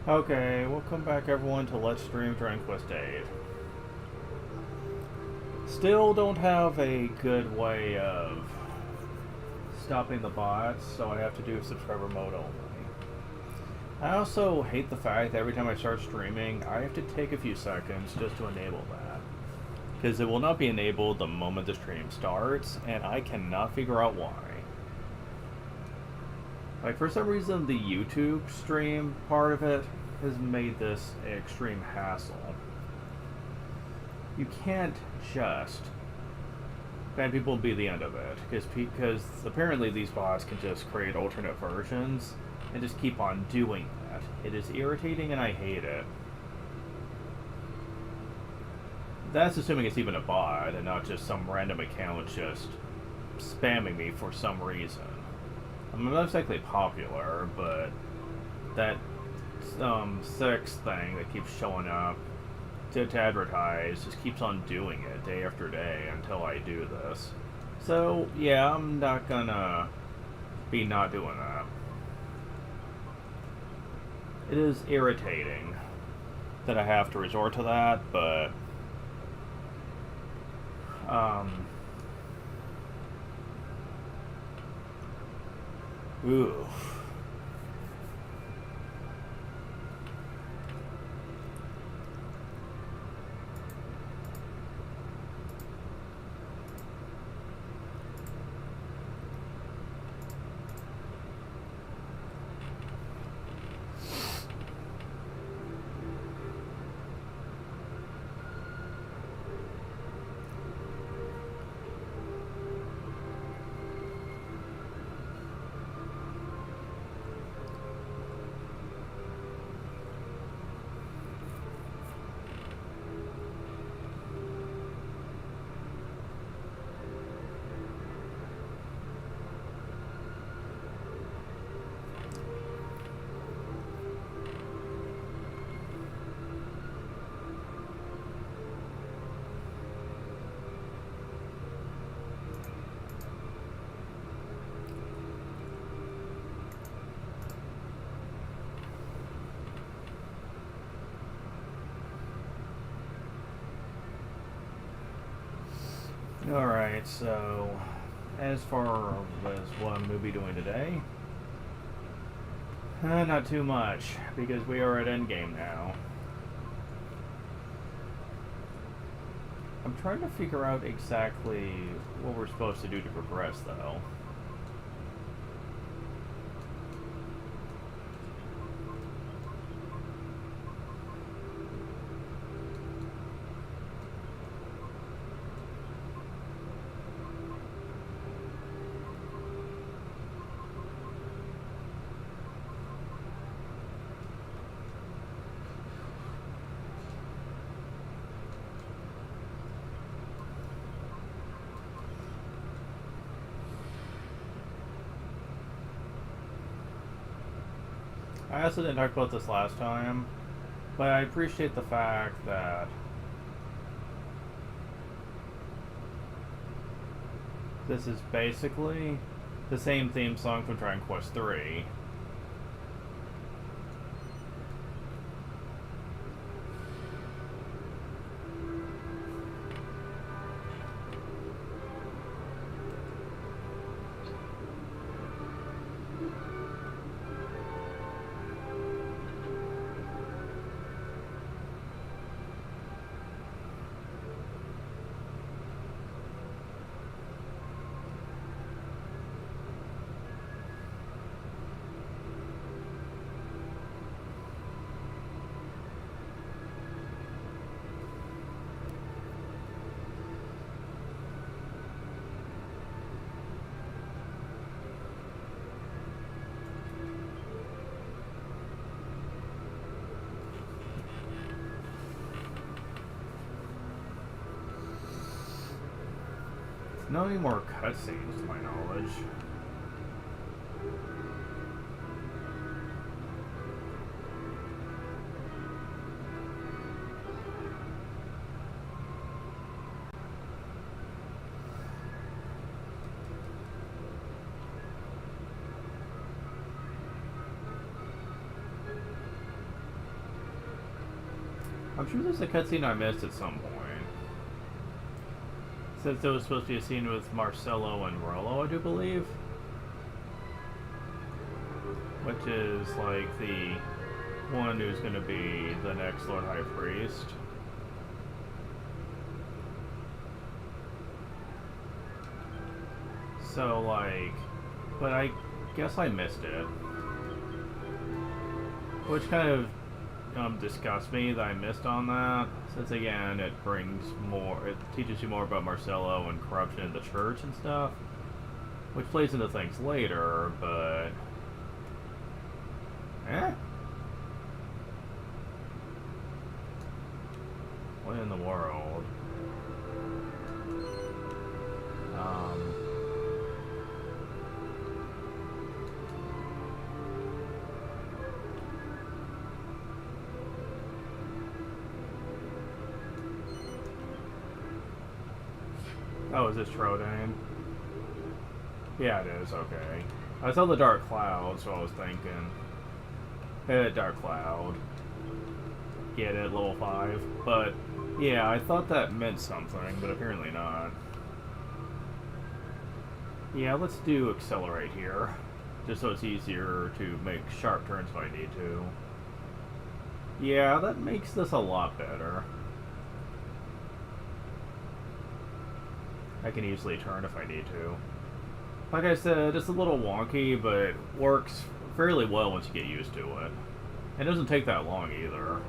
Okay, welcome back everyone to Let's Stream Dragon Quest VIII. Still don't have a good way of stopping the bots, so I have to do subscriber mode only. I also hate the fact that every time I start streaming, I have to take a few seconds just to enable that. Because it will not be enabled the moment the stream starts, and I cannot figure out why. Like, for some reason, the YouTube stream part of it has made this an extreme hassle. You can't just bad people be the end of it, because apparently these bots can just create alternate versions and just keep on doing that. It is irritating and I hate it. That's assuming it's even a bot and not just some random account just spamming me for some reason. I'm not exactly popular, but that sex thing that keeps showing up to advertise just keeps on doing it day after day until I do this. So, yeah, I'm not gonna be not doing that. It is irritating that I have to resort to that, but oof. Alright, so as far as what I'm going to be doing today, not too much, because we are at endgame now. I'm trying to figure out exactly what we're supposed to do to progress, though. I also didn't talk about this last time, but I appreciate the fact that this is basically the same theme song from Dragon Quest III. Not any more cutscenes, to my knowledge. I'm sure there's a cutscene I missed at some point. Since there was supposed to be a scene with Marcelo and Rollo, I do believe. Which is like the one who's going to be the next Lord High Priest. So, like, but I guess I missed it. Which kind of disgusts me that I missed on that, since again it teaches you more about Marcelo and corruption in the church and stuff, which plays into things later, but what in the world? Oh, is this Trodain? Yeah, it is, okay. I saw the dark cloud, so I was thinking. Dark cloud. Get it, level 5. But, yeah, I thought that meant something, but apparently not. Yeah, let's do accelerate here. Just so it's easier to make sharp turns if I need to. Yeah, that makes this a lot better. I can easily turn if I need to. Like I said, it's a little wonky, but it works fairly well once you get used to it. It doesn't take that long either.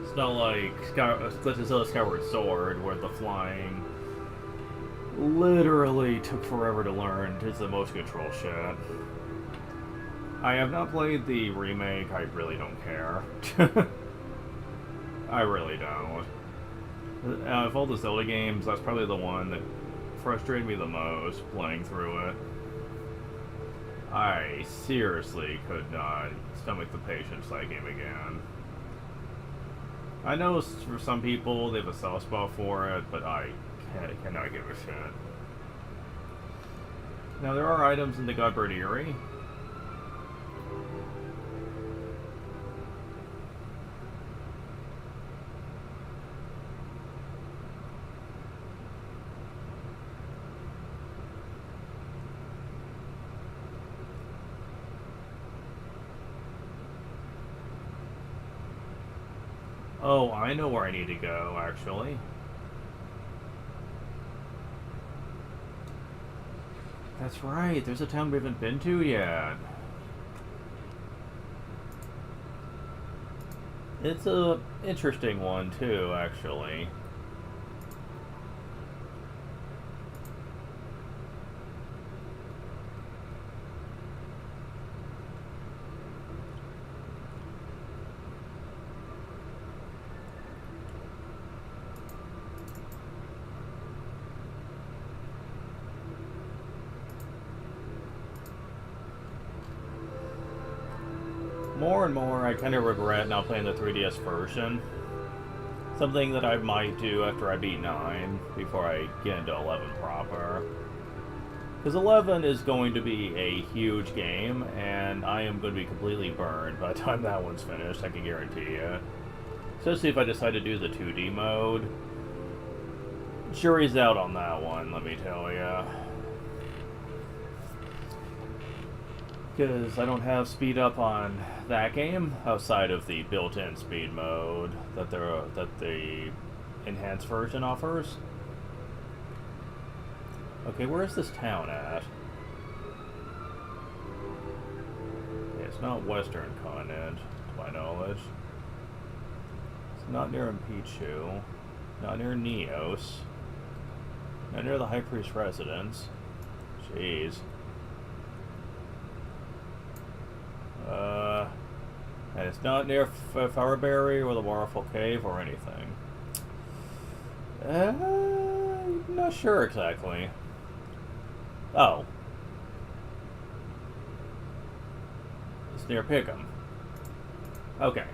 It's not like Legend of Zelda Skyward Sword, where the flying literally took forever to learn. It's the motion control shit. I have not played the remake. I really don't care. I really don't. Of all the Zelda games, that's probably the one that frustrated me the most playing through it. I seriously could not stomach the patience that game again. I know for some people they have a soft spot for it, but I cannot give a shit. Now there are items in the Godbird Eyrie. Oh, I know where I need to go, actually. That's right, there's a town we haven't been to yet. It's a interesting one, too, actually. More and more, I kind of regret not playing the 3DS version. Something that I might do after I beat 9, before I get into 11 proper. Because 11 is going to be a huge game, and I am going to be completely burned by the time that one's finished, I can guarantee you. Especially if I decide to do the 2D mode. Jury's out on that one, let me tell ya. Because I don't have speed up on that game outside of the built-in speed mode that the enhanced version offers. Okay, where is this town at? Yeah, it's not Western Continent, to my knowledge. It's not near Impichu, not near Neos, not near the High Priest residence. Jeez. And it's not near Farberry or the Waterfall Cave or anything. Not sure exactly. Oh. It's near Pickham. Okay.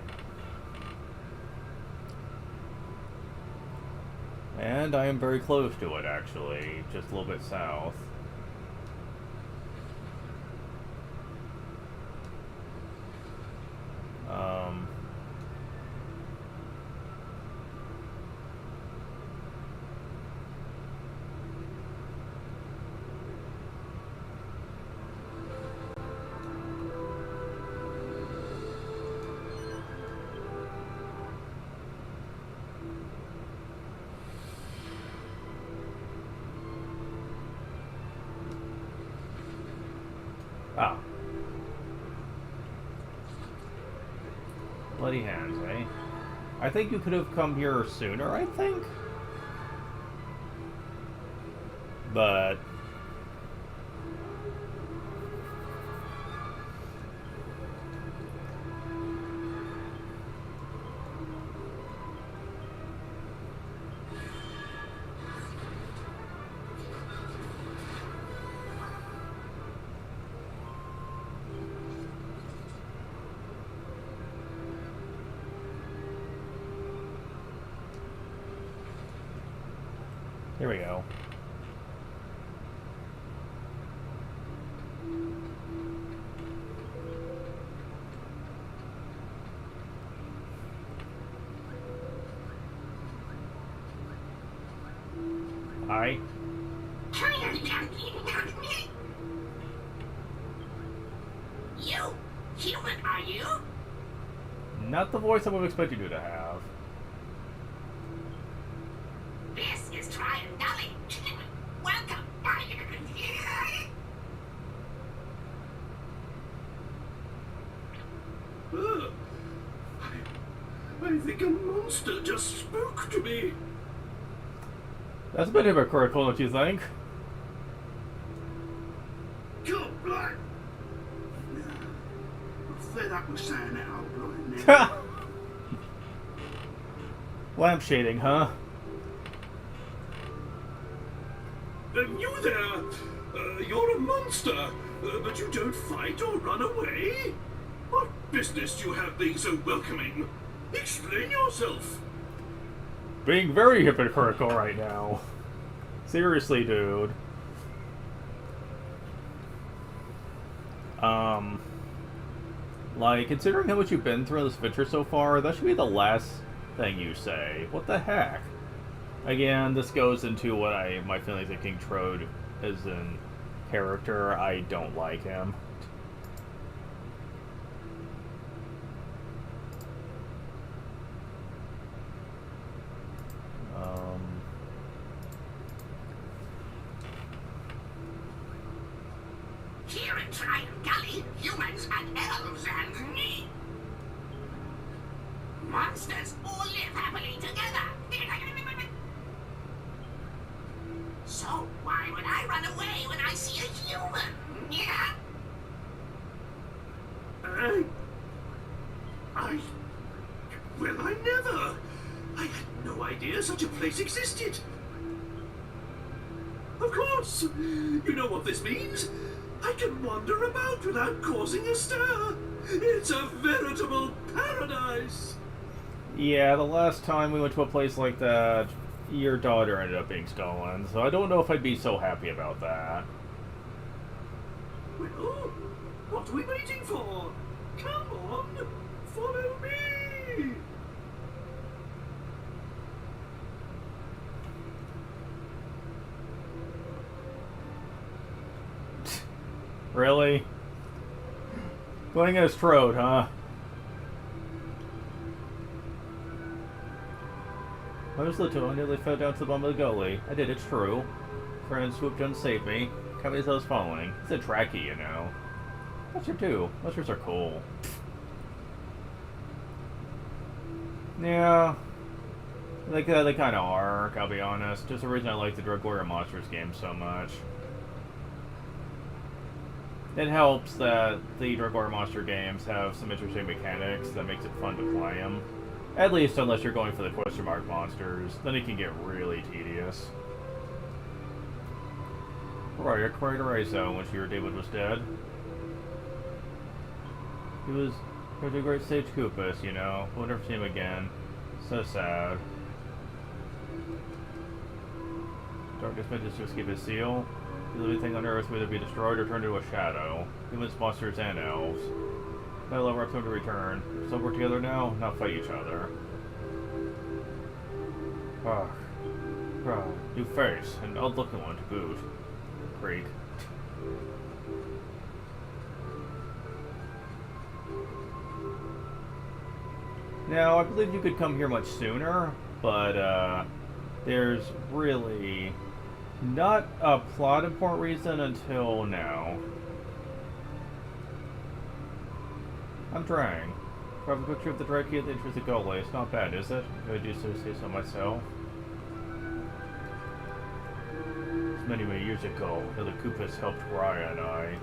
And I am very close to it, actually. Just a little bit south. Bloody hands, eh? I think you could have come here sooner, I think? But... Here we go. Hi. You? Human, are you? Not the voice I would have expected you to have. This is Tryon Gully. Welcome. I think a monster just spoke to me. That's a bit hypocritical, don't you think? God, black. I fear that was saying it out right now. Lamp shading, huh? You there? You're a monster, but you don't fight or run away? What business do you have being so welcoming? Explain yourself. Being very hypocritical right now. Seriously, dude. Like, considering how much you've been through this adventure so far, that should be the last thing you say. What the heck? Again, this goes into what my feelings of King Trode is in character. I don't like him. Here in Tryon Gully, humans and elves and me. Monsters all live happily together. So why would I run away when I see a human? Yeah. Well, I never. I had no idea such a place existed. Of course. You know what this means? I can wander about without causing a stir. It's a veritable paradise. Yeah, the last time we went to a place like that, your daughter ended up being stolen, so I don't know if I'd be so happy about that. Well, what are we waiting for? Come on, follow me. Really? Going as Trode, huh? I was little and nearly fell down to the bottom of the gully. I did, it's true. Friends swooped in and saved me. Can't believe I was following. It's a tracky, you know. Mustard too. Mustards are cool. Yeah. They kind of are, I'll be honest. Just the reason I like the Drug Warrior Monsters game so much. It helps that the Drug Warrior Monster games have some interesting mechanics that makes it fun to play them. At least unless you're going for the question mark monsters, then it can get really tedious. Right, acquired Raizo when Shira David was dead. He was a great sage Koopas, you know. We'll never see him again. So sad. Darkness manages to escape his seal. The living thing on Earth will either be destroyed or turned into a shadow. Humans, monsters, and elves. That'll allow them to return. So work together now, not fight each other. New face, an odd-looking one to boot. Creek. Now, I believe you could come here much sooner, but there's really not a plot important reason until now. I'm trying. Grab a picture of the Drake at the entrance of Gully. It's not bad, is it? If I do say so myself. It's many, many years ago. The Koopas helped Raya and I.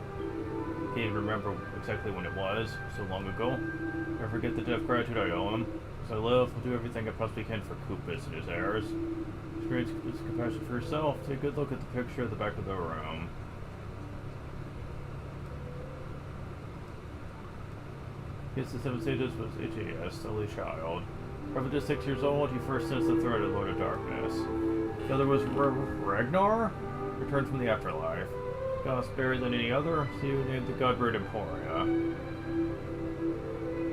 Can't even remember exactly when it was. So long ago. Never forget the debt of gratitude I owe him. As I live, I'll do everything I possibly can for Koopas and his heirs. Experience Koopas' compassion for yourself. Take a good look at the picture at the back of the room. Yes, the Seven Sages was H.A.S., still a child. Probably just 6 years old, he first sensed the threat of Lord of Darkness. The other was Ragnar, returned from the afterlife. Gods buried than any other, so you named the Godbird Emporia.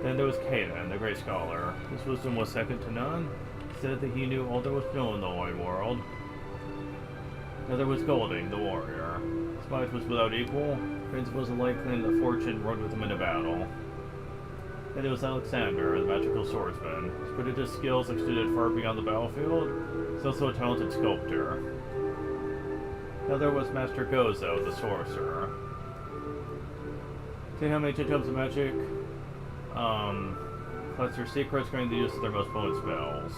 Then there was Kanan, the great scholar. His wisdom was second to none. He said that he knew all there was known in the wide world. Now there was Golding, the warrior. His might was without equal. Prince was a likely that fortune rode with him in a battle. Then there was Alexander, the magical swordsman. His prodigious skills extended far beyond the battlefield. He's also a talented sculptor. Now there was Master Gozo, the sorcerer. See how many tentacles of magic collects their secrets, granting the use of their most potent spells.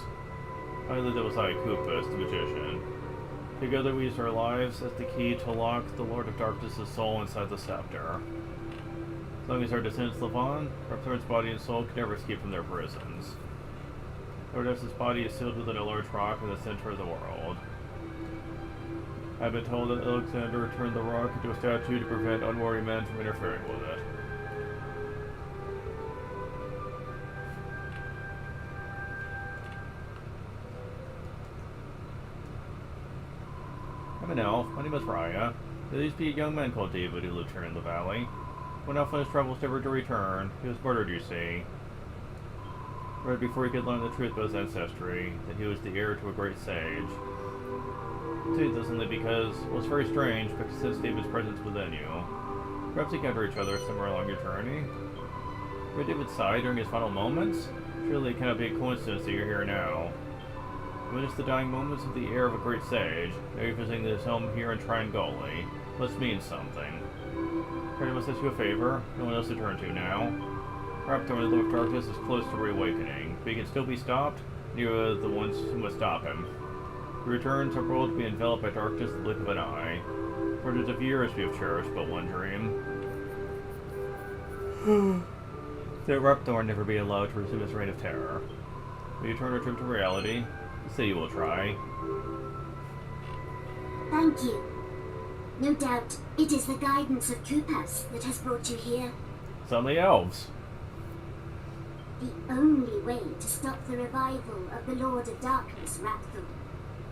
Finally, there was Koopas, the magician. Together we use our lives as the key to lock the Lord of Darkness' soul inside the scepter. As long as our descendants live on, Repthorn's body and soul can never escape from their prisons. Lord F's body is sealed within a large rock in the center of the world. I've been told that Alexander turned the rock into a statue to prevent unwary men from interfering with it. I'm an elf. My name is Raya. There used to be a young man called David who lived here in the valley. Went off on his travels never to return. He was murdered, you see. Right before he could learn the truth about his ancestry, that he was the heir to a great sage. I say this only because, well, it's very strange, but since David's presence within you. Perhaps you encounter each other somewhere along your journey. Where David sighed during his final moments? Surely it cannot be a coincidence that you're here now. Witness the dying moments of the heir of a great sage. Now you're visiting his home here in Triangoli. Must mean something. Perhaps I must ask you a favor. No one else to turn to now. Repthorn, the Lord of Darkness, is close to reawakening, but he can still be stopped. You are the ones who must stop him. He returns, our world to be enveloped by darkness the blink of an eye. For hundreds of years we have cherished but one dream. That Repthorn never be allowed to resume his reign of terror. Will you turn our trip to reality? Say you will try. Thank you. No doubt it is the guidance of Koopas that has brought you here. It's on the elves. The only way to stop the revival of the Lord of Darkness, Repthorn,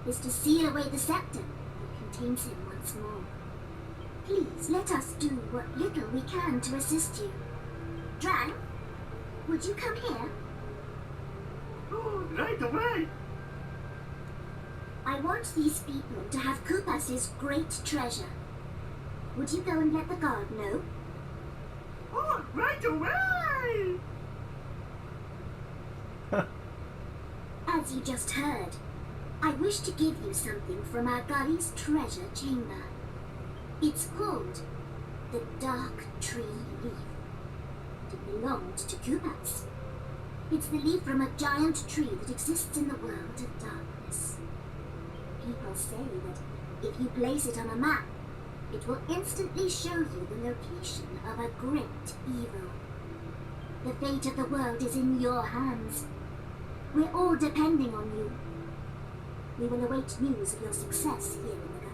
is to seal away the scepter that contains him once more. Please let us do what little we can to assist you. Drang, would you come here? Oh, right away. I want these people to have Koopas' great treasure. Would you go and let the guard know? Oh, right away. As you just heard, I wish to give you something from our gully's treasure chamber. It's called the Dark Tree Leaf. It belonged to Koopas. It's the leaf from a giant tree that exists in the world of darkness. People say that if you place it on a map, it will instantly show you the location of a great evil. The fate of the world is in your hands. We're all depending on you. We will await news of your success here in the Gully.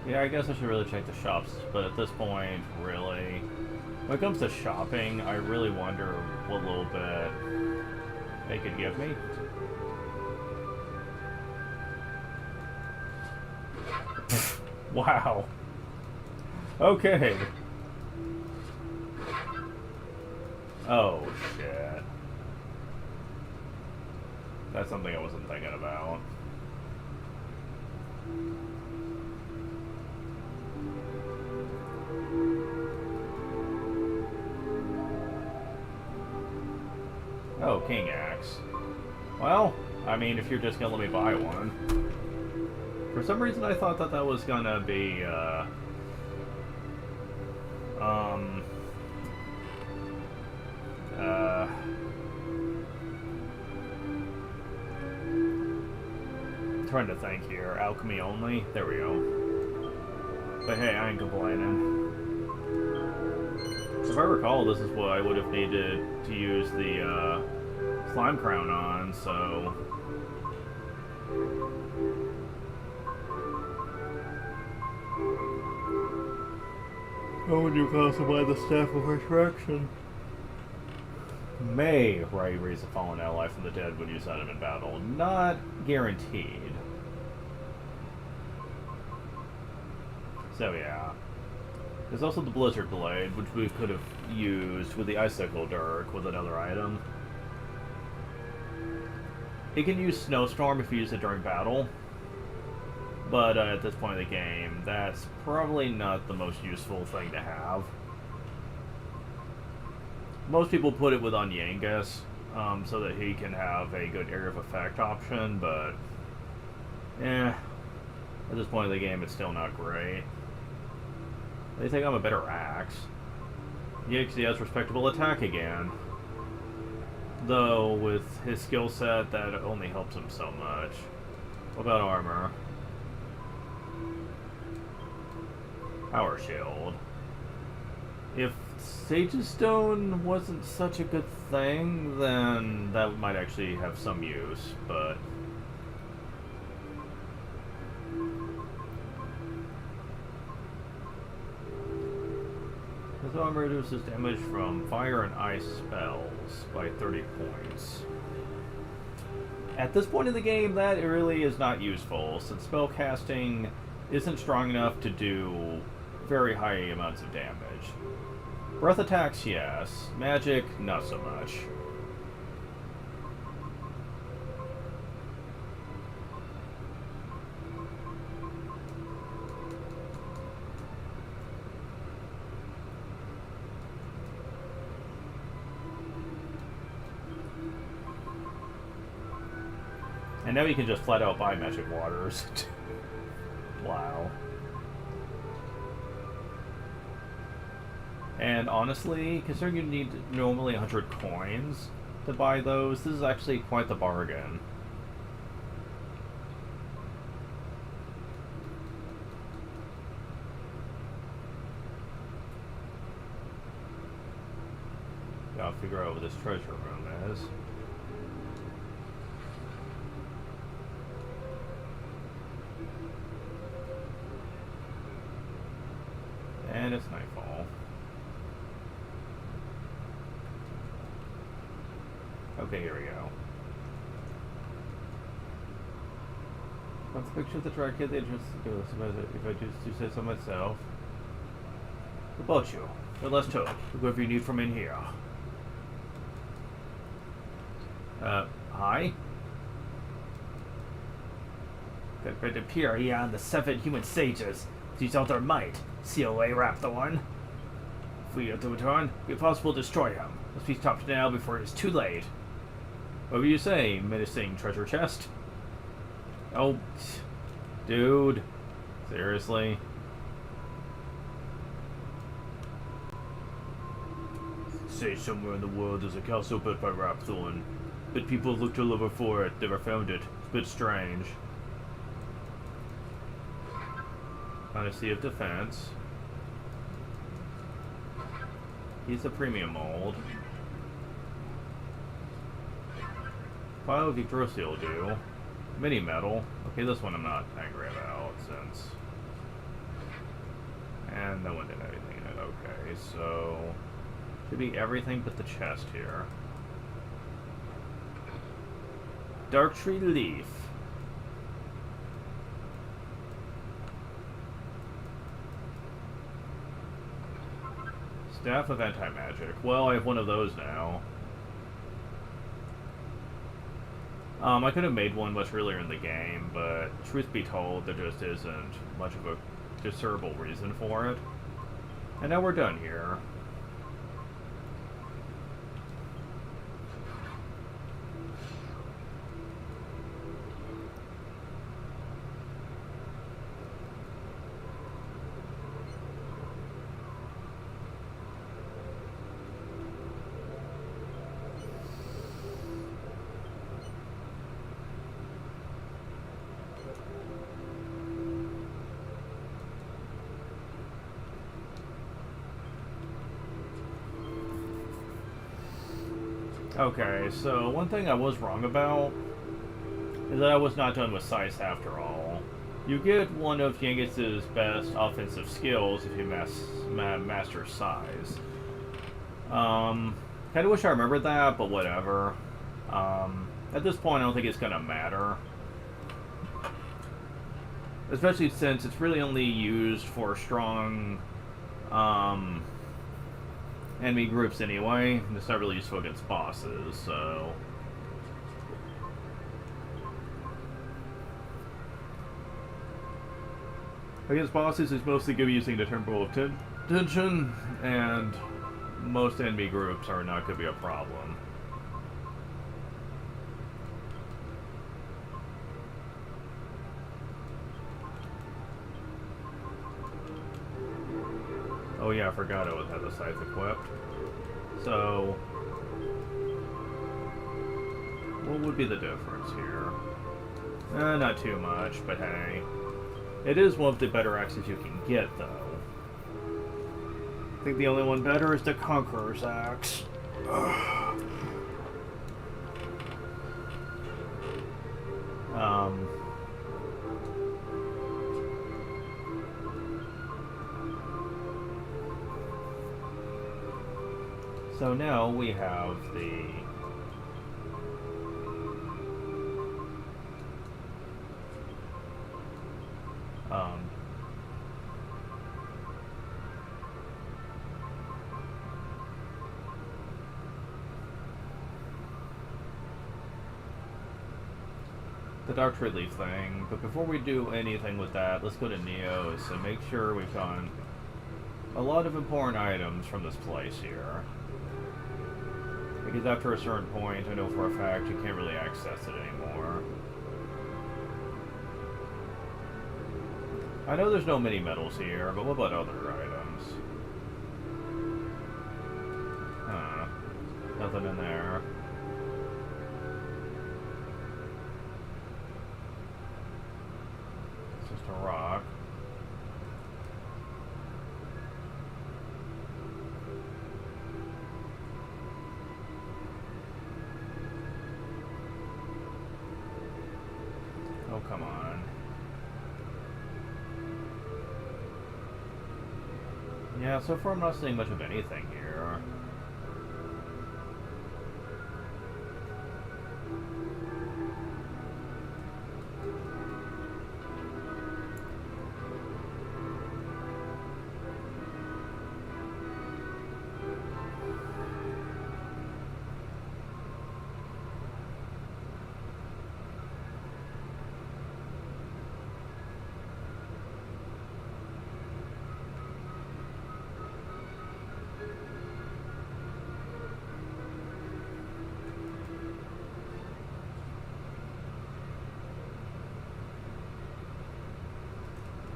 Yeah, I guess I should really check the shops, but at this point, really, when it comes to shopping, I really wonder what little bit they could give me. Wow. Okay. Oh, shit. That's something I wasn't thinking about. Oh, King Axe. Well, I mean, if you're just gonna let me buy one. For some reason I thought that that was gonna be, trying to think here. Alchemy only? There we go. But hey, I ain't complaining. If I recall, this is what I would have needed to use the, Slime Crown on, so... How would you classify the Staff of Resurrection? May raise the fallen ally from the dead when you set him in battle. Not guaranteed. So yeah. There's also the Blizzard Blade, which we could have used with the Icicle Dirk with another item. He can use Snowstorm if you use it during battle. But at this point in the game, that's probably not the most useful thing to have. Most people put it with Onyangus, so that he can have a good area of effect option, but... at this point in the game, it's still not great. They think I'm a better axe. Yikes, he has respectable attack again. Though, with his skill set, that only helps him so much. What about armor? Power Shield. If Sage's Stone wasn't such a good thing, then that might actually have some use, but... His armor reduces damage from fire and ice spells by 30 points. At this point in the game, that really is not useful, since spellcasting isn't strong enough to do very high amounts of damage. Breath attacks, yes. Magic, not so much. And now you can just flat out buy magic waters. Wow. And honestly, considering you need normally 100 coins to buy those, this is actually quite the bargain. Gotta figure out what this treasure room is. And it's nightfall. Okay, here we go. What's the picture of the track kid? The entrance goes. If I just do say so myself. About you. But let's talk. Whatever you need from in here. Hi? That would appear here on the 7 human sages. Use all their might. COA wrap the one. If we are to return, it be possible to destroy him. Must be stopped now before it is too late. What were you saying, menacing treasure chest? Oh, dude. Seriously? Say somewhere in the world there's a castle built by Rapthorn. But people looked all over for it, never found it. It's a bit strange. Honesty of Defense. He's a premium mold. Pile of Yggdrasil will do. Mini metal. Okay, this one I'm not angry about since. And no one did anything in it. Okay, so should be everything but the chest here. Darktree Leaf. Staff of Anti-Magic. Well, I have one of those now. I could have made one much earlier in the game, but truth be told, there just isn't much of a discernible reason for it. And now we're done here. Okay, so one thing I was wrong about is that I was not done with Scythe after all. You get one of Yangiz's best offensive skills if you master Scythe. Kinda wish I remembered that, but whatever. At this point, I don't think it's gonna matter. Especially since it's really only used for strong, enemy groups anyway. It's not really useful against bosses, so... Against bosses, it's mostly good using the Temple of Tension, and most enemy groups are not going to be a problem. Oh yeah, I forgot I would have the Scythe equipped. So, what would be the difference here? Not too much, but hey. It is one of the better axes you can get, though. I think the only one better is the Conqueror's Axe. So now we have the Dark Relief thing, but before we do anything with that, let's go to Neo's and make sure we've gotten a lot of important items from this place here. Because after a certain point, I know for a fact you can't really access it anymore. I know there's no mini medals here, but what about other items? Nothing in there. It's just a rock. Oh, come on. Yeah, so far I'm not seeing much of anything here.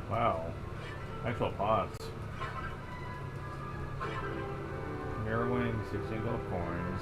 Wow. Actual pots. Mirror wing, 16 gold coins.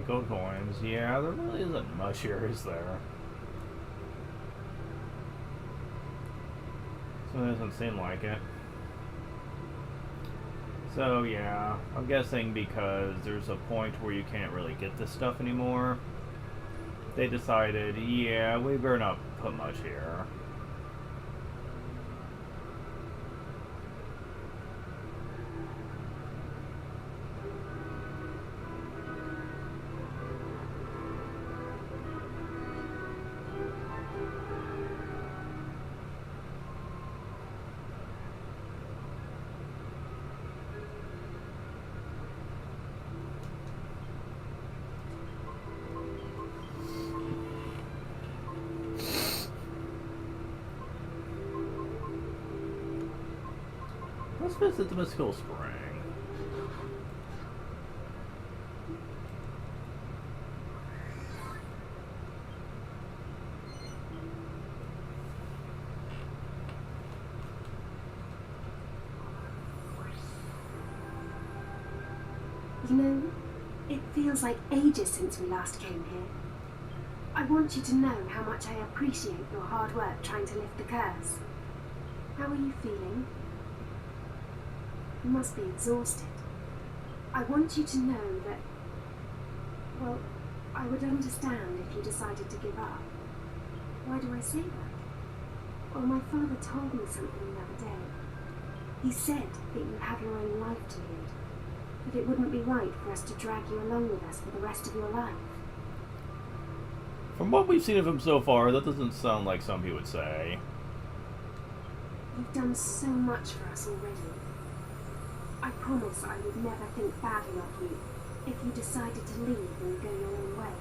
Gold coins. Yeah, there really isn't much here, is there? So it doesn't seem like it. So yeah, I'm guessing because there's a point where you can't really get this stuff anymore, they decided, yeah, we better not put much here. Let's visit the Mystical Spring. You know, it feels like ages since we last came here. I want you to know how much I appreciate your hard work trying to lift the curse. How are you feeling? You must be exhausted. I want you to know that, well, I would understand if you decided to give up. Why do I say that? Well, my father told me something the other day. He said that you have your own life to lead, that it wouldn't be right for us to drag you along with us for the rest of your life. From what we've seen of him so far, that doesn't sound like something he would say. You've done so much for us already. I promise I would never think badly of you if you decided to leave and go your own way.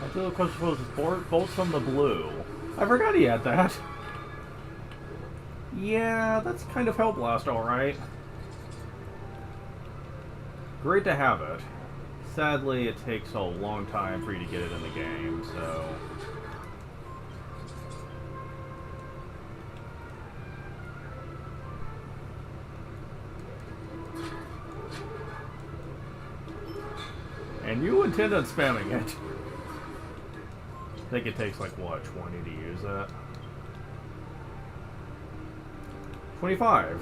Until the question was bolts from the blue. I forgot he had that. Yeah, that's kind of Hellblast, alright. Great to have it. Sadly, it takes a long time for you to get it in the game, so... And you intend on spamming it. I think it takes like, what, 20 to use that? 25.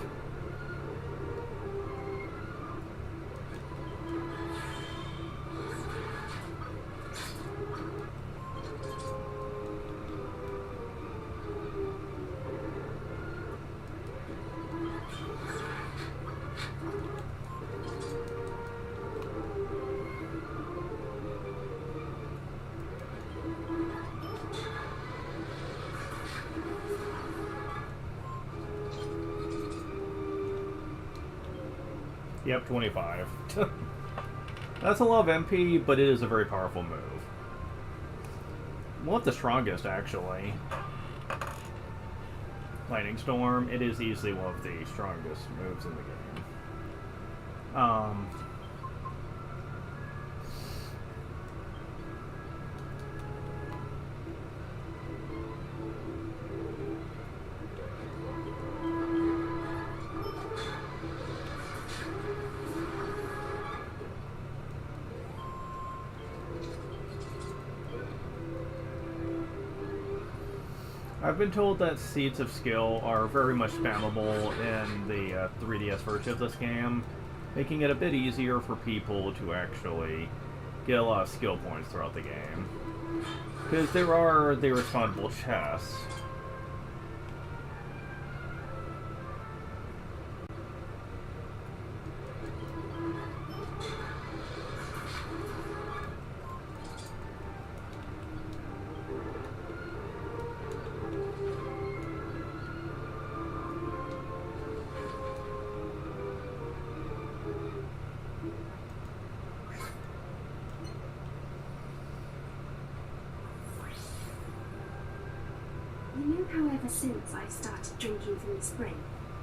Yep, 25. That's a lot of MP, but it is a very powerful move. One of the strongest, actually. Lightning Storm, it is easily one of the strongest moves in the game. I've been told that Seeds of Skill are very much spammable in the 3DS version of this game, making it a bit easier for people to actually get a lot of skill points throughout the game. Because there are the respondable chests. You know how ever since I started drinking from the spring,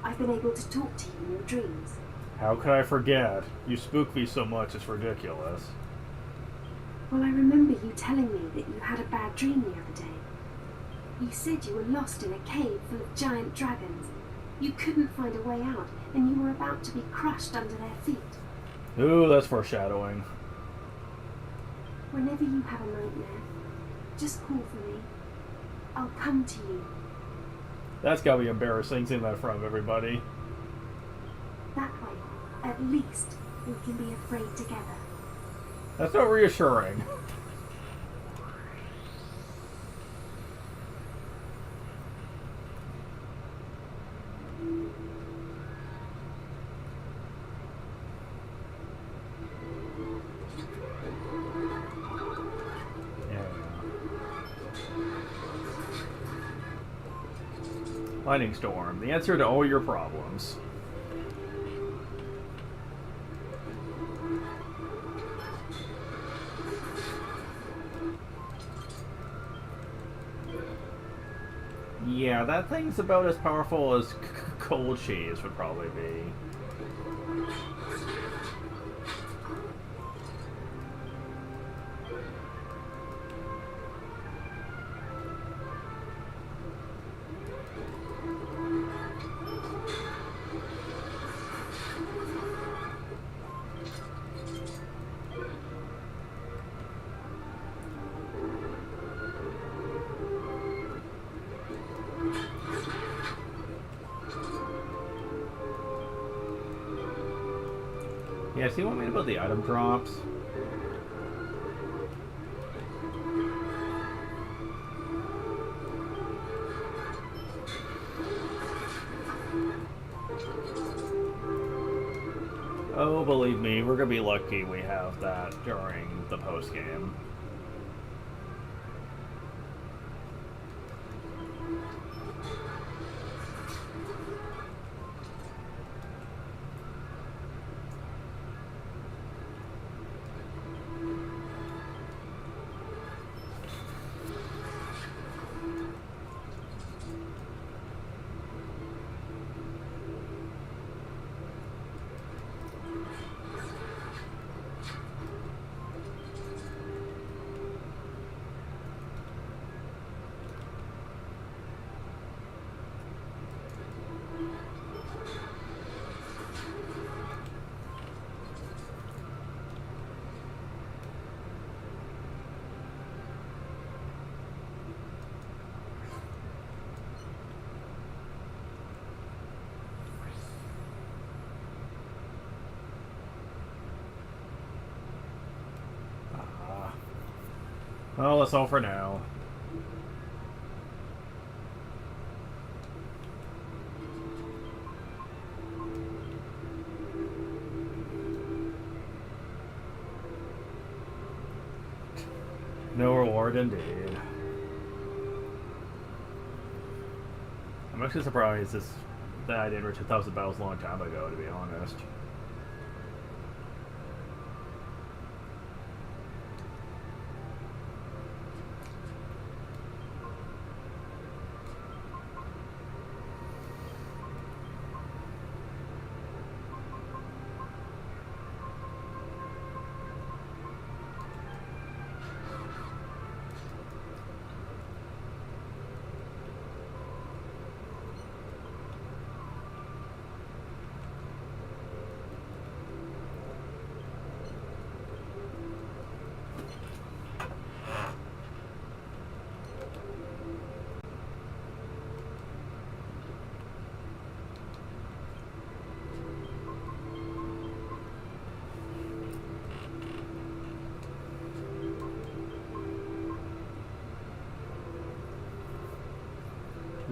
I've been able to talk to you in your dreams. How could I forget? You spook me so much, it's ridiculous. Well, I remember you telling me that you had a bad dream the other day. You said you were lost in a cave full of giant dragons. You couldn't find a way out, and you were about to be crushed under their feet. Ooh, that's foreshadowing. Whenever you have a nightmare, just call for me. I'll come to you. That's gotta be embarrassing, seeing that in front of everybody. That way, at least, we can be afraid together. That's not reassuring. Lightning Storm, the answer to all your problems. Yeah, that thing's about as powerful as cold cheese would probably be. Yeah, see what I mean about the item drops? Oh, believe me, we're gonna be lucky we have that during the post-game. Well, that's all for now. No reward indeed. I'm actually surprised that I didn't reach 1,000 battles a long time ago, to be honest.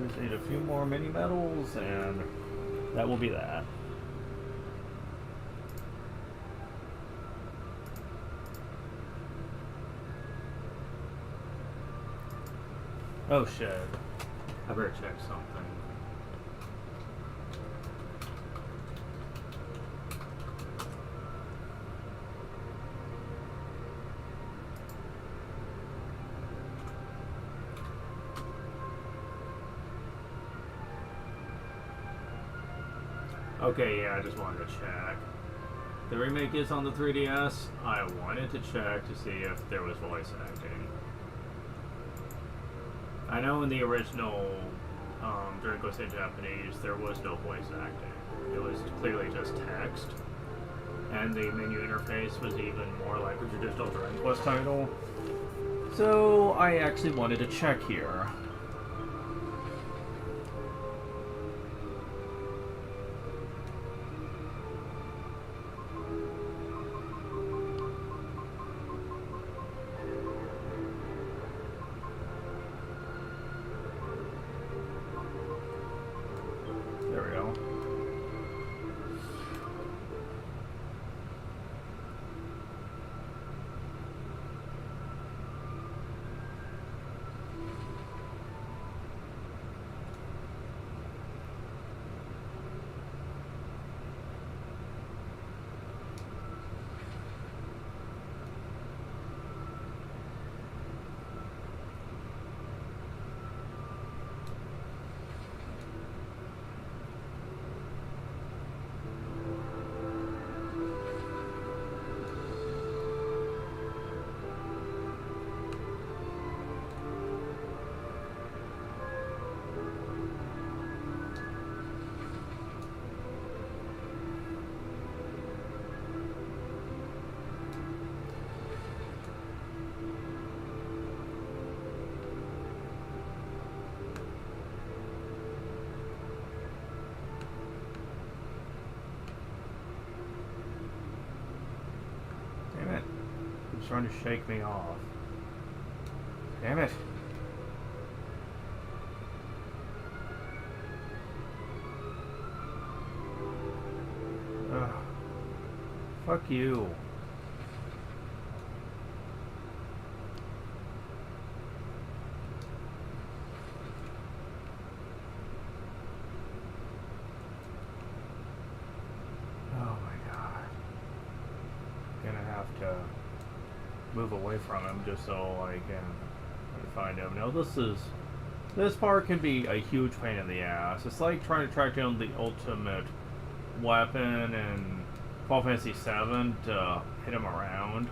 Just need a few more mini medals, and that will be that. Oh shit. I better check something. Okay, yeah, I just wanted to check. The remake is on the 3DS. I wanted to check to see if there was voice acting. I know in the original Dragon Quest in Japanese, there was no voice acting. It was clearly just text. And the menu interface was even more like a traditional Dragon Quest title. So I actually wanted to check here. There we go. Damn it. It's trying to shake me off. Damn it. Ugh. Fuck you. To move away from him just so I can find him. Now this part can be a huge pain in the ass. It's like trying to track down the ultimate weapon in Final Fantasy VII to hit him around.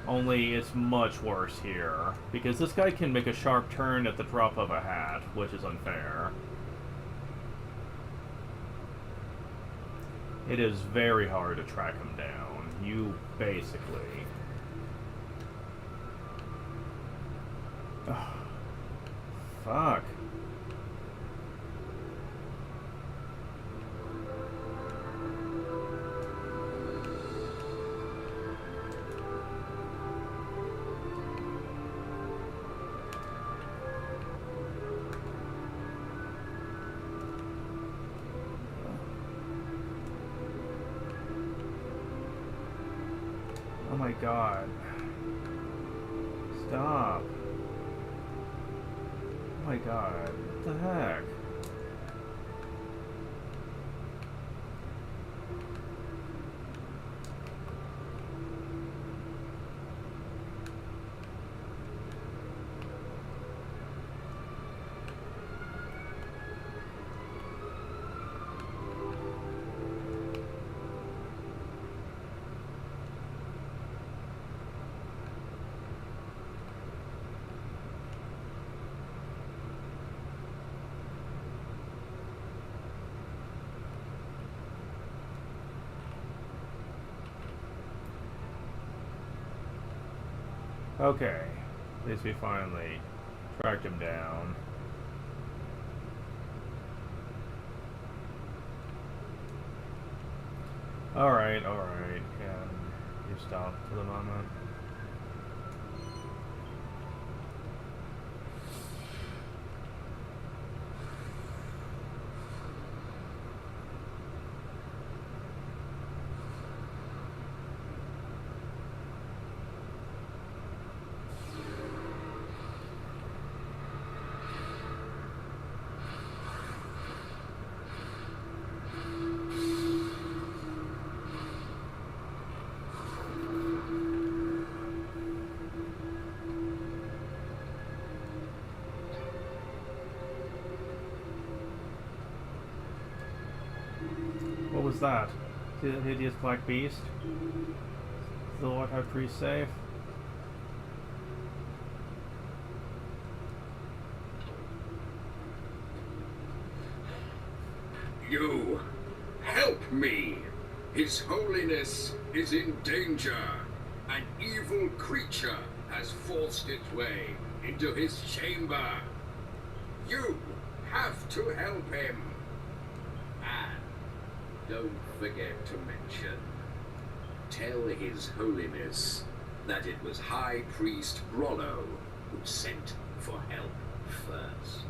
Only it's much worse here because this guy can make a sharp turn at the drop of a hat, which is unfair. It is very hard to track him down. You basically... Ugh. Fuck. Oh my god. Stop. Oh my god. What the heck? Okay, at least we finally tracked him down. Alright, can you stop for the moment? was that? See that hideous black beast? Is the Lord High Priest safe? You help me! His Holiness is in danger. An evil creature has forced its way into his chamber. You have to help him. And don't forget to mention, tell His Holiness that it was High Priest Rollo who sent for help first.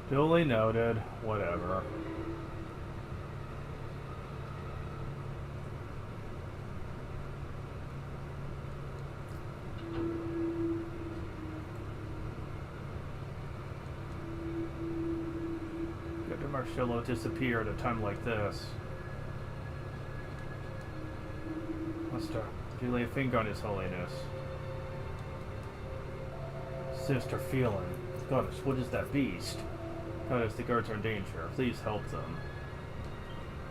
Duly noted. Whatever. Good to Marcello disappear at a time like this. Must you lay a finger on His Holiness? Sinister feeling. Goddess, what is that beast? Goddess, the guards are in danger. Please help them.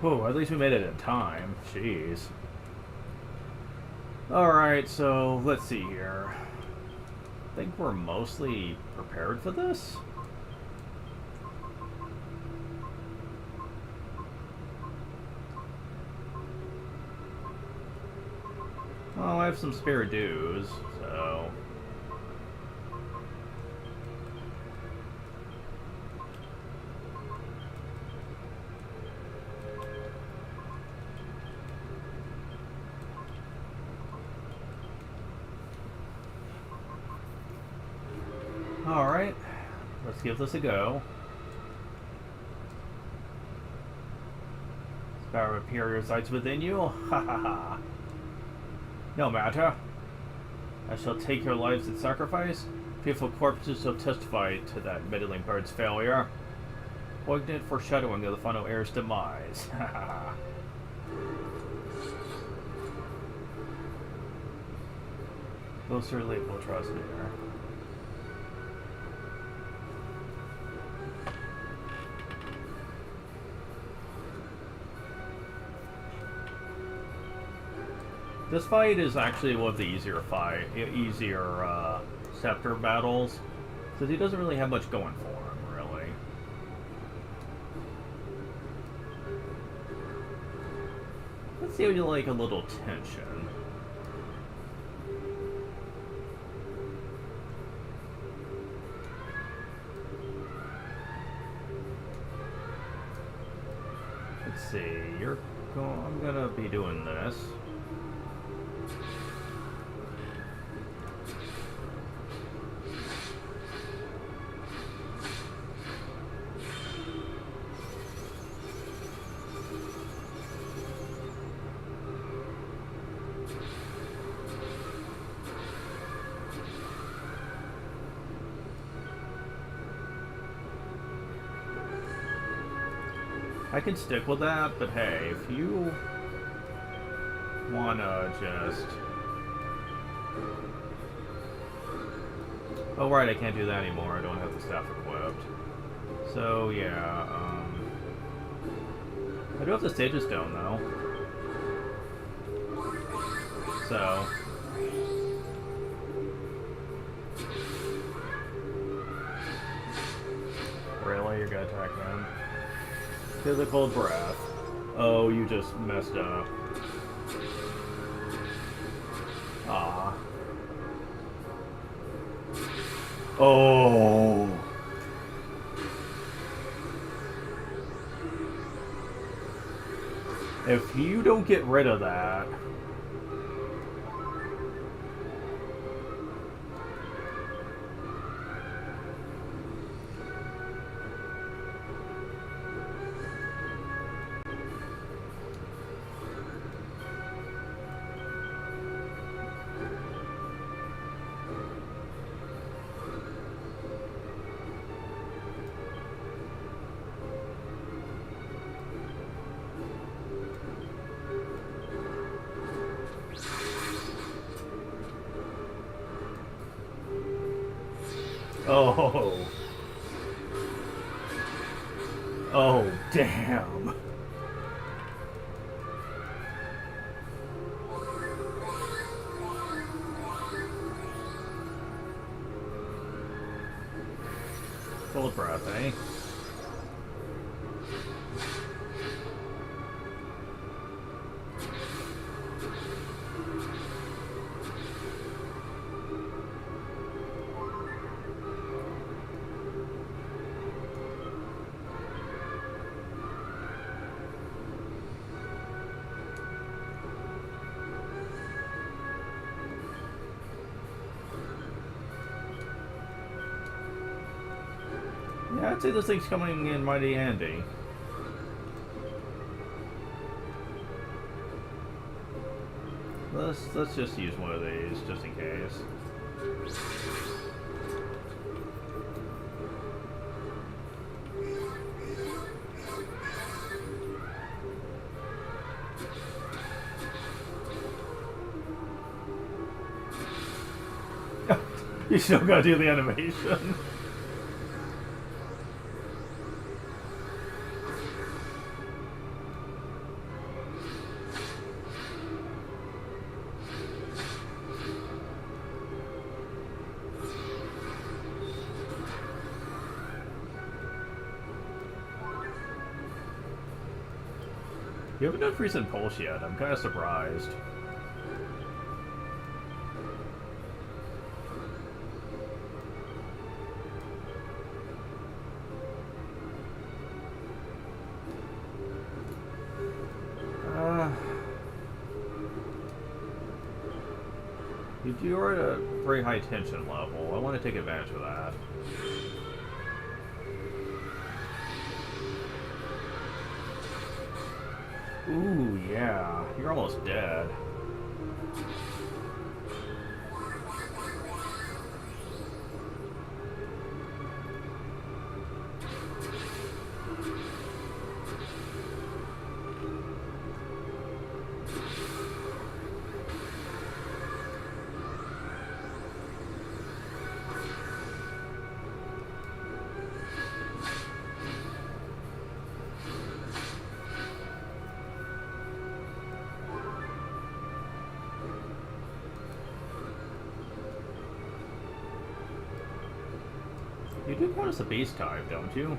Oh, at least we made it in time. Jeez. Alright, so let's see here. I think we're mostly prepared for this? Well, I have some spare dues, so... Alright, let's give this a go. Spirit of Imperial resides within you? Ha ha ha. No matter. I shall take your lives in sacrifice. Fearful corpses shall testify to that meddling bird's failure. Poignant foreshadowing of the final heir's demise. Ha ha ha. Closer late will trust me there. This fight is actually one of the easier Scepter battles, because he doesn't really have much going for him, really. Let's see if you like a little tension. Let's see, I'm gonna be doing this. I can stick with that, but hey, if you wanna just... Oh right, I can't do that anymore, I don't have the staff equipped. So yeah, I do have the Sage's Stone though. So... Really? You're gonna attack them? Physical breath. Oh, you just messed up. Ah. Oh. If you don't get rid of that... Oh. Oh, damn. Full of breath, eh? Yeah, I'd say this thing's coming in mighty handy. Let's just use one of these just in case. You still gotta do the animation. You haven't done Freeze and Pulse yet. I'm kind of surprised. You're at a very high tension level. I want to take advantage of that. Ooh, yeah. You're almost dead. You do want us a beast type, don't you?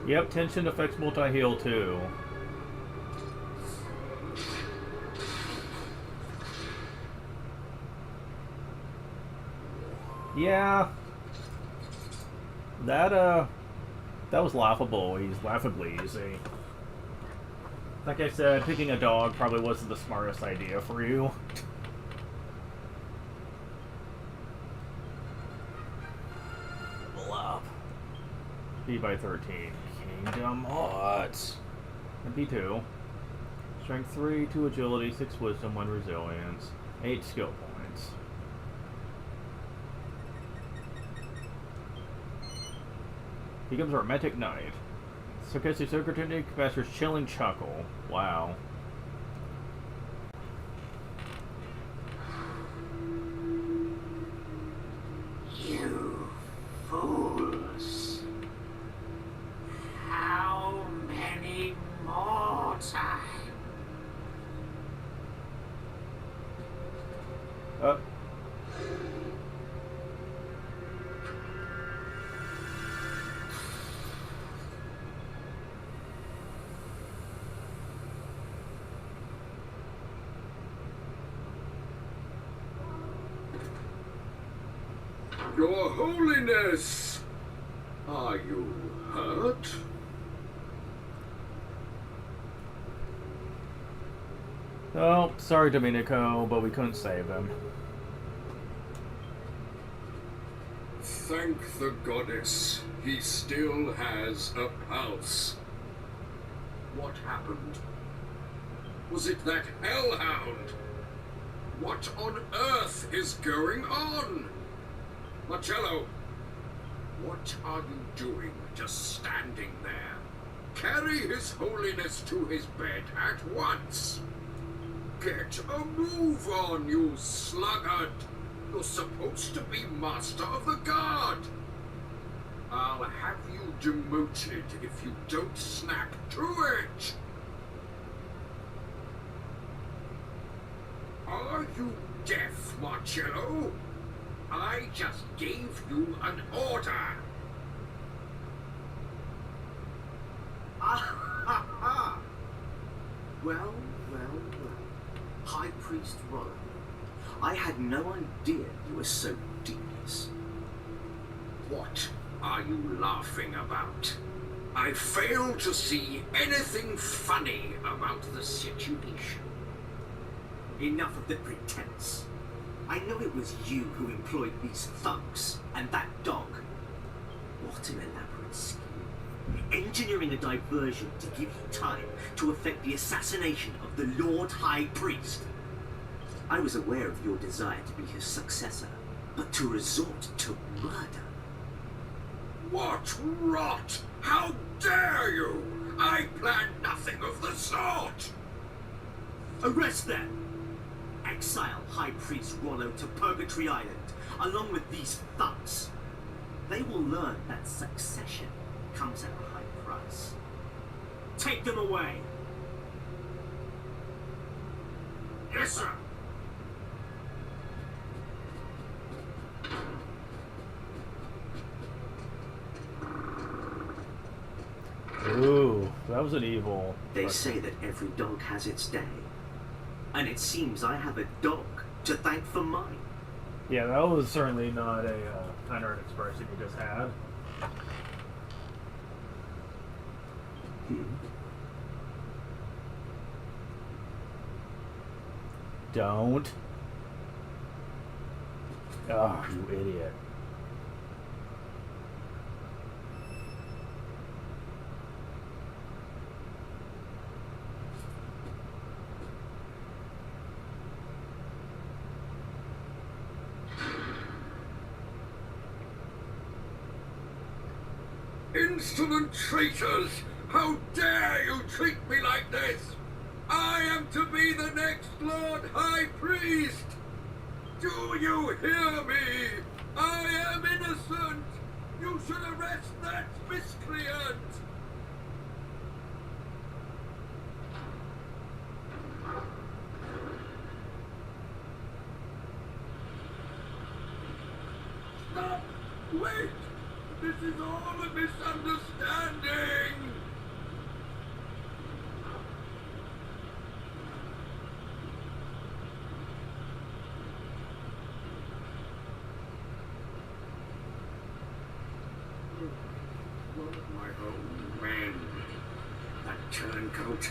Yep, tension affects multi-heal too. Yeah, that was laughable. He's laughably easy. Like I said, picking a dog probably wasn't the smartest idea for you. Level up. B by 13. Kingdom Hearts. And B2. Strength 3, 2 agility, 6 wisdom, 1 resilience, 8 skill points. Becomes a romantic knight. Sarcastic Secretary Master's chilling chuckle. Wow. You fools. How many more times? Your Holiness! Are you hurt? Oh, sorry, Domenico, but we couldn't save him. Thank the goddess. He still has a pulse. What happened? Was it that hellhound? What on earth is going on? Marcello, what are you doing just standing there? Carry His Holiness to his bed at once. Get a move on, you sluggard! You're supposed to be Master of the Guard! I'll have you demoted if you don't snap to it! Are you deaf, Marcello? I just gave you an order! Ah ha ha! Well. High Priest Rollo, I had no idea you were so devious. What are you laughing about? I fail to see anything funny about the situation. Enough of the pretense. I know it was you who employed these thugs and that dog. What an elaborate scheme. Engineering a diversion to give you time to effect the assassination of the Lord High Priest. I was aware of your desire to be his successor, but to resort to murder. What rot! How dare you! I planned nothing of the sort! Arrest them! Exile High Priest Rollo to Purgatory Island, along with these thugs. They will learn that succession comes at a high price. Take them away! Yes, sir! Ooh, that was an evil. They say that every dog has its day. And it seems I have a dog to thank for mine. Yeah, that was certainly not a kind-hearted expression you just had. Don't. Oh, you idiot. Insolent traitors! How dare you treat me like this? I am to be the next Lord High Priest! Do you hear me? I am innocent! You should arrest that miscreant! Stop! Wait! This is all a misunderstanding! My own man, that turncoat.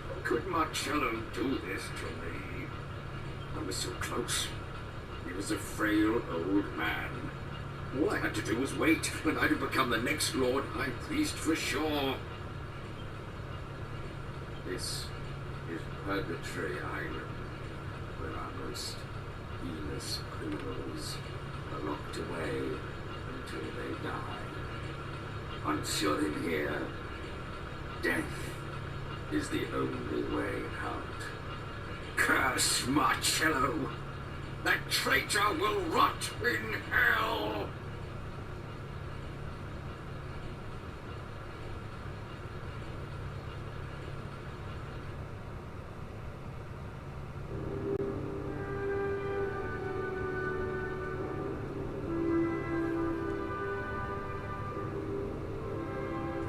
How could Marcello do this to me? I was so close. He was a frail old man. All I had to do was wait, and I'd have become the next Lord High Priest for sure. This is Purgatory Island, where our most heinous criminals are locked away until they die. Once you're in here, death is the only way out. Curse Marcello! That traitor will rot in hell!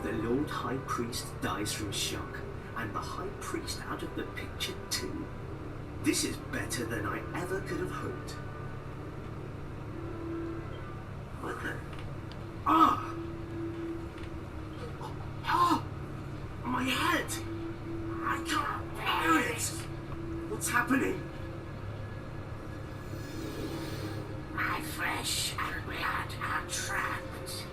The Lord High Priest dies from shock, and the High Priest out of the picture too. This is better than I ever could have hoped. What the? Ah! Ah! My head! I can't bear it! What's happening? My flesh and blood are trapped,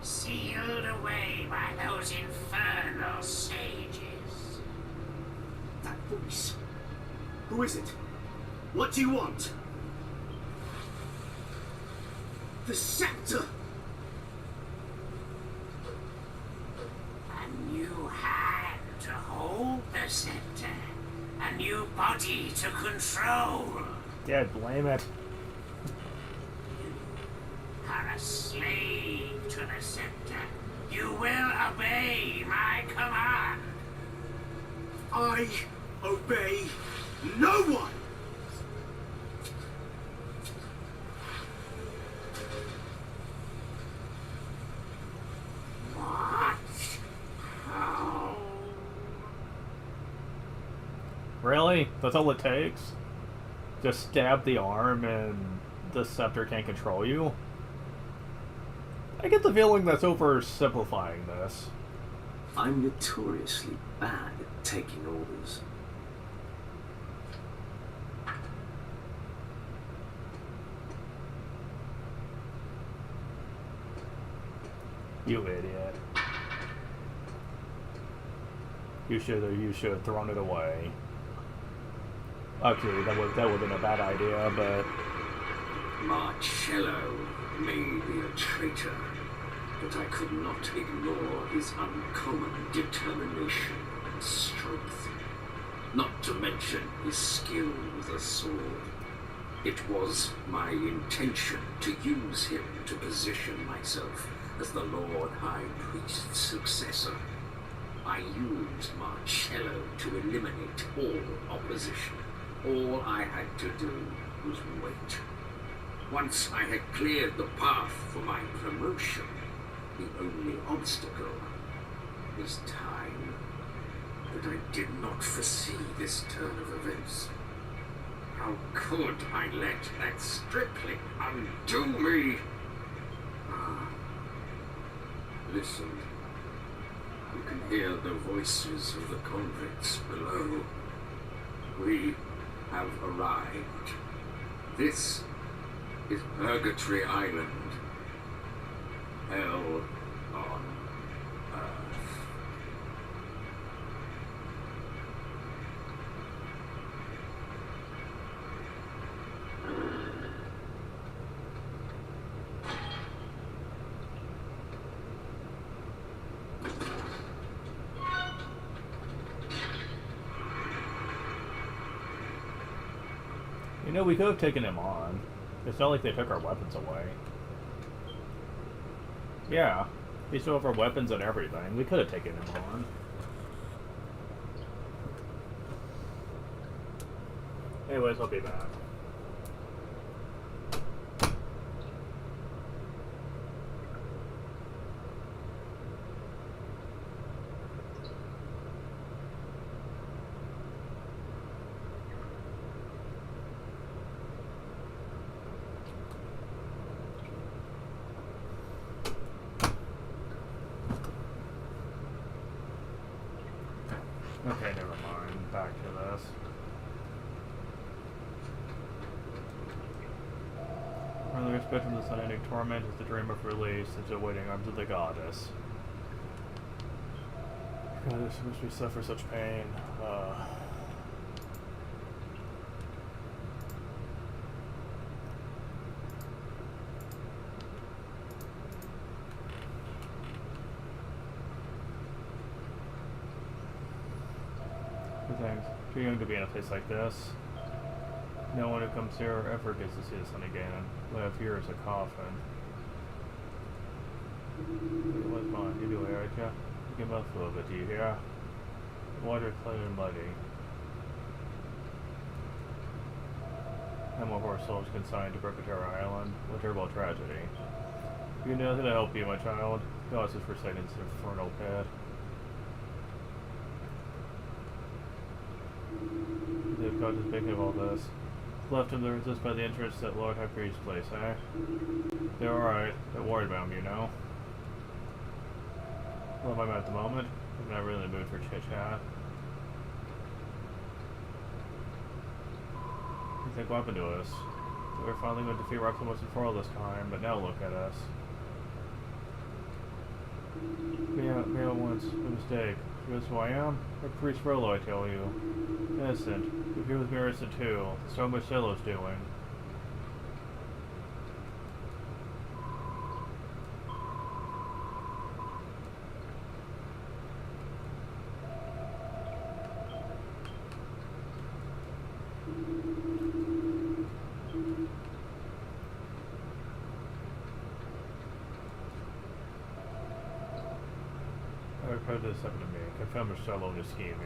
sealed away by those infernal sages. That voice. Who is it? What do you want? The scepter! A new hand to hold the scepter, a a new body to control. Yeah, blame it. Are a slave to the scepter. You will obey my command. I obey no one! What? How? Really? That's all it takes? Just stab the arm and the scepter can't control you? I get the feeling that's oversimplifying this. I'm notoriously bad at taking orders. You idiot. You should have thrown it away. Okay, that would have been a bad idea, but Marcello may be a traitor, but I could not ignore his uncommon determination and strength. Not to mention his skill with a sword. It was my intention to use him to position myself as the Lord High Priest's successor. I used Marcello to eliminate all opposition. All I had to do was wait. Once I had cleared the path for my promotion, the only obstacle was time. But I did not foresee this turn of events. How could I let that stripling undo me? Listen. You can hear the voices of the convicts below. We have arrived. This is Purgatory Island. Hell on Earth. you know, we could have taken him on. It's not like they took our weapons away. Yeah, we still have our weapons and everything. We could have taken him on. Anyways, I'll be back. Okay, never mind. Back to this. One of the victims of this unending torment is the dream of release into the waiting arms of the goddess. Goddess must we suffer such pain. Things. Too young to be in a place like this. No one who comes here ever gets to see the sun again. What I have here is a coffin. What's mine? You do it, aren't you? You can mouth full of it, do you hear? Water clean and muddy. No more poor souls consigned to Purgatory Island. What a terrible tragedy. You know nothing to help you, my child. God is forsaken this infernal pit. God is thinking of all this. Left him to resist by the interest that Lord High Priest place, eh? They're alright. Don't worry about him, you know. Well, I'm at the moment. I'm not really in the mood for chit-chat. What do you think happened to us? We were finally going to defeat Roxanne once and for all this time, but now look at us. We had once a mistake. You know who I am? I'm Priest Frollo, I tell you. Innocent. You're here with me, innocent too. So much Cello's doing. this happened to me. Confirm Marcelo is scheming.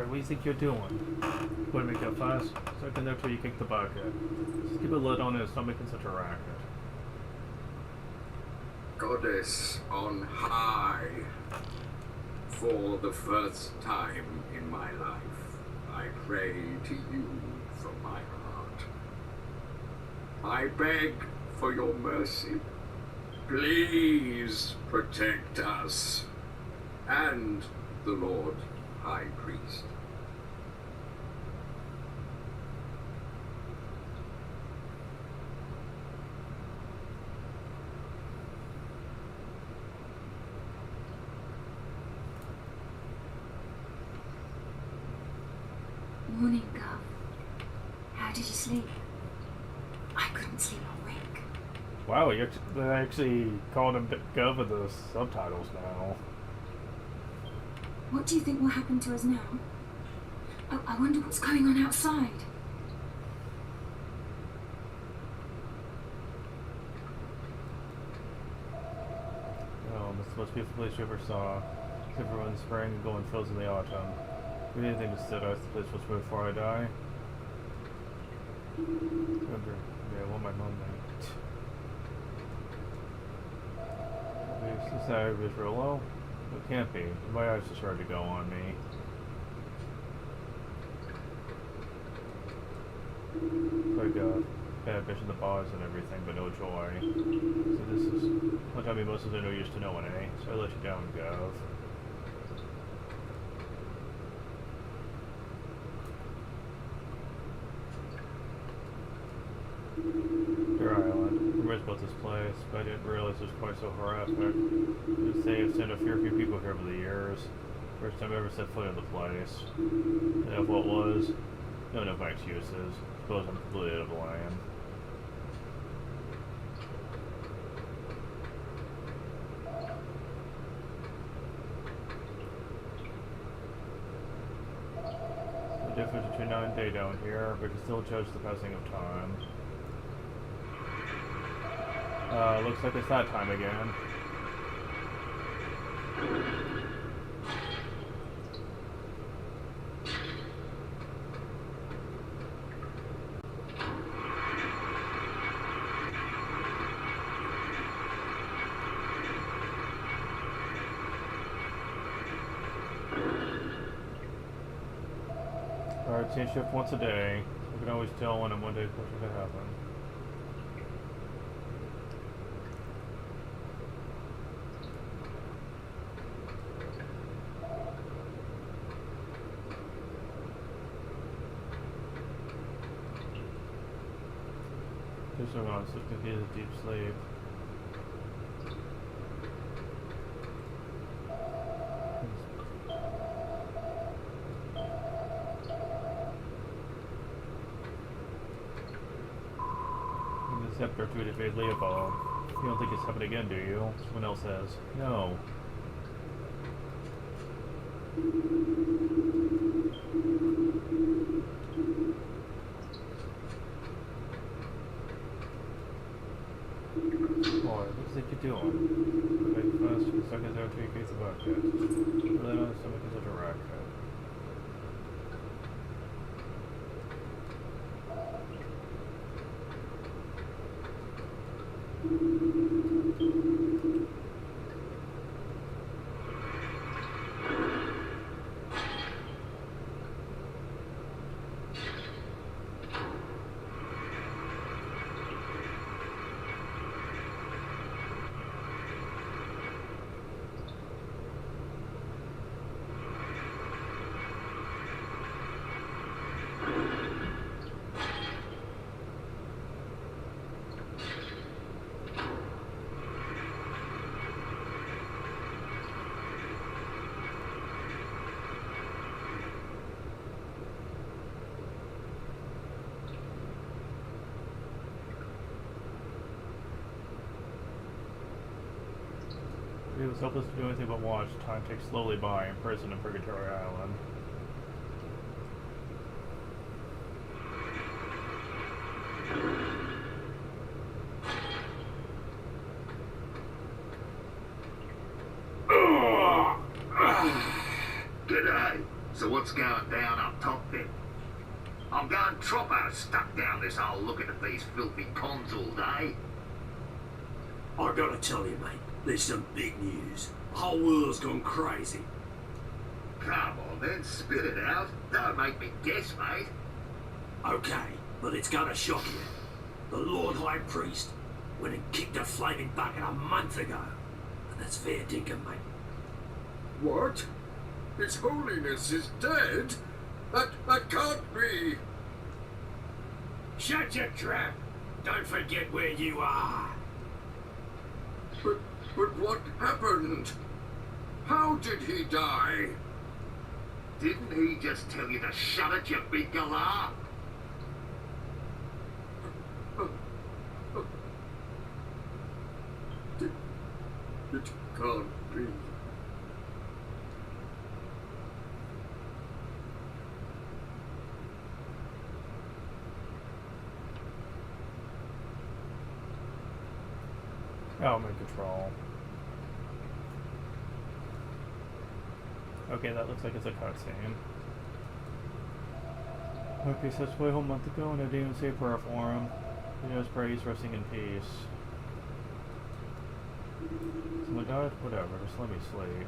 What do you think you're doing? Want to make that fast? Second there till you kick the bucket. Just keep a lid on it and stop making such a racket. Goddess on high, for the first time in my life, I pray to you from my heart. I beg for your mercy. Please protect us and the Lord High Priest. Morning, Gov. How did you sleep? I couldn't sleep a wink. Wow, they actually called him Gov with the subtitles now. What do you think will happen to us now? Oh, I wonder what's going on outside. It's the most beautiful place you ever saw. Everyone's spring and going frozen in the autumn. If you need anything to sit, I the place was moved before I die. Remember, yeah, what my mom made. Is that everybody's real low? It can't be. My eyes just started to go on me. Like bad bitch in the bars and everything, but no joy. So this is one time most of them no used to knowing, eh? So I let you down, Gov. Your island. Rumors about this place, but I didn't realize it was quite so horrific. I'd say I've seen a fair few people here over the years. First time I ever set foot in the place. And of what was, no enough my excuses. Suppose I'm completely to blame. The difference between night and day down here, but can still judge the passing of time. Looks like it's that time again. Alright, change shift once a day. We can always tell when and one day something could happen. Just so on, so it can get a deep sleep. Scepter to defeat Leopold. You don't think it's happened again, do you? Someone else says. No. Boy, what do you think you're doing? Make fast, you suck his out to your case of bucket. Really don't stomach is such a racket. was helpless to do anything but watch. Time takes slowly by, imprisoned in Purgatory Island. G'day. So what's going down up top then? I'm going troppo stuck down this hole looking at these filthy cons all day. I gotta tell you, mate, there's some big news. The whole world's gone crazy. Come on then, spit it out. Don't make me guess, mate. Okay, but it's gonna shock you. The Lord High Priest went and kicked a flaming bucket a month ago. And that's fair dinkum, mate. What? His Holiness is dead? That can't be. Shut your trap! Don't forget where you are! But what happened? How did he die? Didn't he just tell you to shut it, you big galah? It can't be. Element control. Okay, that looks like it's a cutscene. Okay, so it's way a whole month ago and I didn't even say a prayer for him. He just pray he's resting in peace. Someone died? Whatever, just let me sleep.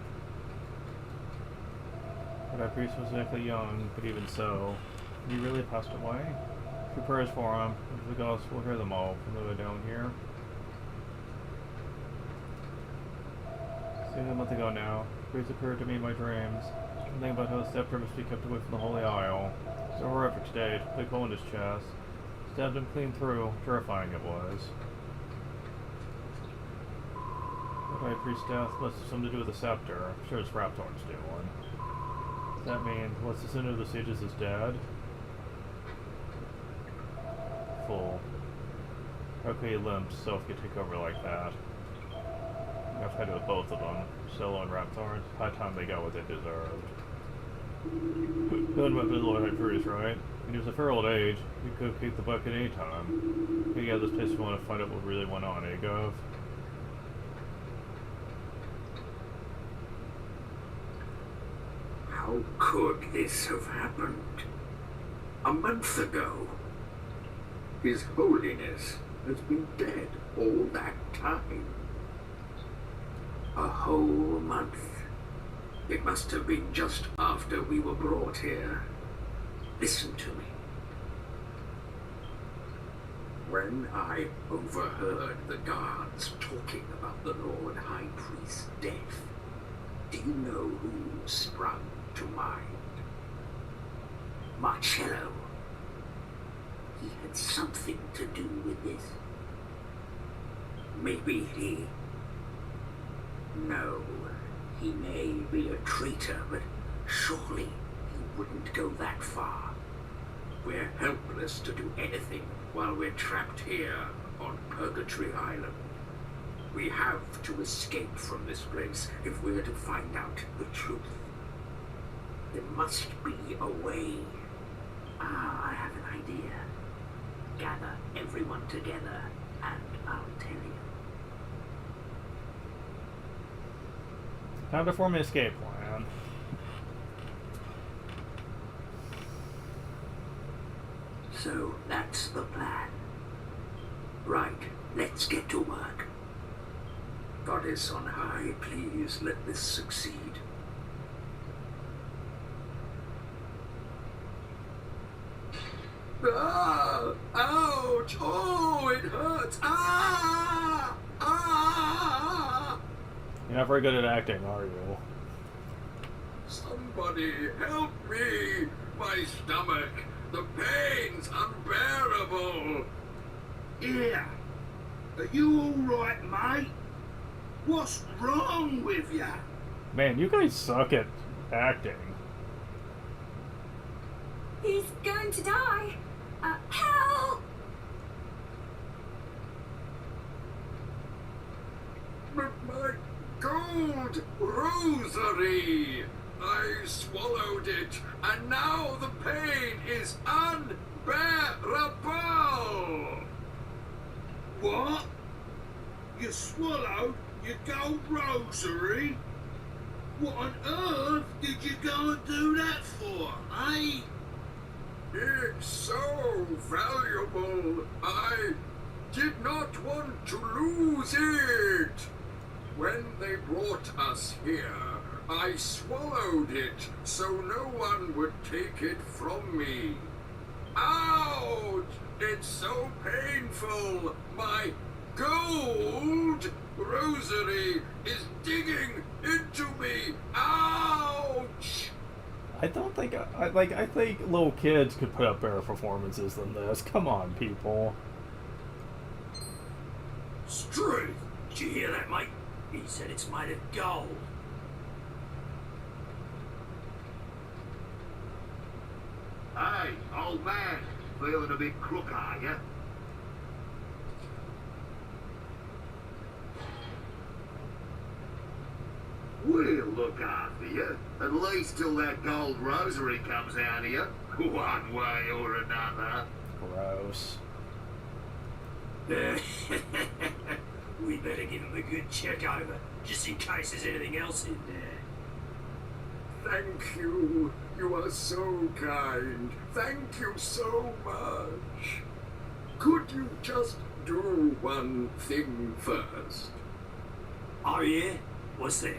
But our priest was exactly young, but even so, he really passed away. A few prayers for him, and if the gods will hear them all from the way down here. See, a month ago now, praise occurred to me in my dreams. Something about how the scepter must be kept away from the Holy Isle. So horrific today, a big hole in his chest. Stabbed him clean through, terrifying it was. The High Priest's death must have something to do with the scepter. I'm sure it's Raptorn's doing. Does that mean, what's the sin of the sages is dead? Full. How could he limp so if he could take over like that? I've had it with both of them, Solo and Raptor. High time they got what they deserved. Good went to the Lord High Priest, right? When he was a fair old age, he could have kicked the bucket any time. But yeah, this place want to find out what really went on, eh, Gov? How could this have happened? A month ago. His Holiness has been dead all that time. A whole month. It must have been just after we were brought here. Listen to me. When I overheard the guards talking about the Lord High Priest's death, do you know who sprung to mind? Marcello. He had something to do with this. Maybe he... No, he may be a traitor, but surely he wouldn't go that far. We're helpless to do anything while we're trapped here on Purgatory Island. We have to escape from this place if we're to find out the truth. There must be a way. I have an idea. Gather everyone together and I'll tell you. Time to form an escape plan. So that's the plan. Right, let's get to work. Goddess on high, please let this succeed. Ah! Ouch! Oh, it hurts! Ah! Ah! You're not very good at acting, are you? Somebody help me! My stomach! The pain's unbearable! Yeah. Are you alright, mate? What's wrong with ya? Man, you guys suck at acting. He's going to die. Help! But my gold! Blood Rosary! I swallowed it, and now the pain is unbearable! What? You swallowed your gold rosary? What on earth did you go and do that for, eh? It's so valuable, I did not want to lose it. When they brought us here, I swallowed it so no one would take it from me. Ouch! It's so painful. My gold rosary is digging into me. Ouch! I don't think I think little kids could put up better performances than this. Come on, people. Struth! Did you hear that, mate? He said it's made of gold. Hey, old man, feeling a bit crook, are you? We'll look after you, at least till that gold rosary comes out of you, one way or another. Gross. We better give him a good check over, just in case there's anything else in there. Thank you. You are so kind. Thank you so much. Could you just do one thing first? Oh yeah? What's that?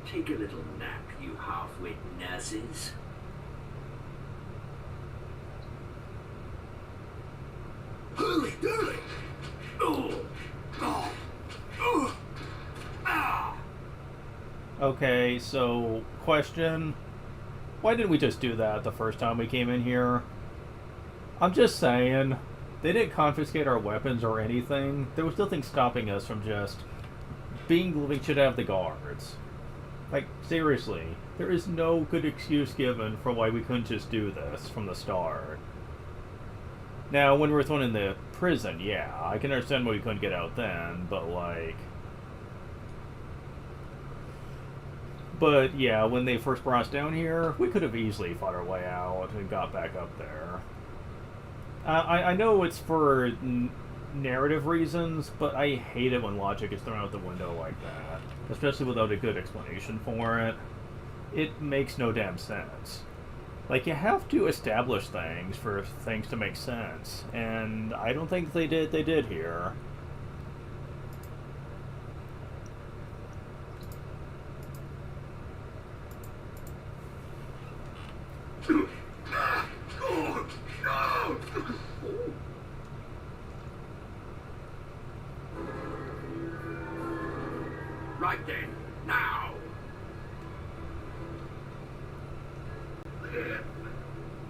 Take a little nap, you half-wit nurses. Hurry, hurry! Oh! Oh! Oh! Ah! Okay, so question. Why didn't we just do that the first time we came in here? I'm just saying, they didn't confiscate our weapons or anything. There was nothing stopping us from just being living shit out of the guards. Like, seriously, there is no good excuse given for why we couldn't just do this from the start. Now, when we were thrown in the prison, yeah, I can understand why we couldn't get out then, but like... But yeah, when they first brought us down here, we could have easily fought our way out and got back up there. I know it's for narrative reasons, but I hate it when logic is thrown out the window like that. Especially without a good explanation for it. It makes no damn sense. Like, you have to establish things for things to make sense, and I don't think they did here. Right then, now!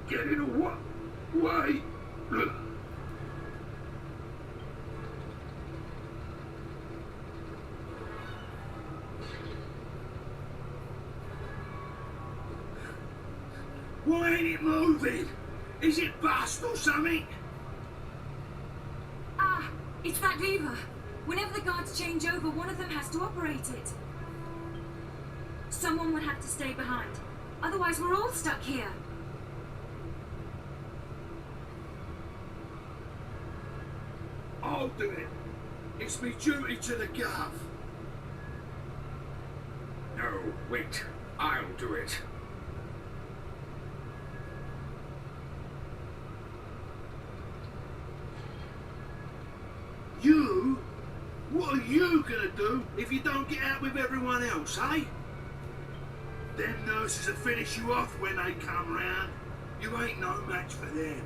Get in a way. Why ain't it moving? Is it bust or something? Ah, it's that lever. Whenever the guards change over, one of them has to operate it. Someone would have to stay behind. Otherwise, we're all stuck here. I'll do it. It's me duty to the Gov. No, wait. I'll do it. You? What are you gonna do if you don't get out with everyone else, eh? Them nurses will finish you off when they come round. You ain't no match for them.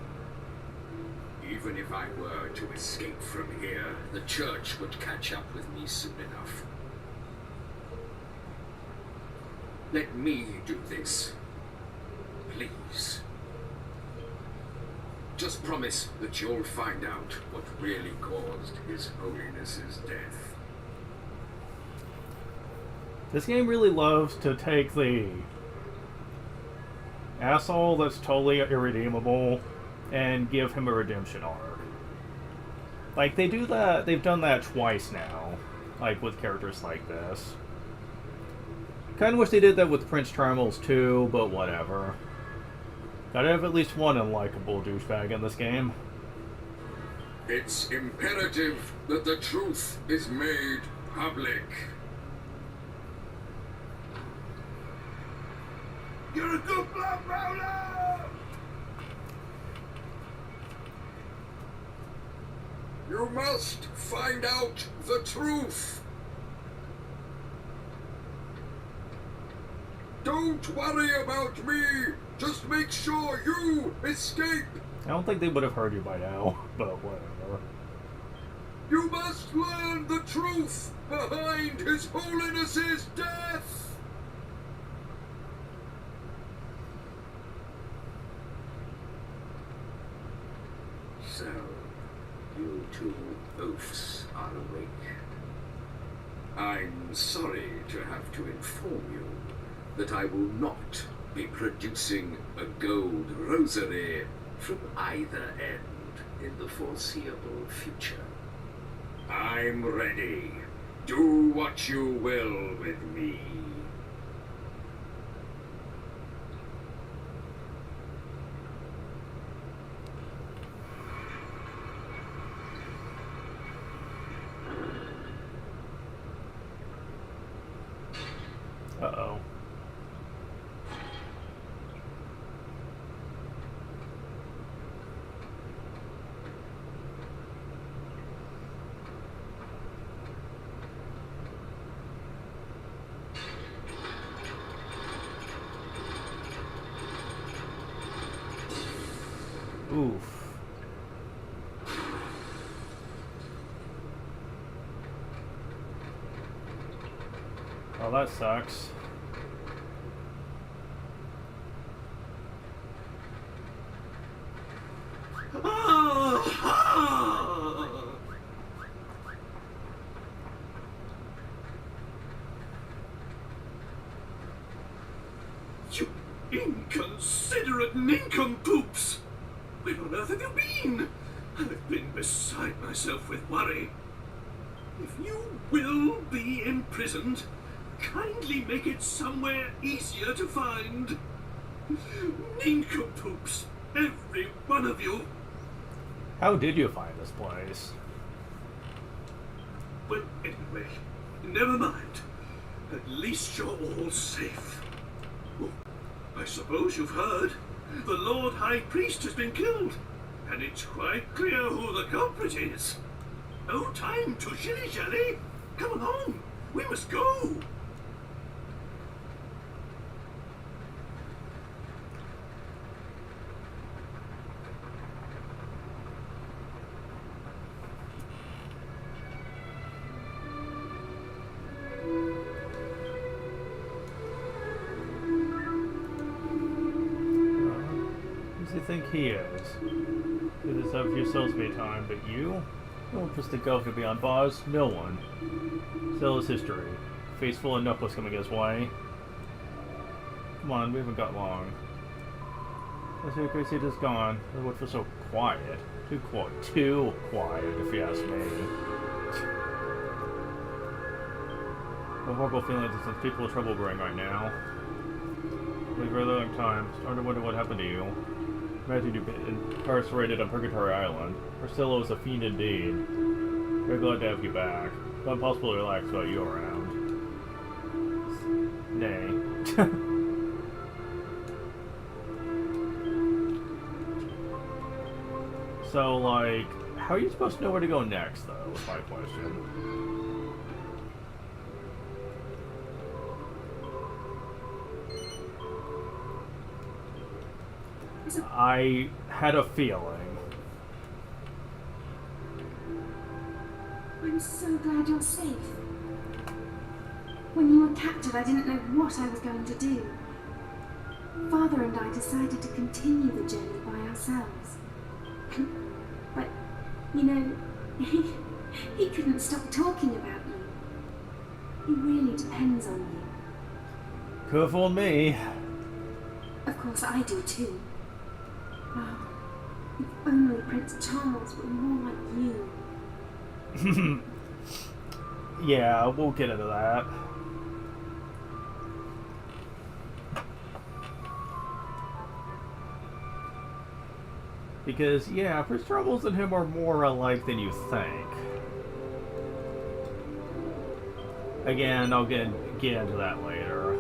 Even if I were to escape from here, the church would catch up with me soon enough. Let me do this. Please. Just promise that you'll find out what really caused His Holiness's death. This game really loves to take the asshole that's totally irredeemable and give him a redemption arc. Like, they do that, they've done that twice now. like with characters like this. Kinda wish they did that with Prince Charmels too, but whatever. Gotta have at least one unlikable douchebag in this game. It's imperative that the truth is made public. You're a good blood roller! You must find out the truth. Don't worry about me. Just make sure you escape. I don't think they would have heard you by now, but whatever. You must learn the truth behind His Holiness's death. So, you two oafs are awake. I'm sorry to have to inform you that I will not be producing a gold rosary From either end in the foreseeable future. I'm ready. Do what you will with me. Uh-oh. Oof. Oh, that sucks. You inconsiderate nincompoops! Where on earth have you been? I've been beside myself with worry. If you will be imprisoned, kindly make it somewhere easier to find. Nincompoops, every one of you. How did you find this place? Well, anyway, never mind. At least you're all safe. Oh, I suppose you've heard. The Lord High Priest has been killed, and it's quite clear who the culprit is. No time to shilly-shally. Come along, we must go. Who does he think he is? It is of yourselves be time, but you? No one puts the Gulf beyond bars, no one. Still his history. Face full of knuckles coming his way. Come on, we haven't got long. Let's see, Gracie is gone. What feels so quiet? Too quiet, if you ask me. A horrible feeling that some people in trouble brewing right now. For a very long time, starting to wonder what happened to you. Imagine you've been incarcerated on Purgatory Island. Priscilla was a fiend indeed. Very glad to have you back. It's impossible to relax without you around. Nay. So, like, how are you supposed to know where to go next, though, is my question. I had a feeling. I'm so glad you're safe. When you were captured, I didn't know what I was going to do. Father and I decided to continue the journey by ourselves. But, you know, he couldn't stop talking about you. He really depends on you. Could have fooled me. Of course I do too. Oh, if only Prince Charles were more like you. Yeah, we'll get into that. Because, yeah, Prince Troubles and him are more alike than you think. Again, I'll get into that later.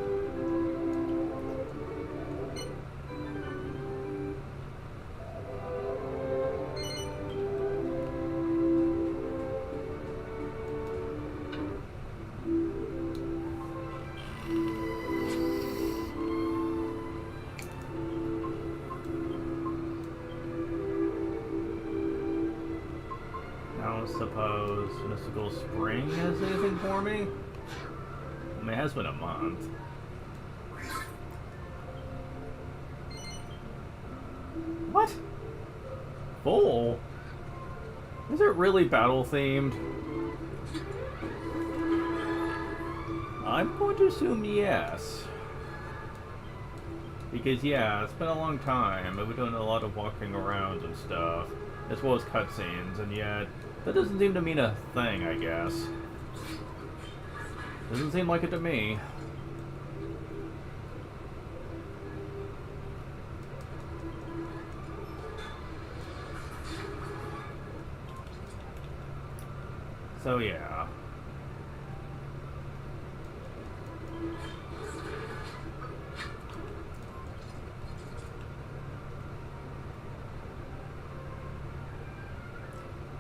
I don't suppose Mystical Spring has anything for me? I mean, it has been a month. What? Full? Is it really battle themed? I'm going to assume yes. Because yeah, it's been a long time. I've been doing a lot of walking around and stuff, as well as cutscenes, and yet that doesn't seem to mean a thing, I guess. Doesn't seem like it to me. So yeah.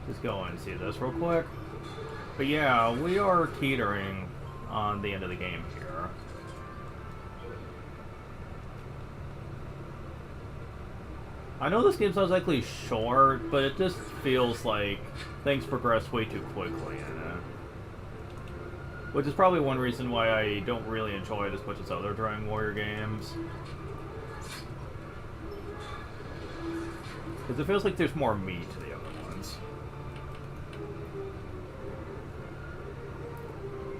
Just go and see this real quick. But yeah, we are teetering on the end of the game here. I know this game sounds likely short, but it just feels like things progress way too quickly in it. Which is probably one reason why I don't really enjoy it as much as other Dragon Warrior games. Because it feels like there's more meat to the other ones.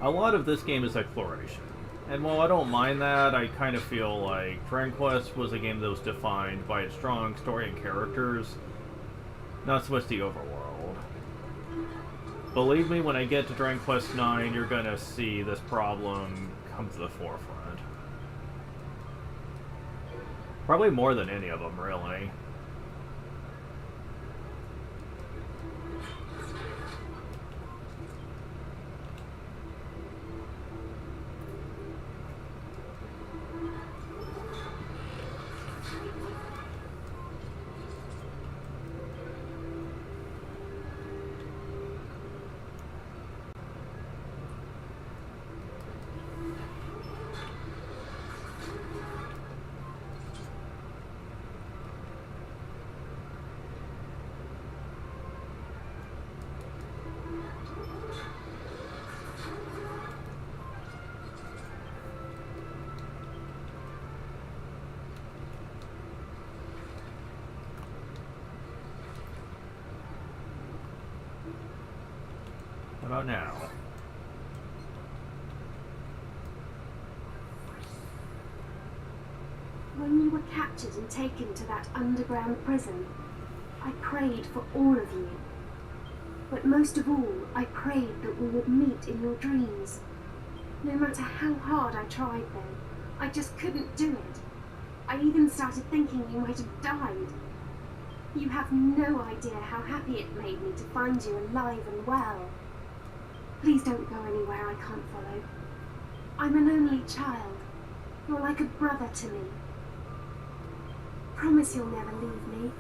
A lot of this game is exploration. And while I don't mind that, I kind of feel like Dragon Quest was a game that was defined by its strong story and characters, not so much the overworld. Believe me, when I get to Dragon Quest IX, you're gonna see this problem come to the forefront. Probably more than any of them, really. How about now? When you were captured and taken to that underground prison, I prayed for all of you. But most of all, I prayed that we would meet in your dreams. No matter how hard I tried then, I just couldn't do it. I even started thinking you might have died. You have no idea how happy it made me to find you alive and well. Please don't go anywhere I can't follow. I'm an only child. You're like a brother to me. Promise you'll never leave me.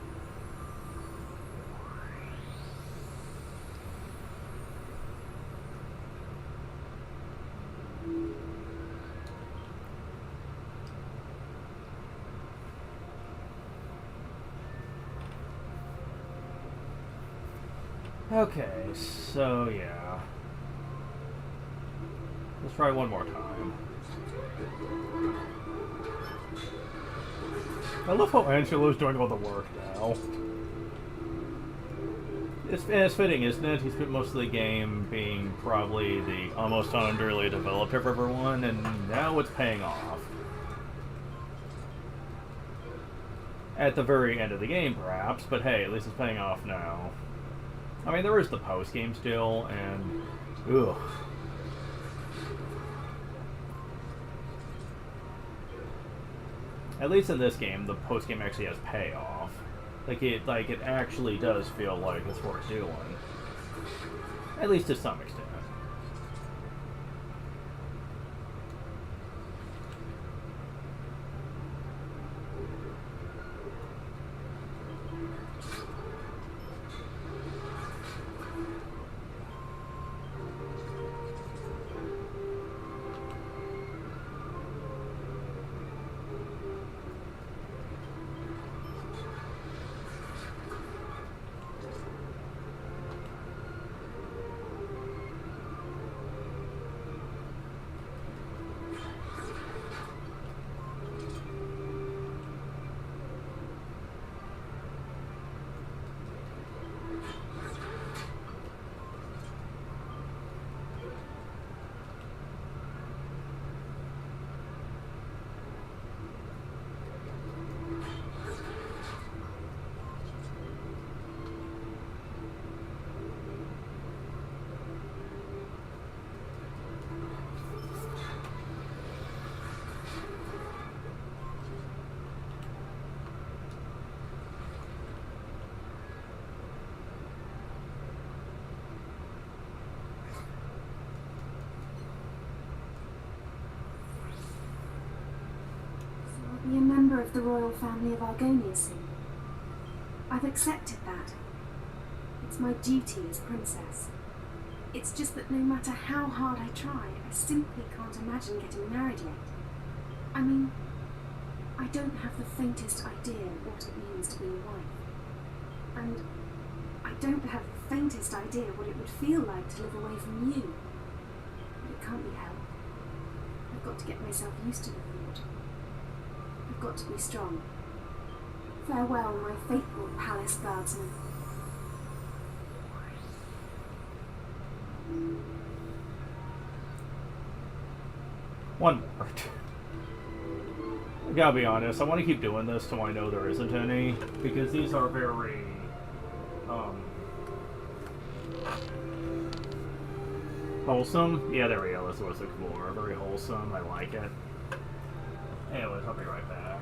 Okay, so yeah. Let's try one more time. I love how Angelo's doing all the work now. It's fitting, isn't it? He spent most of the game being probably the almost unduly developed of everyone, and now it's paying off. At the very end of the game, perhaps, but hey, at least it's paying off now. I mean, there is the post-game still, and ugh, At least in this game, the post game actually has payoff. It actually does feel like it's worth doing. At least to some extent. Be a member of the royal family of Argonia soon. I've accepted that. It's my duty as princess. It's just that no matter how hard I try, I simply can't imagine getting married yet. I mean, I don't have the faintest idea what it means to be a wife. And I don't have the faintest idea what it would feel like to live away from you. But it can't be helped. I've got to get myself used to the thought. I've got to be strong. Farewell, my faithful palace guardsman. One more. I gotta be honest, I want to keep doing this till I know there isn't any, because these are very, wholesome? Yeah, there we go, that's what I was looking for. Very wholesome, I like it. Anyways, I'll be right back.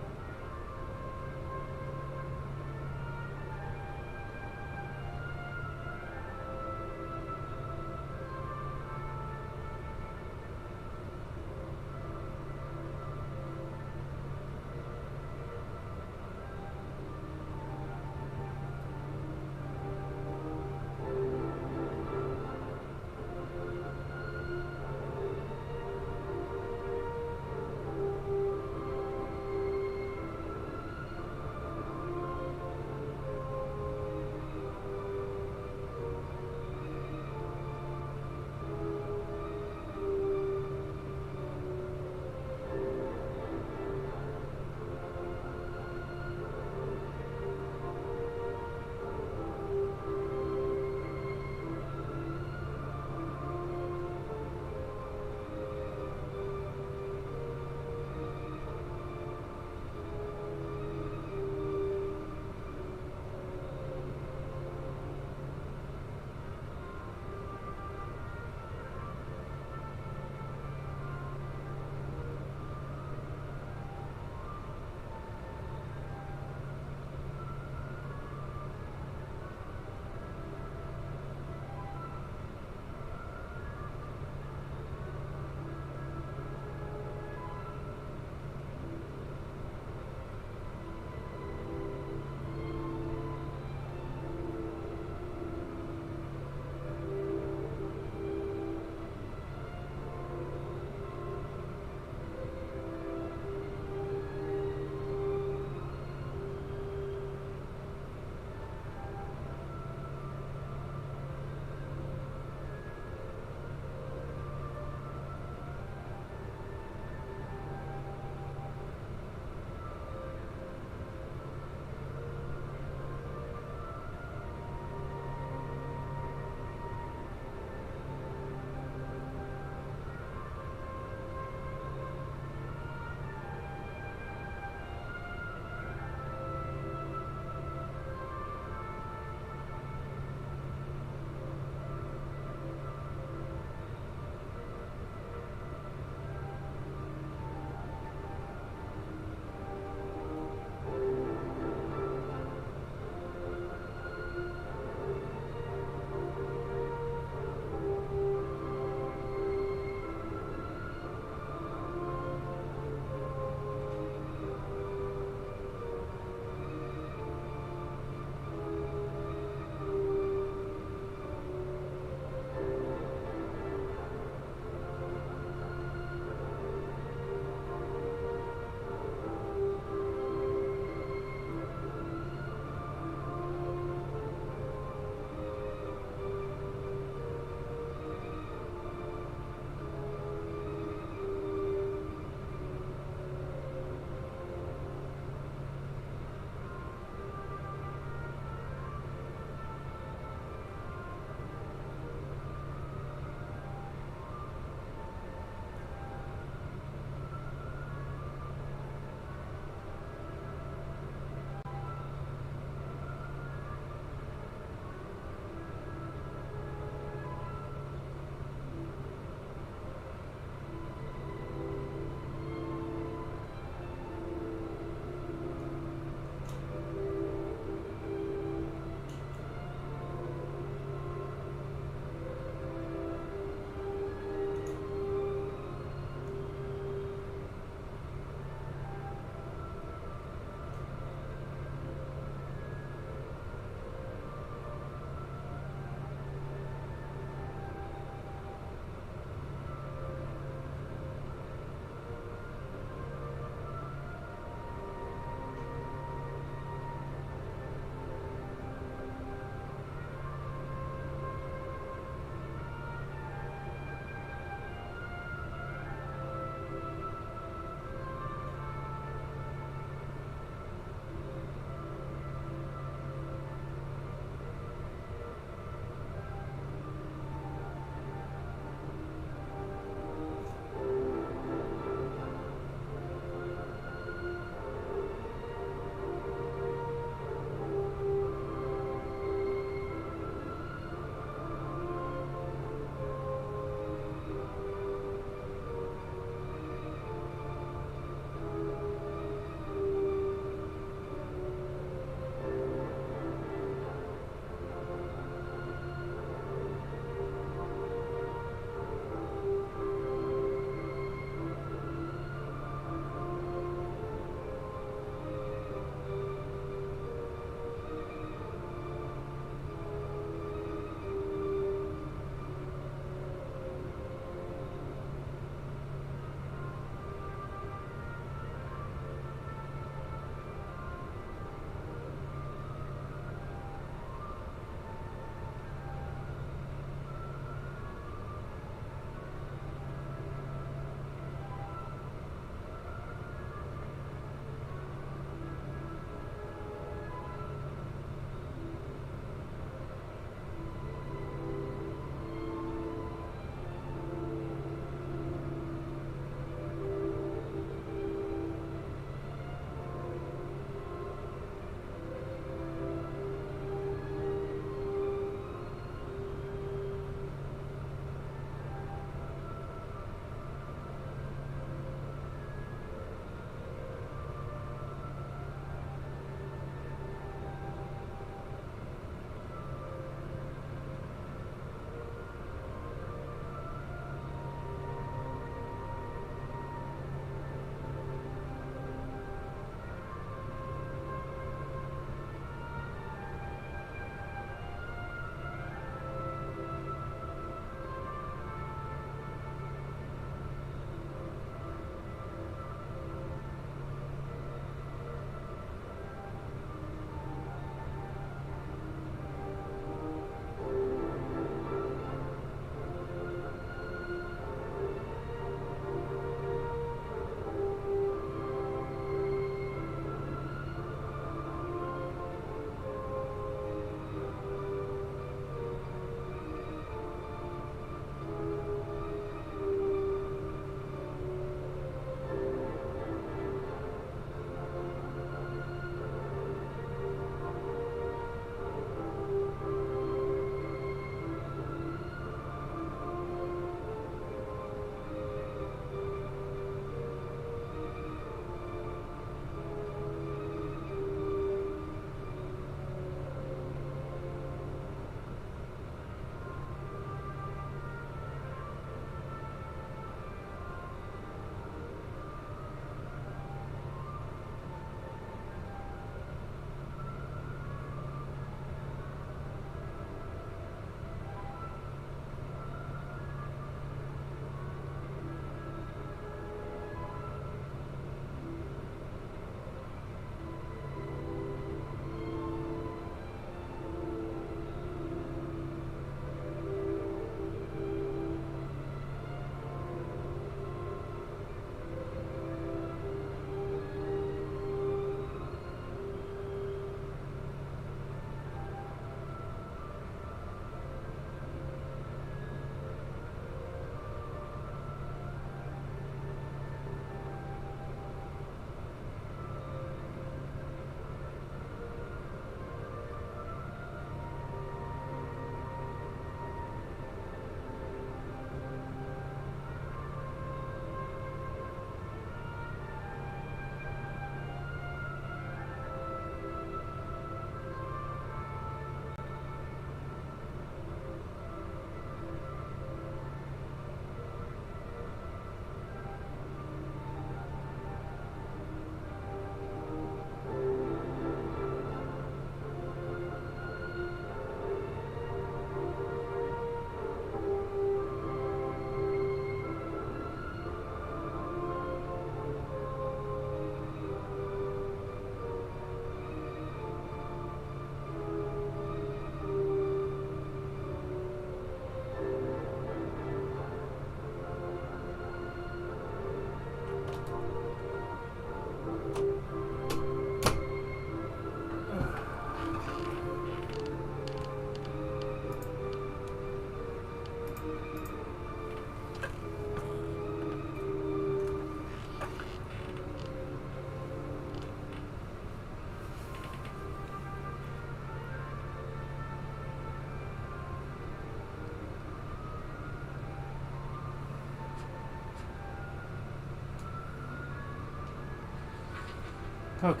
Okay,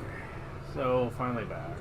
so finally back.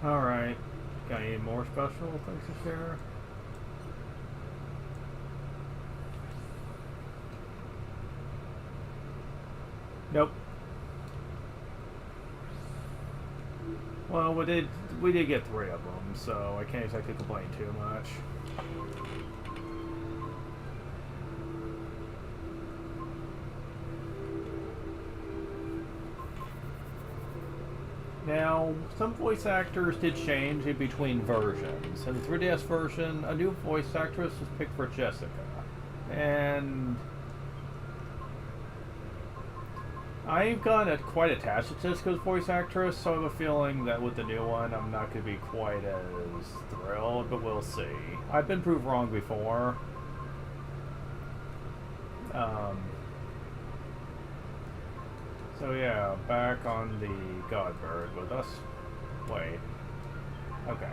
Alright. Got any more special things to share? Nope. Well, we did get 3 of them, so I can't exactly complain too much. Now, some voice actors did change in between versions. In the 3DS version, a new voice actress was picked for Jessica. And I've gotten quite attached to Jessica's voice actress, so I have a feeling that with the new one, I'm not going to be quite as thrilled, but we'll see. I've been proved wrong before. So yeah, back on the Godbird with us. Wait. Okay.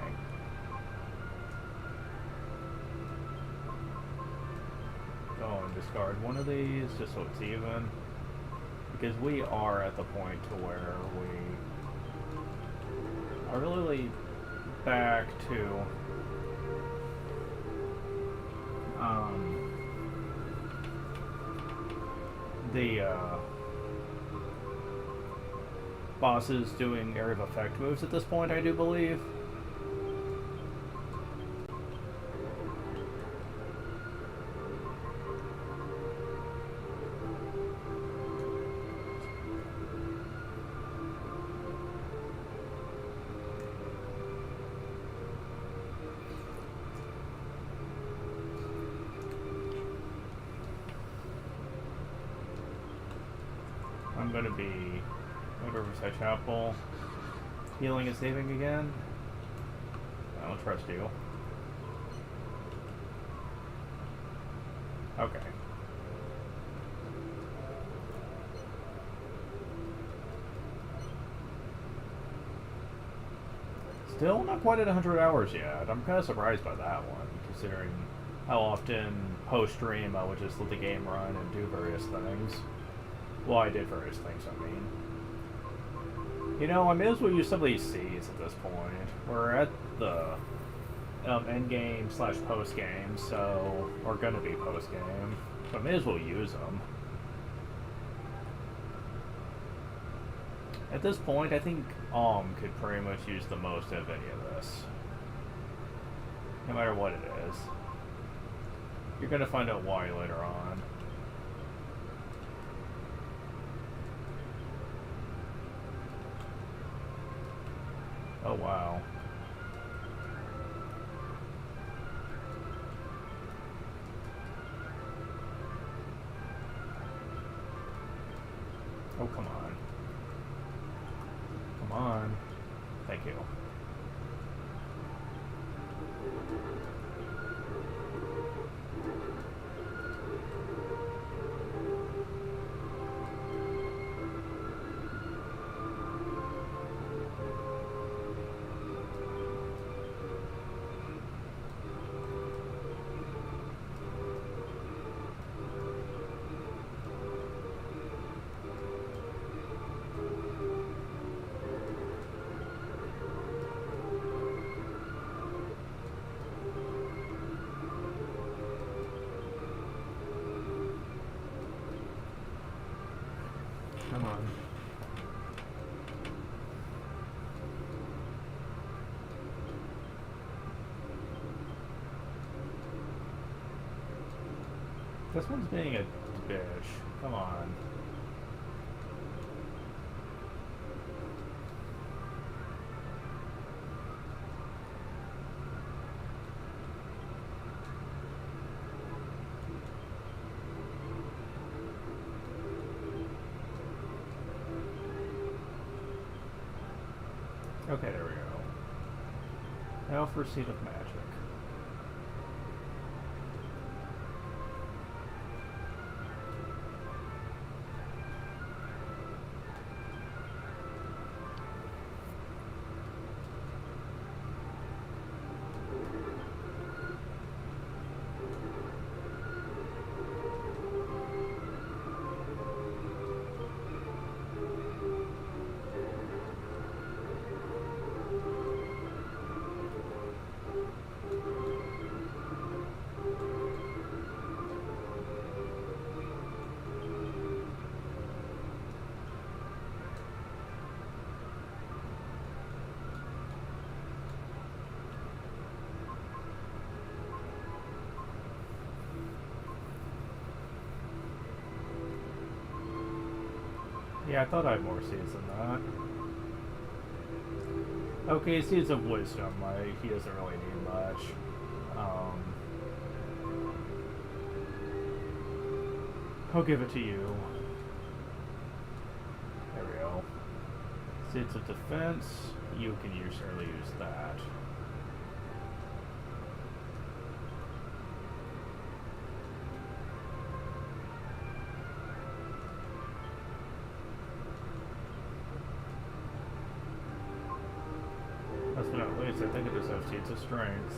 Go and discard one of these, just so it's even. Because we are at the point to where we are really back to the bosses doing area of effect moves at this point, I do believe. I'm gonna be at Riverside Chapel, healing and saving again. I don't trust you. Okay. Still not quite at 100 hours yet. I'm kind of surprised by that one, considering how often post-stream I would just let the game run and do various things. Well, I did various things, I mean. You know, I may as well use some of these seeds at this point. We're at the end game / post game, so we're gonna be post game. So I may as well use them. At this point, I think could pretty much use the most of any of this. No matter what it is. You're gonna find out why later on. Oh wow. Oh, come on. Come on. Thank you. Come on. This one's being a bitch. Come on. Okay, there we go. Now for Seed of Magic. Yeah, I thought I had more seeds than that. Okay, Seeds of Wisdom. He doesn't really need much. I'll give it to you. There we go. Seeds of Defense. You can certainly use that. Last but not least, I think it just has Seeds of Strength.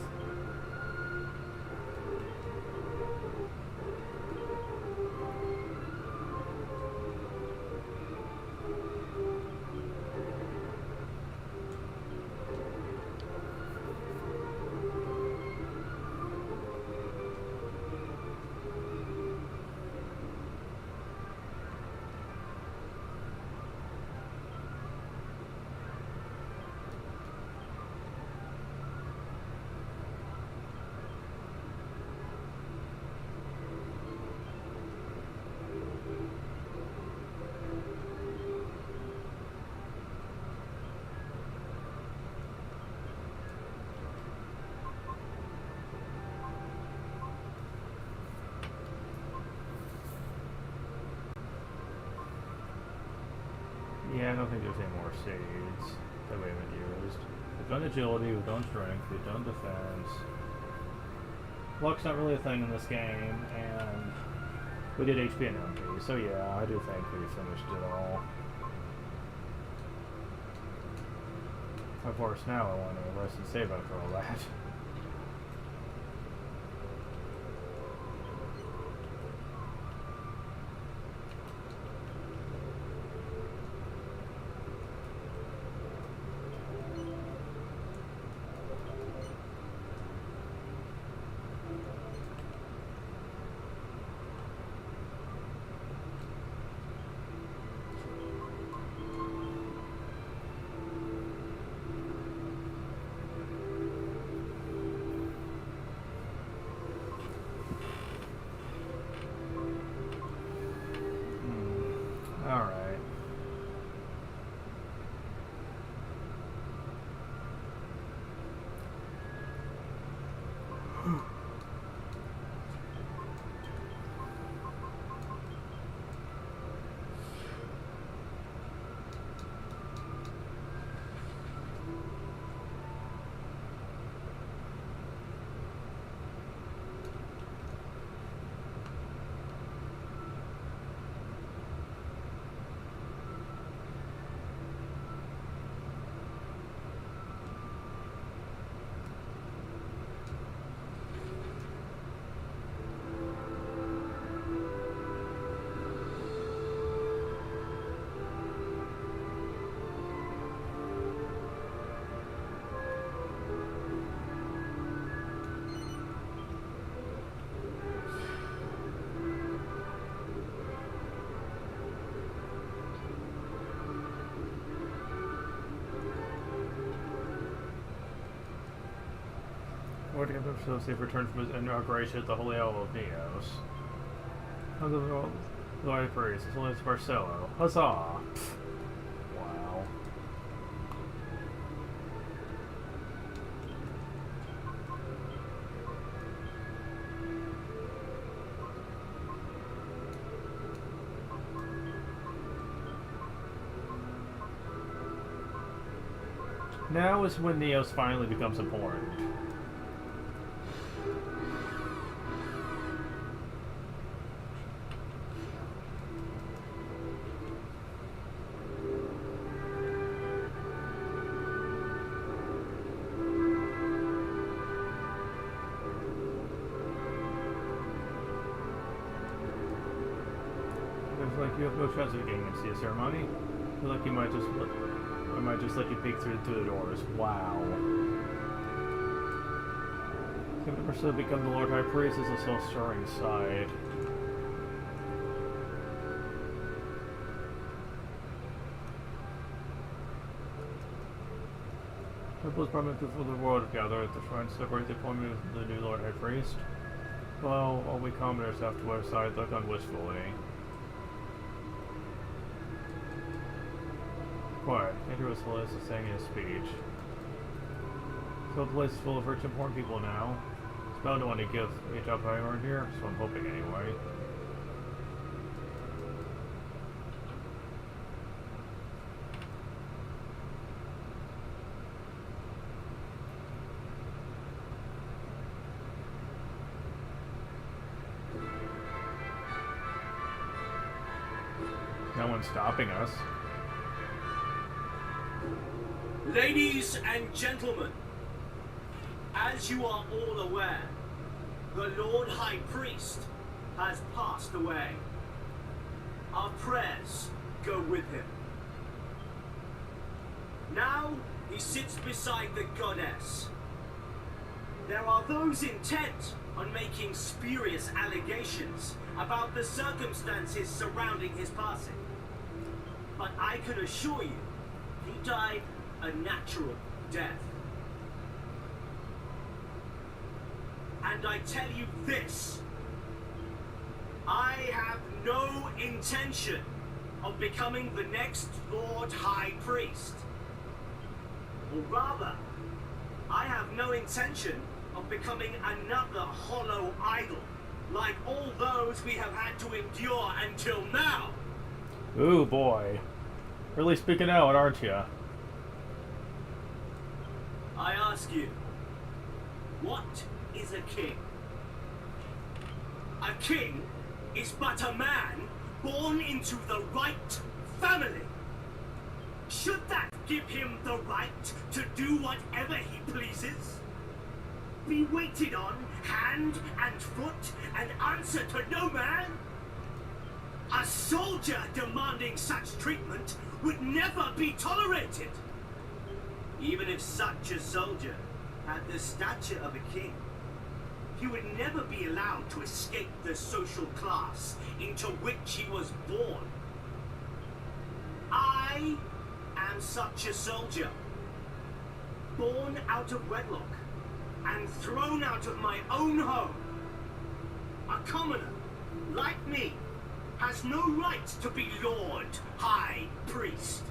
Yeah, I don't think there's any more seeds that we haven't used. We've done agility, we've done strength, we've done defense. Luck's not really a thing in this game, and we did HP and MP, so yeah, I do think we finished it all. Of course, now I want to rest and save after all that. Lord himself safe returned from his inauguration at the Holy Owl of Neos. Of the Lord High Priest, His Holiness Marcello. Huzzah! Wow. Now is when Neos finally becomes important. Looks like you have no chance of getting to see a ceremony. I feel like you might just let you peek through the doors. Wow. Can Marcello become the Lord High Priest is a soul-stirring sight. Temple is prominent before the world gather at the shrine to celebrate the appointment of the new Lord High Priest. Well, all we commoners have to our side look on wistfully. Quiet. Andrew was Holiness is saying in his speech. So the place is full of rich important people now. It's bound to want to give me a job I earned here, so I'm hoping anyway. No one's stopping us. Ladies and gentlemen, as you are all aware, the Lord High Priest has passed away. Our prayers go with him. Now he sits beside the goddess. There are those intent on making spurious allegations about the circumstances surrounding his passing. But I can assure you, he died a natural death. And I tell you this, I have no intention of becoming the next Lord High Priest. Or rather, I have no intention of becoming another hollow idol, like all those we have had to endure until now. Ooh boy. Really speaking out, aren't you? I ask you, what is a king? A king is but a man born into the right family. Should that give him the right to do whatever he pleases? Be waited on hand and foot and answer to no man? A soldier demanding such treatment would never be tolerated. Even if such a soldier had the stature of a king, he would never be allowed to escape the social class into which he was born. I am such a soldier, born out of wedlock and thrown out of my own home. A commoner, like me, has no right to be Lord High Priest.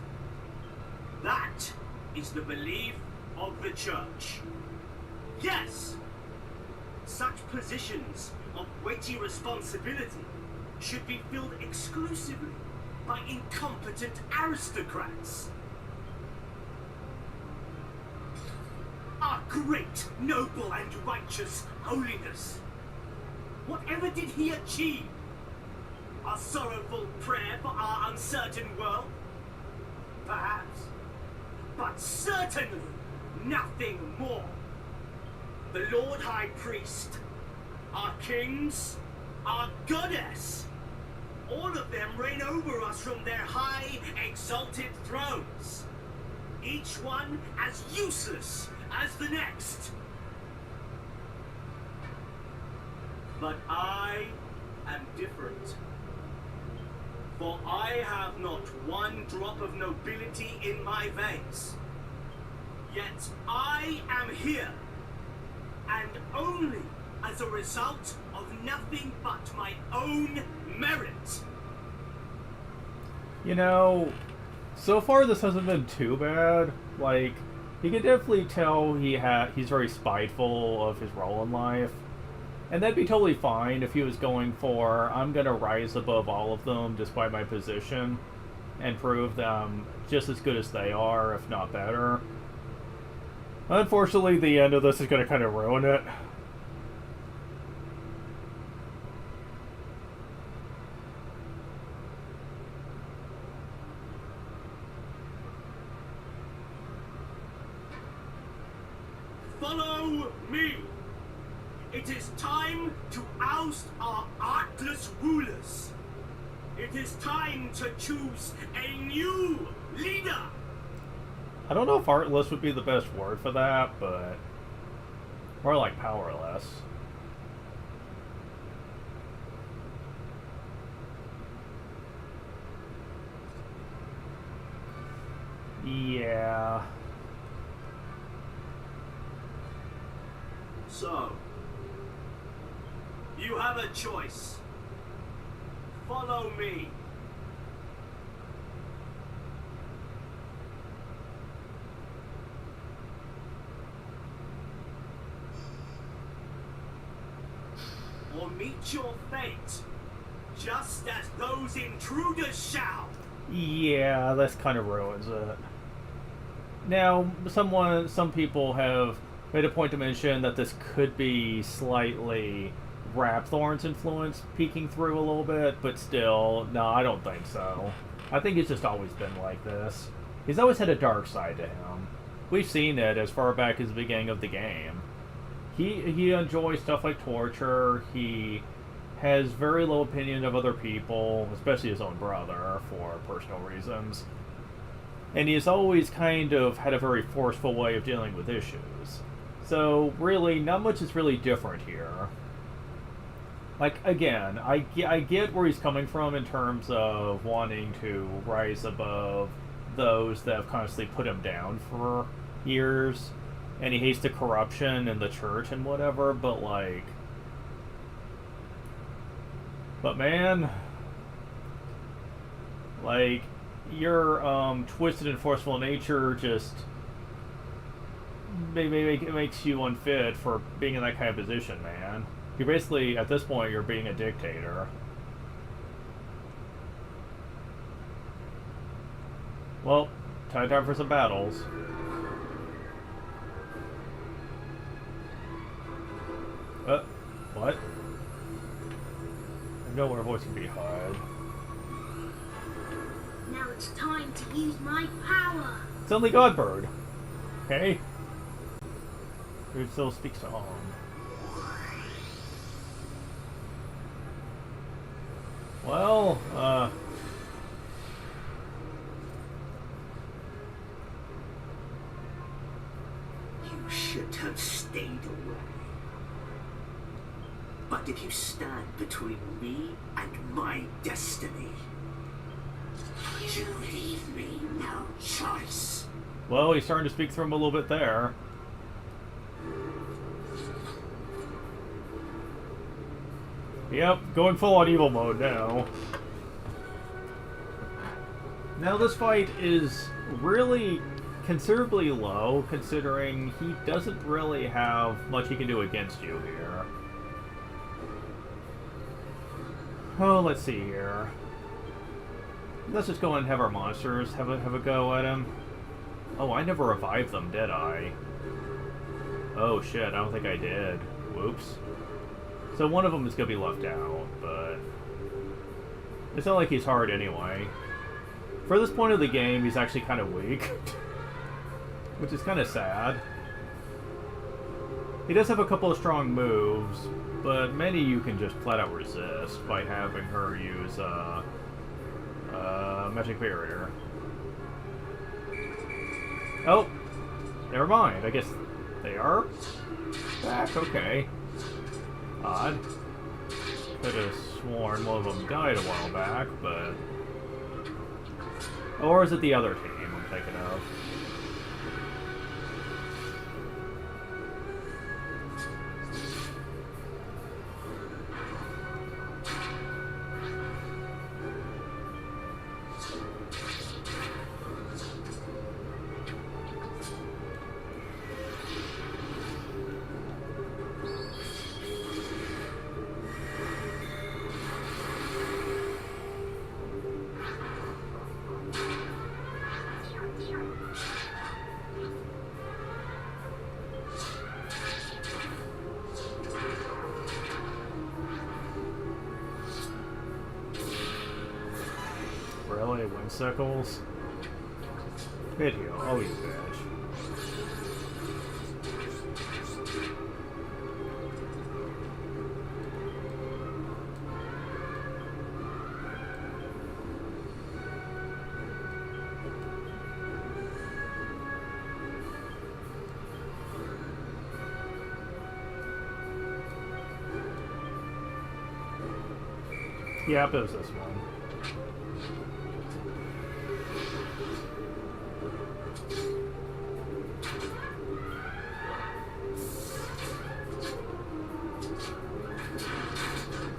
That is the belief of the Church. Yes, such positions of weighty responsibility should be filled exclusively by incompetent aristocrats. Our great, noble, and righteous Holiness, whatever did he achieve? A sorrowful prayer for our uncertain world? Perhaps. But certainly nothing more. The Lord High Priest, our kings, our goddess, all of them reign over us from their high, exalted thrones. Each one as useless as the next. But I am different. For I have not one drop of nobility in my veins. Yet I am here, and only as a result of nothing but my own merit. You know, so far this hasn't been too bad. Like, you can definitely tell he's very spiteful of his role in life. And that'd be totally fine if he was going for, I'm gonna rise above all of them despite my position and prove them just as good as they are, if not better. Unfortunately, the end of this is gonna kind of ruin it. Follow me! It is time to oust our artless rulers. It is time to choose a new leader. I don't know if artless would be the best word for that, but more like powerless. Yeah. So, you have a choice. Follow me. Or meet your fate, just as those intruders shall. Yeah, this kind of ruins it. Now, some people have made a point to mention that this could be slightly Rapthorn's influence peeking through a little bit, but still, no, I don't think so. I think he's just always been like this. He's always had a dark side to him. We've seen it as far back as the beginning of the game. He enjoys stuff like torture. He has very low opinion of other people, especially his own brother, for personal reasons. And he's always kind of had a very forceful way of dealing with issues. So, really, not much is really different here. Like, again, I get where he's coming from in terms of wanting to rise above those that have constantly put him down for years. And he hates the corruption in the church and whatever, but, like... But, man... Like, your, twisted and forceful nature just... It makes you unfit for being in that kind of position, man. You're basically, at this point, you're being a dictator. Well, time for some battles. What? I know where voice can be heard. Now it's time to use my power. It's only Godbird. Okay? Who still speaks to home. Well, You should have stayed away. But if you stand between me and my destiny, you leave me no choice. well, he's starting to speak through him a little bit there. Yep, going full on evil mode now. Now this fight is really considerably low, considering he doesn't really have much he can do against you here. Oh, let's see here. Let's just go and have our monsters have a go at him. Oh, I never revived them, did I? Oh shit, I don't think I did. Whoops. So one of them is going to be left out, but it's not like he's hard anyway. For this point of the game, he's actually kind of weak, which is kind of sad. He does have a couple of strong moves, but many you can just flat out resist by having her use Magic Barrier. Oh, never mind. I guess they are back. Okay. Odd. Could have sworn one of them died a while back, but... Or is it the other team I'm thinking of? Sickles. Video. Oh, you bitch. Yep, it was this one.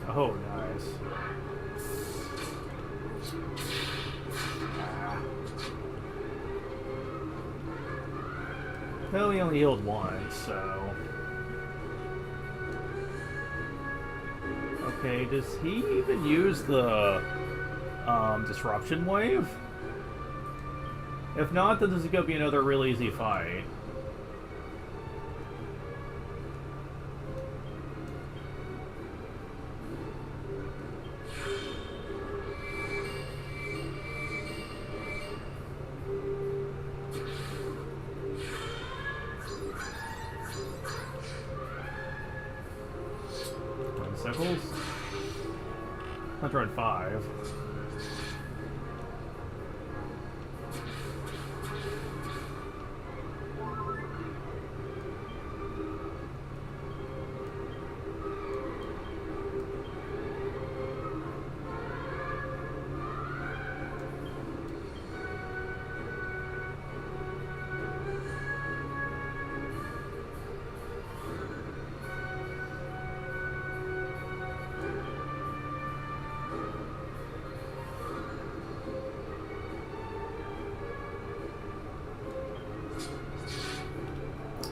Oh, nice. Ah. Well, he only healed once, so... Okay, does he even use the disruption wave? If not, then this is gonna be another real easy fight. Sickles? 105.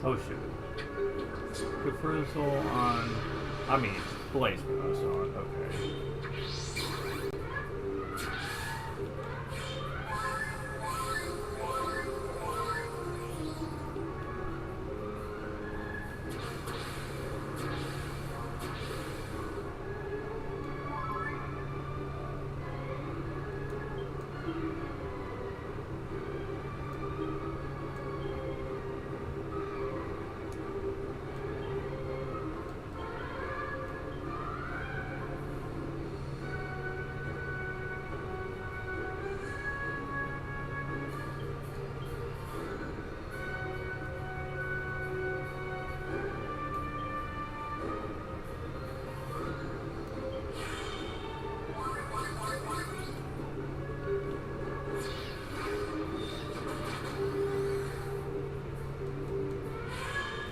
Oh shoot. Good Frizzle on... I mean, Blaze Bros on, okay.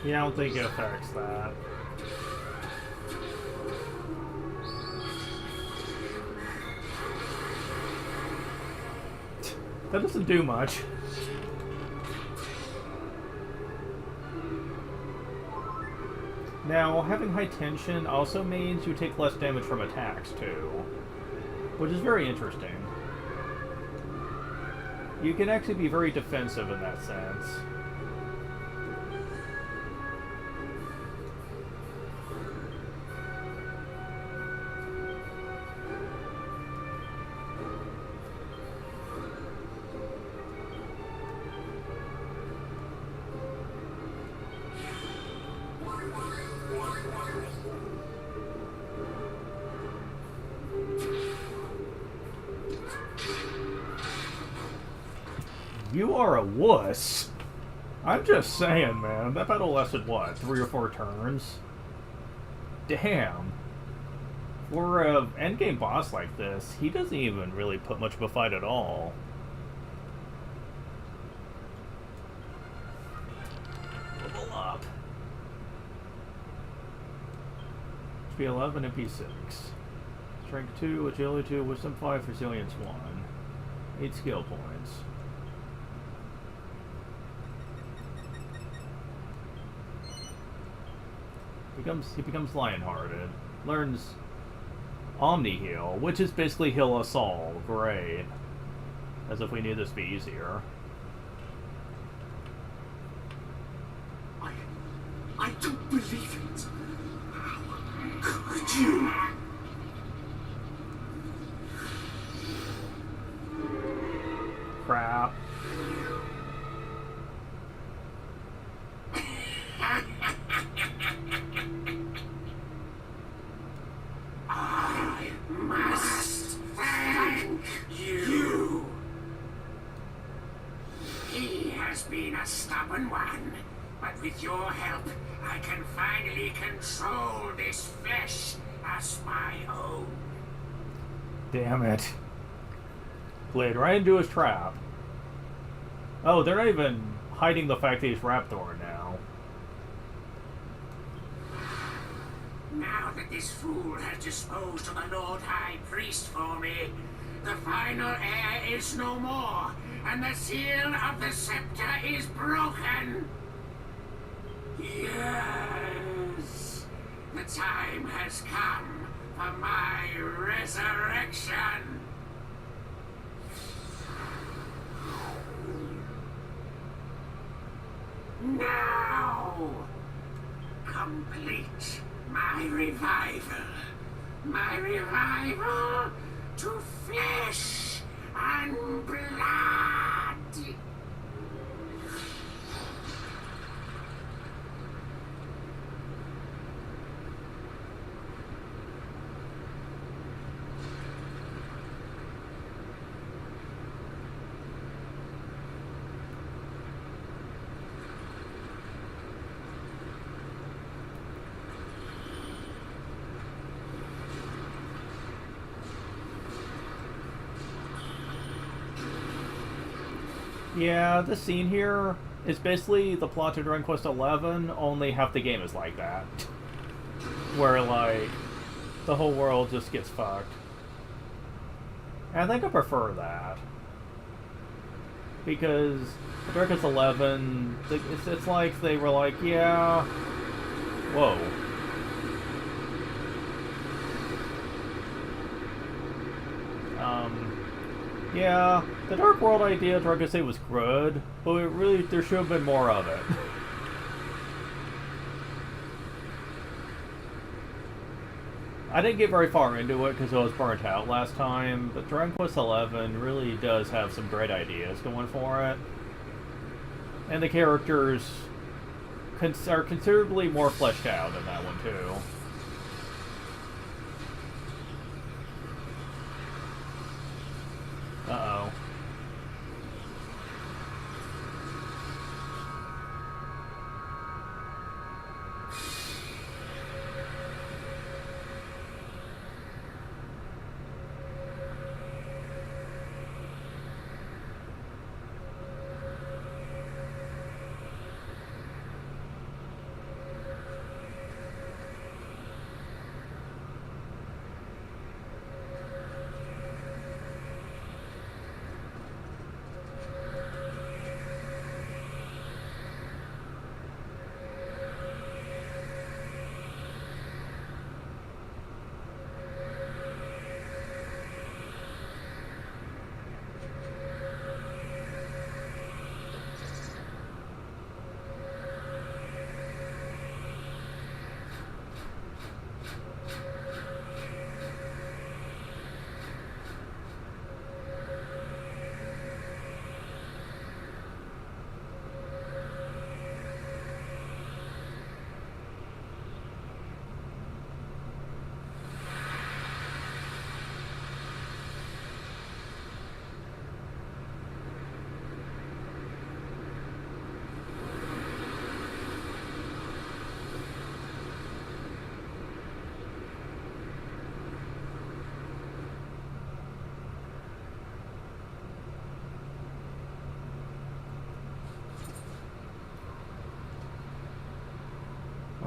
Yeah, I don't think it affects that. That doesn't do much. Now, having high tension also means you take less damage from attacks, too. Which is very interesting. You can actually be very defensive in that sense. You are a wuss. I'm just saying, man. That battle lasted, what, 3 or 4 turns? Damn. For an endgame boss like this, he doesn't even really put much of a fight at all. Level up. HP 11 and P6. Strength 2, Agility 2, Wisdom 5, Resilience 1. 8 skill points. He becomes lion-hearted. Learns Omni Heal, which is basically heal us all. Great. As if we knew this would be easier. I don't believe it. How could you? crap. I must thank you. He has been a stubborn one, but with your help, I can finally control this flesh as my own. Damn it. Played right into his trap. Oh, they're not even hiding the fact that he's Raptor now. Now that this fool has disposed of the Lord High Priest for me, the final heir is no more, and the seal of the scepter is broken. Yes, the time has come for my resurrection. Now, complete my revival to flesh and blood. Yeah, this scene here is basically the plot to Dragon Quest XI, only half the game is like that. Where, like, the whole world just gets fucked. And I think I prefer that. Because Dragon Quest XI, it's like they were like, yeah... Whoa. Yeah, the Dark World idea, Dragon Quest VIII was good, but there should have been more of it. I didn't get very far into it because I was burnt out last time, but Dragon Quest XI really does have some great ideas going for it. And the characters are considerably more fleshed out than that one, too. Uh-oh.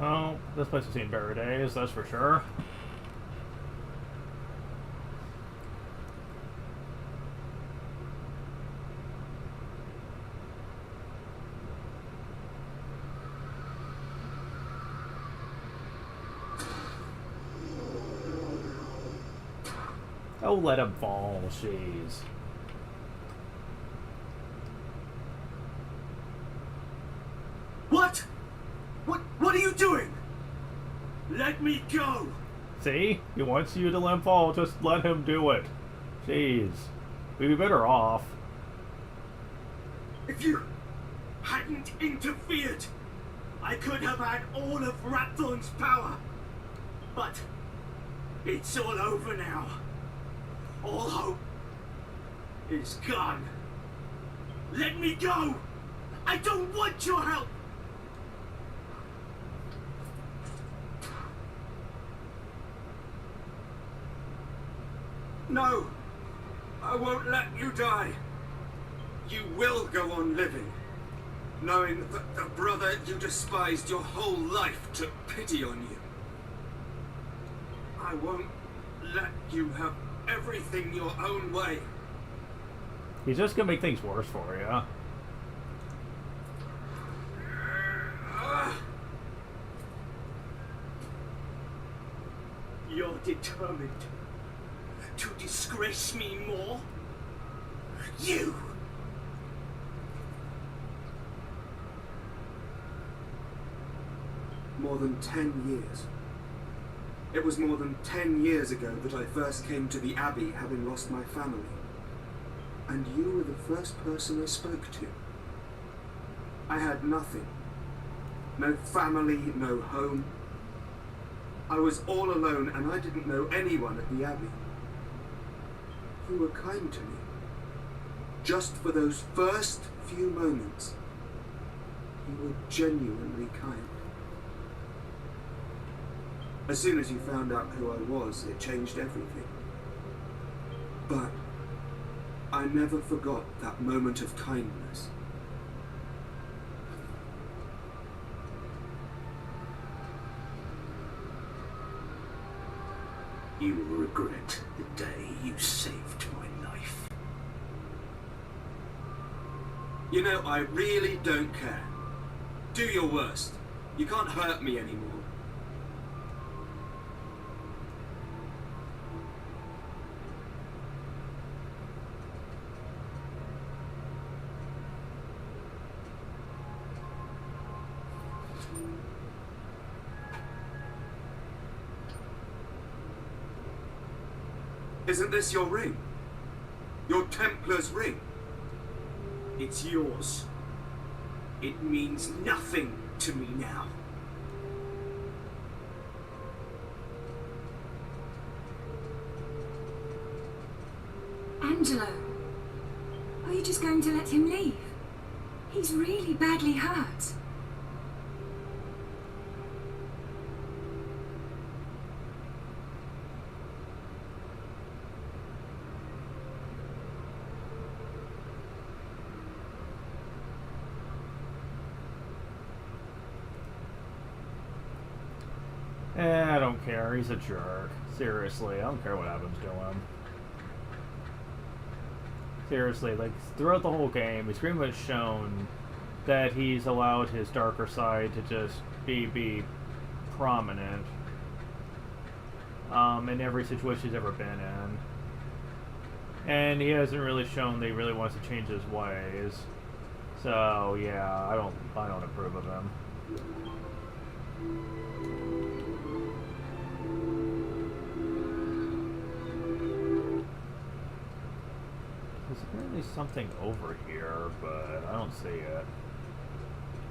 Well, this place has seen better days, that's for sure. Oh, let him fall, jeez. What? What are you doing? Let me go! See? He wants you to let him fall, just let him do it. Jeez. We'd be better off. If you hadn't interfered, I could have had all of Ratthorn's power. But it's all over now. All hope is gone. Let me go! I don't want your help! No! I won't let you die. You will go on living, knowing that the brother you despised your whole life took pity on you. I won't let you have everything your own way. He's just gonna make things worse for you. You're determined to disgrace me more? You! More than 10 years. It was more than 10 years ago that I first came to the Abbey, having lost my family. And you were the first person I spoke to. I had nothing. No family, no home. I was all alone and I didn't know anyone at the Abbey. You were kind to me. Just for those first few moments, you were genuinely kind. As soon as you found out who I was, it changed everything. But I never forgot that moment of kindness. You will regret the day you saved my life. You know, I really don't care. Do your worst. You can't hurt me anymore. Isn't this your ring? Your Templar's ring? It's yours. It means nothing to me now. Angelo, are you just going to let him leave? He's really badly hurt. I don't care. He's a jerk. Seriously, I don't care what happens to him. Seriously, like, throughout the whole game, he's pretty much shown that he's allowed his darker side to just be prominent in every situation he's ever been in. And he hasn't really shown that he really wants to change his ways. So, yeah, I don't approve of him. There's apparently something over here, but I don't see it.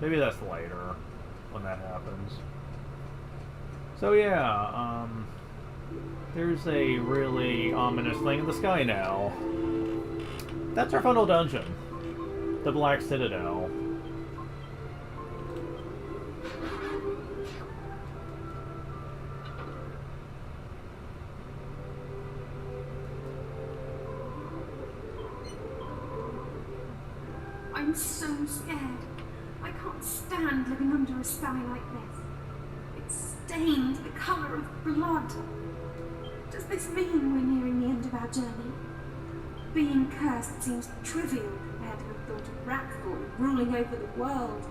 Maybe that's later, when that happens. So yeah, there's a really ominous thing in the sky now. That's our final dungeon. The Black Citadel. I'm so scared. I can't stand living under a sky like this. It's stained the colour of blood. Does this mean we're nearing the end of our journey? Being cursed seems trivial compared to the thought of Ratthorn ruling over the world.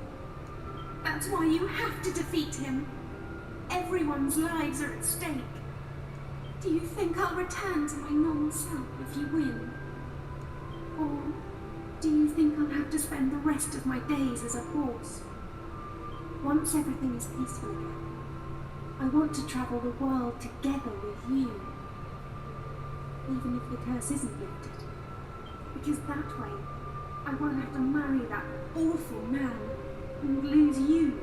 That's why you have to defeat him. Everyone's lives are at stake. Do you think I'll return to my normal self if you win? Or do you think I'll have to spend the rest of my days as a horse? Once everything is peaceful again, I want to travel the world together with you. Even if the curse isn't lifted. Because that way, I won't have to marry that awful man and lose you.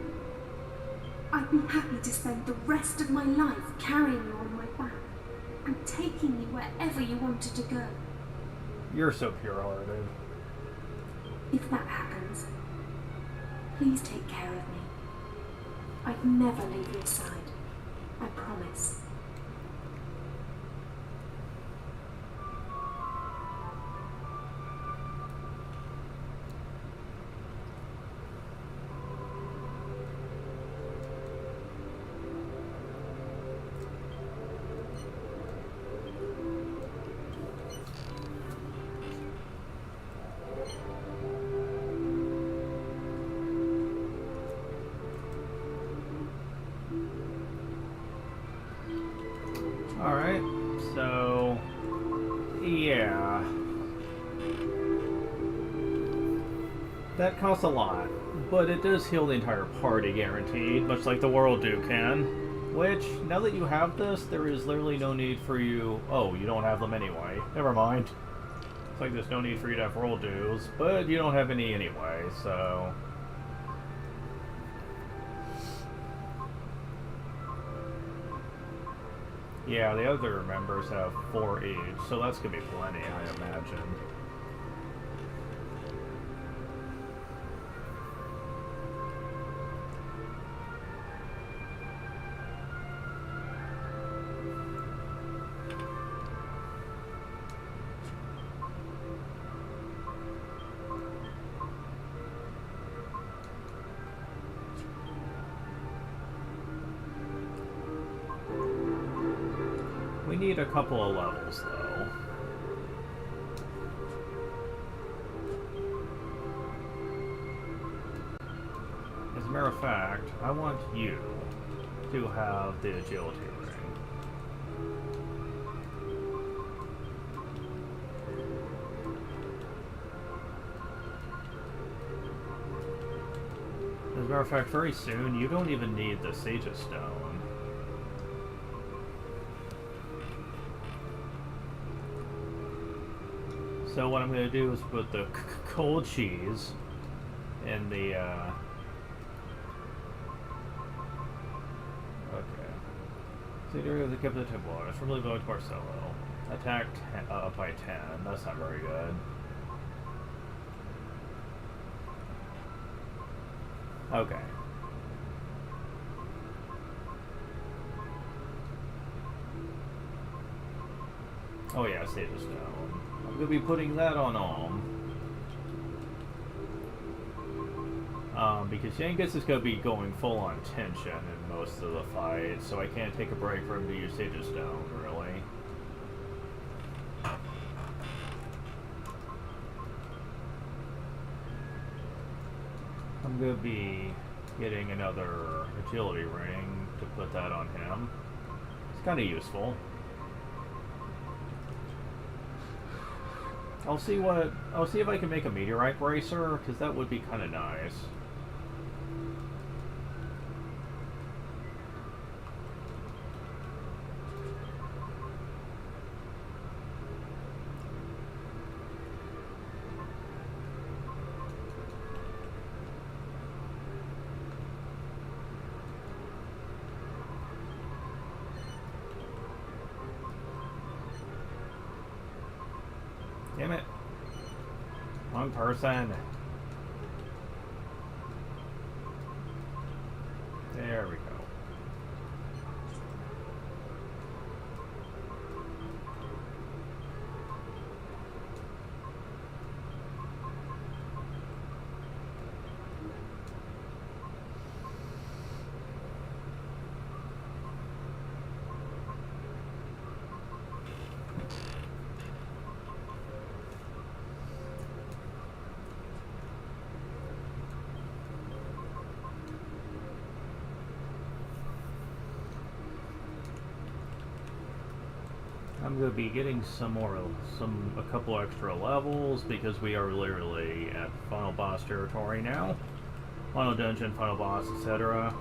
I'd be happy to spend the rest of my life carrying you on my back and taking you wherever you wanted to go. You're so pure-hearted. If that happens, please take care of me. I'd never leave your side. I promise. Alright, so yeah. That costs a lot, but it does heal the entire party guaranteed, much like the World Do can. Which, now that you have this, there is literally no need for you... Oh, you don't have them anyway. Never mind. It's like there's no need for you to have World Do's, but you don't have any anyway, so... Yeah, the other members have 4 each, so that's gonna be plenty, I imagine. We need a couple of levels, though. As a matter of fact, I want you to have the agility ring. As a matter of fact, very soon, you don't even need the Sage's Stone. So what I'm going to do is put the cold cheese in the, okay. So you're the Keep the Templar. It's really going to Marcello. Attack by 10. That's not very good. Okay. Oh yeah, Sage's Stone. I'm going to be putting that on because Yangus is going to be going full on tension in most of the fight, so I can't take a break for him to use Sage's Stone, really. I'm going to be getting another agility ring to put that on him. It's kind of useful. I'll see if I can make a meteorite bracer, because that would be kind of nice. Damn it. Wrong person. There we go. I'm going to be getting a couple extra levels because we are literally at final boss territory now. Final dungeon, final boss, etc.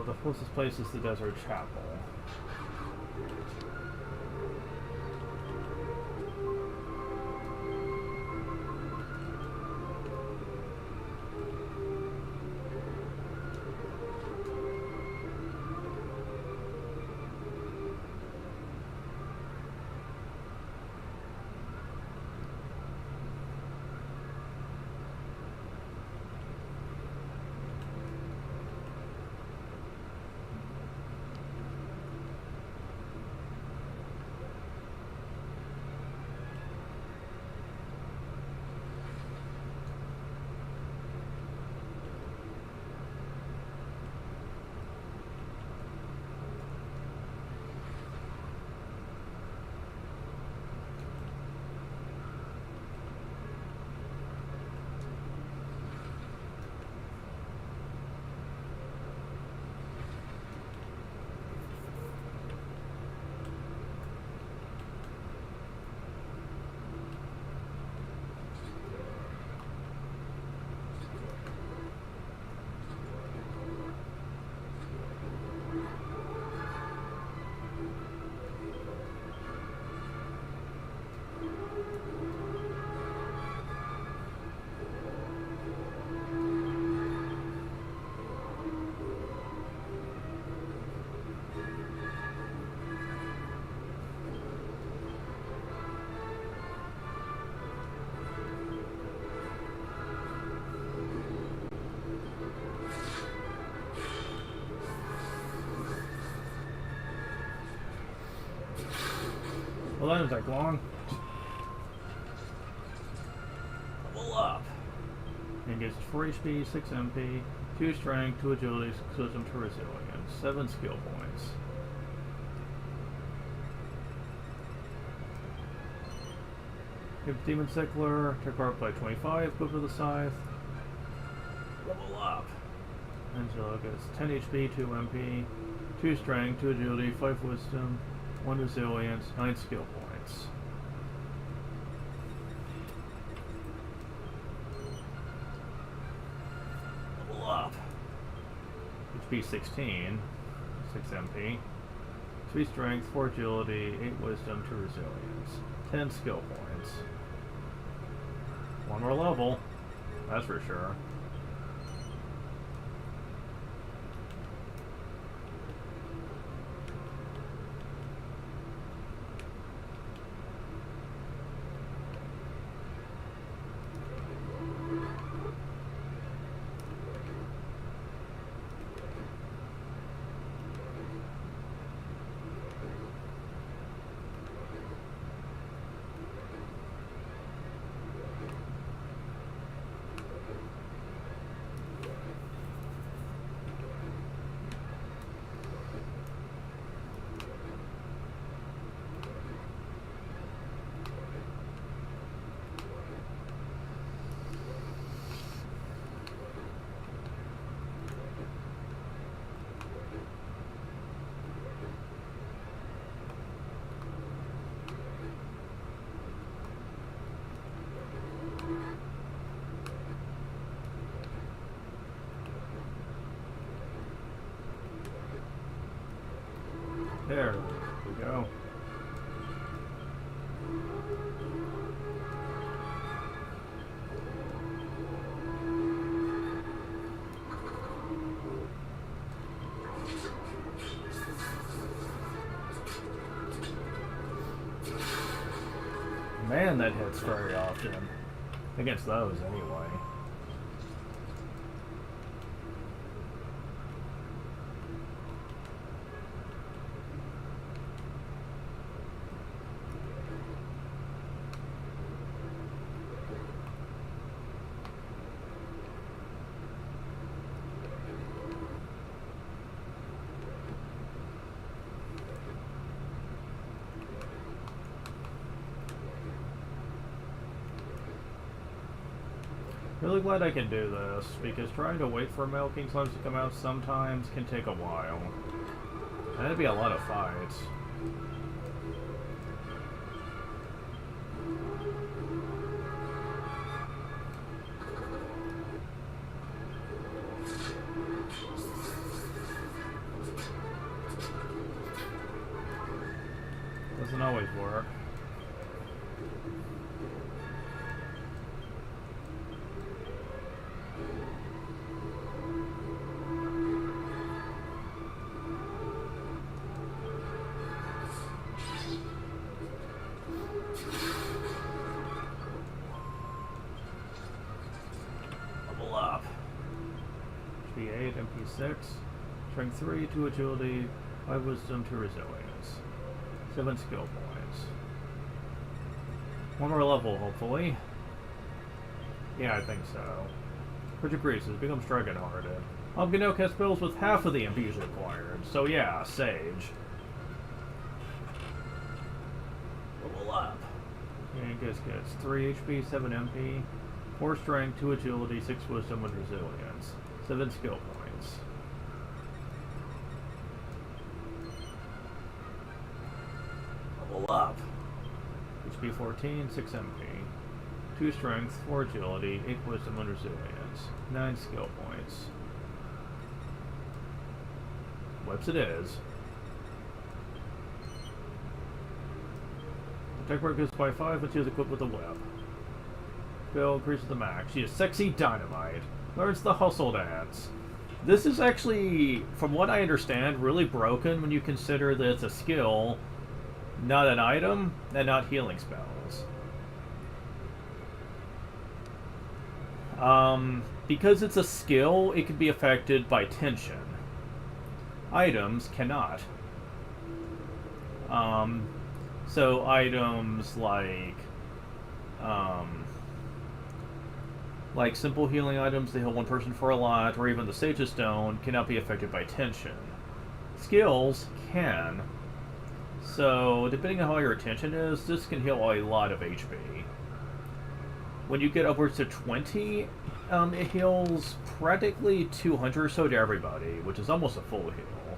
So the closest place is the Desert Chapel. Well, that didn't take long. Level up. And gets 4 HP, 6 MP, 2 strength, 2 agility, 6 wisdom, 2 resilience, 7 skill points. Give Demon Sickler, take part by 25, equipped with a scythe. Level up. Angela gets 10 HP, 2 MP, 2 strength, 2 agility, 5 wisdom, 1 resilience, 9 skill points. Level up. HP 16, 6 MP, 3 strength, 4 agility, 8 wisdom, 2 resilience, 10 skill points. 1 more level, that's for sure. There we go. Man, that hits very often. Against those, anyway. Really glad I can do this, because trying to wait for Milking Slimes to come out sometimes can take a while. And it'd be a lot of fights. Level up. HP 8, MP 6, Strength 3, 2 Agility, 5 Wisdom, 2 Resilience, 7 Skill Points. One more level, hopefully. Yeah, I think so. Project Greases becomes Dragon-Hearted. I'm gonna cast spells with half of the MPs required, so yeah, Sage. Level up. And guess gets 3 HP, 7 MP, 4 Strength, 2 Agility, 6 Wisdom, and Resilience. 7 Skill Points. Level up. HP 14, 6 MP, 2 Strength, 4 Agility, 8 Wisdom, and Resilience. 9 Skill Points. Whips it is. Attack mark goes by 5, but she is equipped with a whip. Bill increases the max. She is Sexy Dynamite. Learns the Hustle Dance. This is actually, from what I understand, really broken when you consider that it's a skill, not an item, and not healing spells. Because it's a skill, it can be affected by tension. Items cannot. So items like simple healing items that heal one person for a lot, or even the Sage's Stone, cannot be affected by tension. Skills can. So, depending on how your attention is, this can heal a lot of HP. When you get upwards to 20, it heals practically 200 or so to everybody, which is almost a full heal.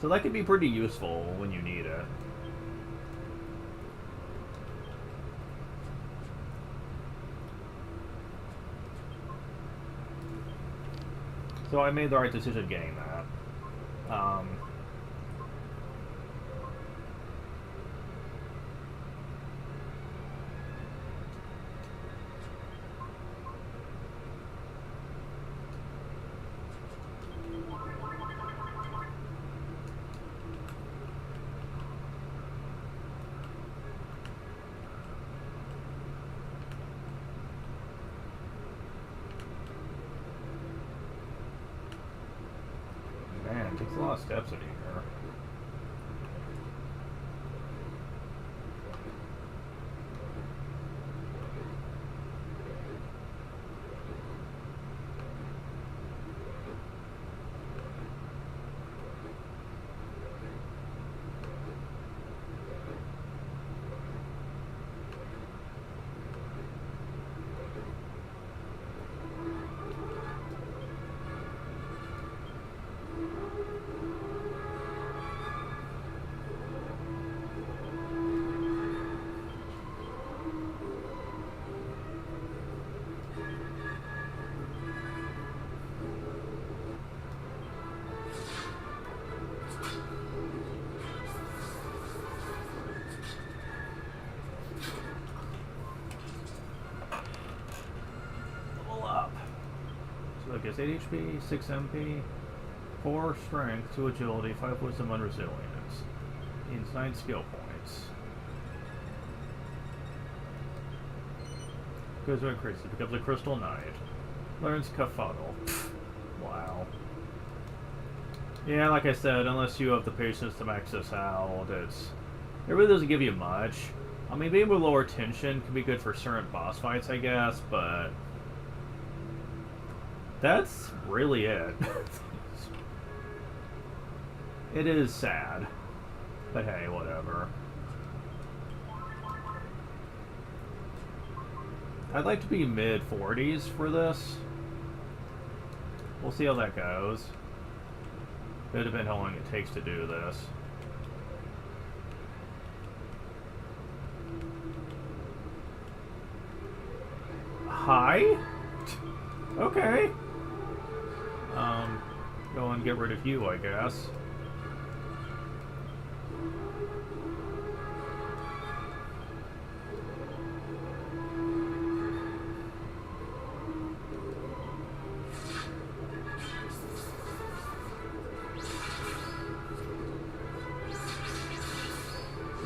So that can be pretty useful when you need it. So I made the right decision getting that. Man, it takes a lot of steps in here. So it gets 8 HP, 6 MP, 4 Strength, 2 Agility, 5 Wisdom, and Resilience. Gains 9 skill points. Goes to increase. It becomes a Crystal Knight. Learns Kafuddle. Wow. Yeah, like I said, unless you have the patience to max this out, it really doesn't give you much. I mean, being able to lower tension can be good for certain boss fights, I guess, but that's really it. It is sad, but hey, whatever. I'd like to be mid-40s for this. We'll see how that goes. It'll depend how long it takes to do this. Hi? Okay. Go and get rid of you, I guess.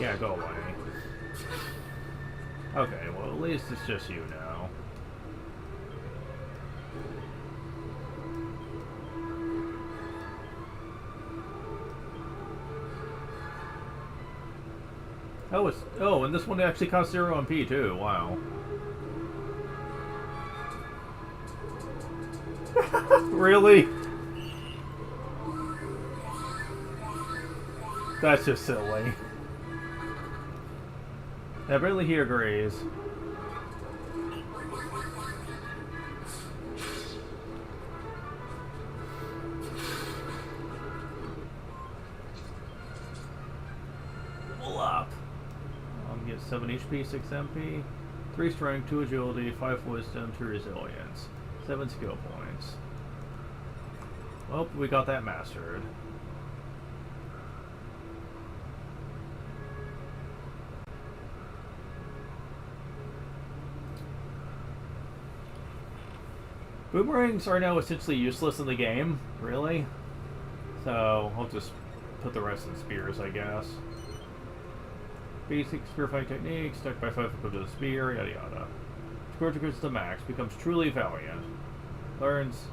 Yeah, go away. Okay, well at least it's just you now. Oh, and this one actually costs 0 MP too. Wow. Really? That's just silly. Evidently he agrees. Level up. Get 7 HP, 6 MP, 3 strength, 2 agility, 5 wisdom, 2 resilience, 7 skill points. Well, we got that mastered. Boomerangs are now essentially useless in the game, really. So, I'll just put the rest in spears, I guess. Basic spear fighting technique, stuck by 5 equipped to the spear, yada yada. Scourge increases to max, becomes truly valiant. Learns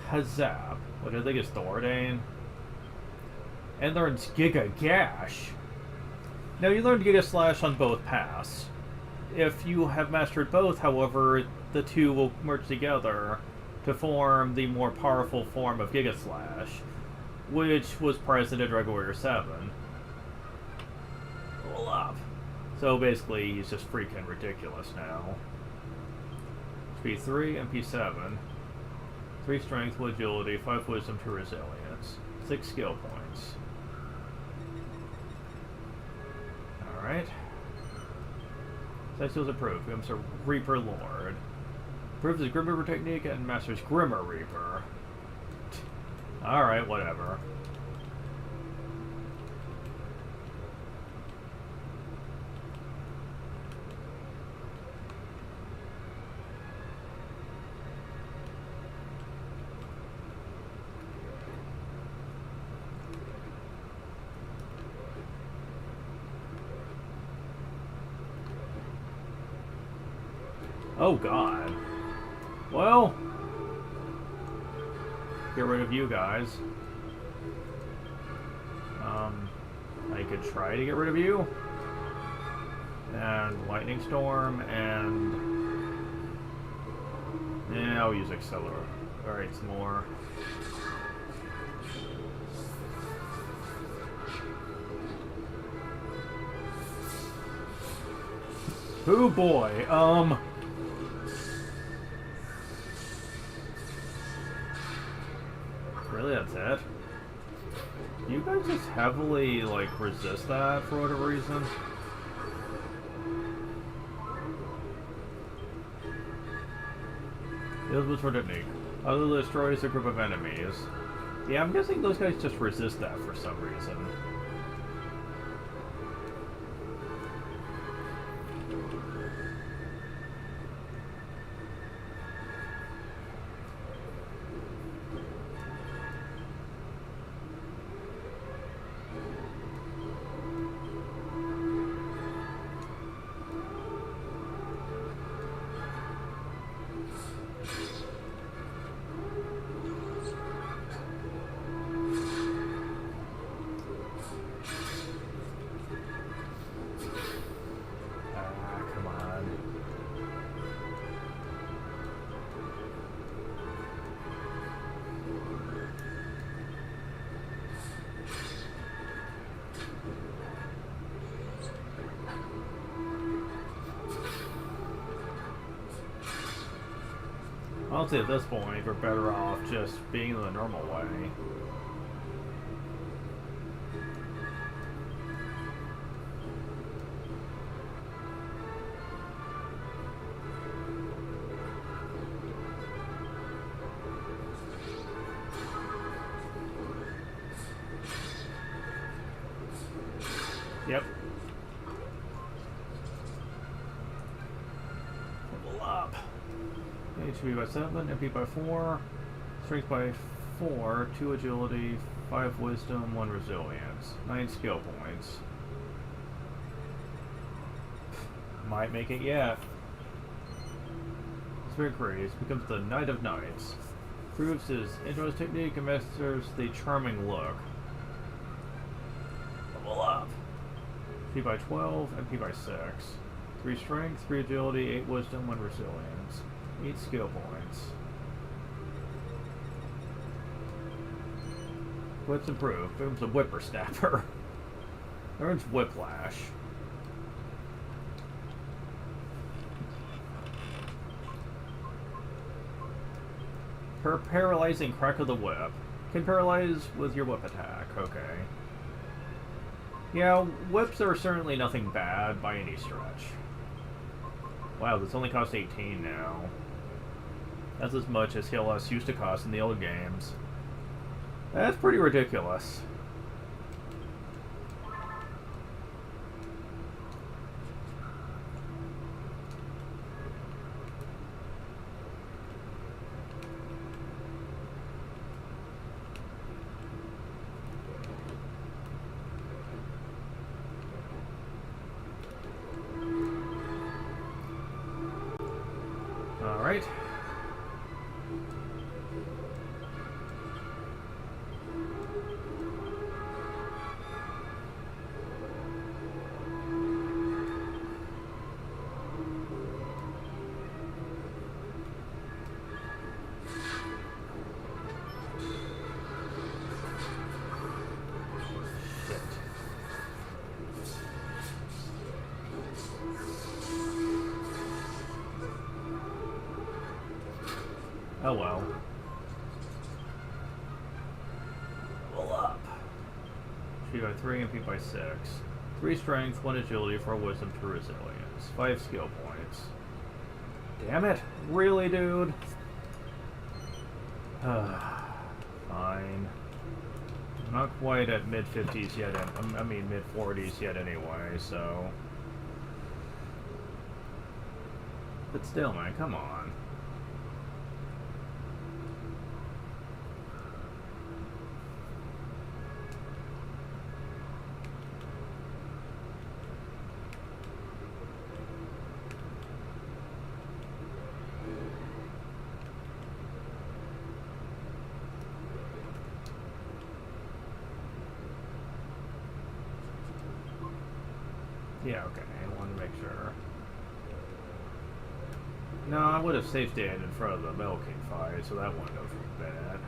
Kazap, which I think is Thoradane. And learns Giga Gash. Now you learn Giga Slash on both paths. If you have mastered both, however, the two will merge together to form the more powerful form of Giga Slash, which was present in Dragon Warrior 7. Up. So basically, he's just freaking ridiculous now. Speed 3, MP 7. 3 strength, 1 agility, 5 wisdom, 2 resilience. 6 skill points. Alright. Side skills approved. Becomes a Reaper Lord. Improves his Grim Reaper technique and masters Grimmer Reaper. Alright, whatever. Oh god. Well, get rid of you guys. I could try to get rid of you. And Lightning Storm, and yeah, I'll use Accelerate. Alright, some more. Oh boy, really, that's it? You guys just heavily, like, resist that for whatever reason? Deals with sword technique. Other destroys a group of enemies. Yeah, I'm guessing those guys just resist that for some reason. Honestly, at this point, we're better off just being the normal way. Yep. Level up. HP by 7, MP by 4, Strength by 4, 2 agility, 5 wisdom, 1 resilience, 9 skill points. Might make it yet. Spirit Grace becomes the Knight of Knights. Proves his intro technique and masters the charming look. Level up. P by 12 and P by 6. 3 strength, 3 agility, 8 wisdom, 1 resilience. 8 skill points. Whips improved. Becomes a whippersnapper. Earns whiplash. Her paralyzing crack of the whip. Can paralyze with your whip attack. Okay. Yeah, whips are certainly nothing bad by any stretch. Wow, this only costs 18 now. That's as much as HLS used to cost in the old games. That's pretty ridiculous. All right. Oh well. Level up. P by 3 and P by 6. 3 strength, 1 agility, 4 wisdom, 2 resilience. 5 skill points. Damn it! Really, dude? Fine. I'm not quite at mid-50s yet, I mean mid-40s yet anyway, so... But still, man, come on. Yeah, okay, I want to make sure. No, I would have safe stand in front of the Metal King fight, so that wouldn't have been bad.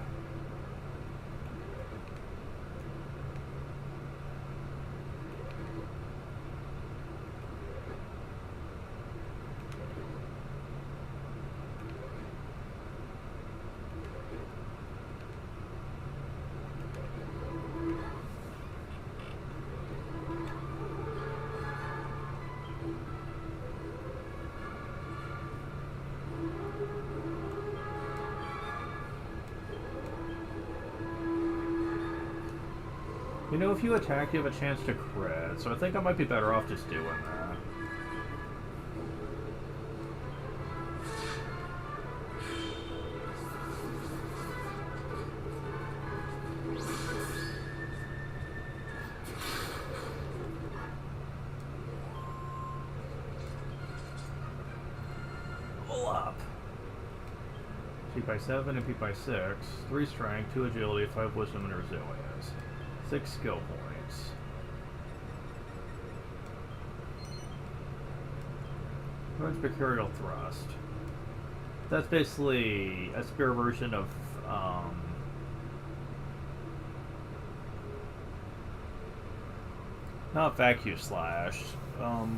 You know, if you attack, you have a chance to crit, so I think I might be better off just doing that. Level up. P by 7 and P by 6. 3 strength, 2 agility, 5 wisdom, and resilience. 6 skill points. Learns Mercurial Thrust. That's basically a spear version of, not Vacuum Slash,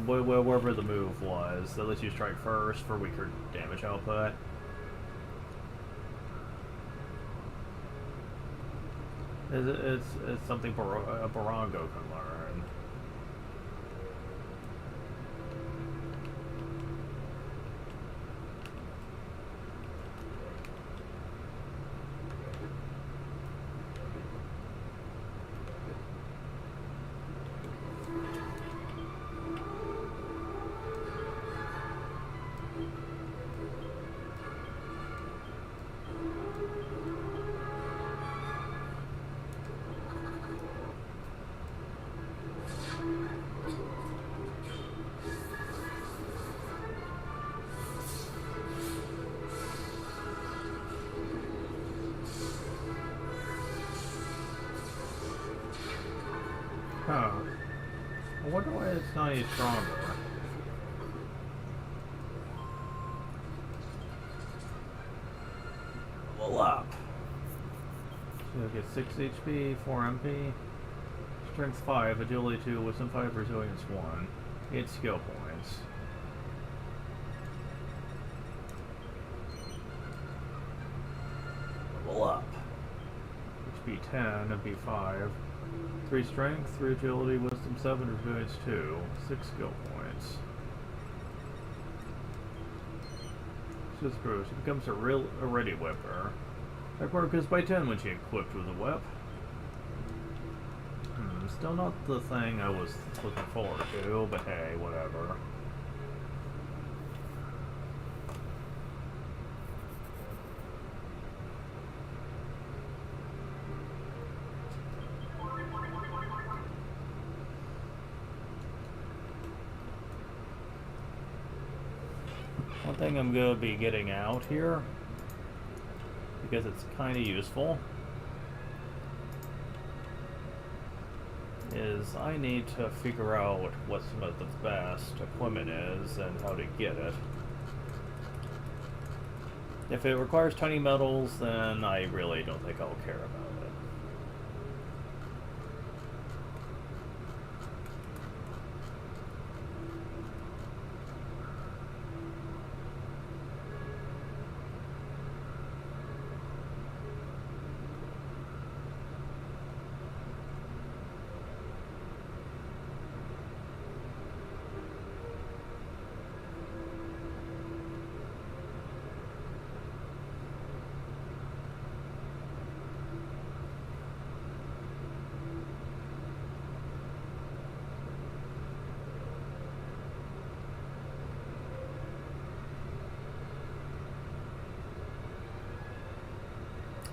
wherever the move was that lets you strike first for weaker damage output. It's something Barongo can learn. It's not any stronger. Level up. So get 6 HP, 4 MP, Strength 5, Agility 2, Wisdom 5, Resilience 1. 8 skill points. Level up. HP 10, MP 5. 3 Strength, 3 Agility, Wisdom 7, Resilience 2. 6 skill points. Just grows. She becomes a ready whipper. That part goes by 10 when she equipped with a whip. Still not the thing I was looking forward to, but hey, whatever. One thing I'm going to be getting out here, because it's kind of useful, is I need to figure out what some of the best equipment is and how to get it. If it requires tiny metals, then I really don't think I'll care about it.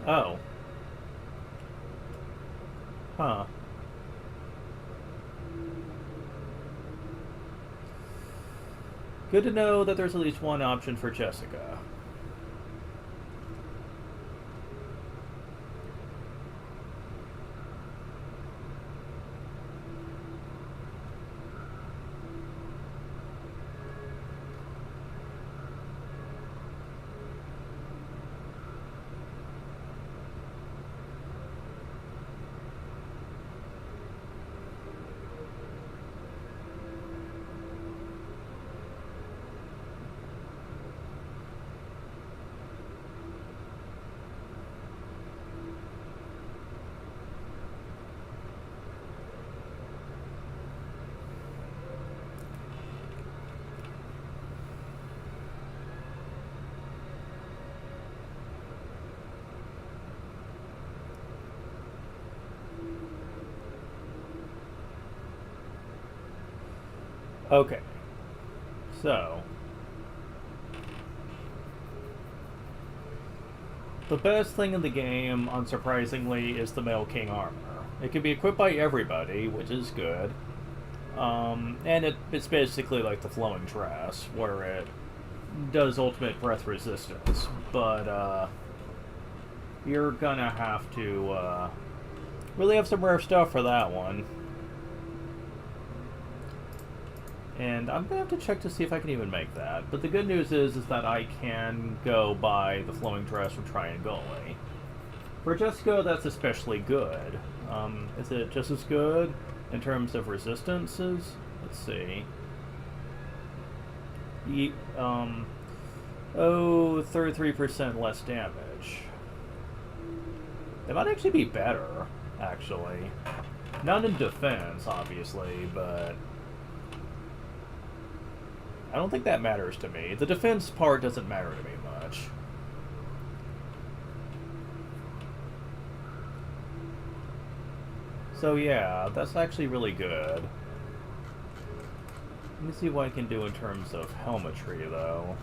Oh. Huh. Good to know that there's at least one option for Jessica. Okay, so the best thing in the game, unsurprisingly, is the Male King armor. It can be equipped by everybody, which is good, and it's basically like the Flowing Dress, where it does ultimate breath resistance, but you're gonna have to really have some rare stuff for that one. And I'm going to have to check to see if I can even make that. But the good news is that I can go buy the Flowing Dress from Triangoli. For Jessica, that's especially good. Is it just as good in terms of resistances? Let's see. 33% less damage. It might actually be better, actually. Not in defense, obviously, but I don't think that matters to me. The defense part doesn't matter to me much. So yeah, that's actually really good. Let me see what I can do in terms of helmetry, though.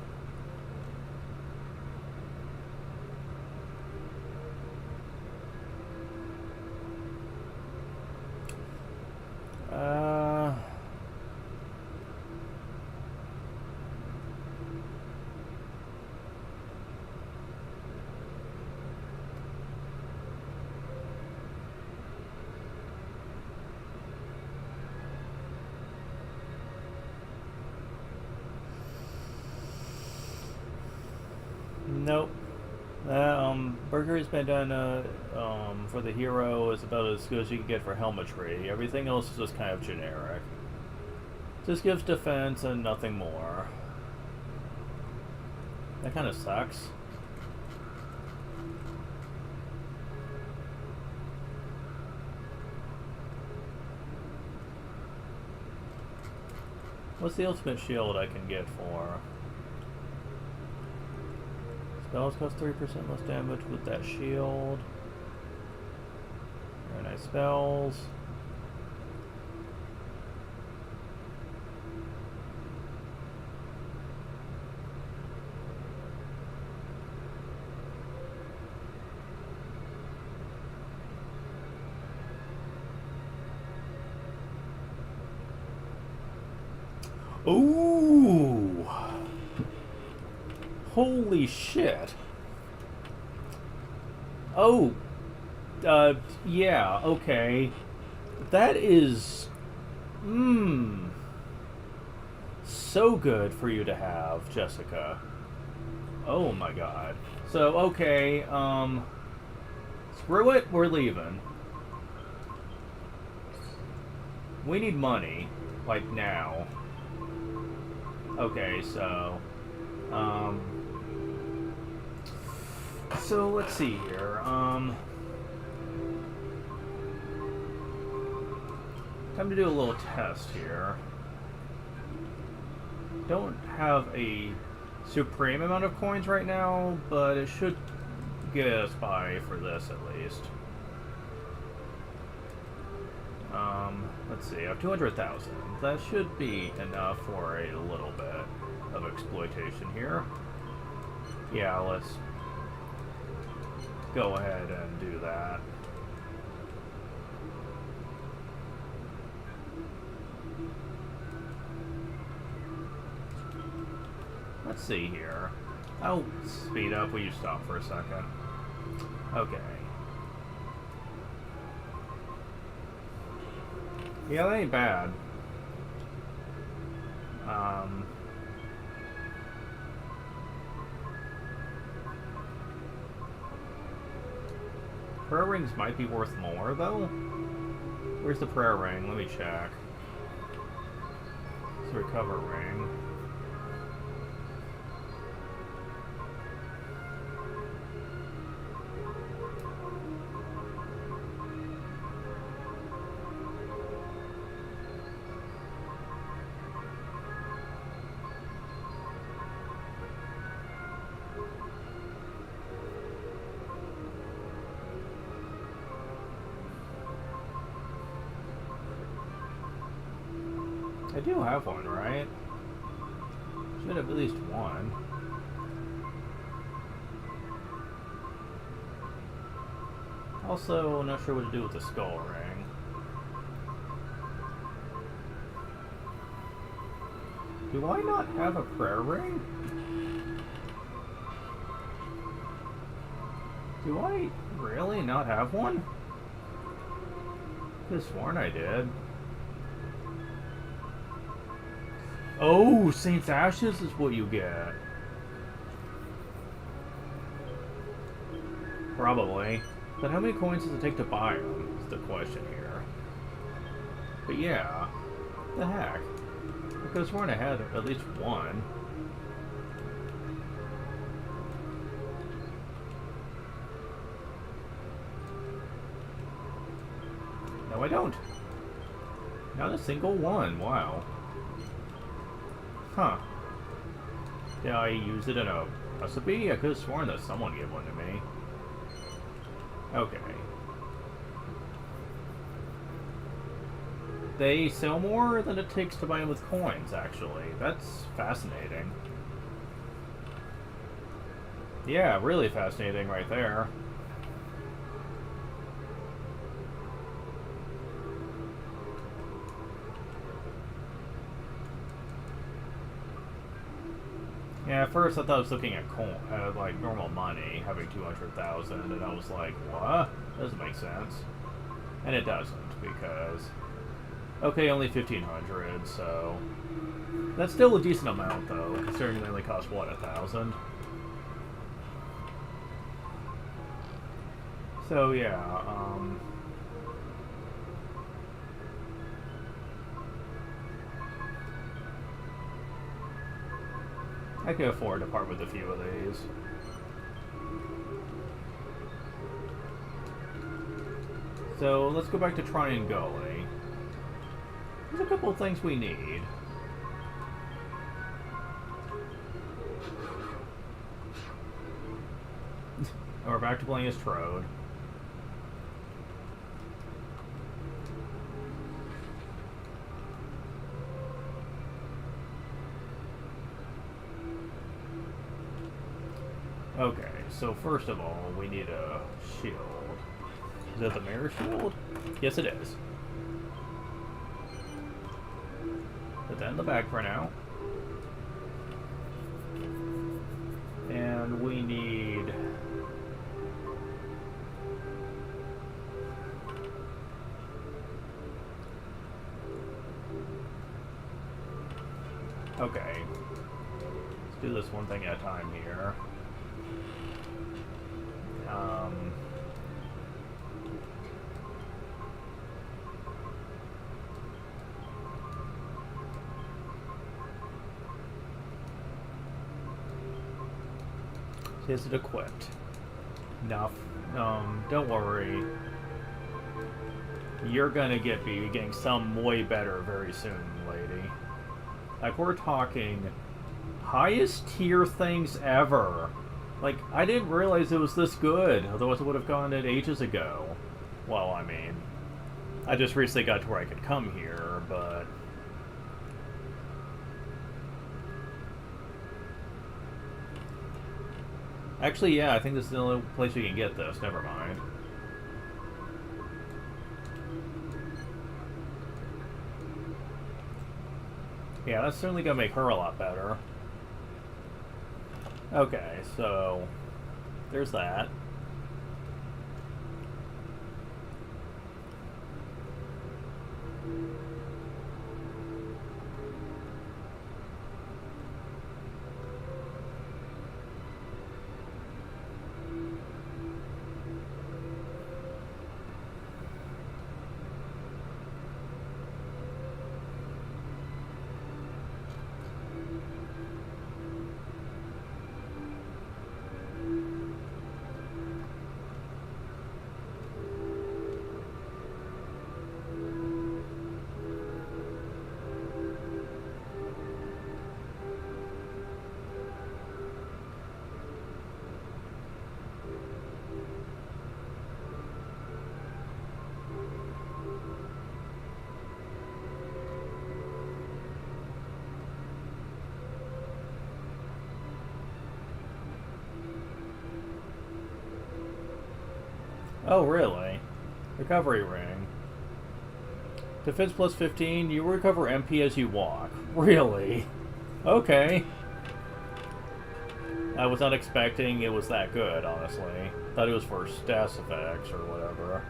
Nope. Burger has been done for the hero is about as good as you can get for helmetry. Everything else is just kind of generic. Just gives defense and nothing more. That kind of sucks. What's the ultimate shield I can get for? Spells cost 3% less damage with that shield. Very nice spells. Ooh! Holy shit! Oh! Yeah, okay. That is... so good for you to have, Jessica. Oh my god. So, okay, screw it, we're leaving. We need money. Like, now. Okay, so... so, let's see here. Time to do a little test here. Don't have a supreme amount of coins right now, but it should get us by for this at least. Let's see, I have 200,000. That should be enough for a little bit of exploitation here. Yeah, let's go ahead and do that. Let's see here. I'll speed up. Will you stop for a second? Okay. Yeah, that ain't bad. Prayer rings might be worth more, though. Where's the prayer ring? Let me check. It's a recover ring. I do have one, right? Should have at least one. Also, not sure what to do with the skull ring. Do I not have a prayer ring? Do I really not have one? I could have sworn I did. Oh, Saint's Ashes is what you get. Probably. But how many coins does it take to buy them is the question here. But yeah. The heck? I could have sworn I had at least one. No, I don't. Not a single one. Wow. Huh. Did I use it in a recipe? I could have sworn that someone gave one to me. Okay. They sell more than it takes to buy them with coins, actually. That's fascinating. Yeah, really fascinating right there. Yeah, at first I thought I was looking at like normal money, having 200,000, and I was like, what? Doesn't make sense. And it doesn't, because... Okay, only 1,500, so... That's still a decent amount, though, considering they only cost, what, 1,000? So yeah, I can afford to part with a few of these. So let's go back to Trine Gully. There's a couple of things we need. And we're back to playing as Trode. Okay, so first of all, we need a shield. Is that the mirror shield? Yes, it is. Put that in the bag for now. And we need... Okay. Let's do this one thing at a time here. Is it equipped? Enough. Don't worry. You're gonna be getting some way better very soon, lady. Like, we're talking highest tier things ever. Like, I didn't realize it was this good, otherwise I would have gone it ages ago. Well, I mean, I just recently got to where I could come here, but... Actually, yeah, I think this is the only place we can get this. Never mind. Yeah, that's certainly gonna make her a lot better. Okay, so... there's that. Oh, really? Recovery ring. Defense plus 15, you recover MP as you walk. Really? Okay. I was not expecting it was that good, honestly. Thought it was for stats effects or whatever.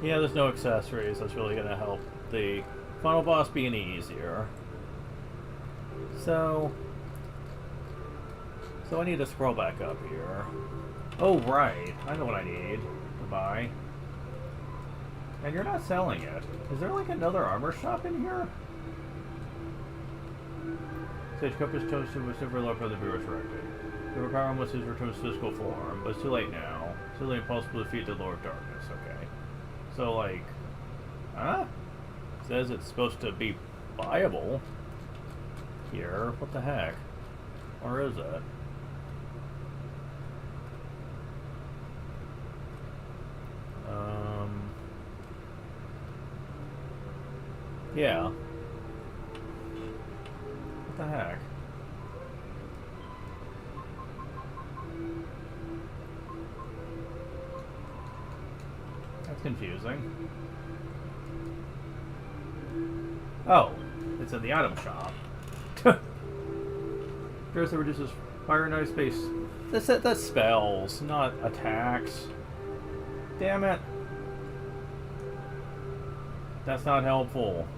Yeah, there's no accessories. That's really going to help the final boss be any easier. So I need to scroll back up here. Oh, right. I know what I need to buy. And you're not selling it. Is there like another armor shop in here? Sage Cup is chosen with silver low for the be resurrected. The requirement was his return to physical form, but it's too late now. It's too late impossible to defeat the Lord of Darkness. Okay. So, like... Huh? It says it's supposed to be viable. here. What the heck? Or is it? Yeah. What the heck? That's confusing. Oh, it's in the item shop. Here's that reduces fire and ice base. That's spells, not attacks. Damn it. That's not helpful.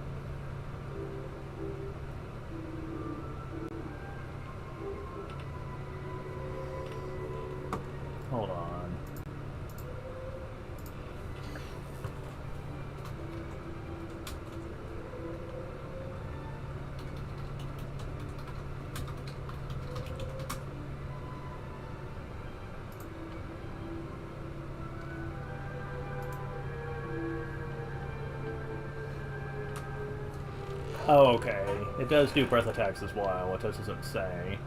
Hold on. Oh, okay. It does do breath attacks as well. It just doesn't say.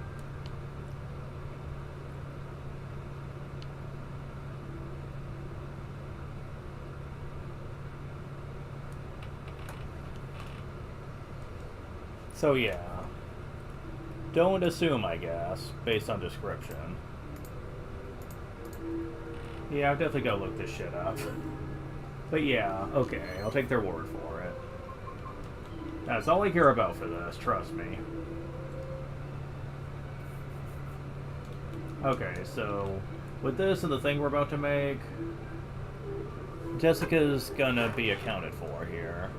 So yeah. Don't assume, I guess, based on description. Yeah, I'll definitely go look this shit up. But yeah, okay, I'll take their word for it. That's all I care about for this, trust me. Okay, so with this and the thing we're about to make, Jessica's gonna be accounted for here.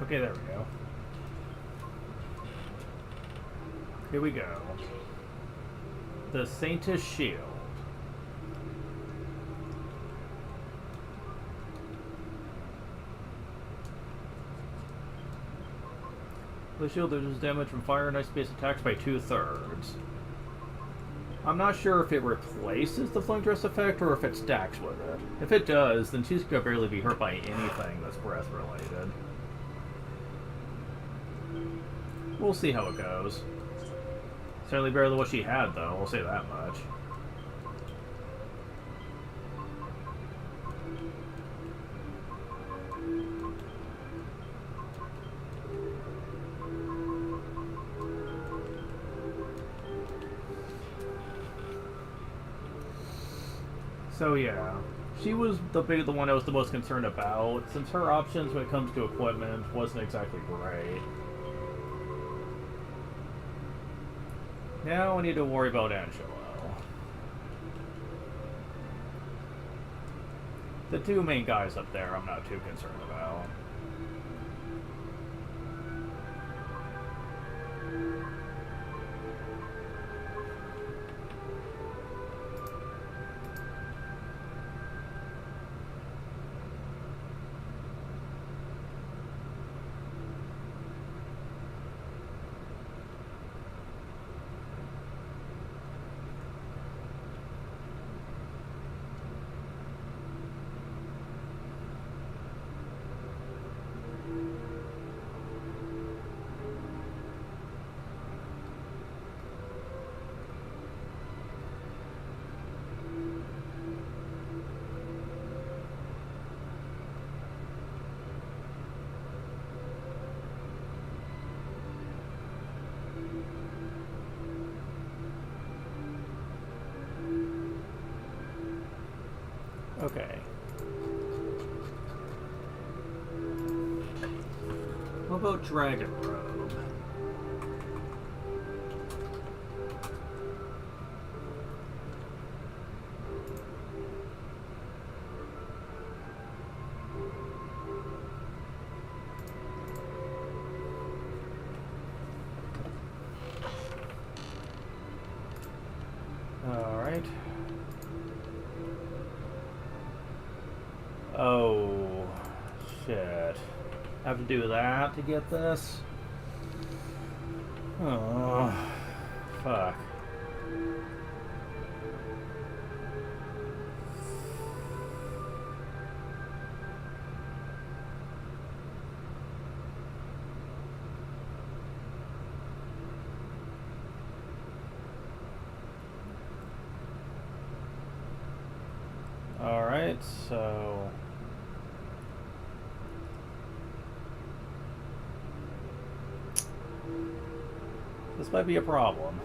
Okay, there we go. Here we go. The Saintess Shield. The shield reduces damage from fire and ice-based attacks by 2/3. I'm not sure if it replaces the Flame Dress effect or if it stacks with it. If it does, then she's gonna barely be hurt by anything that's breath related. We'll see how it goes. Certainly better than what she had, though, I'll say that much. So yeah, she was the one I was the most concerned about, since her options when it comes to equipment wasn't exactly great. Now I need to worry about Angelo. The two main guys up there I'm not too concerned about. Okay. What about Dragon Robe? All right. Oh, shit. Have to do that to get this? Oh, fuck. All right, so this might be a problem.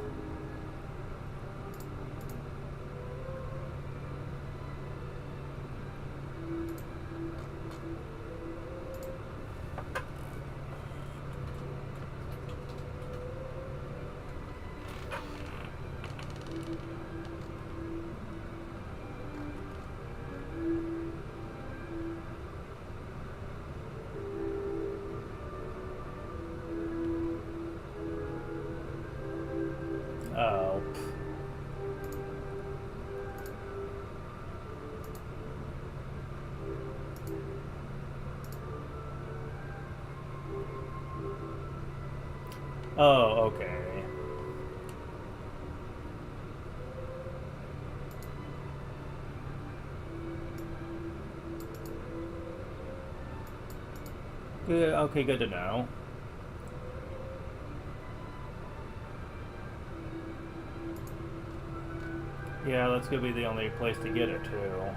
Oh. Oh, okay. Good, okay, good to know. Yeah, that's gonna be the only place to get it to.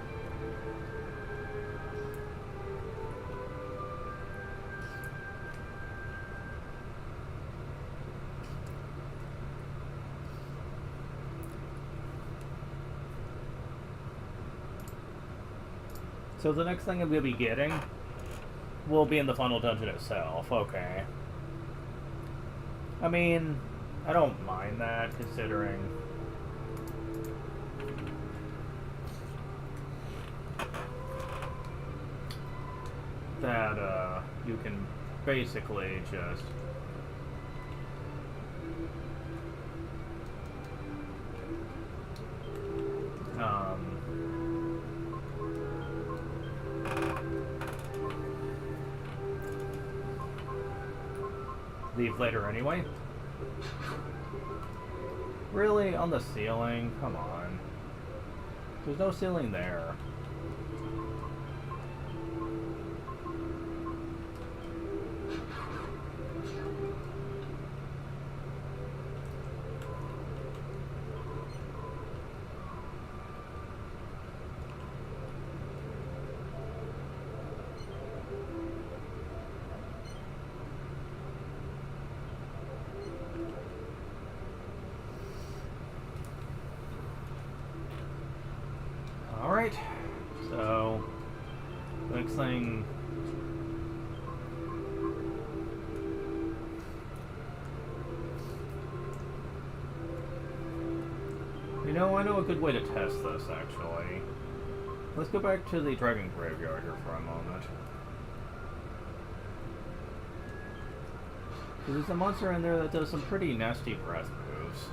So the next thing I'm gonna be getting will be in the final dungeon itself. Okay. I mean, I don't mind that, considering that you can basically just leave later anyway. Really? On the ceiling? Come on. There's no ceiling there. Alright, so next thing, you know, I know a good way to test this actually. Let's go back to the dragon graveyard here for a moment. There's a monster in there that does some pretty nasty breath moves.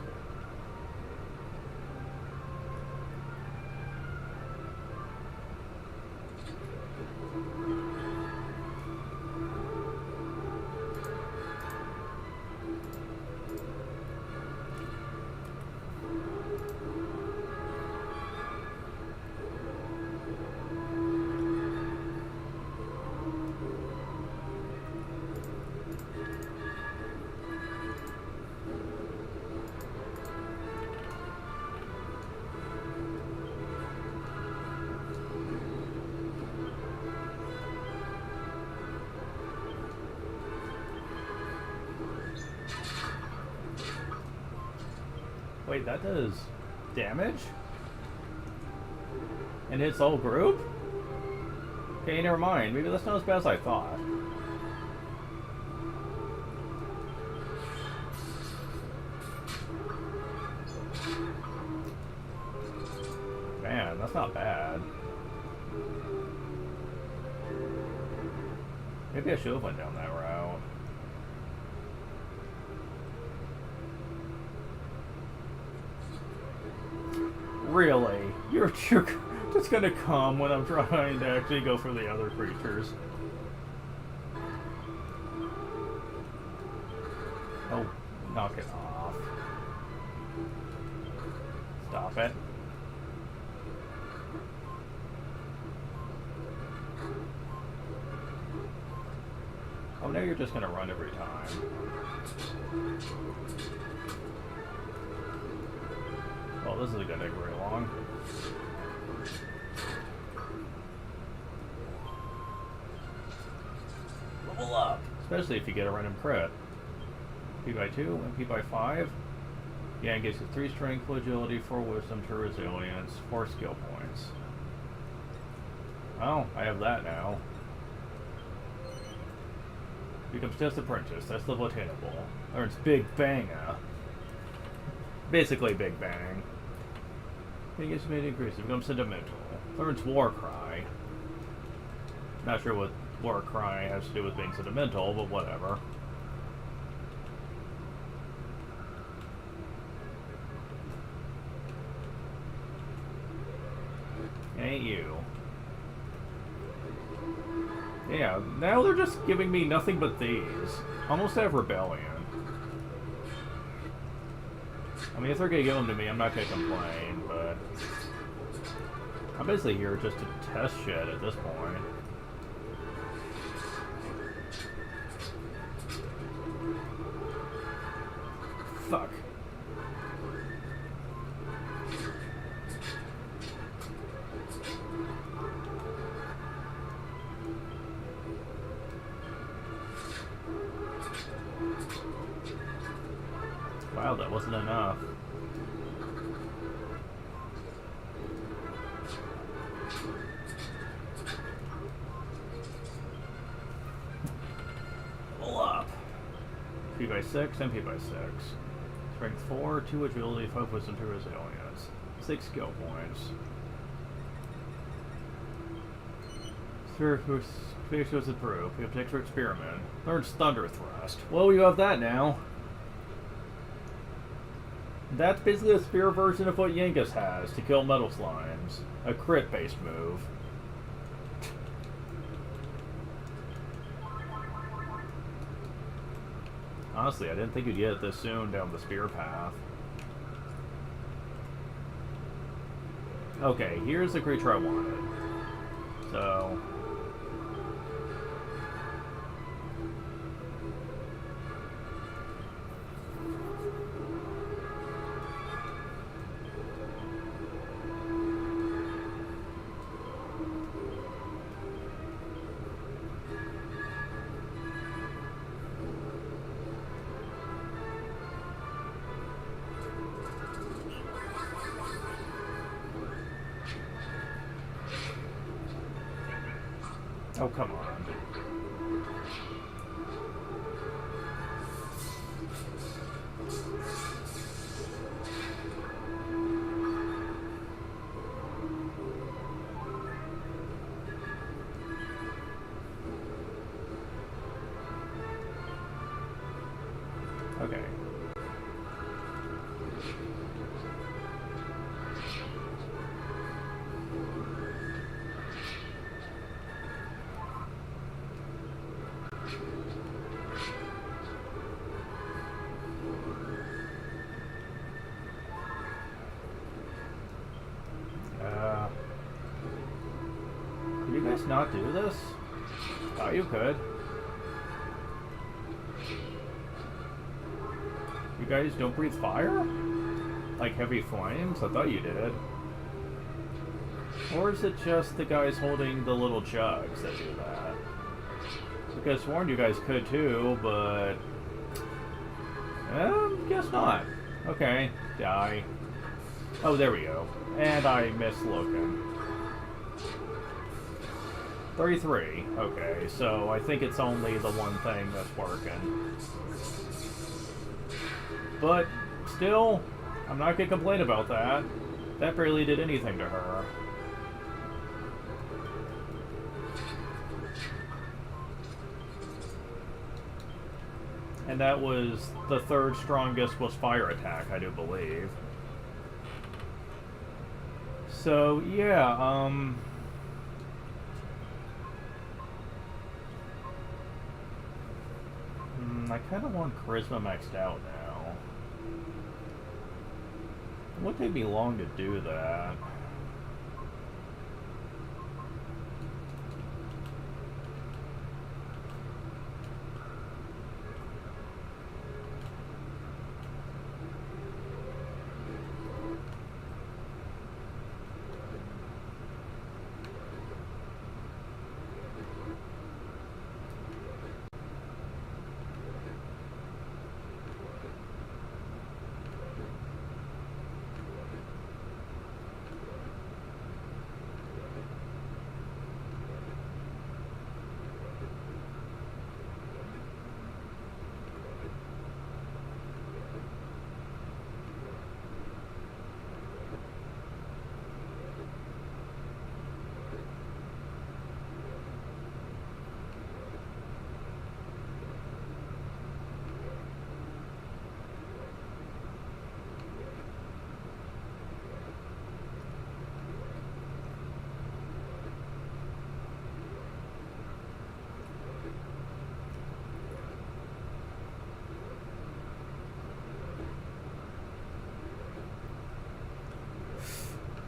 Wait, that does damage? And hits the whole group? Okay, never mind. Maybe that's not as bad as I thought. Man, that's not bad. Maybe I should have went down that route. Really? You're just gonna come when I'm trying to actually go for the other creatures. Oh, knock it off. Stop it. Oh, now you're just gonna run every time. Oh, this isn't gonna take very long. Level up! Especially if you get a random crit. P by 2 and P by 5. Yeah, it gives you 3 strength, 4 agility, 4 wisdom, 2 resilience, 4 skill points. Oh, I have that now. Becomes Test Apprentice, that's level attainable. Earns Big Banga. Basically Big Bang. It gets made increase, it becomes sentimental. Learns War Cry. Not sure what War Cry has to do with being sentimental, but whatever. Ain't you. Yeah, now they're just giving me nothing but these. Almost have Rebellion. I mean, if they're gonna give them to me, I'm not gonna complain, but I'm basically here just to test shit at this point. Fuck. Wow, that wasn't enough. Pull up. P by 6 and P by 6. Strength 4, 2 agility, 5 wisdom, 2 resilience. 6 skill points. Fierce goes through. We have to extra experiment. Learns Thunder Thrust. Well, you have that now. That's basically a spear version of what Yengus has to kill metal slimes. A crit-based move. Honestly, I didn't think you'd get it this soon down the spear path. Okay, here's the creature I wanted. So... Oh, come on. Okay. Could you guys not do this? Thought you could. You guys don't breathe fire? Like heavy flames? I thought you did. Or is it just the guys holding the little jugs that do that? Because I sworn you guys could too, but... guess not. Okay, die. Oh, there we go. And I missed looking. 33. Okay, so I think it's only the one thing that's working. But, still, I'm not gonna complain about that. That barely did anything to her. And that was the third strongest was fire attack, I do believe. So, yeah, I kind of want Charisma maxed out now. It wouldn't take me long to do that.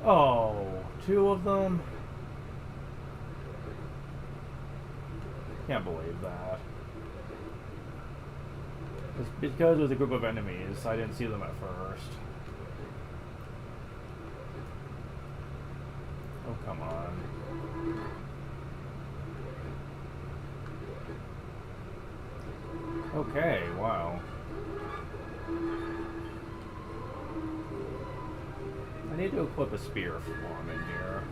Oh, two of them? Can't believe that. It's because it was a group of enemies, I didn't see them at first. Oh, come on. Okay, wow. I need to equip a spear form in here.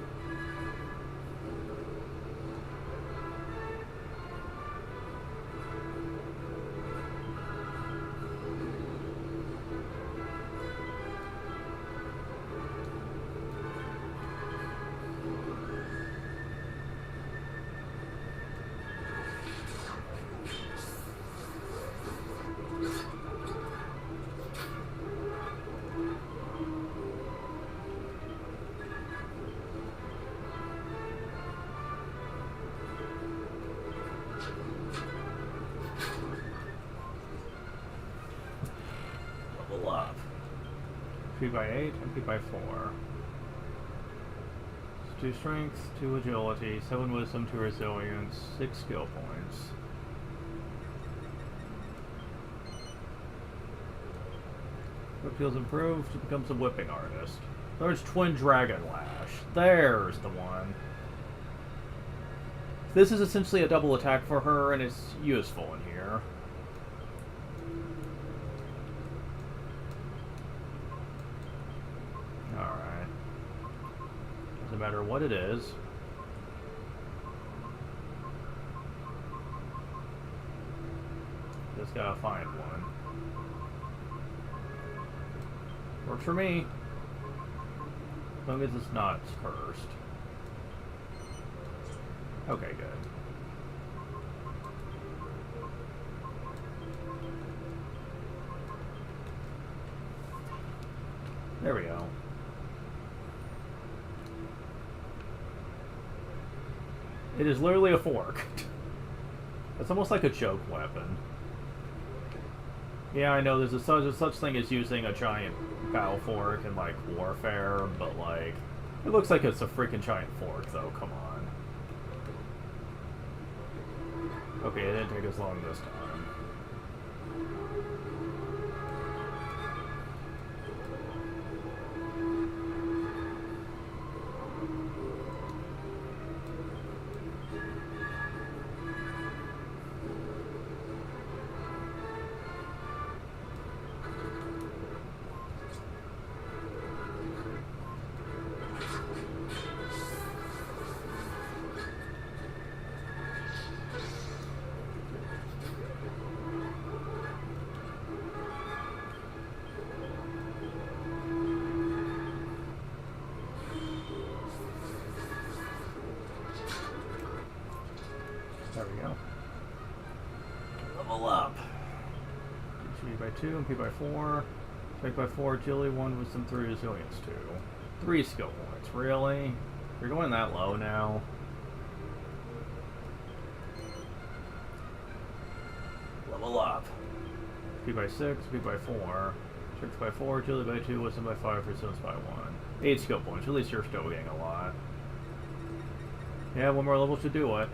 Up. 3 by 8 and 3 by 4. 2 strength, 2 agility, 7 wisdom, 2 resilience, 6 skill points. Whip feels improved, it becomes a whipping artist. There's Twin Dragon Lash. There's the one. This is essentially a double attack for her, and it's useful in here. Alright. Doesn't matter what it is. Just gotta find one. Works for me. As long as it's not cursed. Okay, good. There we go. It is literally a fork. It's almost like a choke weapon. Yeah, I know there's a such thing as using a giant battle fork in, like, warfare, but, like, it looks like it's a freaking giant fork, though, come on. Okay, it didn't take as long this time. There we go. Level up. HP by 2, MP by 4. Strength by 4, agility 1, wisdom 3, resilience 2. 3 skill points. Really? You're going that low now? Level up. MP by 6, MP by 4. Strength by 4, agility by 2, wisdom by 5, resilience by 1. 8 skill points. At least you're still getting a lot. Yeah, one more level should do it.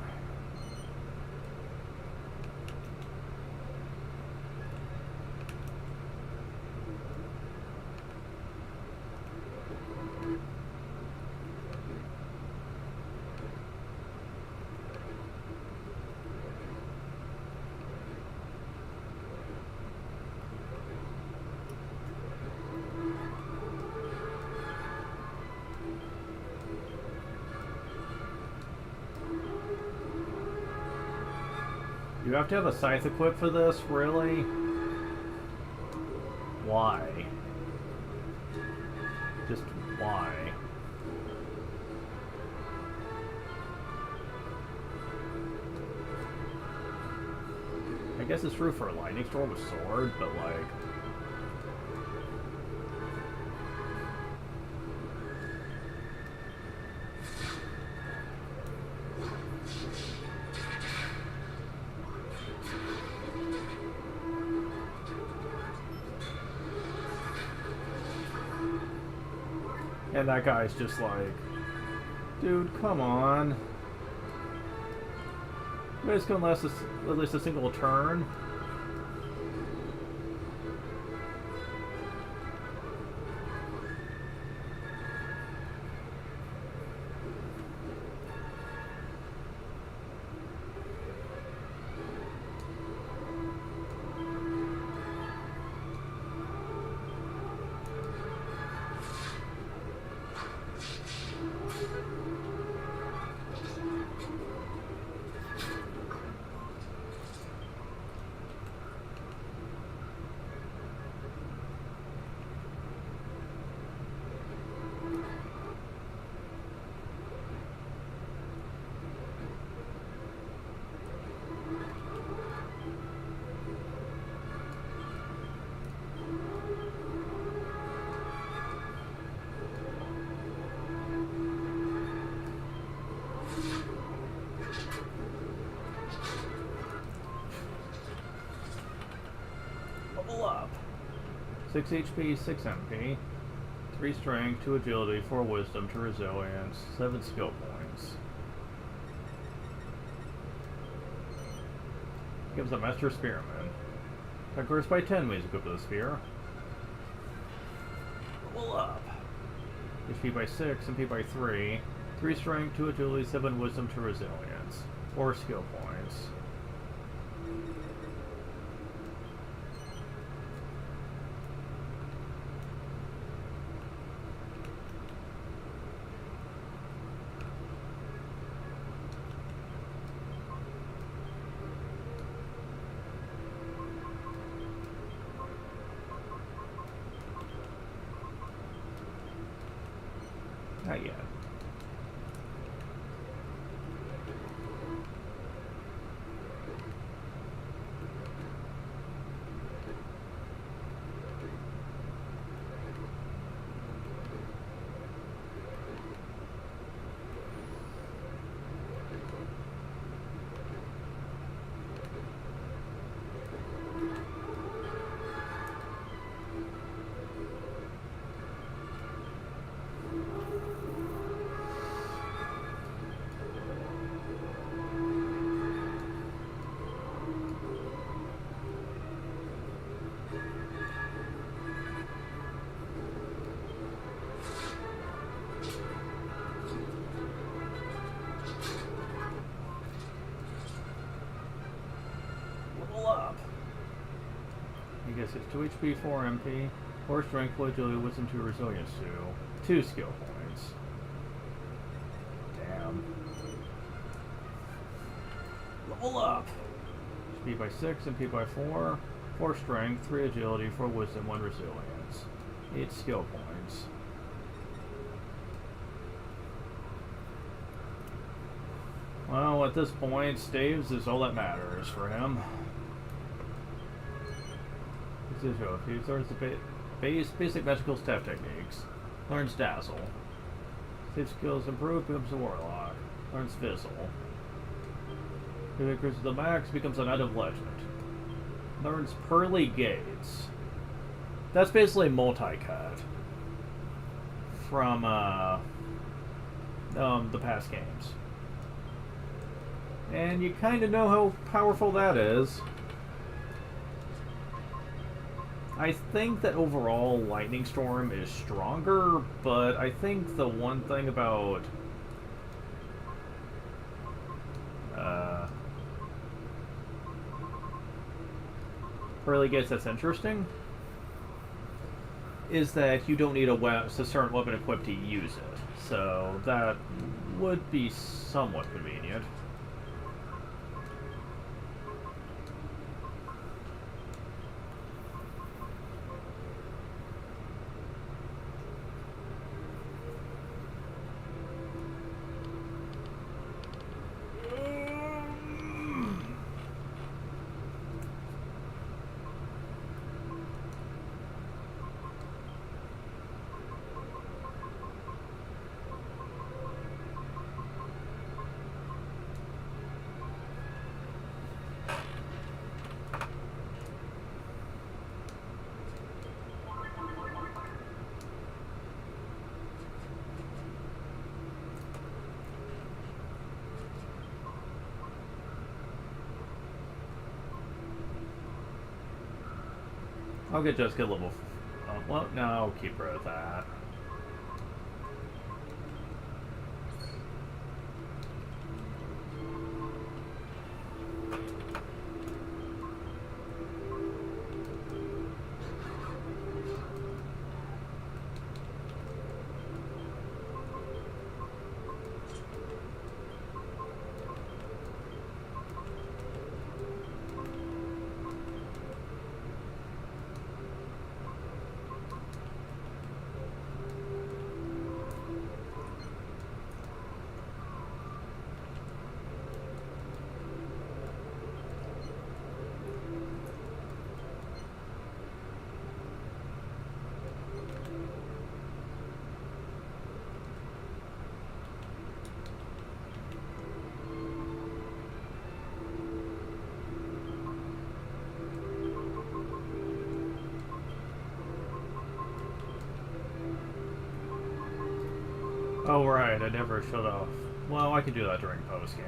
You have to have a scythe equipped for this? Really? Why? Just why? I guess it's true for a lightning storm with sword, but like... And that guy's just like, dude, come on. You guys can last at least a single turn. Level up. 6 HP, 6 MP, 3 strength, 2 agility, 4 wisdom, 2 resilience, 7 skill points. Gives a Master Spearman. Conquers by 10 ways equipped with a spear. Level up. HP by 6, MP by 3, 3 strength, 2 agility, 7 wisdom, 2 resilience, 4 skill points. Not yet. Yes, it's 2 HP, 4 MP, 4 strength, 4 agility, wisdom, 2 resilience, 2 skill points. Damn. Level up! HP by 6, MP by 4, 4 strength, 3 agility, 4 wisdom, 1 resilience. 8 skill points. Well, at this point, staves is all that matters for him. He learns the basic magical staff techniques. Learns Dazzle. Stave skills improved, becomes a Warlock. Learns Fizzle. If it increases the max, becomes a Knight of Legend. Learns Pearly Gates. That's basically multi-cut from the past games. And you kind of know how powerful that is. I think that overall Lightning Storm is stronger, but I think the one thing about Pearly Gates that's interesting is that you don't need a certain weapon equipped to use it, so that would be somewhat convenient. I'll get Jessica level. Well, no, I'll keep her at that. Oh right, I never shut off. Well, I can do that during post-game.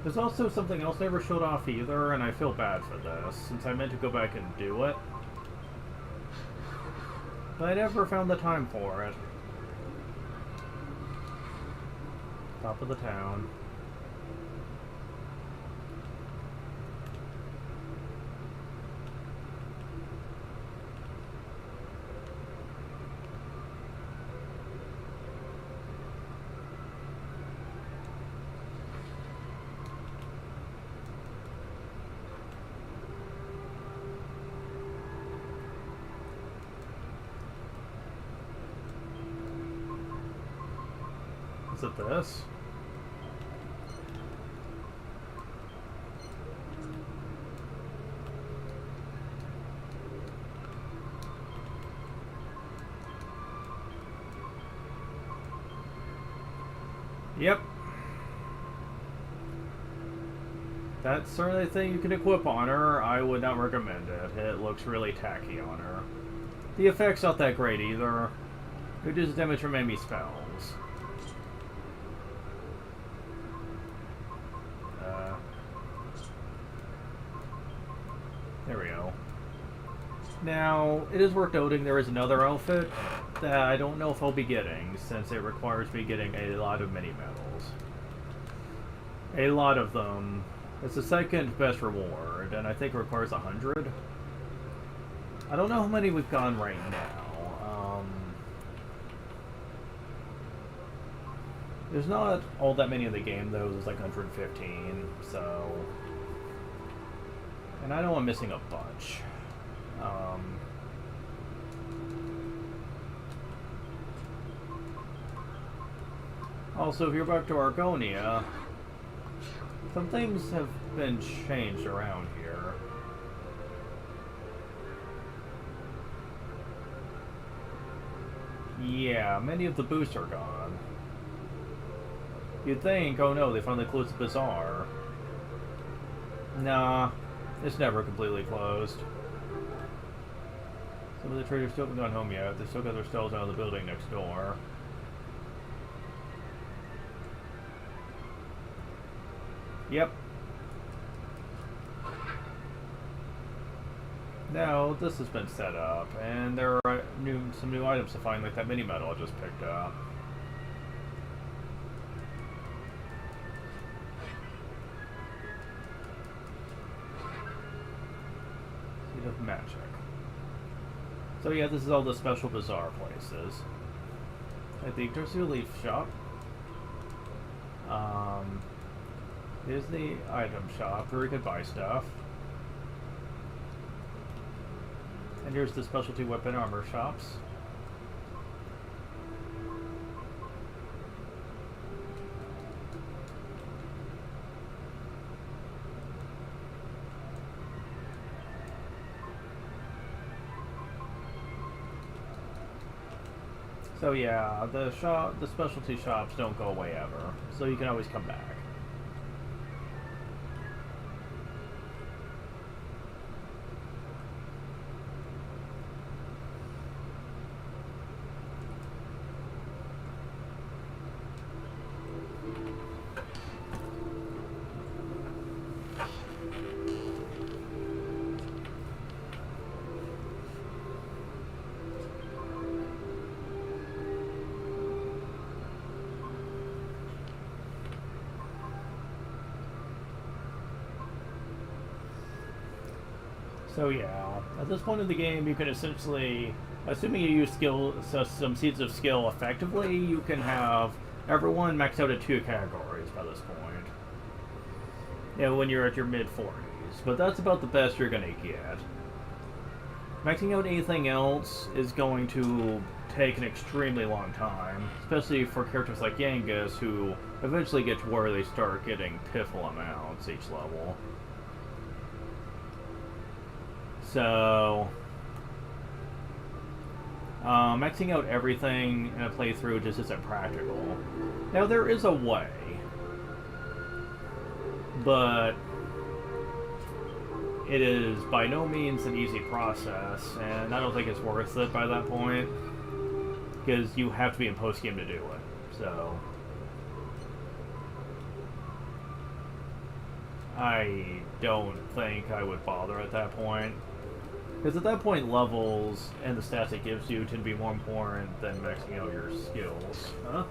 There's also something else I never showed off either, and I feel bad for this, since I meant to go back and do it. But I never found the time for it. Top of the town. Is it this? Yep. That's certainly a thing you can equip on her. I would not recommend it. It looks really tacky on her. The effect's not that great either. It does damage from enemy spells. There we go. Now, it is worth noting there is another outfit that I don't know if I'll be getting, since it requires me getting a lot of mini medals. A lot of them It's the second best reward, and I think it requires 100. I don't know how many we've gone right now. There's not all that many in the game, though. There's like 115, so... And I know I'm missing a bunch. Also, if you're back to Argonia, some things have been changed around here. Yeah, many of the boosts are gone. You'd think, oh no, they finally closed the bazaar. Nah, it's never completely closed. Some of the traders still haven't gone home yet. They still got their stalls out of the building next door. Yep. Now, this has been set up, and there are some new items to find, like that mini medal I just picked up. Seed of Magic. So yeah, this is all the special bazaar places. Like the Tertiary Leaf Shop. Here's the item shop where you could buy stuff. And here's the specialty weapon armor shops. So yeah, the specialty shops don't go away ever, so you can always come back. So yeah, at this point in the game, you can essentially, assuming you use some seeds of skill effectively, you can have everyone maxed out at 2 categories by this point. Yeah, when you're at your mid-40s, but that's about the best you're gonna get. Maxing out anything else is going to take an extremely long time, especially for characters like Yangus, who eventually get to where they start getting piffle amounts each level. So, maxing out everything in a playthrough just isn't practical. Now, there is a way, but it is by no means an easy process, and I don't think it's worth it by that point, because you have to be in post-game to do it, so... I don't think I would bother at that point. Because at that point, levels and the stats it gives you tend to be more important than maxing out your skills. Huh?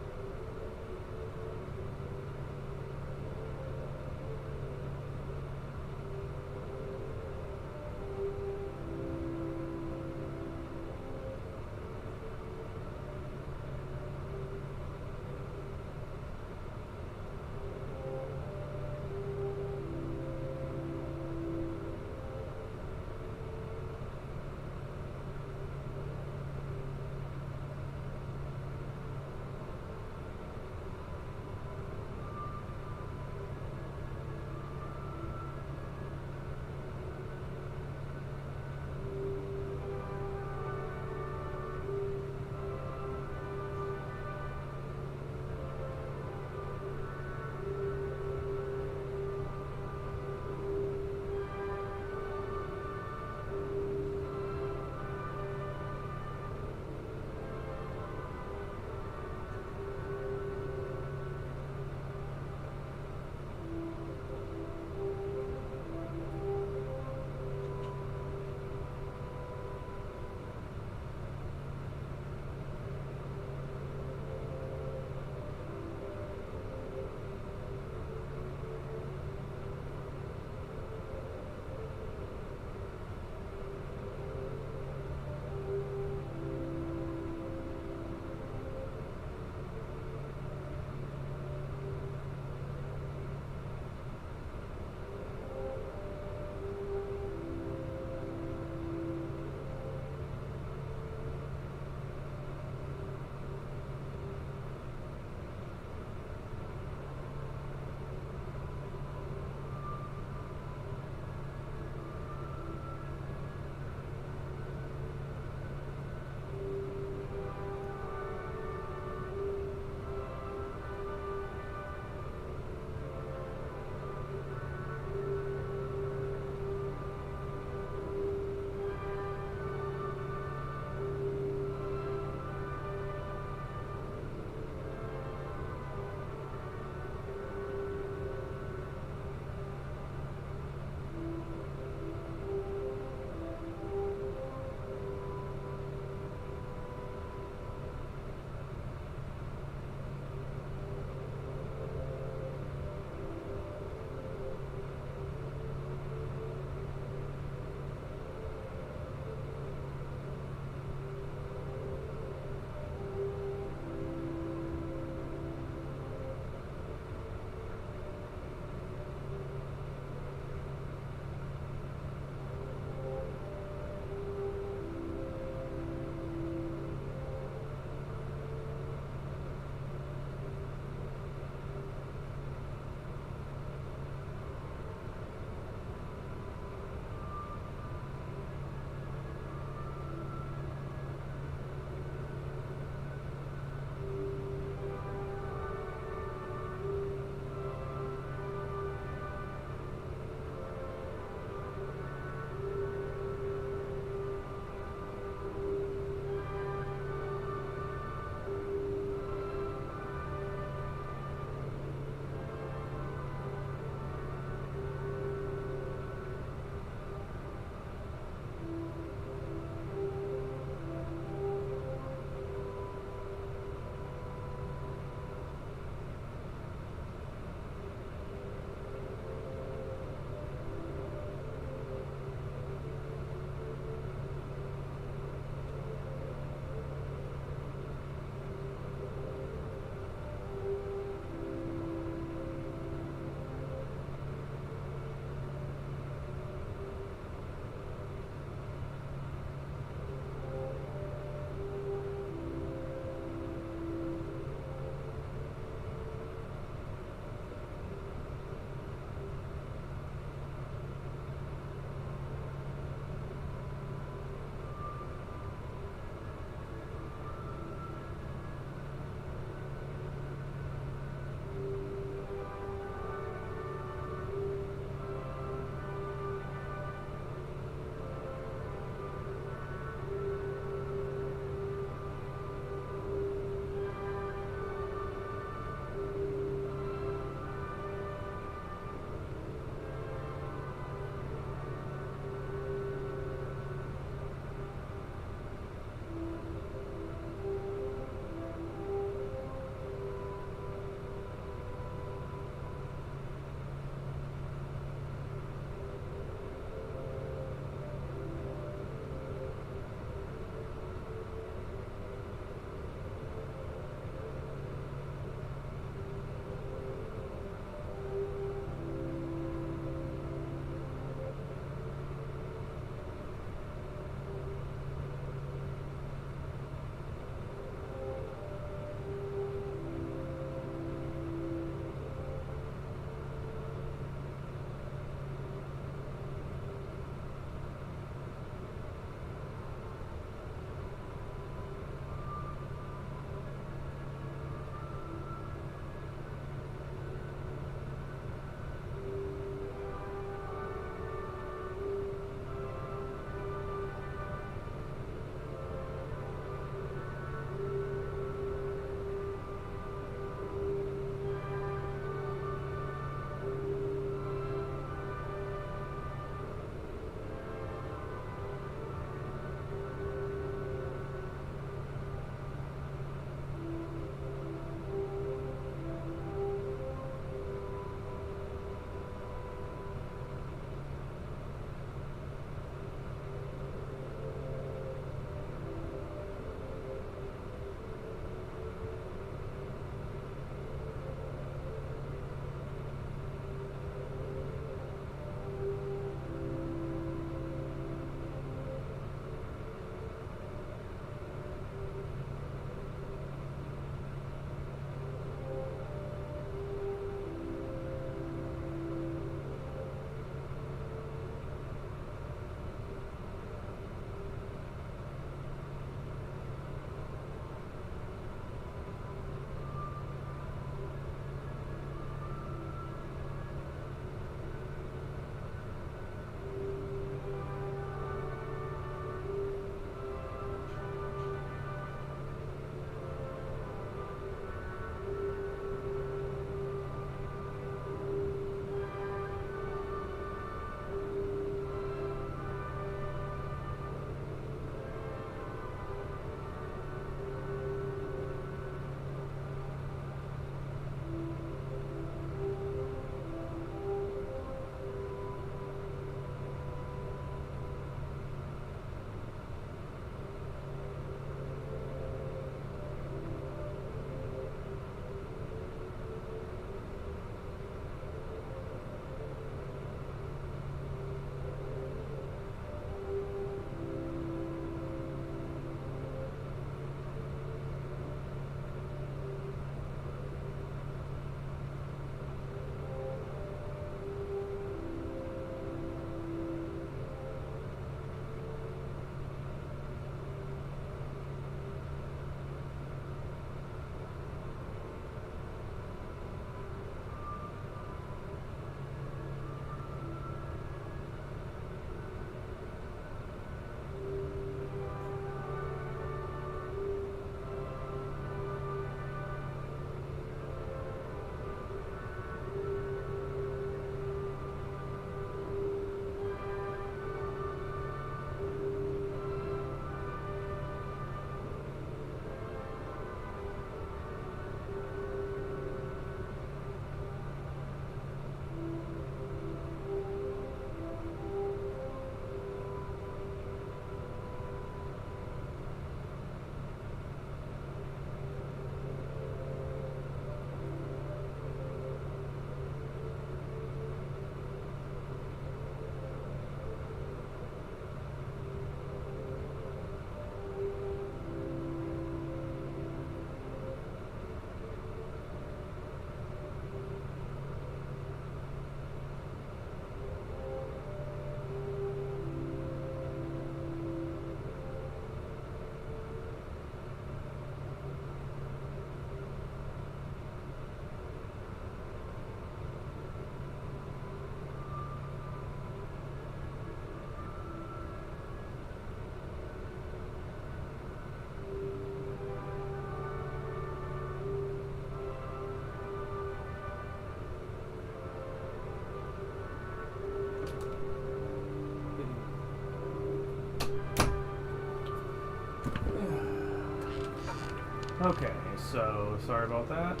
Okay, so sorry about that.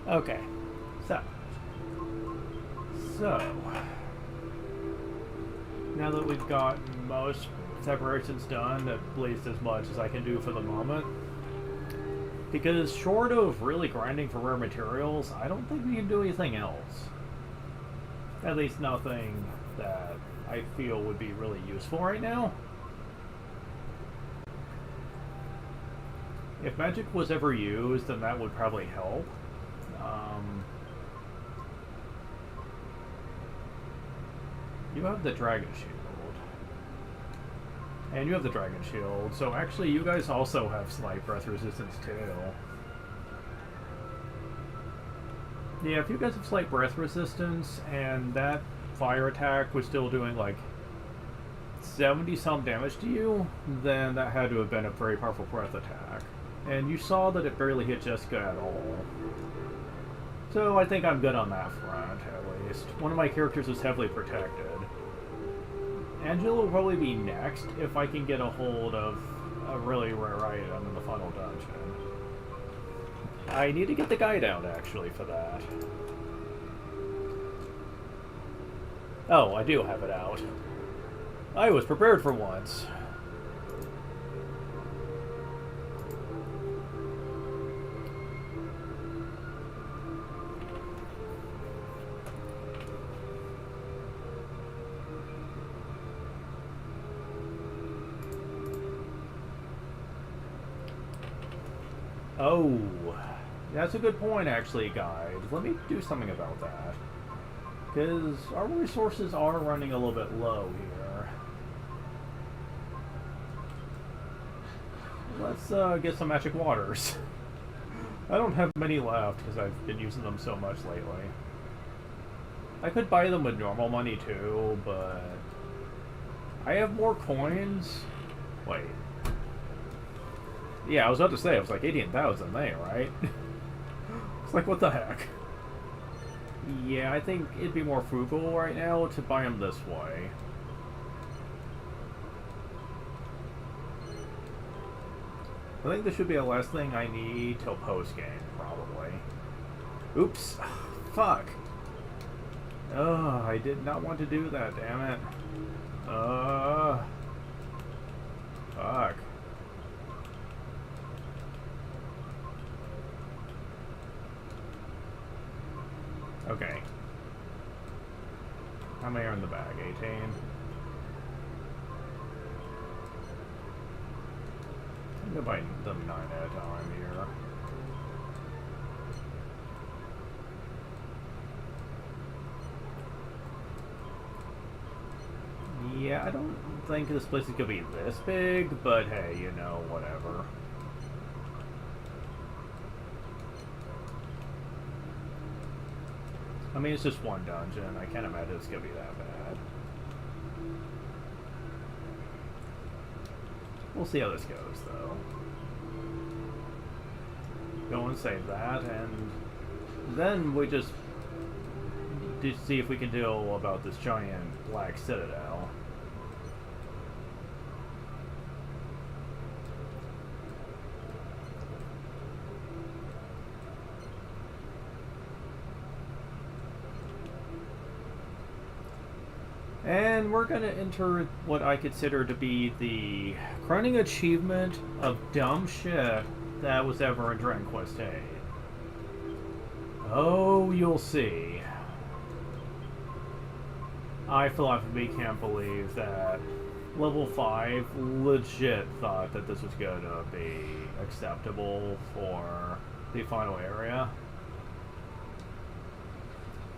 Okay. So now that we've got most separations done, at least as much as I can do for the moment, because short of really grinding for rare materials, I don't think we can do anything else. At least nothing that I feel would be really useful right now. If magic was ever used, then that would probably help. You have the Dragon Shield. And you have the Dragon Shield, so actually you guys also have slight breath resistance too. Yeah, if you guys have slight breath resistance, and that fire attack was still doing like 70-some damage to you, then that had to have been a very powerful breath attack. And you saw that it barely hit Jessica at all. So I think I'm good on that front, at least. One of my characters is heavily protected. Angela will probably be next if I can get a hold of a really rare item in the final dungeon. I need to get the guide out, actually, for that. Oh, I do have it out. I was prepared for once. Oh, that's a good point, actually, guys. Let me do something about that. Because our resources are running a little bit low here. Let's get some magic waters. I don't have many left because I've been using them so much lately. I could buy them with normal money too, but I have more coins. Wait. Yeah, I was about to say, it was like 18,000 there, right? It's like, what the heck? Yeah, I think it'd be more frugal right now to buy them this way. I think this should be the last thing I need till post-game, probably. Oops. Fuck. Oh, I did not want to do that, damn it. Fuck. Okay. How many are in the bag? 18? I'm gonna buy them 9 at a time here. Yeah, I don't think this place is gonna be this big, but hey, you know, whatever. I mean, it's just one dungeon. I can't imagine it's gonna be that bad. We'll see how this goes, though. Go and save that, and then we just see if we can deal about this giant black citadel. And we're going to enter what I consider to be the crowning achievement of dumb shit that was ever in Dragon Quest VIII. Oh, you'll see. I philosophically can't believe that level 5 legit thought that this was going to be acceptable for the final area.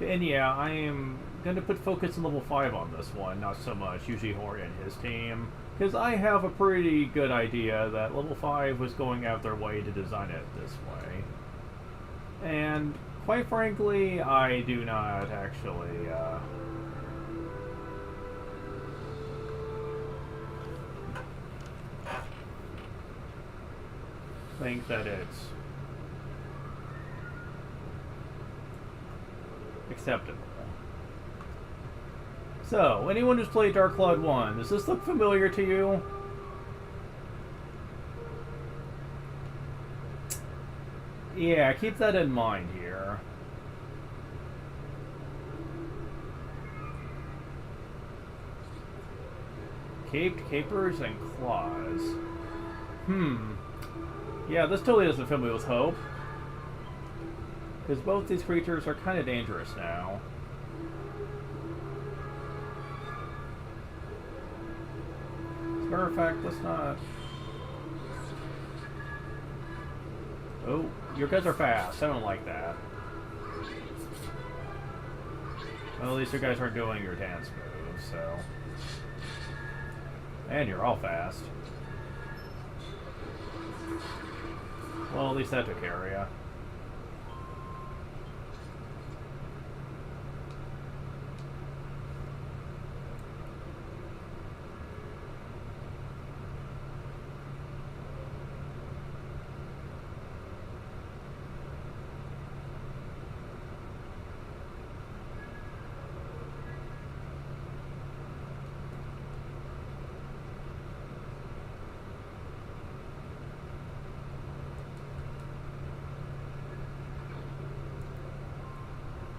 And yeah, I am going to put focus on level 5 on this one, not so much Yuji Horii and his team, because I have a pretty good idea that level 5 was going out their way to design it this way. And quite frankly, I do not actually think that it's acceptable. So, anyone who's played Dark Cloud 1, does this look familiar to you? Yeah, keep that in mind here. Caped capers and claws. Yeah, this totally doesn't fill me with hope. Because both these creatures are kind of dangerous now. As a matter of fact, let's not... Oh, your guys are fast. I don't like that. Well, at least you guys aren't doing your dance moves, so... And you're all fast. Well, at least that took care of ya.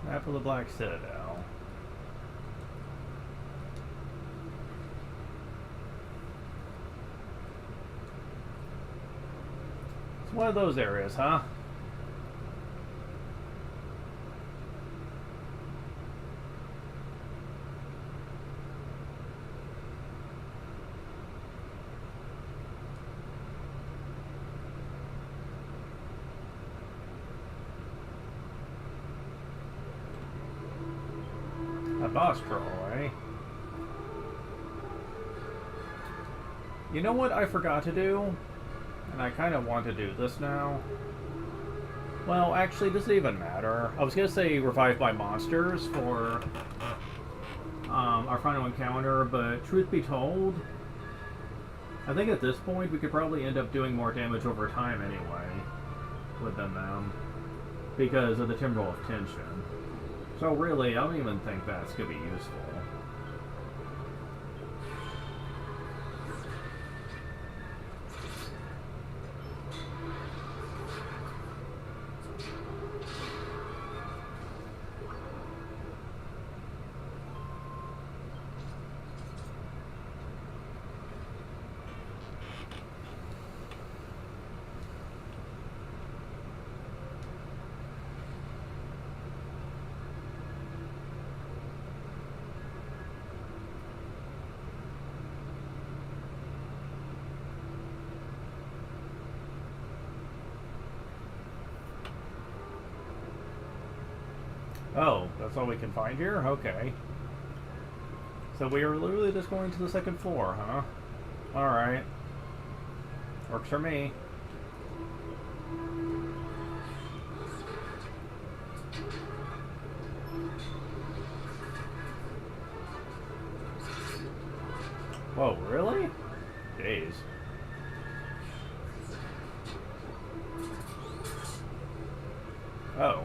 Map of the Black Citadel. It's one of those areas, huh? Boss troll, eh? You know what I forgot to do? And I kind of want to do this now. Well, actually, does it even matter? I was going to say revive by monsters for our final encounter, but truth be told, I think at this point we could probably end up doing more damage over time anyway with them because of the Timberwolf tension. So really, I don't even think that's going to be useful. Oh, that's all we can find here? Okay. So we are literally just going to the second floor, huh? Alright. Works for me. Whoa, really? Jeez. Oh.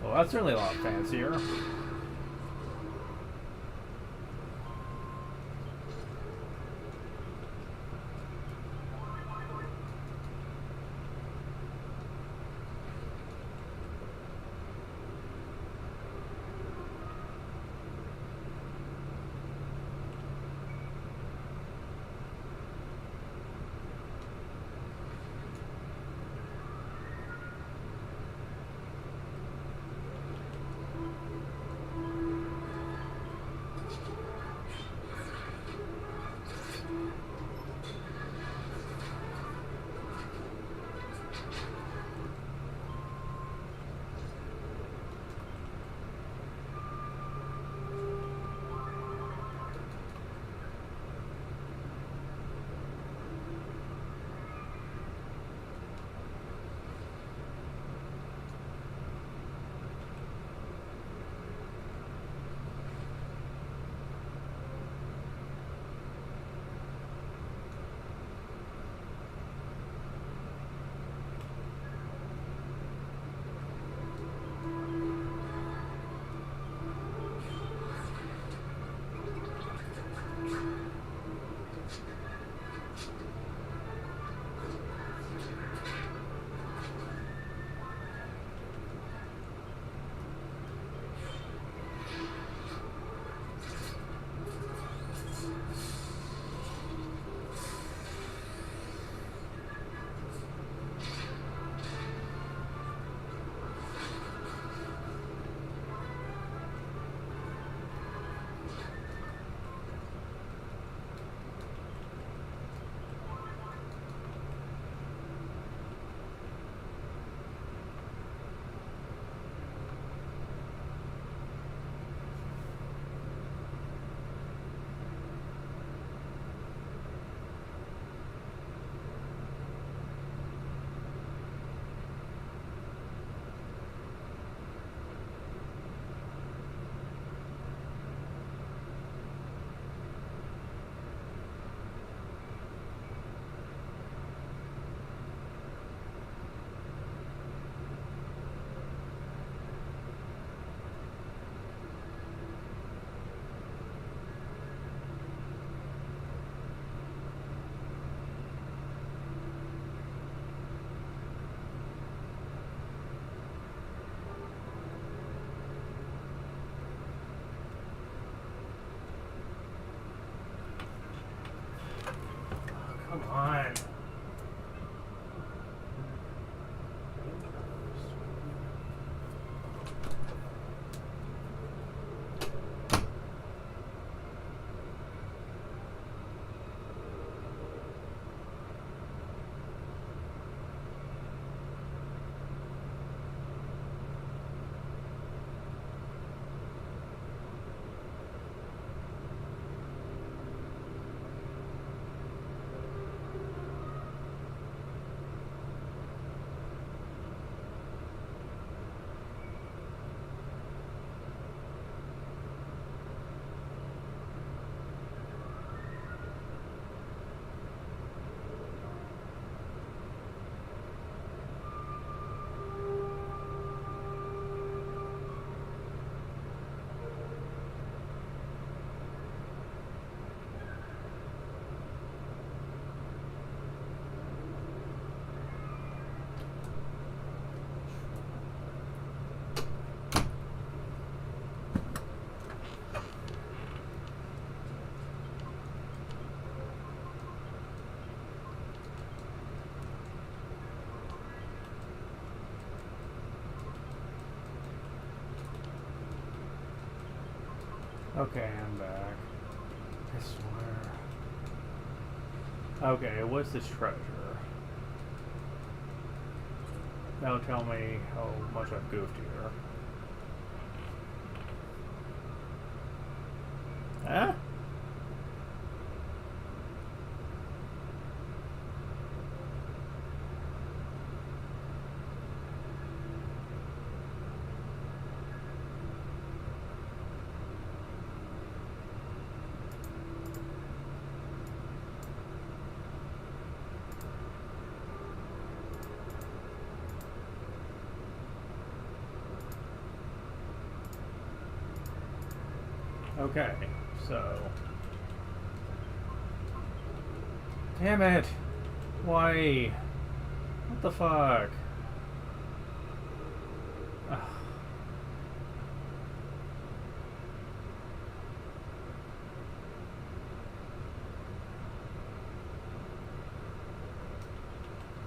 Well, that's certainly a lot fancier. Come on. Okay, I'm back. I swear. Okay, what's this treasure? Now tell me how much I've goofed here. Huh? Okay, so... Damn it! Why? What the fuck? Ugh.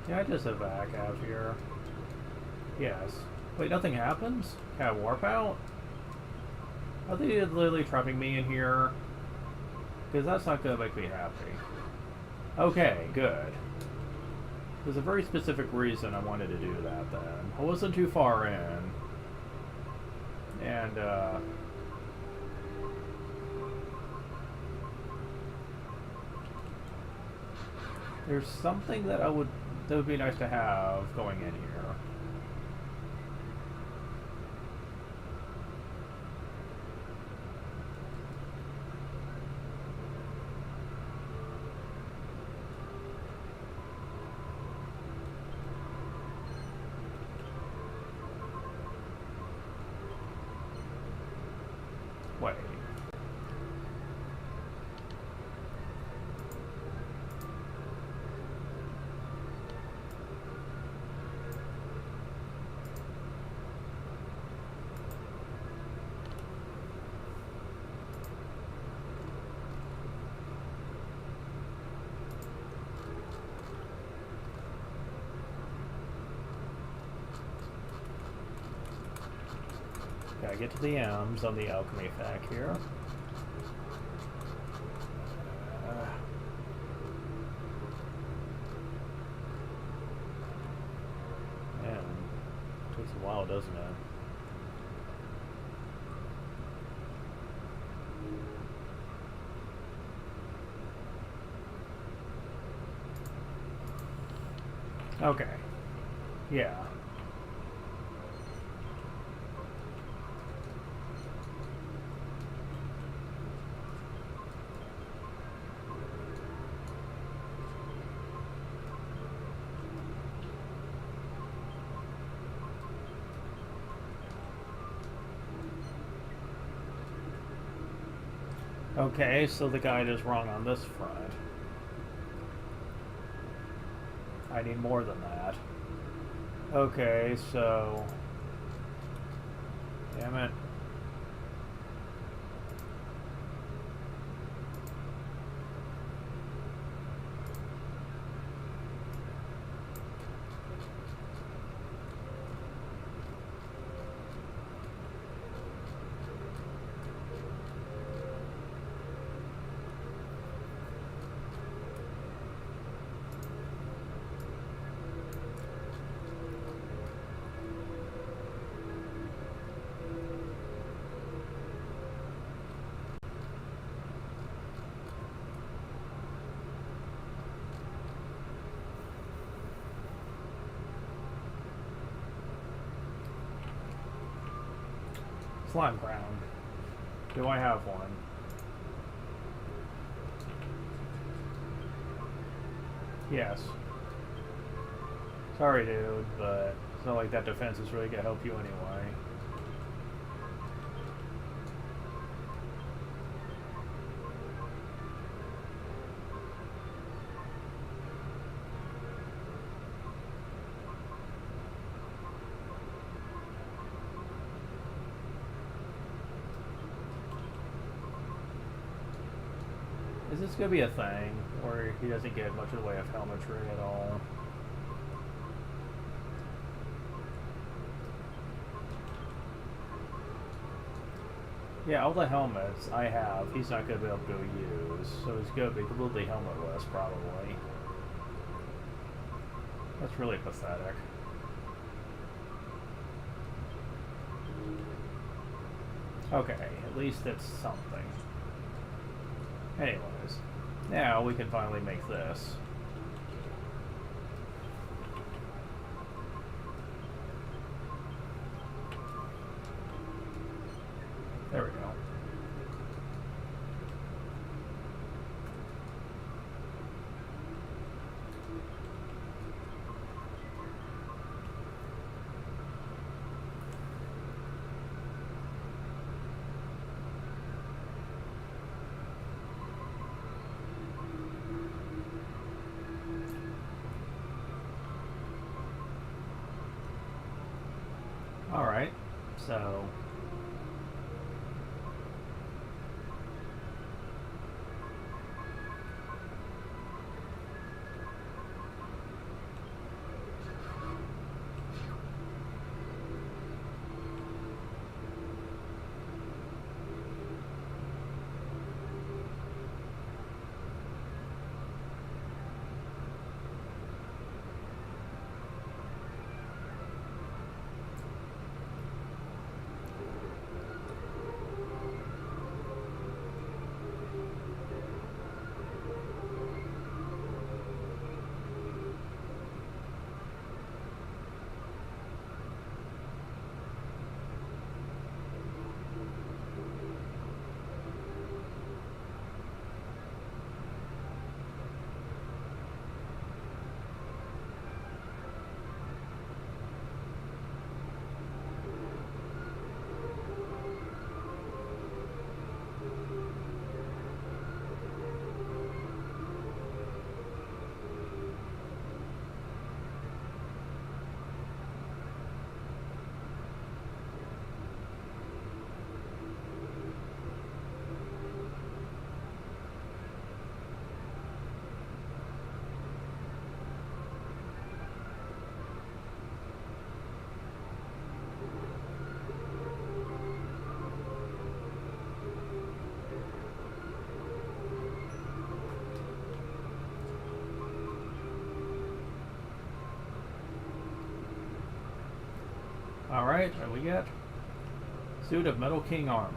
Can I just evac out of here? Yes. Wait, nothing happens? Can I warp out? Are they literally trapping me in here? Because that's not going to make me happy. Okay, good. There's a very specific reason I wanted to do that then. I wasn't too far in. And, there's something that would be nice to have going in here. Wait. Gotta get to the M's on the alchemy fac here. Man, takes a while, doesn't it? Okay. Yeah. Okay, so the guide is wrong on this front. I need more than that. Okay, so... Damn it. slime crown. Do I have one? Yes. Sorry, dude, but it's not like that defense is really gonna help you anyway. Is this gonna be a thing where he doesn't get much of the way of helmetry at all? Yeah, all the helmets I have, he's not gonna be able to use, so he's gonna be completely helmetless, probably. That's really pathetic. Okay, at least it's something. Anyways, now we can finally make this. There we go. Alright, so alright, and we get suit of Metal King armor.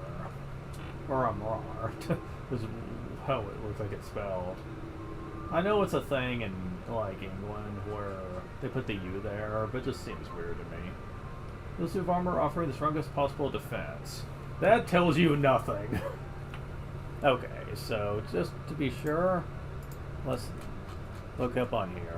Or armor. This is how it looks like it's spelled. I know it's a thing in like England where they put the U there, but it just seems weird to me. The suit of armor offering the strongest possible defense. That tells you nothing. Okay, so just to be sure, let's look up on here.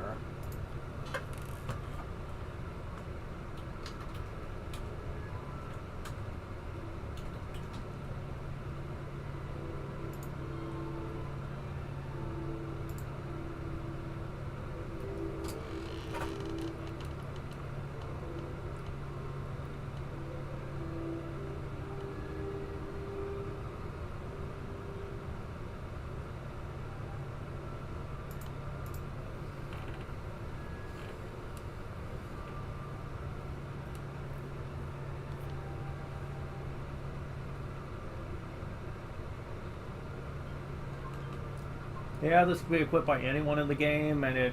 Yeah, this can be equipped by anyone in the game, and it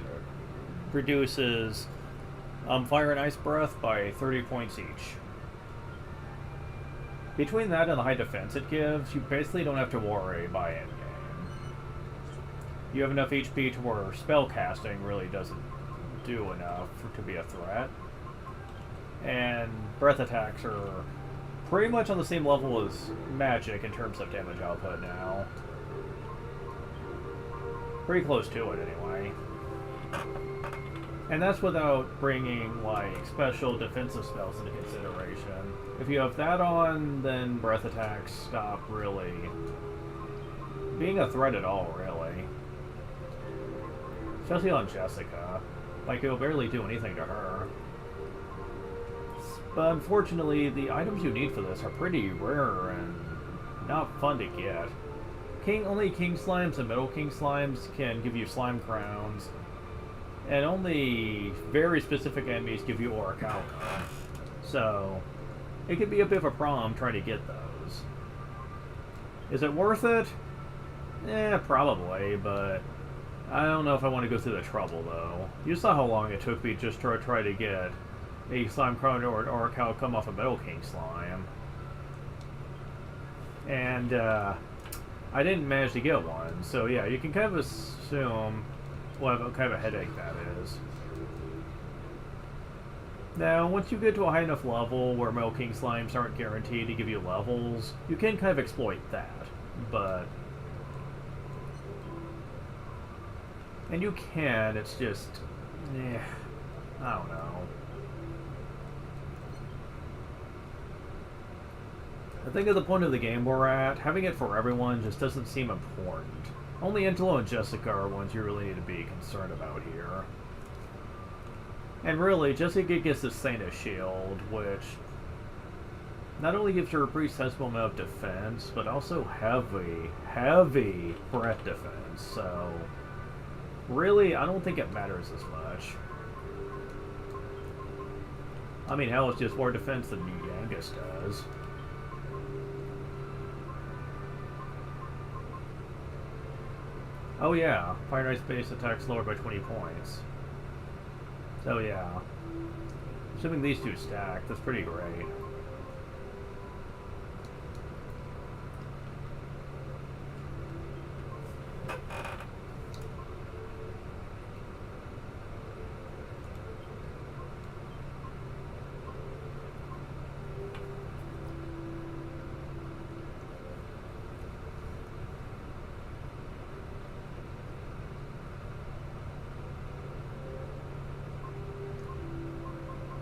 reduces fire and ice breath by 30 points each. Between that and the high defense it gives, you basically don't have to worry by endgame. You have enough HP to where spell casting really doesn't do enough to be a threat. And breath attacks are pretty much on the same level as magic in terms of damage output now. Pretty close to it, anyway. And that's without bringing, like, special defensive spells into consideration. If you have that on, then breath attacks stop really being a threat at all, really. Especially on Jessica. Like, it'll barely do anything to her. But unfortunately, the items you need for this are pretty rare and not fun to get. Only King Slimes and Middle King Slimes can give you slime crowns. And only very specific enemies give you Orichalcum. So, it can be a bit of a problem trying to get those. Is it worth it? Eh, probably, but I don't know if I want to go through the trouble, though. You saw how long it took me just to try to get a Slime Crown or an Orichalcum off a Metal King Slime. And, I didn't manage to get one, so yeah, you can kind of assume what kind of a headache that is. Now, once you get to a high enough level where Metal King Slimes aren't guaranteed to give you levels, you can kind of exploit that, but... And you can, it's just... I don't know. I think at the point of the game we're at, having it for everyone just doesn't seem important. Only Angelo and Jessica are ones you really need to be concerned about here. And really, Jessica gets the Saint Shield, which not only gives her a pretty sensible amount of defense, but also heavy breath defense, so really, I don't think it matters as much. I mean, hell, it's just more defense than Yangus does. Oh yeah, Fire Knight's base attack's lowered by 20 points. So yeah. Assuming these two stack, that's pretty great.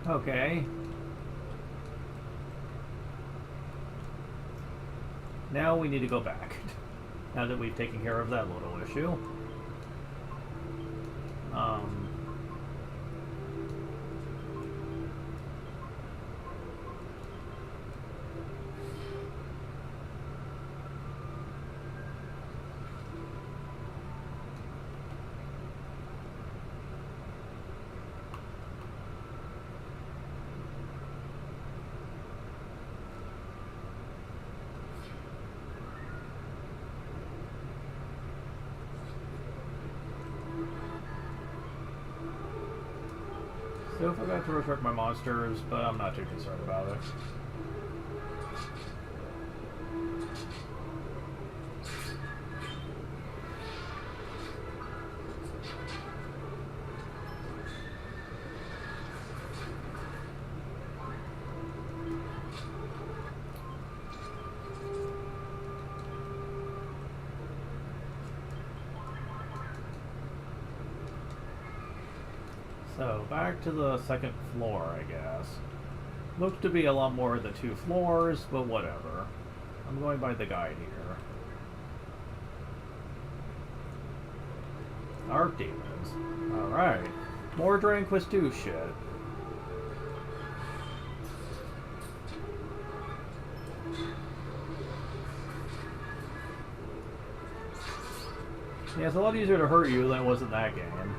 Okay. Now we need to go back. Now that we've taken care of that little issue. Still forgot to resurrect my monsters, but I'm not too concerned about it. So, back to the second floor, I guess. Looks to be a lot more than 2 floors, but whatever. I'm going by the guide here. Archdemons. Alright. More Dragon Quest II shit. Yeah, it's a lot easier to hurt you than it was in that game.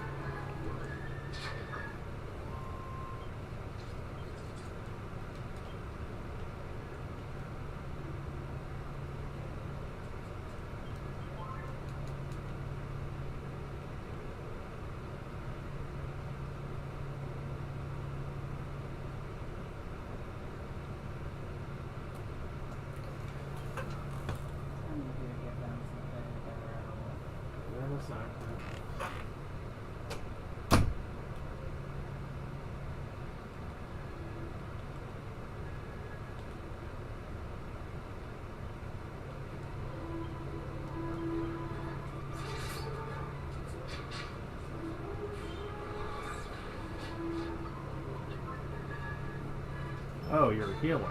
Oh, you're healing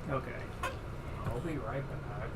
now. Okay. I'll be right back.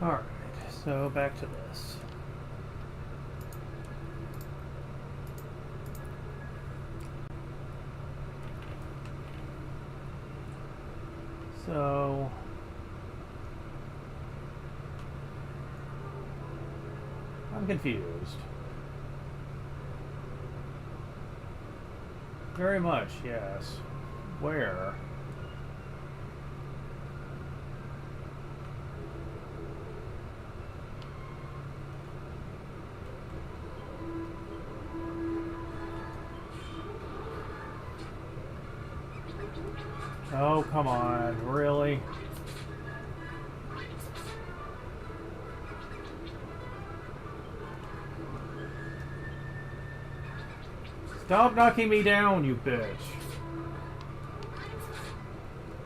Alright, so back to this. So I'm confused. Very much, yes. Where? Oh, come on, really? Stop knocking me down, you bitch.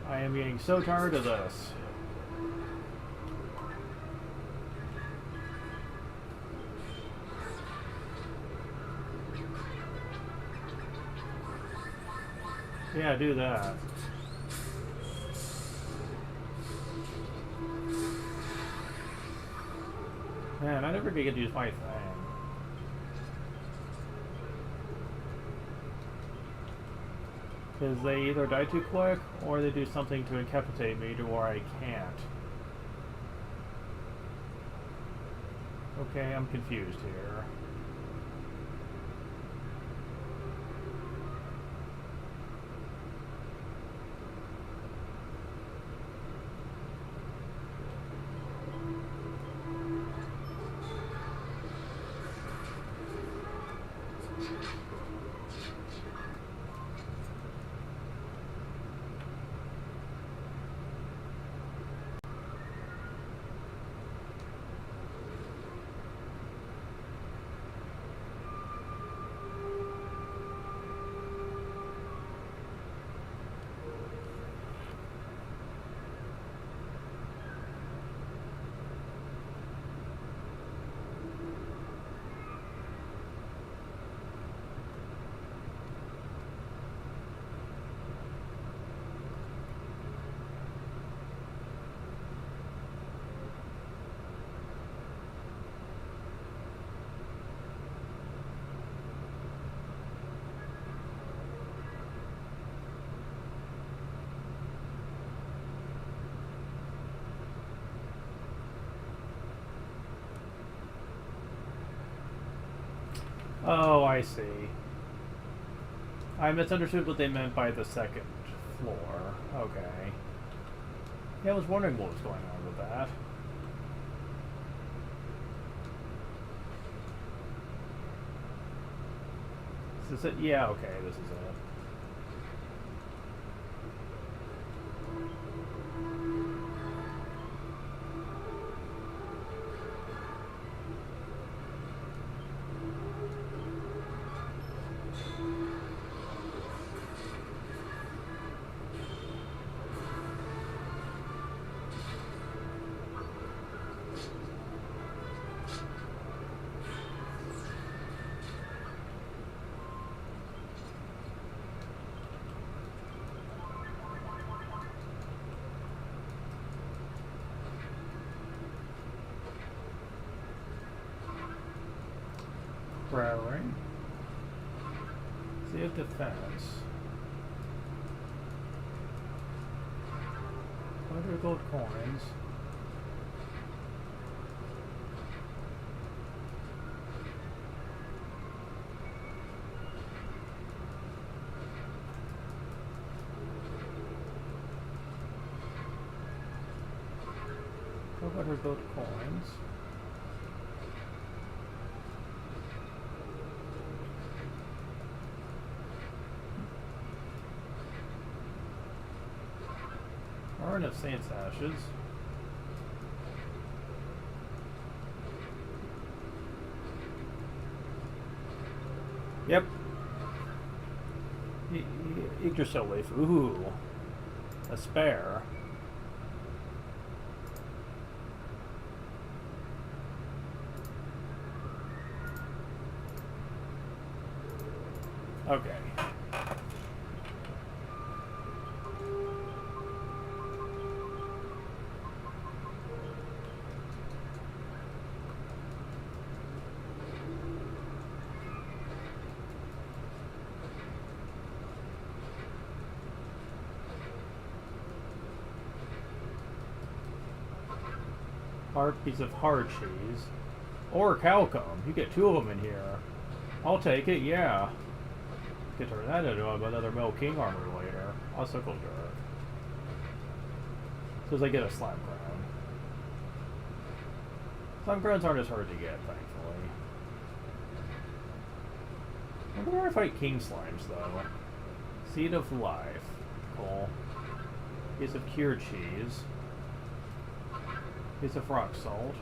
I am getting so tired of this. Yeah, do that. Man, I never get to use my thing. Because they either die too quick, or they do something to incapacitate me to where I can't. Okay, I'm confused here. Oh, I see. I misunderstood what they meant by the second floor. Okay. Yeah, I was wondering what was going on with that. Is this it? Yeah, okay, this is it. Prowling. See if defense. 100 gold coins. Gold coins. Urn of Saint's Ashes. Yep. Yggdrasil leaf. Ooh. A spare. Okay. Piece of hard cheese. Or Calcum. You get 2 of them in here. I'll take it, yeah. Get turn that into another Mel King armor later. Also cool dirt. So as I get a slime crown. Slime crowns aren't as hard to get, thankfully. I wonder where I fight king slimes though. Seed of life. Cool. Piece of cured cheese. Piece of rock salt.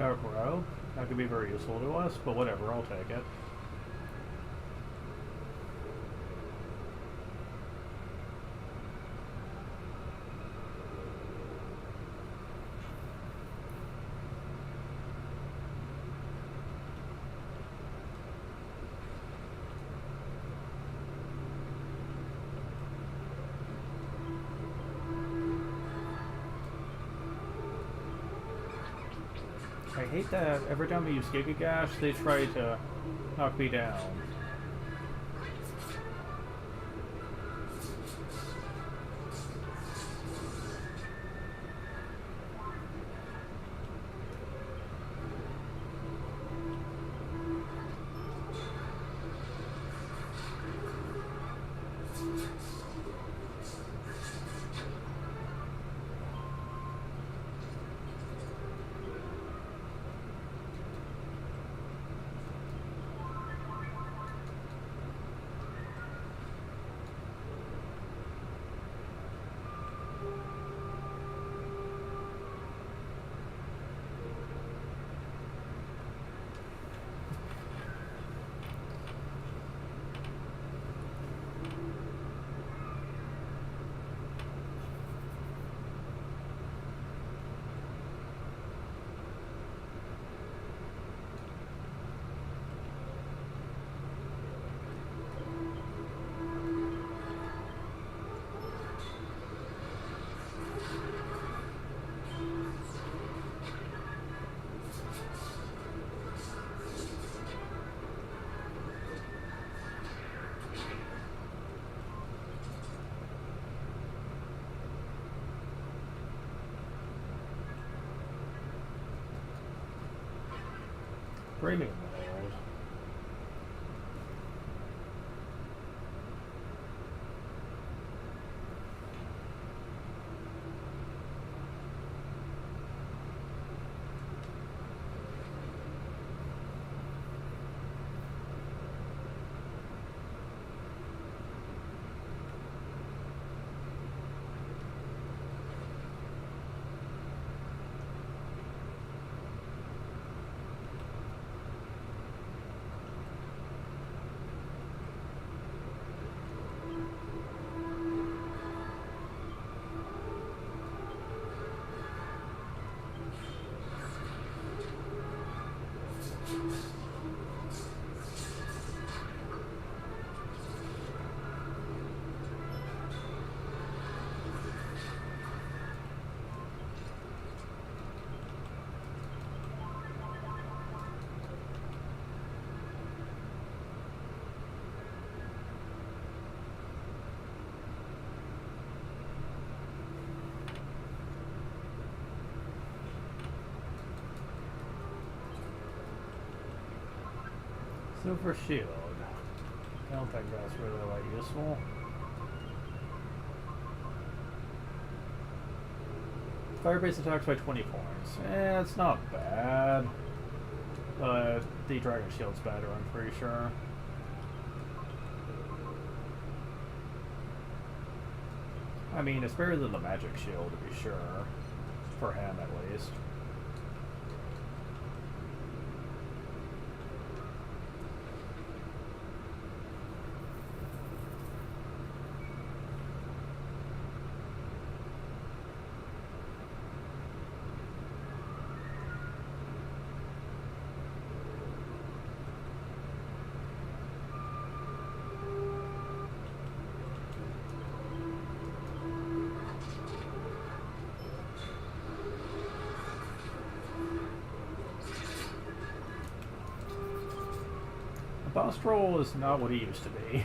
Dark robe. That could be very useful to us, but whatever, I'll take it. I hate that every time I use Giga Gash, they try to knock me down. Premium mode. Silver Shield. I don't think that's really that useful. Fire-based attacks by 20 points. It's not bad. But the Dragon Shield's better, I'm pretty sure. I mean, it's better than the Magic Shield, to be sure. For him, at least. Boss Troll is not what he used to be.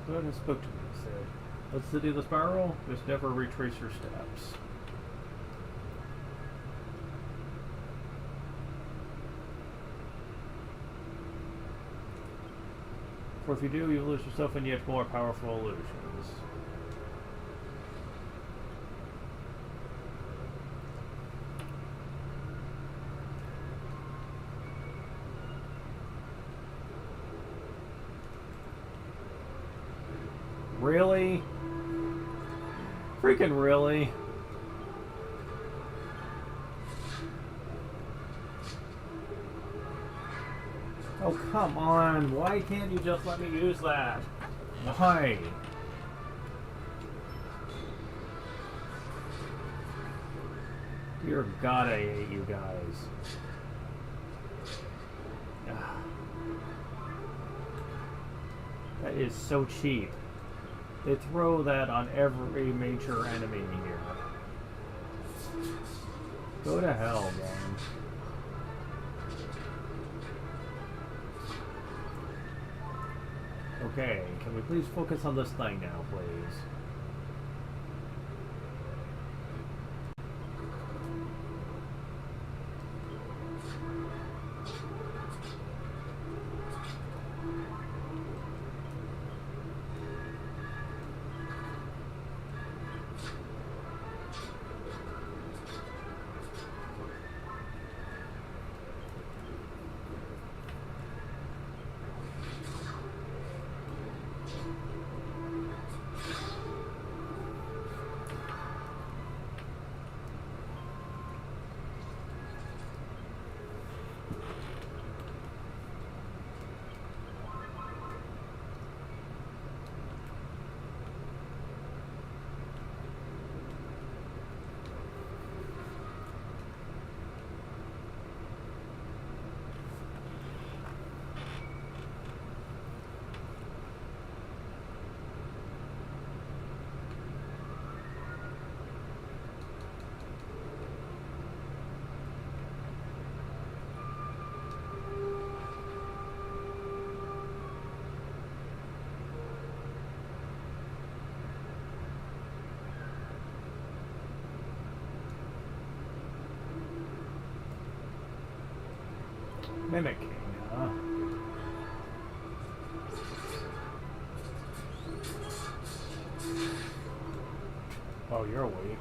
Good and spoke to me, he said. The city of the spiral? Just never retrace your steps. For if you do, you lose yourself in yet more powerful illusions. Really? Freaking really? Oh, come on. Why can't you just let me use that? Why? Dear God, I hate you guys. That is so cheap. They throw that on every major enemy here. Go to hell, man. Okay, can we please focus on this thing now, please? Mimicking, huh? Oh, you're weak.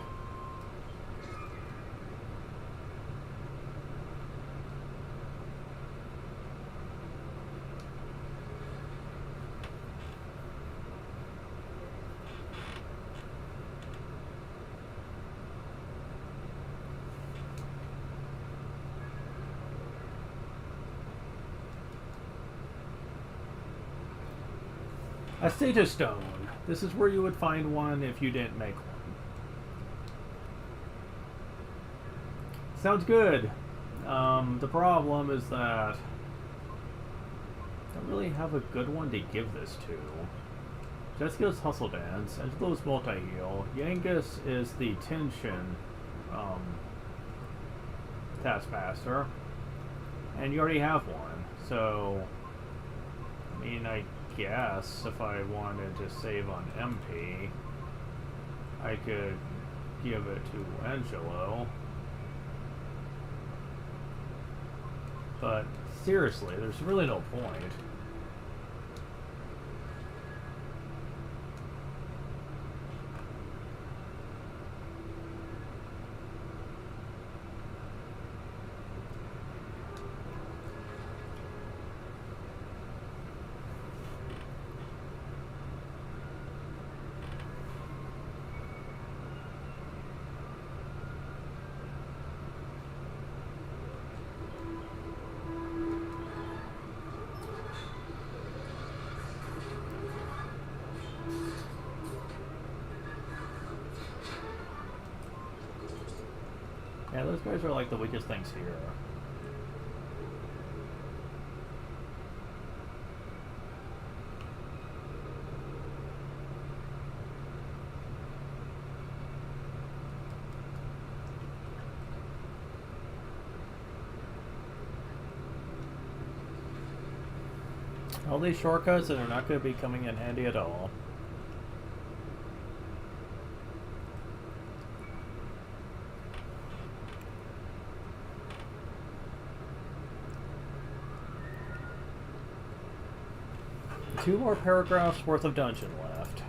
A status stone. This is where you would find one if you didn't make one. Sounds good. The problem is that I don't really have a good one to give this to. Jessica's Hustle Dance, Angelo's Multi-Heal, Yangus is the Tension Taskmaster, and you already have one, so I mean, I guess if I wanted to save on MP, I could give it to Angelo. But seriously, there's really no point. Yeah, those guys are like the weakest things here. All these shortcuts that are not going to be coming in handy at all. Two more paragraphs worth of dungeon left.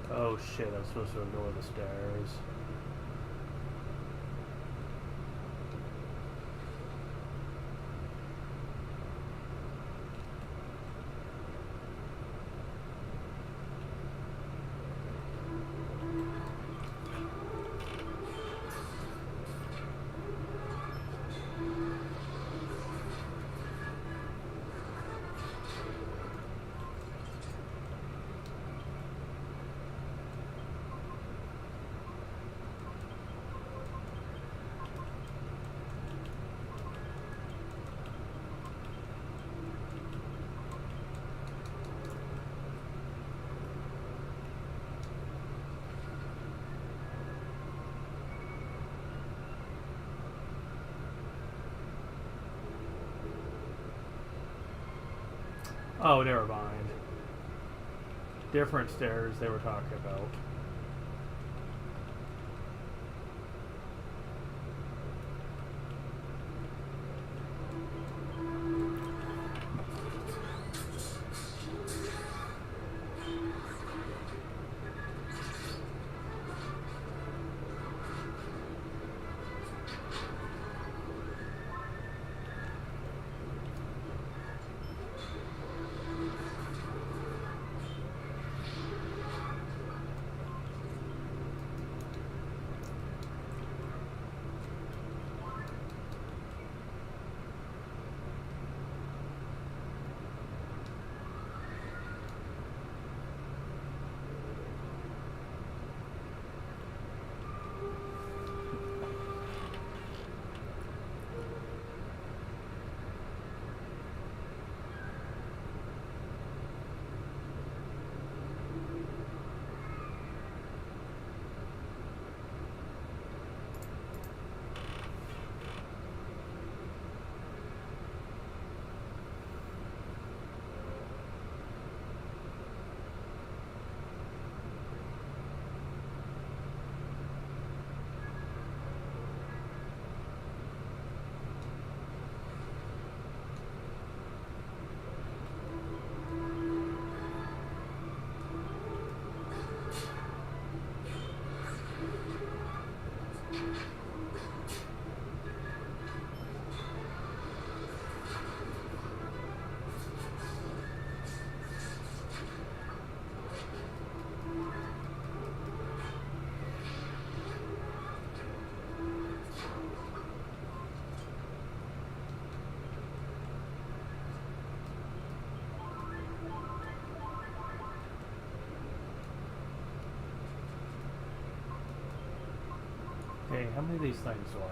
Oh shit, I'm supposed to ignore the stairs. Oh, never mind. Different stairs they were talking about. Okay, how many of these things do I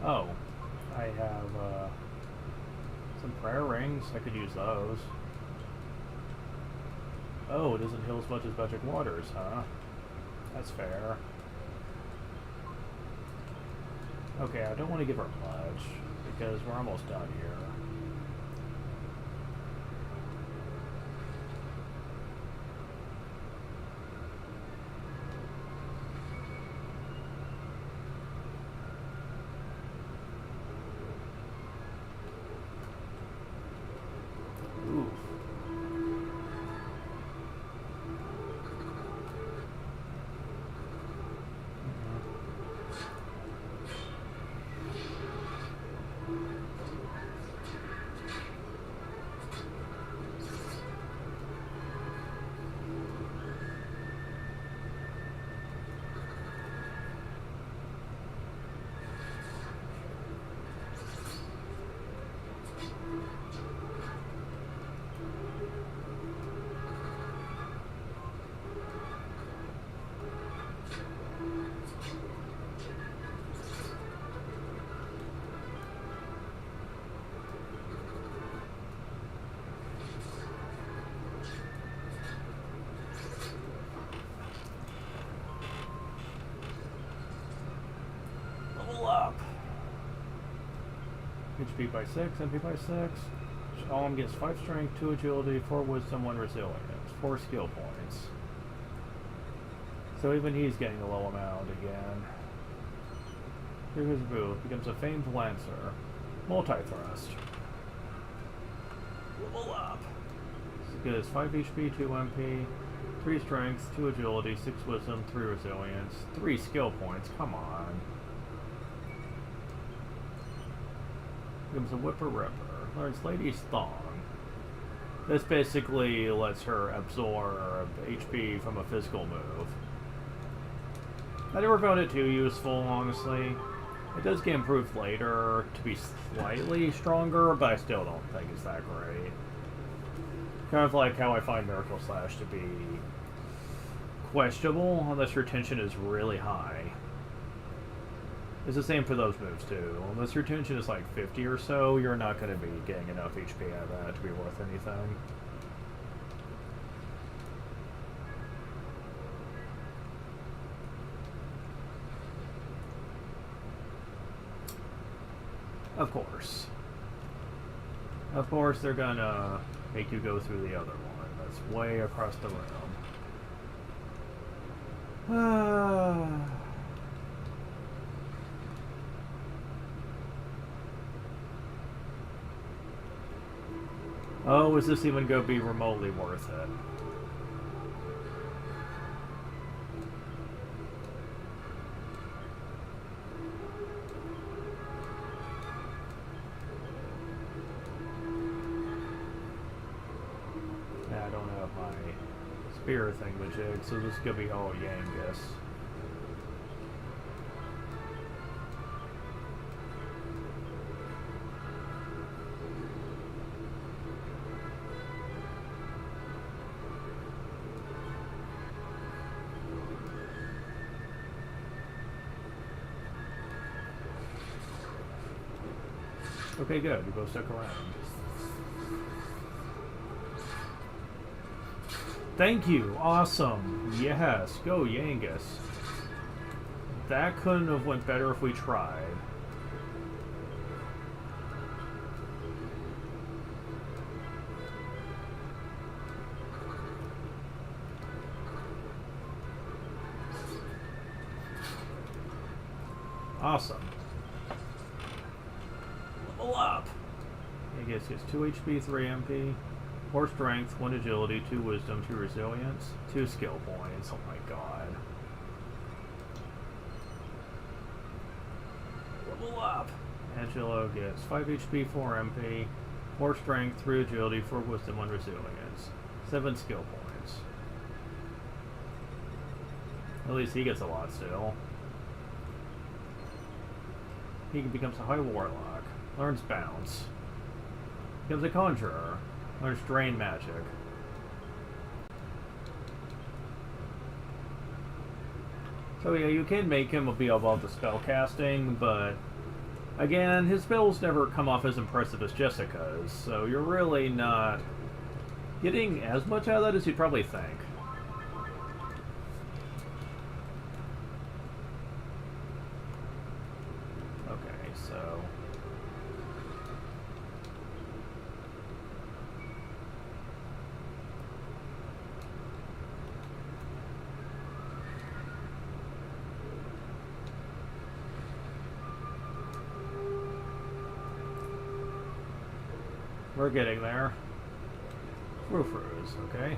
have? Oh, I have some prayer rings. I could use those. Oh, it doesn't heal as much as magic waters, huh? That's fair. Okay, I don't want to give her much because we're almost done here. HP by 6, MP by 6. Shalom gets 5 strength, 2 agility, 4 wisdom, 1 resilience, 4 skill points. So even he's getting a low amount again. Through his booth, becomes a famed lancer. Multi-thrust. Level up. He gets 5 HP, 2 MP, 3 strength, 2 agility, 6 wisdom, 3 resilience, 3 skill points. Come on. Becomes a Whipper Ripper. Learns Lady's Thong. This basically lets her absorb HP from a physical move. I never found it too useful, honestly. It does get improved later to be slightly stronger, but I still don't think it's that great. Kind of like how I find Miracle Slash to be questionable unless your tension is really high. It's the same for those moves too. Unless your tension is like 50 or so, you're not going to be getting enough HP out of that to be worth anything. Of course. Of course they're gonna make you go through the other one. That's way across the room. Oh, is this even gonna be remotely worth it? I don't have my spear thingamajig, so this is gonna be all Yangus. Okay, good. You both stuck around. Thank you. Awesome. Yes. Go, Yangus. That couldn't have went better if we tried. Awesome. Level up. Yangus gets 2 HP, 3 MP. 4 strength, 1 agility, 2 wisdom, 2 resilience, 2 skill points. Oh my god. Level up! Angelo gets 5 HP, 4 MP, 4 strength, 3 agility, 4 wisdom, 1 resilience, 7 skill points. At least he gets a lot still. He becomes a high warlock, learns bounce, becomes a conjurer. Learns Drain Magic. So yeah, you can make him be above the spell casting, but again, his spells never come off as impressive as Jessica's, so you're really not getting as much out of that as you'd probably think. Okay, so... we're getting there. Frou-frous, okay.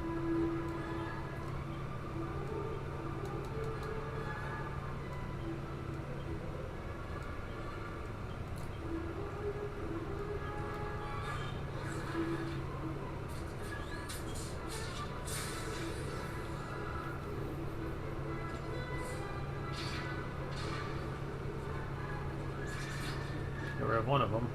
Get rid of one of them.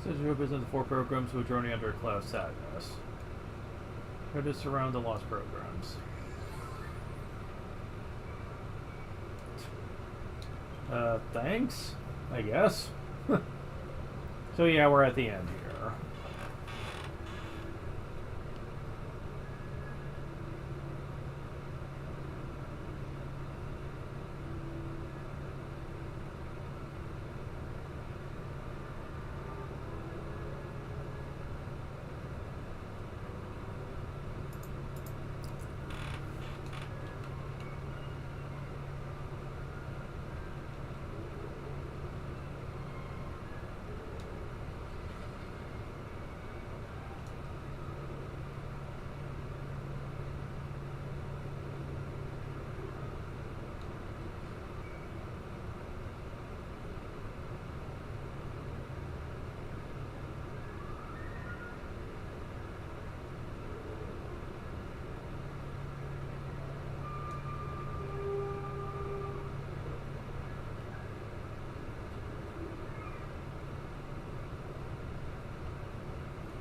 Says it represents the 4 programs who are journey under a cloud of sadness. Try to surround the lost programs. Thanks? I guess. So yeah, we're at the end here.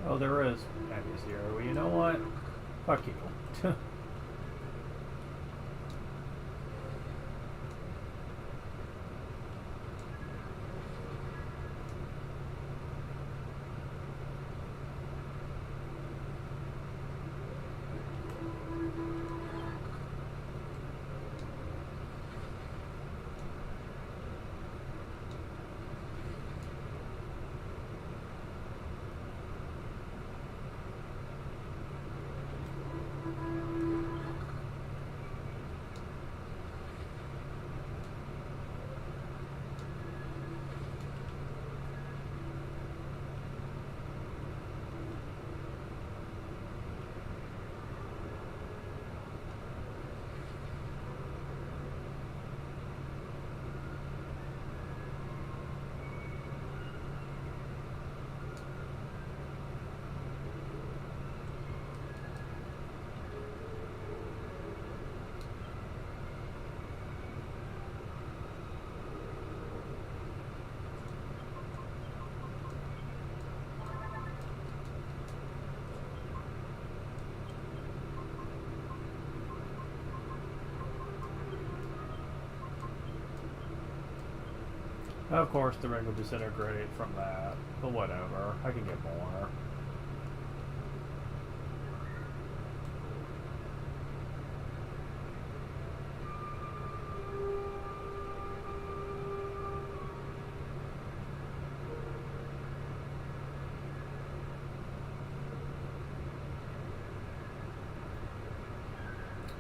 Oh, there is enemies here. Well, you know what? Fuck you. Of course, the ring will disintegrate from that, but whatever. I can get more.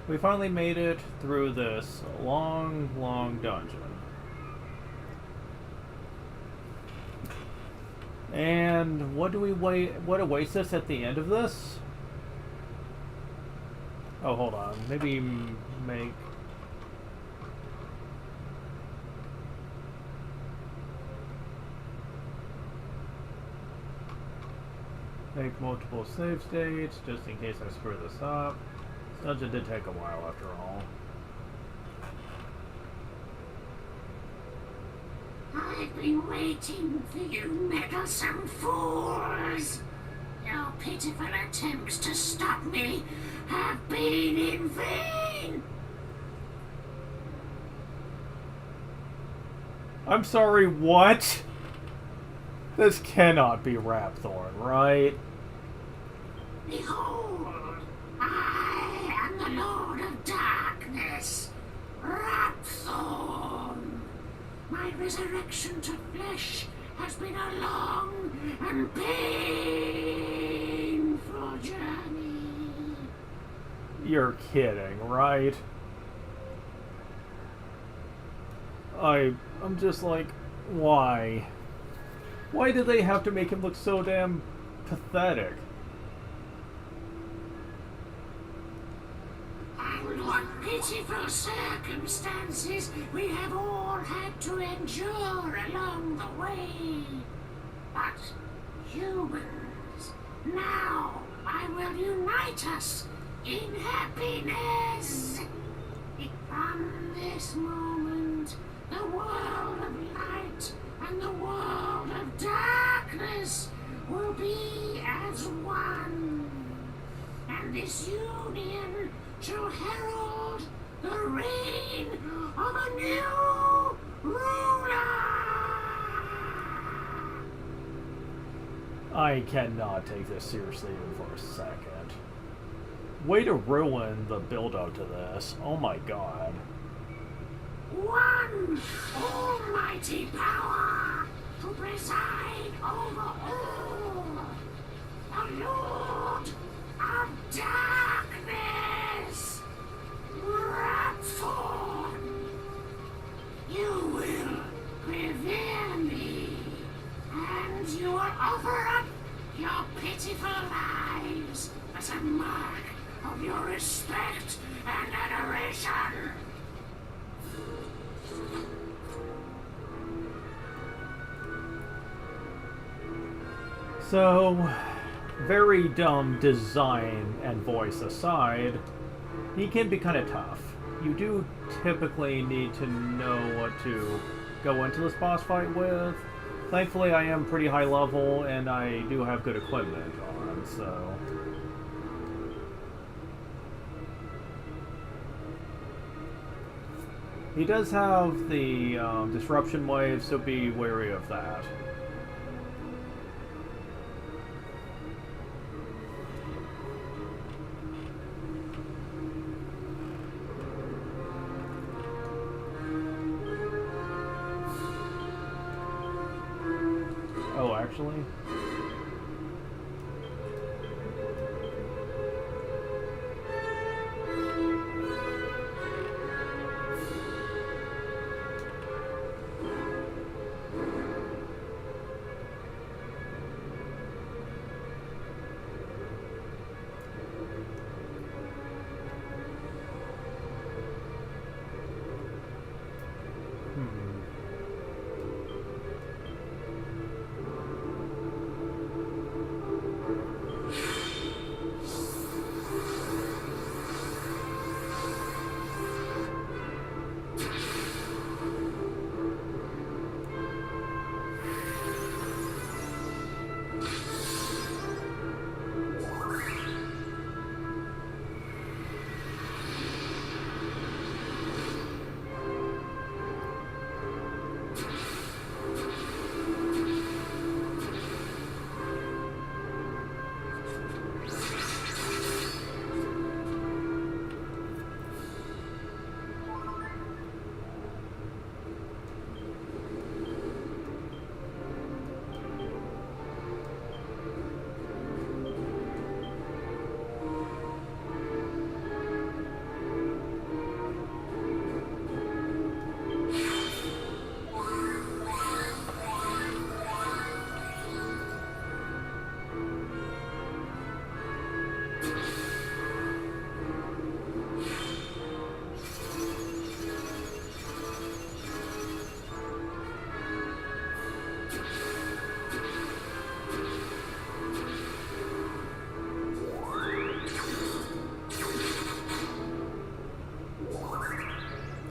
We finally made it through this long, long dungeon. And what do we wait? What awaits us at the end of this? Oh, hold on. Maybe make... Make multiple save states, just in case I screw this up. This dungeon did take a while after all. I've been waiting for you meddlesome fools. Your pitiful attempts to stop me have been in vain. I'm sorry, what? This cannot be Rapthorn, right? Behold, I am the Lord of Darkness, Rapthorn. My resurrection to flesh has been a long and painful journey. You're kidding, right? I'm just like, why? Why did they have to make him look so damn pathetic? And what pitiful circumstances we have all had to endure along the way. But humans, now I will unite us in happiness. From this moment, the world of light and the world of darkness will be as one. And this union shall herald the reign of a new ruler. I cannot take this seriously even for a second. Way to ruin the build-up to this. Oh my god. One almighty power to preside over all. The Lord of Darkness. Rapthorn. You will revere me, and you will offer up your pitiful lives as a mark of your respect and adoration. So, very dumb design and voice aside, he can be kind of tough. You do typically need to know what to go into this boss fight with. Thankfully, I am pretty high level, and I do have good equipment on, so... He does have the disruption wave, so be wary of that. Oh, actually?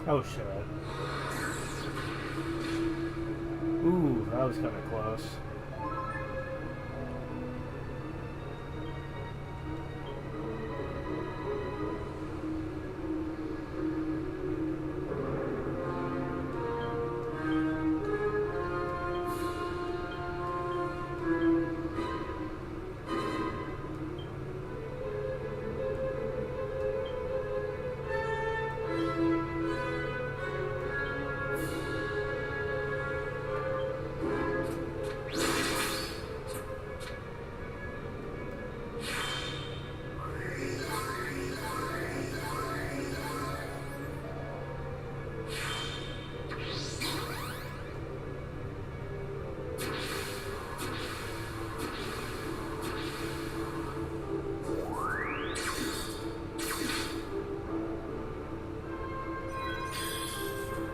Oh shit. Ooh, that was kind of close.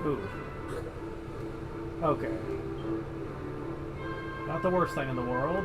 Ooh. Okay. Not the worst thing in the world.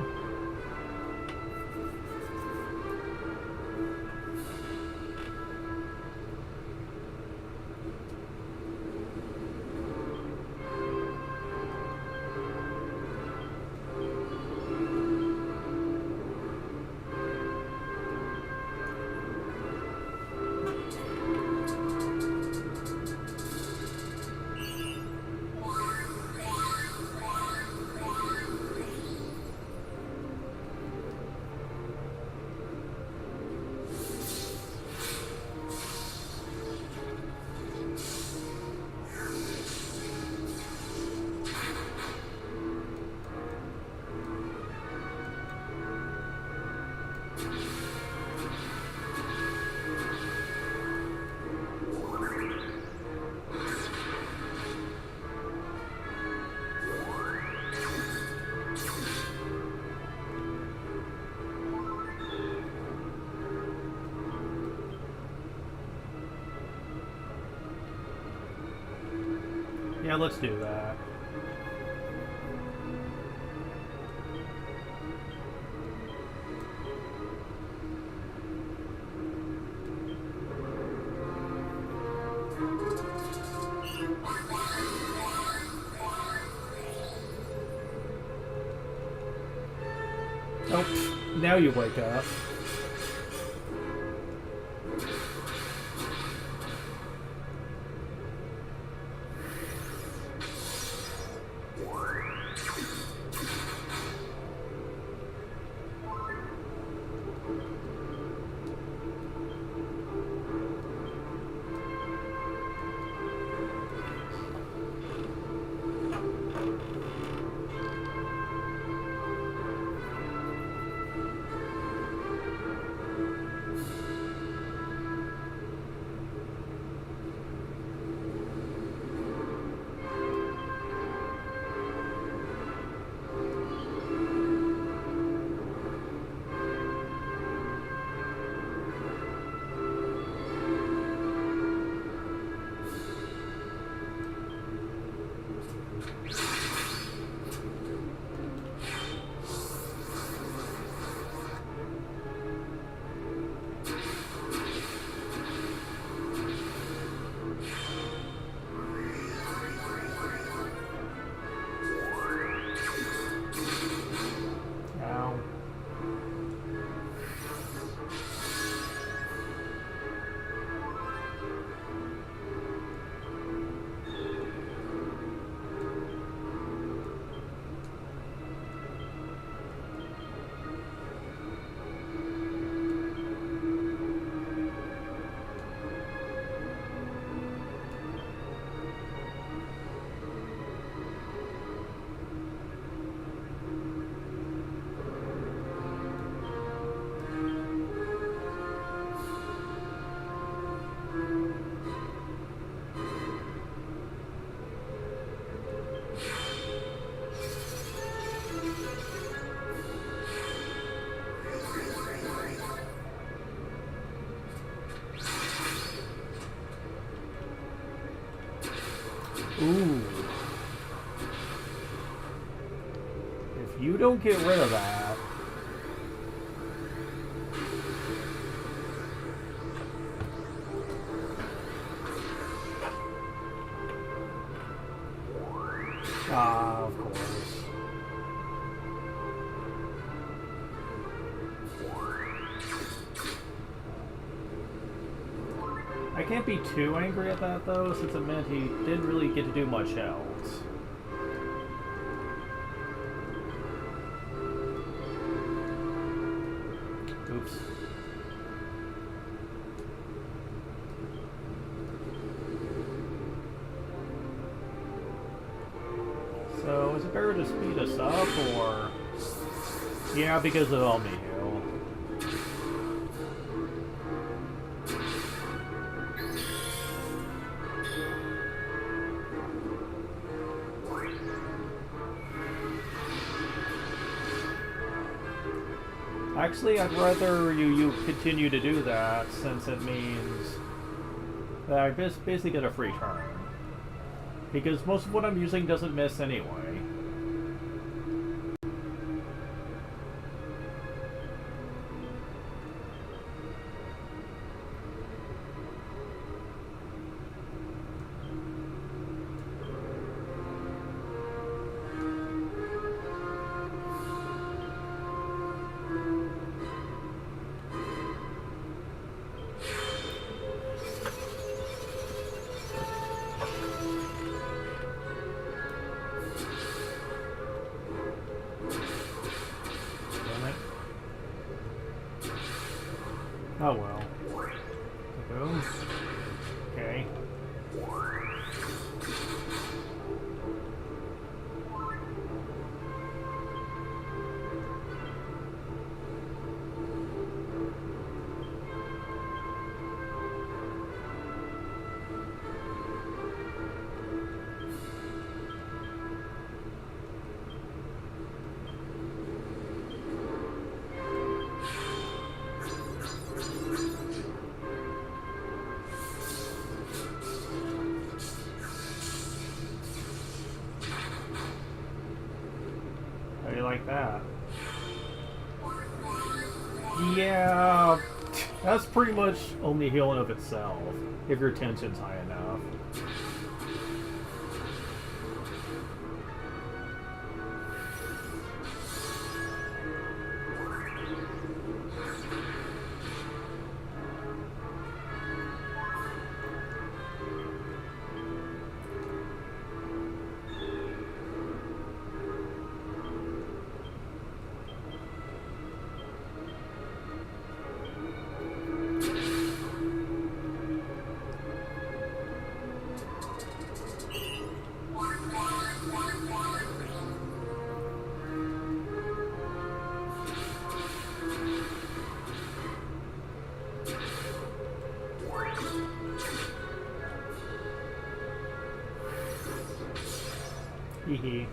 Yeah, let's do that. Oh, now you wake up. Ooh. If you don't get rid of that... Ah, of course. I can't be too angry at that, though, since it meant he didn't really get to do much else. Oops. So, is it better to speed us up, or... Yeah, because of Elmihu. Actually, I'd rather you continue to do that, since it means that I basically get a free turn. Because most of what I'm using doesn't miss anyway. Oh well. Boom. Okay. like that. Yeah, that's pretty much only healing of itself, if your tension's high enough. Hee.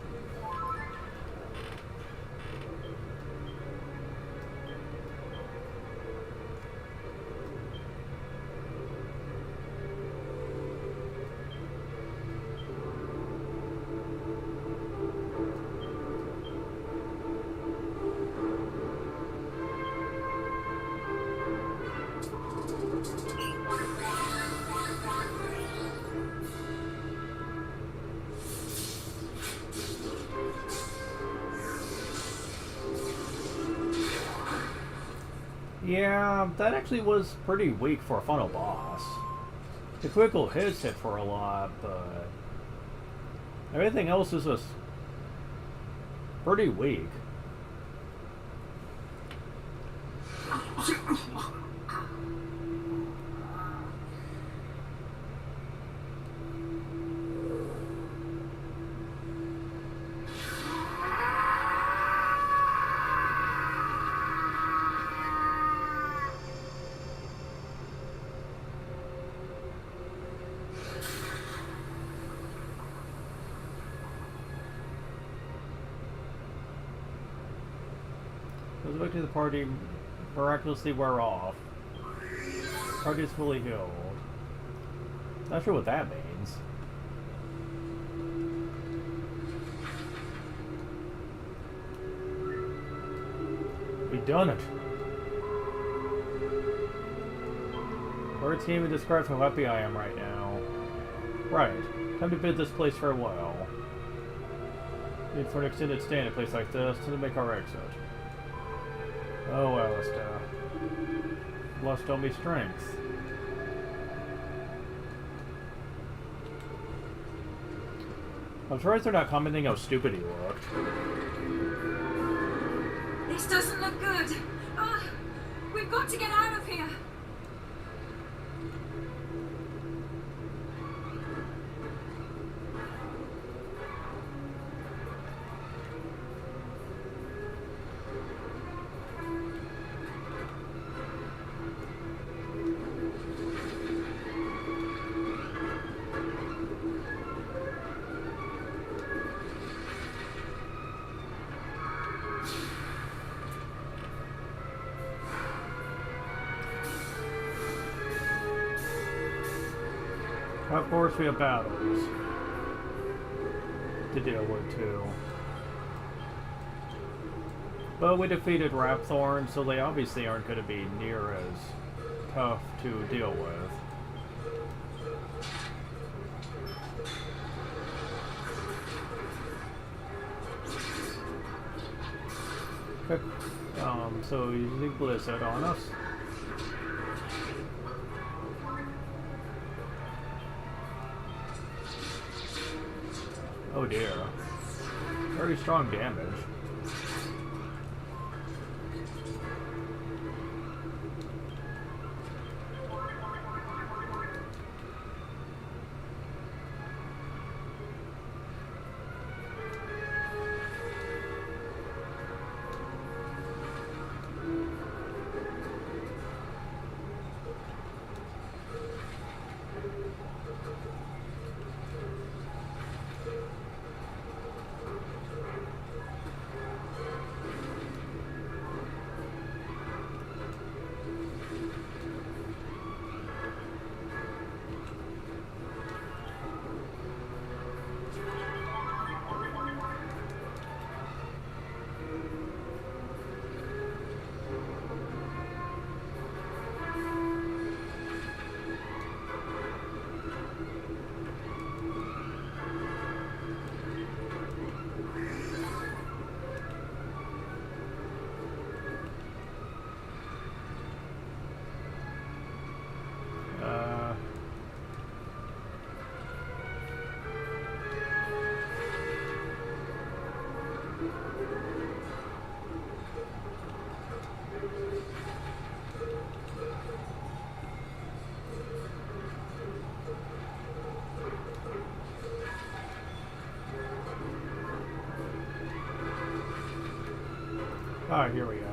Yeah, that actually was pretty weak for a final boss. The critical hits hit for a lot, but everything else is just pretty weak. Those back to the party miraculously wear off. Party is fully healed. Not sure what that means. We done it. Words can't even describe how happy I am right now. Right. Time to bid this place farewell. Need for an extended stay in a place like this to make our exit. Oh, Alistair. Lost all me strength. I'm surprised they're not commenting how stupid he looked. This doesn't look good. We've got to get out of here. Of course, we have battles to deal with too. But we defeated Rapthorn, so they obviously aren't going to be near as tough to deal with. Okay. So using Blizzard on us. Oh dear. Very strong damage. Alright, here we go.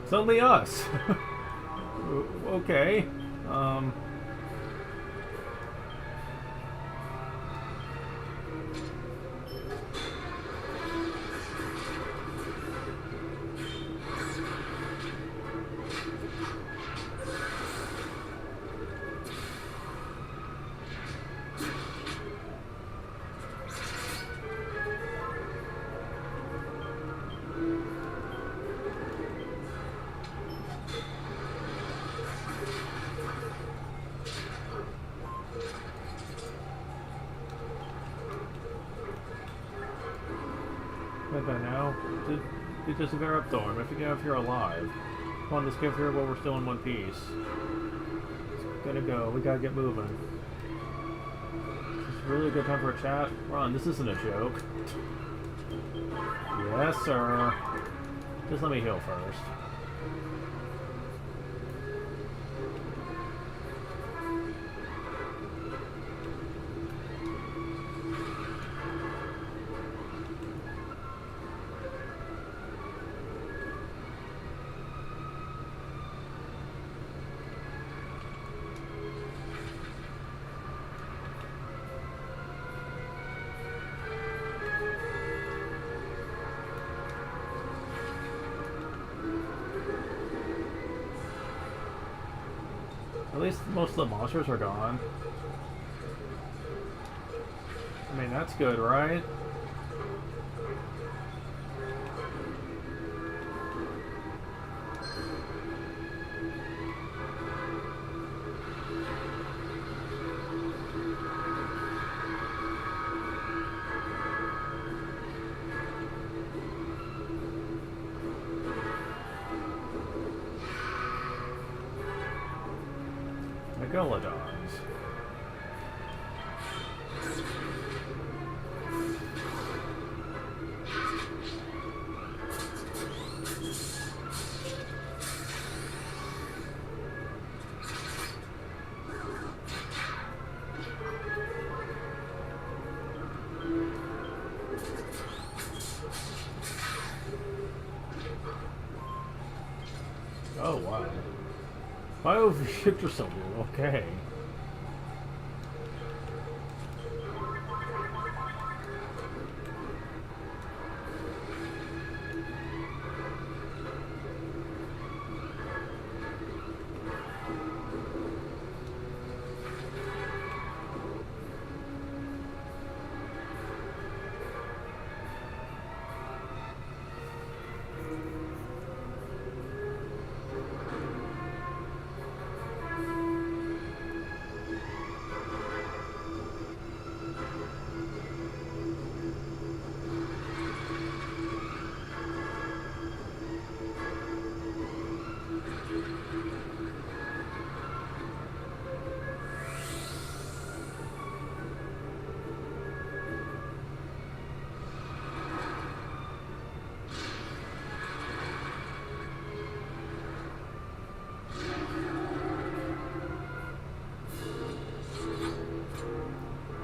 It's only us. Okay. What about now? Did disappear up Thorn. I forget if you're alive. Come on, let's get here while we're still in one piece. Gotta go. We gotta get moving. This is really a good time for a chat. Ron, this isn't a joke. Yes, sir. Just let me heal first. At least most of the monsters are gone. I mean, that's good, right? Megalodons. Oh wow. Bio-Victor, okay.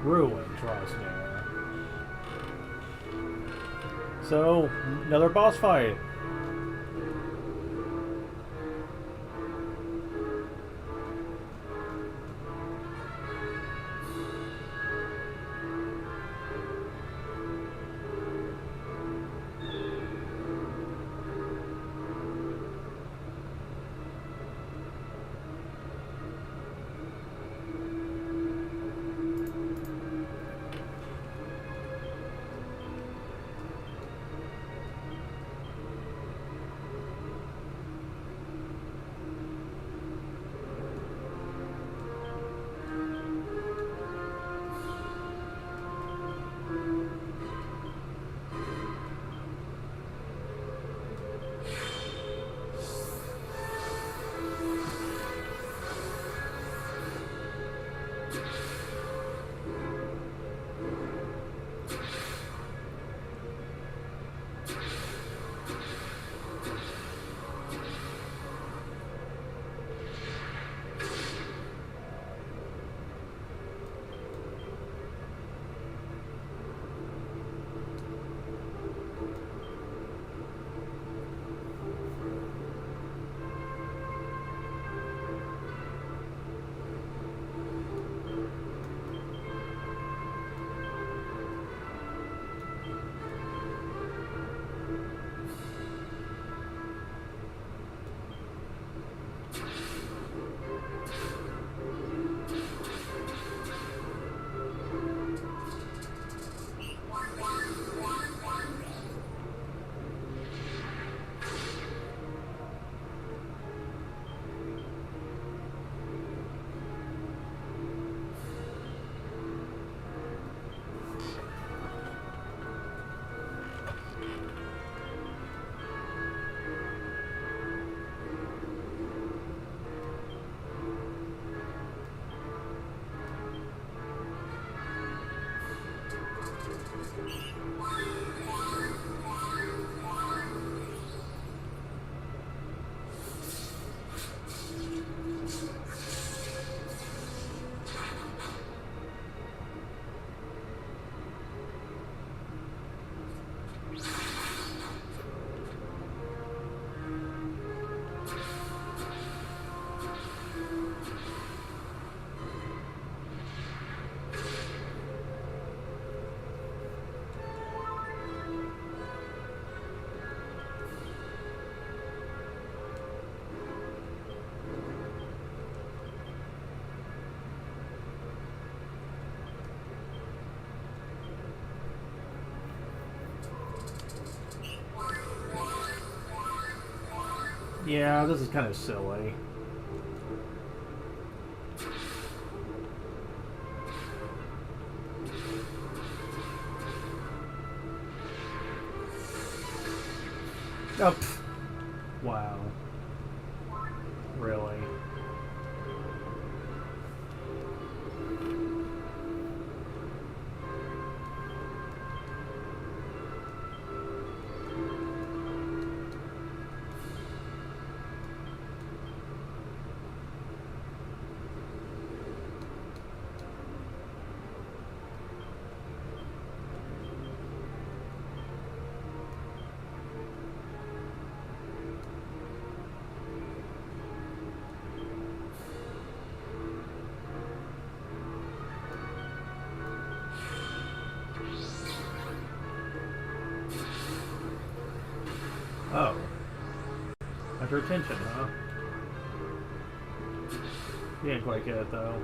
Ruin draws near. So, another boss fight. Yeah, this is kind of silly. Oh, pff. Wow. Really? Oh. Got your attention, huh? You didn't quite get it, though.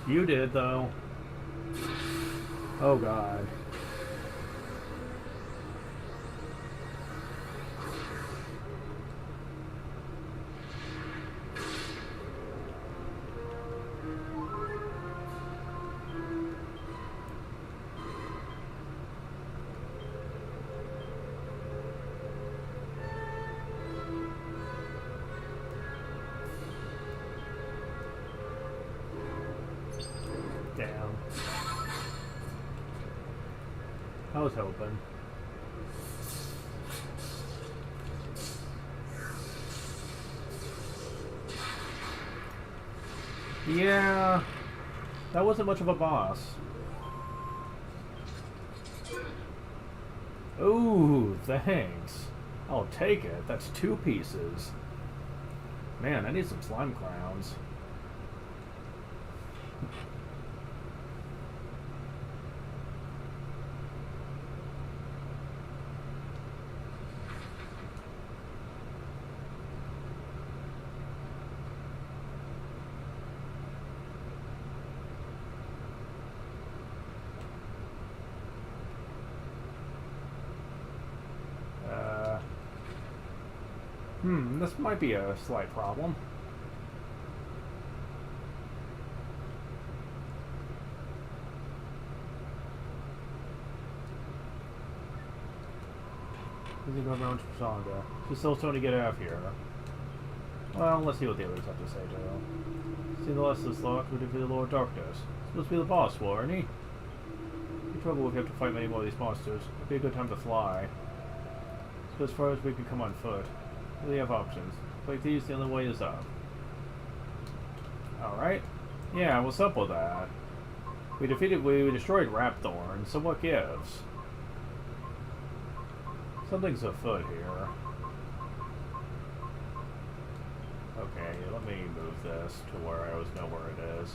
You did, though. Oh, God. Damn. I was hoping. Yeah, that wasn't much of a boss. Ooh, thanks. I'll take it. That's 2 pieces. Man, I need some slime crowns. This might be a slight problem. Is he going around to Sangha? She's still trying to get out of here. Well, let's see what the others have to say, Joe. See the last of this lot who defeated the Lord of Darkness. Supposed to be the boss, wasn't he? In trouble if you have to fight many more of these monsters. It'd be a good time to fly. So as far as we can come on foot. We have options. Like these, the only way is up. Alright. Yeah, what's up with that? We destroyed Rapthorn, so what gives? Something's afoot here. Okay, let me move this to where I always know where it is.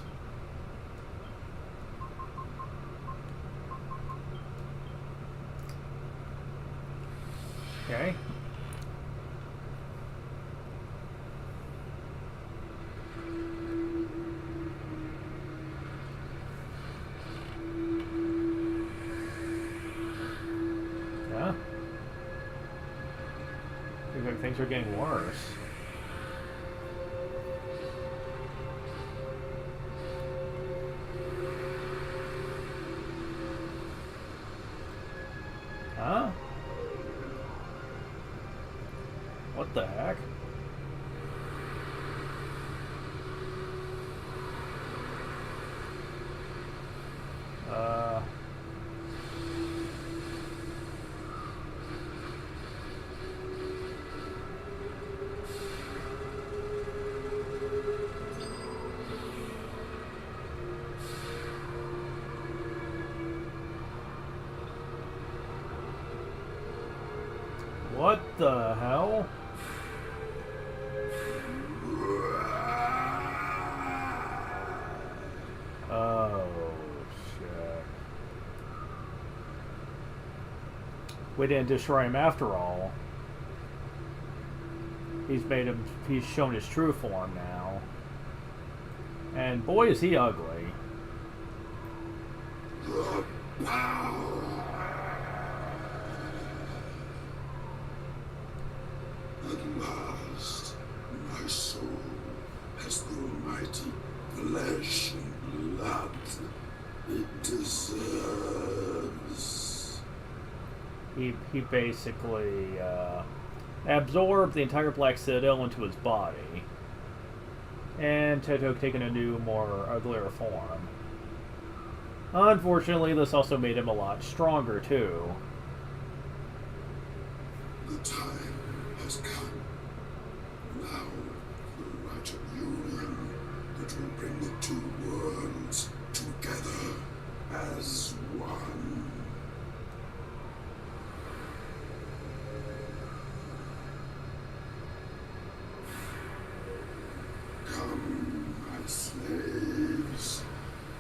Okay. Yeah. Seems like things are getting worse. Huh? What the heck? What the hell? Oh, shit. We didn't destroy him after all. He's shown his true form now. And boy is he ugly. flesh and blood it deserves. He basically absorbed the entire Black Citadel into his body, and Tetok taking a new, more uglier form. Unfortunately, this also made him a lot stronger too. The time has come. Now, the right of union that will bring the two worlds together as one. Come, my slaves,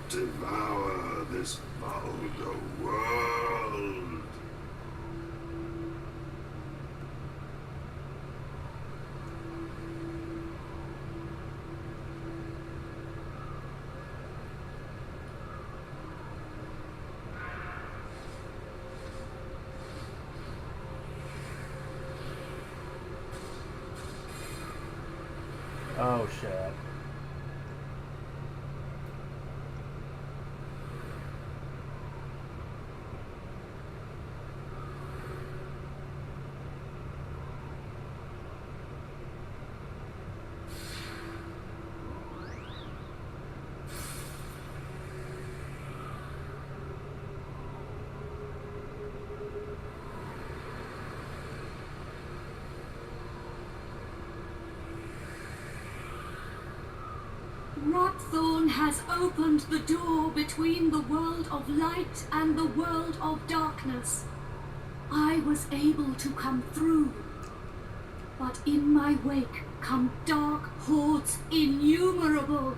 devour this vulgar world. Oh shit. Rapthorn has opened the door between the world of light and the world of darkness. I was able to come through, but in my wake come dark hordes innumerable.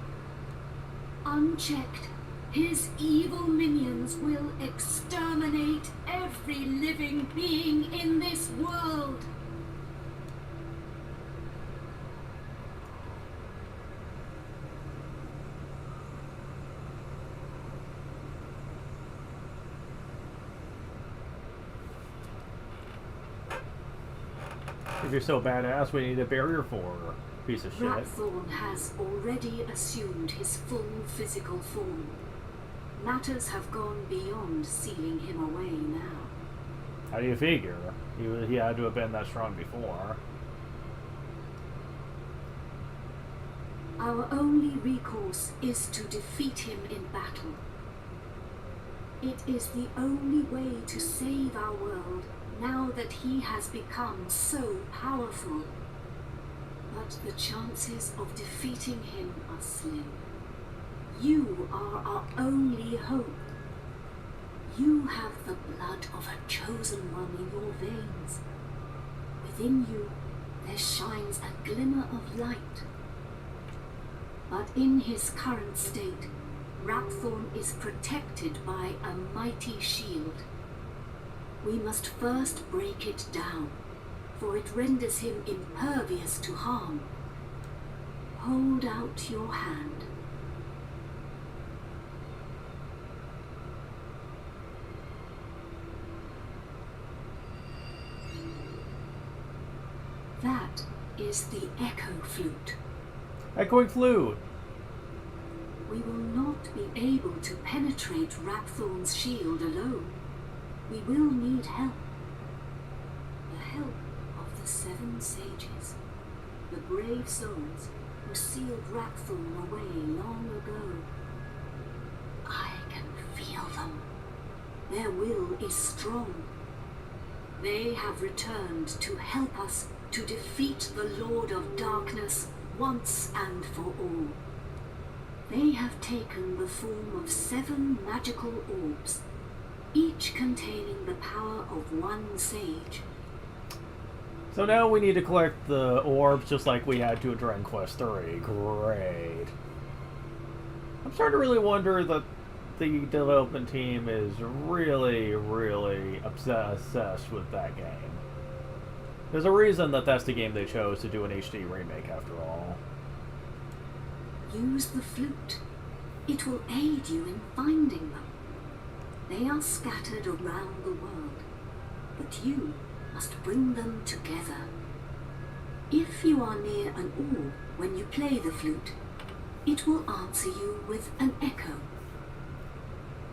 Unchecked, his evil minions will exterminate every living being in this world. If you're so badass, we need a barrier for piece of shit. Rapthorn has already assumed his full physical form. Matters have gone beyond sealing him away now. How do you figure? He had to have been that strong before. Our only recourse is to defeat him in battle. It is the only way to save our world now that he has become so powerful. But the chances of defeating him are slim. You are our only hope. You have the blood of a chosen one in your veins. Within you, there shines a glimmer of light. But in his current state, Rapthorn is protected by a mighty shield. We must first break it down, for it renders him impervious to harm. Hold out your hand. That is the Echo Flute. Echoing flute! We will not be able to penetrate Rapthorn's shield alone. We will need help. The help of the Seven Sages, the brave souls who sealed Rapthorn away long ago. I can feel them. Their will is strong. They have returned to help us to defeat the Lord of Darkness once and for all. They have taken the form of 7 magical orbs, each containing the power of one sage. So now we need to collect the orbs just like we had to in Dragon Quest III. Great. I'm starting to really wonder that the development team is really, really obsessed with that game. There's a reason that that's the game they chose to do an HD remake after all. Use the flute. It will aid you in finding them. They are scattered around the world, but you must bring them together. If you are near an orb when you play the flute, it will answer you with an echo.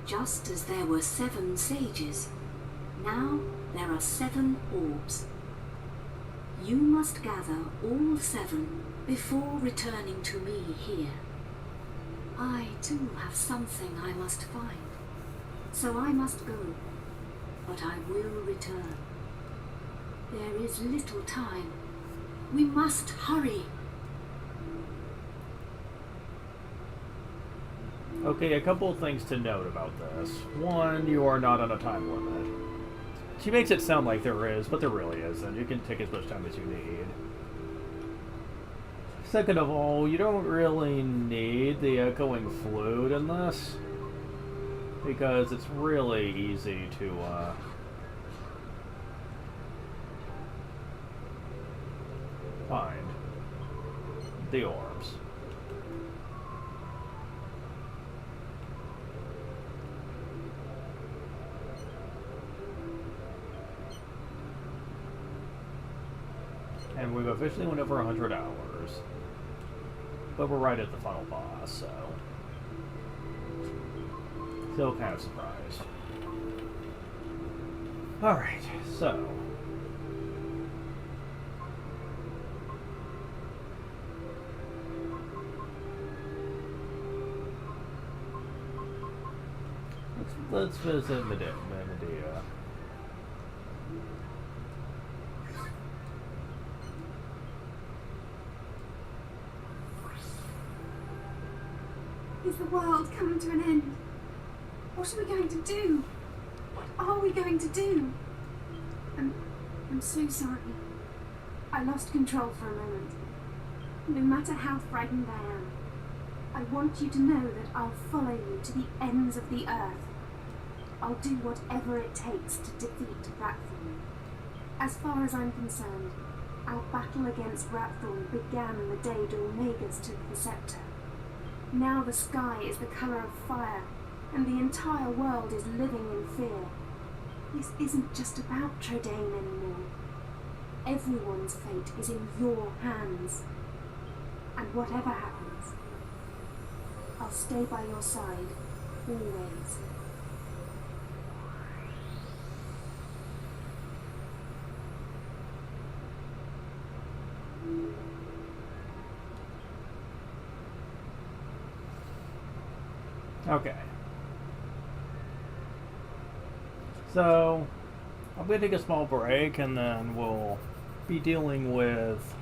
Just as there were 7 sages, now there are 7 orbs. You must gather all 7 before returning to me here. I too have something I must find, so I must go, but I will return. There is little time. We must hurry. Okay, a couple of things to note about this. One, you are not on a time limit. She makes it sound like there is, but there really isn't. You can take as much time as you need. Second of all, you don't really need the echoing flute in this, because it's really easy to, find the orbs. And we've officially went over 100 hours. But we're right at the final boss, so... Still kind of surprised. Alright, so... Let's visit Medea. Is the world coming to an end? What are we going to do? What are we going to do? I'm so sorry. I lost control for a moment. No matter how frightened I am, I want you to know that I'll follow you to the ends of the earth. I'll do whatever it takes to defeat Ratthorn. As far as I'm concerned, our battle against Ratthorn began the day Dormagus took the scepter. Now the sky is the colour of fire, and the entire world is living in fear. This isn't just about Trodaine anymore. Everyone's fate is in your hands. And whatever happens, I'll stay by your side, always. Okay. So, I'm going to take a small break, and then we'll be dealing with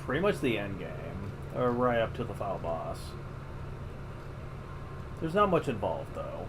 pretty much the end game, or right up to the final boss. There's not much involved, though.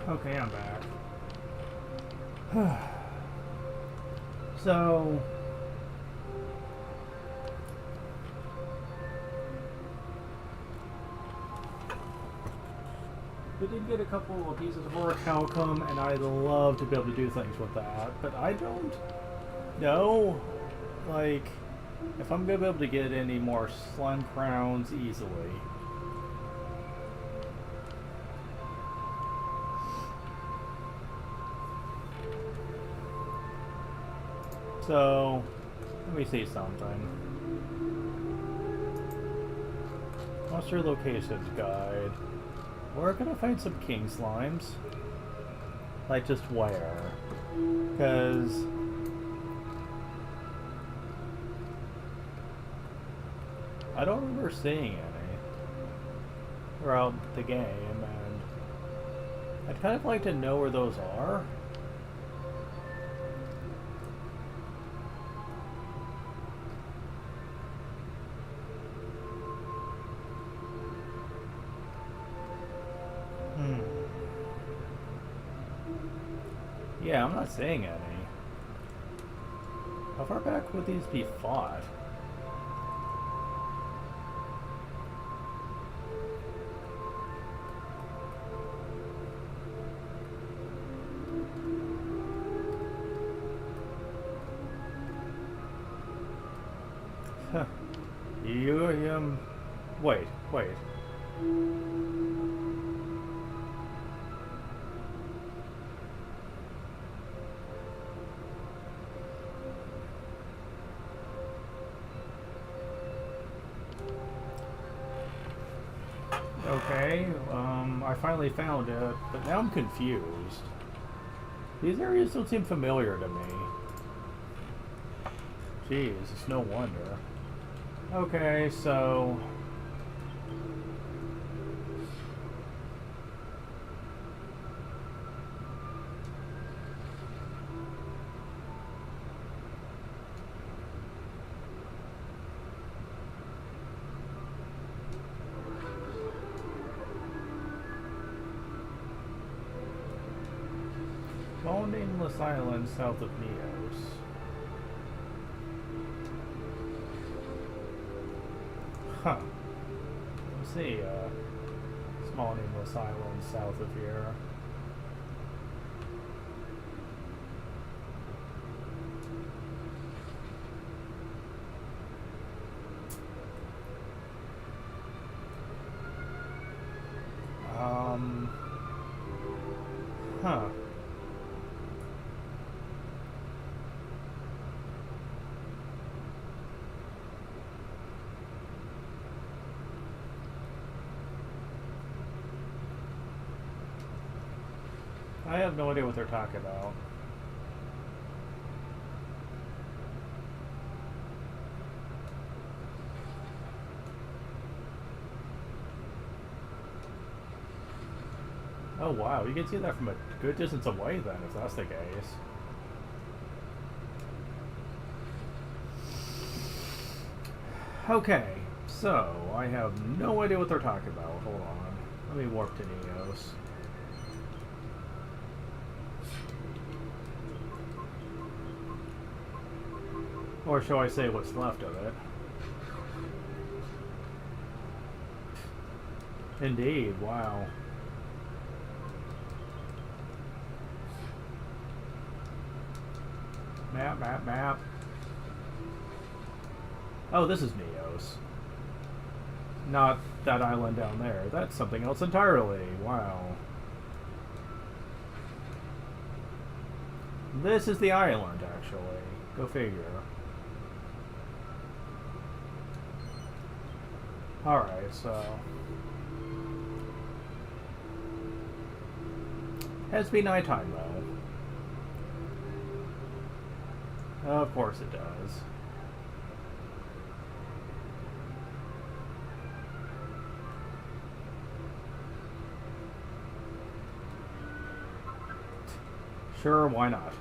Okay, I'm back. So... we did get a couple of pieces of orichalcum, and I'd love to be able to do things with that, but I don't know, like, if I'm going to be able to get any more slime crowns easily. So, let me see something. Monster Locations Guide. Where can I find some king slimes? Like, just where? Because... I don't remember seeing any throughout the game, and I'd kind of like to know where those are. Yeah, I'm not seeing any. How far back would these be fought? Huh. Wait. Okay, I finally found it, but now I'm confused. These areas don't seem familiar to me. Jeez, it's no wonder. Okay, so... Small nameless island south of Neos. Huh. Let's see, small nameless island south of here. Huh. I have no idea what they're talking about. Oh wow, you can see that from a good distance away then, if that's the case. Okay, so I have no idea what they're talking about. Hold on. Let me warp to Neos. Or shall I say what's left of it? Indeed, wow. Map. Oh, this is Neos. Not that island down there. That's something else entirely. Wow. This is the island, actually. Go figure. Alright, so... has to be nighttime, though. Of course it does. Sure, why not?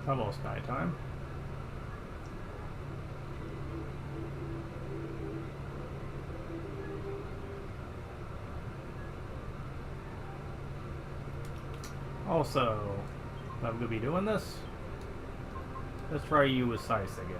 Almost nighttime. Also, I'm gonna be doing this. Let's try you with Scythe again.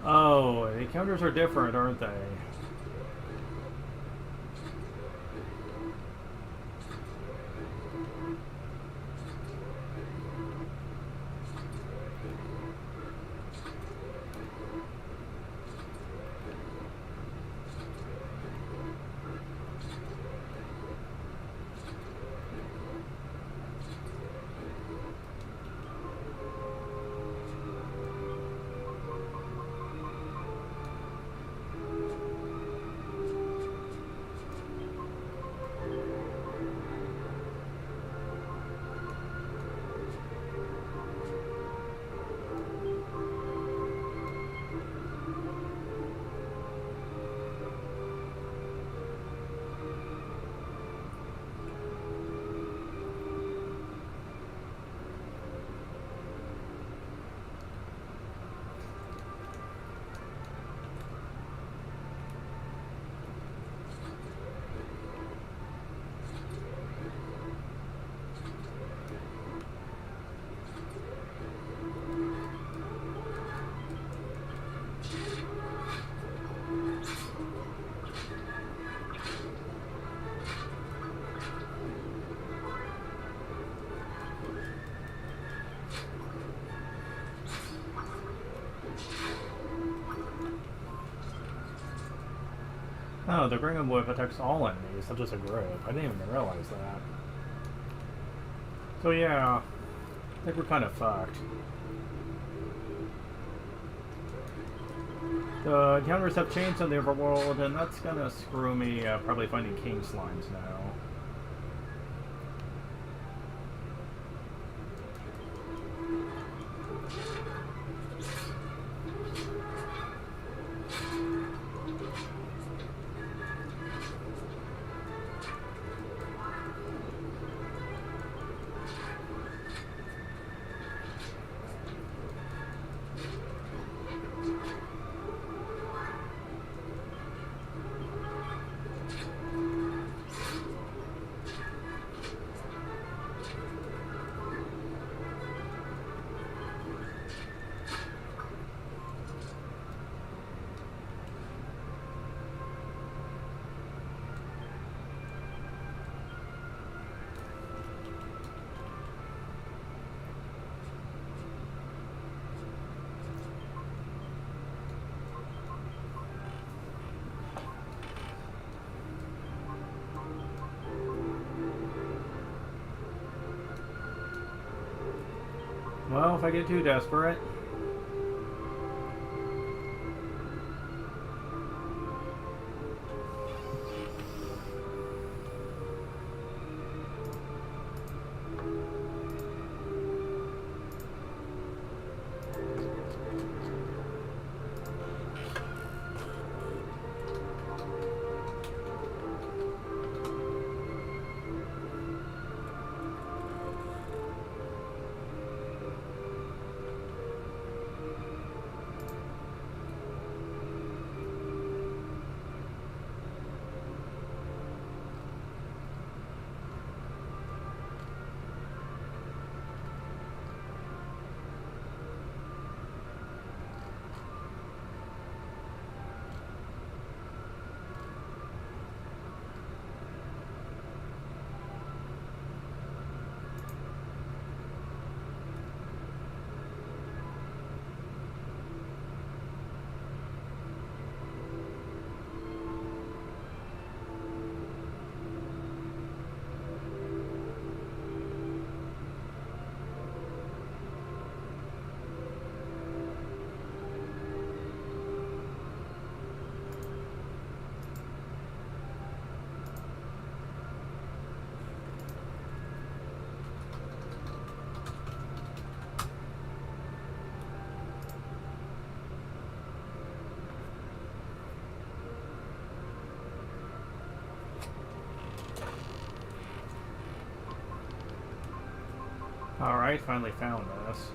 Oh, the encounters are different, aren't they? Oh, the Gringham Whip attacks all enemies, not just a group. I didn't even realize that. So yeah, I think we're kind of fucked. The encounters have changed in the overworld, and that's gonna screw me probably finding king slimes now. Well, if I get too desperate. Alright, finally found this.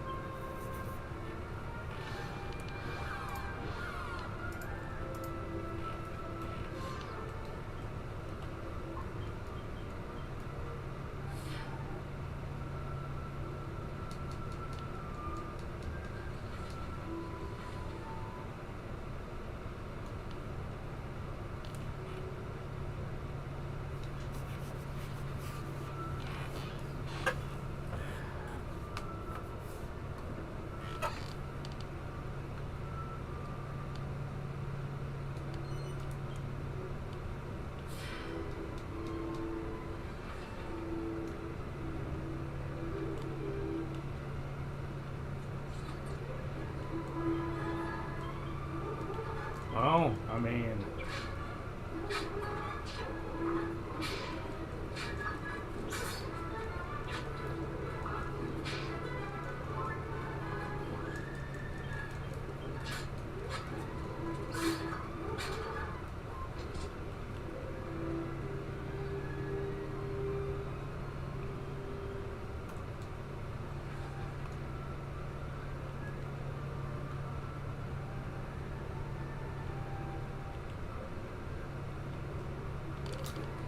Oh, I mean...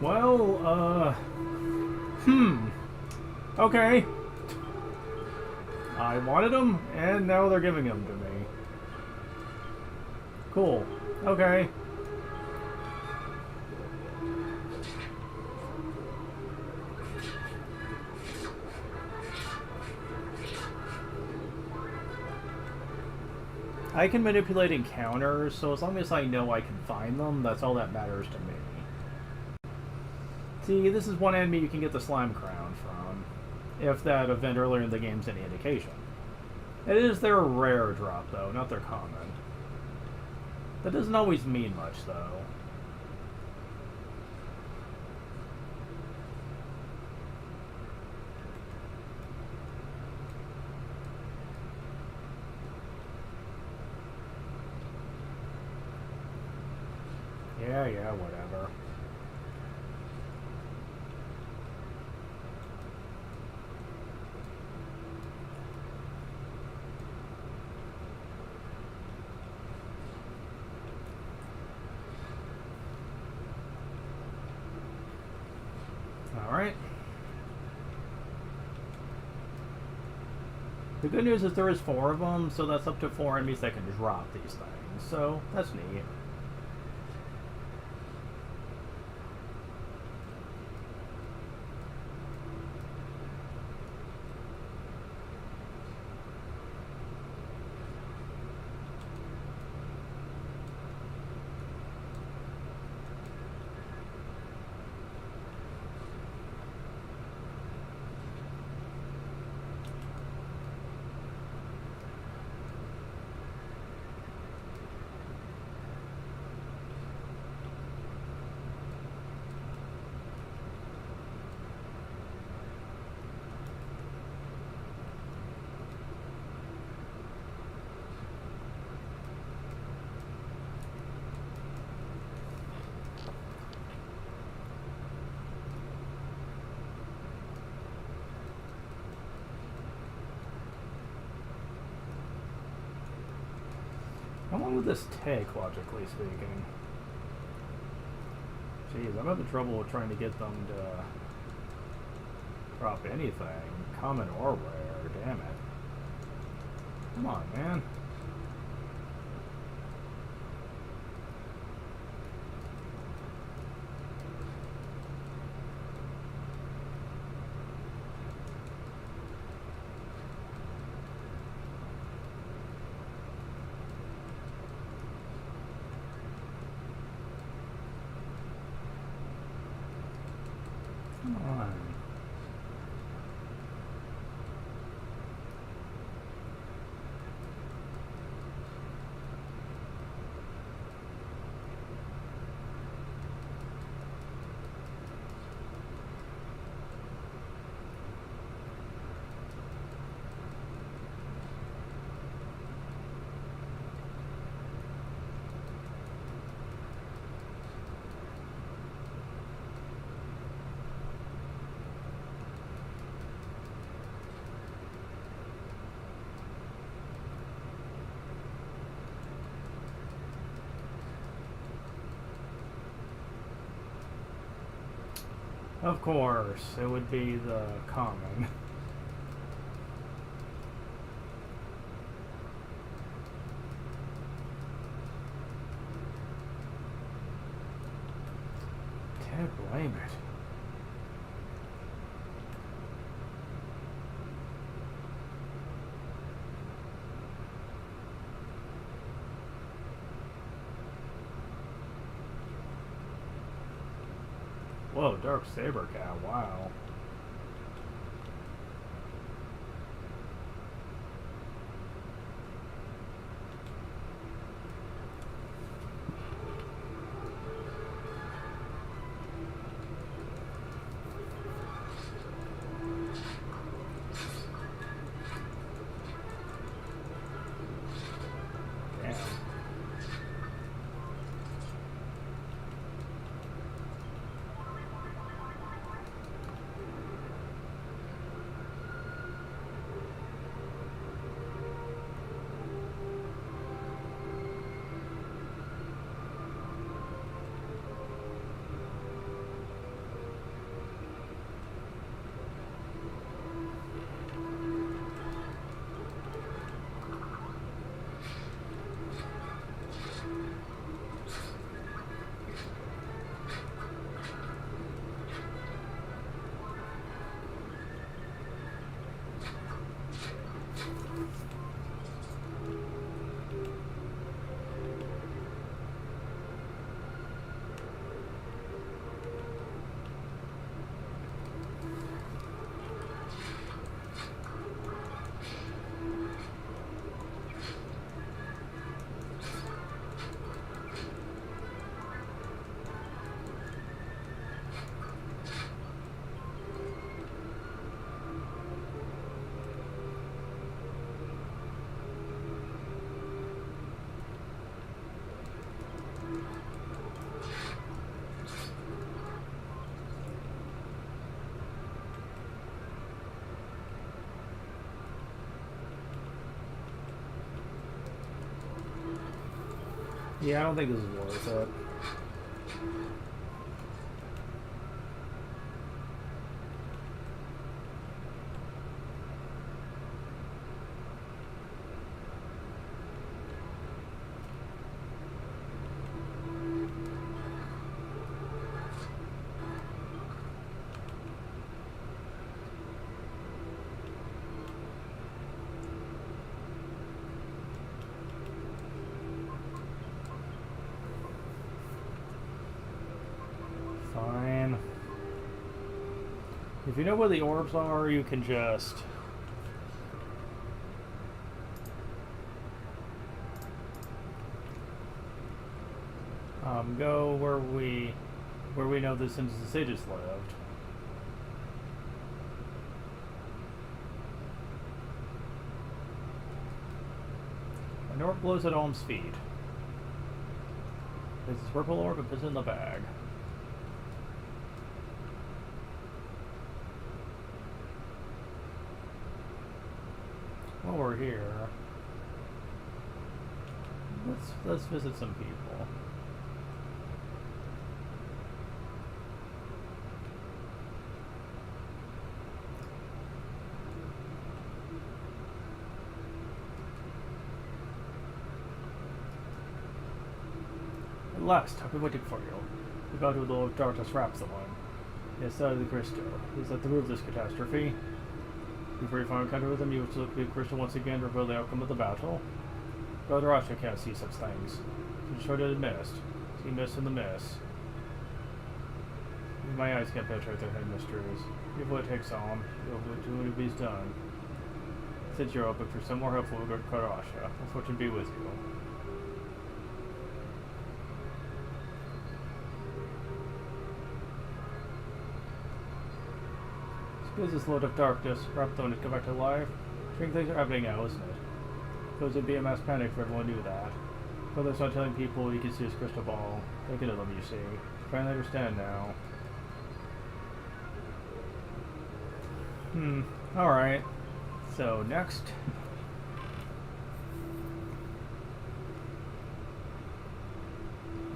Well, okay. I wanted them, and now they're giving them to me. Cool. Okay. I can manipulate encounters, so as long as I know I can find them, that's all that matters to me. See, this is one enemy you can get the Slime Crown from, if that event earlier in the game's any indication. It is their rare drop, though, not their common. That doesn't always mean much, though. Yeah, whatever. Alright. The good news is there is 4 of them, so that's up to 4 enemies that can drop these things, so that's neat. How long would this take, logically speaking? Jeez, I'm having trouble with trying to get them to drop anything, common or rare, damn it. Come on, man. Come on. Of course, it would be the common. Can't blame it. Whoa, Dark Saber Cat, wow. Damn. Yeah, I don't think this is worth it. Fine. If you know where the orbs are, you can just... go where we know the Sins of the Sages lived. An orb blows at Olm's feet. There's this purple orb and puts it in the bag. While we're here, let's visit some people. At last, I've been waiting for you. The god who the Lord of Darkness wraps the one. He has studied the crystal. He's at the root of this catastrophe. Before you find encounter with him, you will look at the crystal once again, reveal the outcome of the battle. Brother Rasha can't see such things. He showed it in mist. See mist in the mist. My eyes can't penetrate their hidden mysteries. Give what it takes on. You'll do what he's done. Since you're open for some more helpful regard Karasha, may fortune be with you. Suppose this Lord of Darkness, wrapped though and come back to life. Strange things are happening now, isn't it? Suppose it'd be a mass panic if everyone knew that. Brother's not telling people he can see his crystal ball. Thinking of them, you see. Finally understand now. Alright. So, next.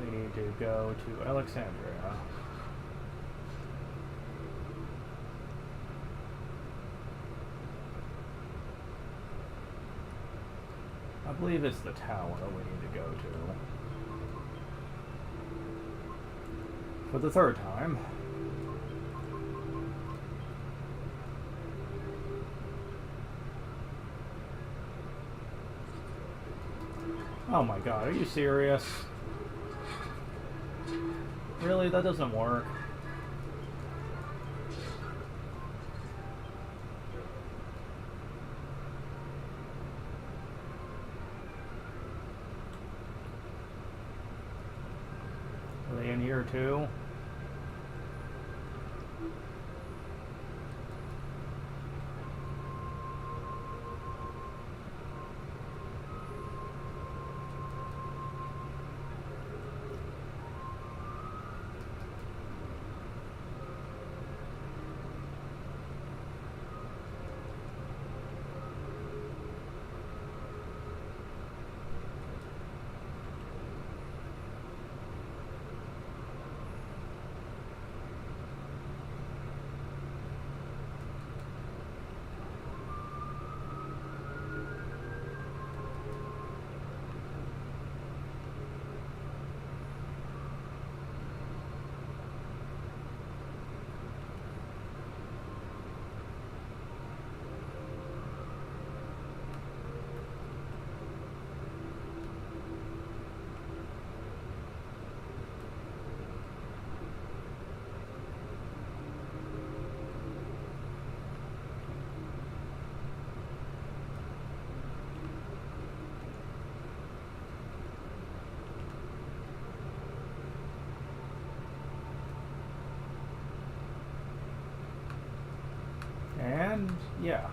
We need to go to Alexandria. believe it's the tower we need to go to. For the third time. Oh my god, are you serious? Really? That doesn't work. Are they in here too? And yeah.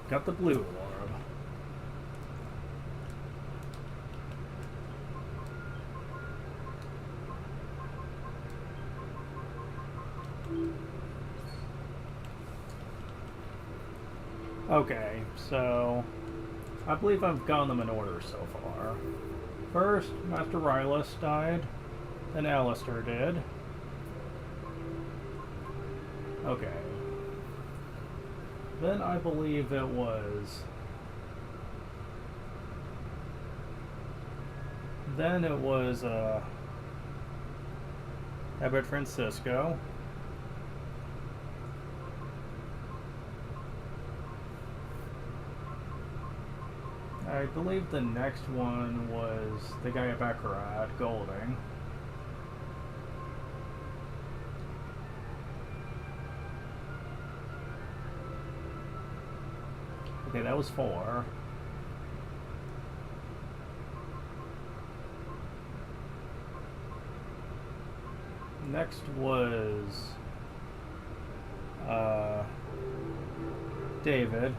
Got the blue orb. Okay, so I believe I've gotten them in order so far. First, Master Rylus died, then Alistair did. Okay. Then I believe it was... Then it was, Abbot Francisco. I believe the next one was the guy at Baccarat, Golding. Okay, that was 4. Next was David.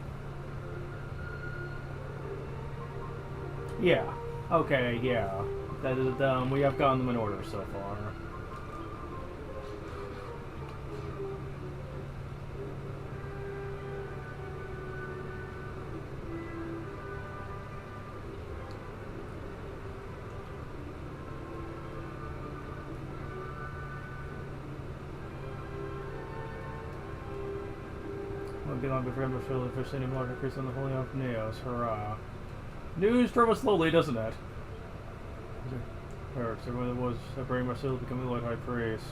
Yeah. Okay, yeah. That is, we have gotten them in order so far. Won't be long before I'm sure the fish anymore to increase on the Holy of Neos. Hurrah. News travels slowly, doesn't it? Hurts. Everyone that was separating myself becoming the Lord High Priest.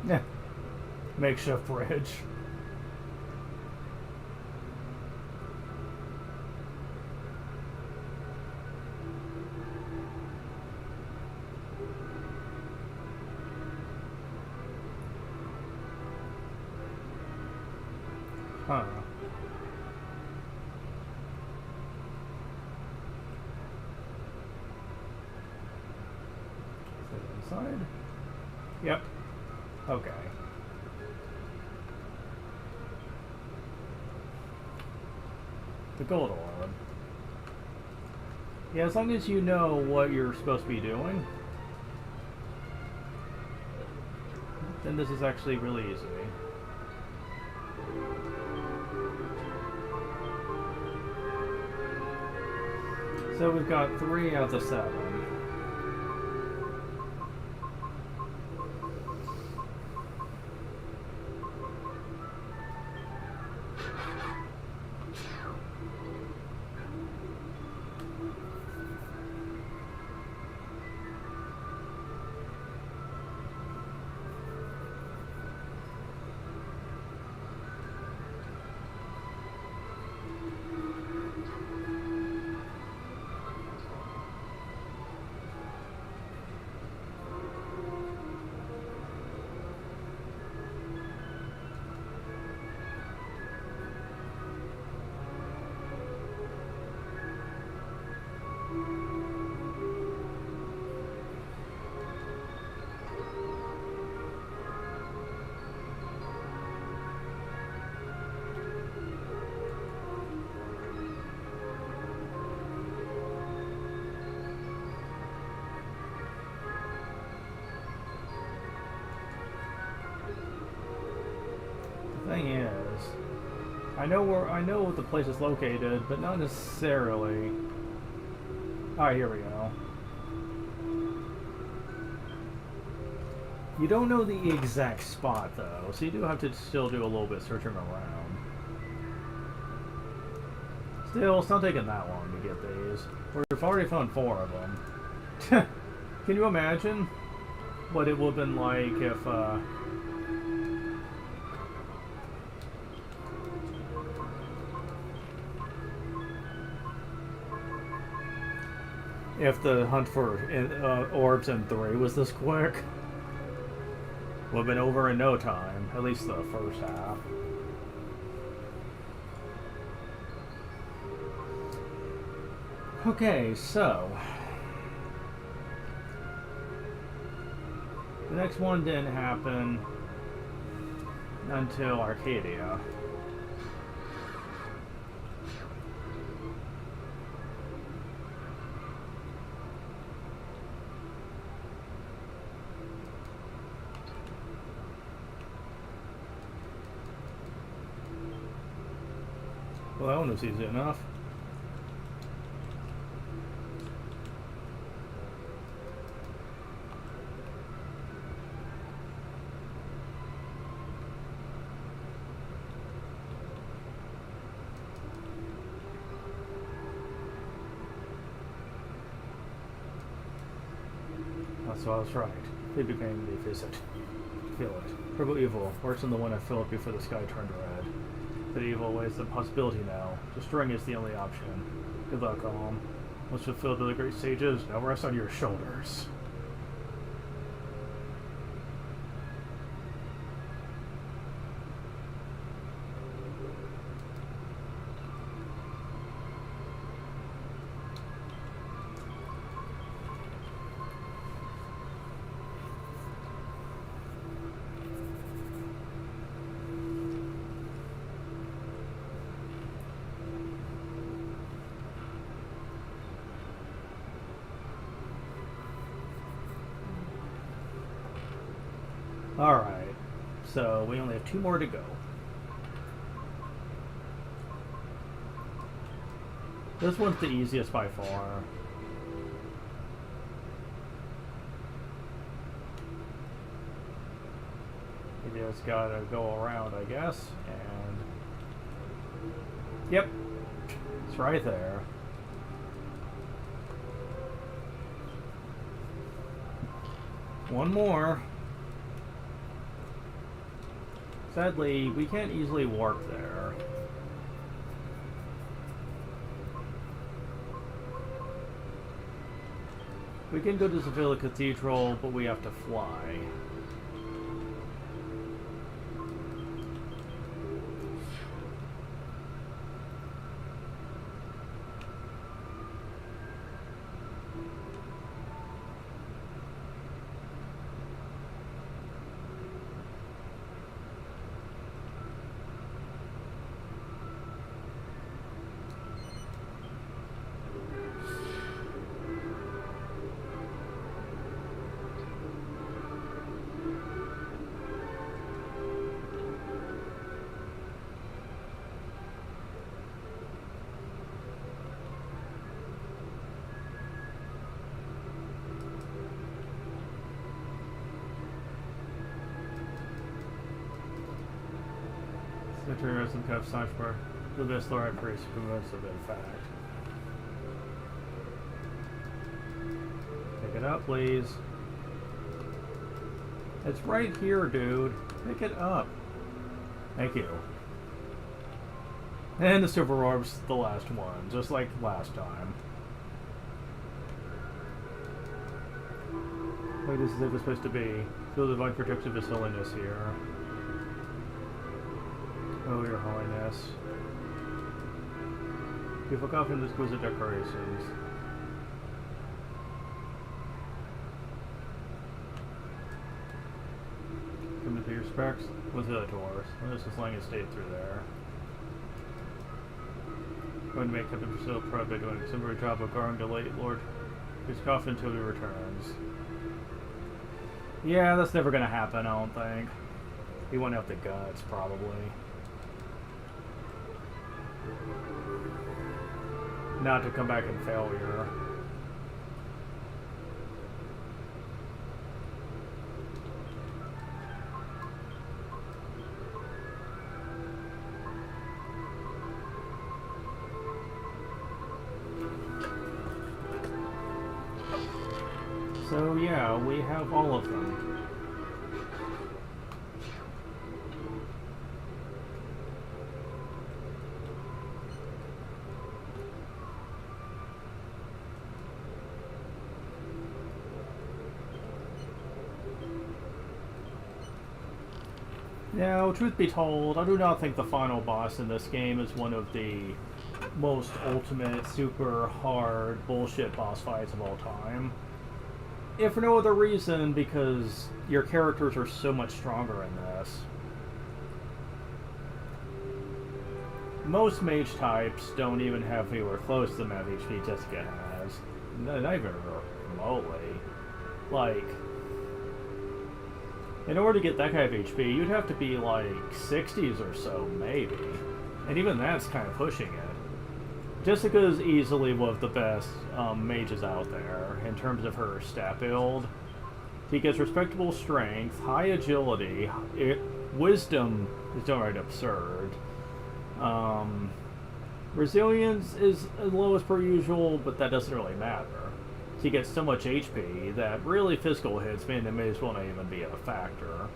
Yeah. Makeshift bridge. Huh. Is it inside? Yep. Okay. The gold orb. Yeah, as long as you know what you're supposed to be doing, then this is actually really easy. So we've got 3 out of 7. Thing is, I know the place is located, but not necessarily. Alright, here we go. You don't know the exact spot though, so you do have to still do a little bit searching around. Still, it's not taking that long to get these. We've already found 4 of them. Can you imagine what it would have been like if the hunt for orbs in 3 was this quick? Would have been over in no time, at least the first half. Okay, so the next one didn't happen until Arcadia. Well, that one was easy enough. So I was right. It became the visit. Feel it. Purple evil. Worse than the one I felt before the sky turned red. The evil ways the possibility now. Destroying is the only option. Good luck, Alm. Once fulfilled by the great sages, now rest on your shoulders. Alright, so we only have 2 more to go. This one's the easiest by far. You just gotta go around, I guess, and... Yep, it's right there. One more. Sadly, we can't easily warp there. We can go to Sevilla Cathedral, but we have to fly. Materialism cuff Sanchbar. The best Lord Priest convinced of it, in fact. Pick it up, please. It's right here, dude. Pick it up. Thank you. And the silver orb's the last one, just like last time. Wait, this is it was supposed to be. Feel the divine protection of His Holiness here. Oh, Your Holiness. Beautiful coffin and exquisite decorations. Come to pay your respects with the doors. This is Lang has stayed through there. Going to make Captain Priscilla proud by doing a exemplary job of guarding the late Lord his coffin until he returns. Yeah, that's never gonna happen, I don't think. He won't have the guts, probably. Not to come back in failure. So yeah, we have all of them. Now, truth be told, I do not think the final boss in this game is one of the most ultimate, super hard bullshit boss fights of all time. If for no other reason, because your characters are so much stronger in this. Most mage types don't even have anywhere close to the amount of HP Jessica has. Not even remotely. Like, in order to get that kind of HP, you'd have to be like 60s or so, maybe. And even that's kind of pushing it. Jessica's easily one of the best mages out there in terms of her stat build. She gets respectable strength, high agility, wisdom is downright absurd. Resilience is as low as per usual, but that doesn't really matter. She gets so much HP that really physical hits may as well not even be a factor.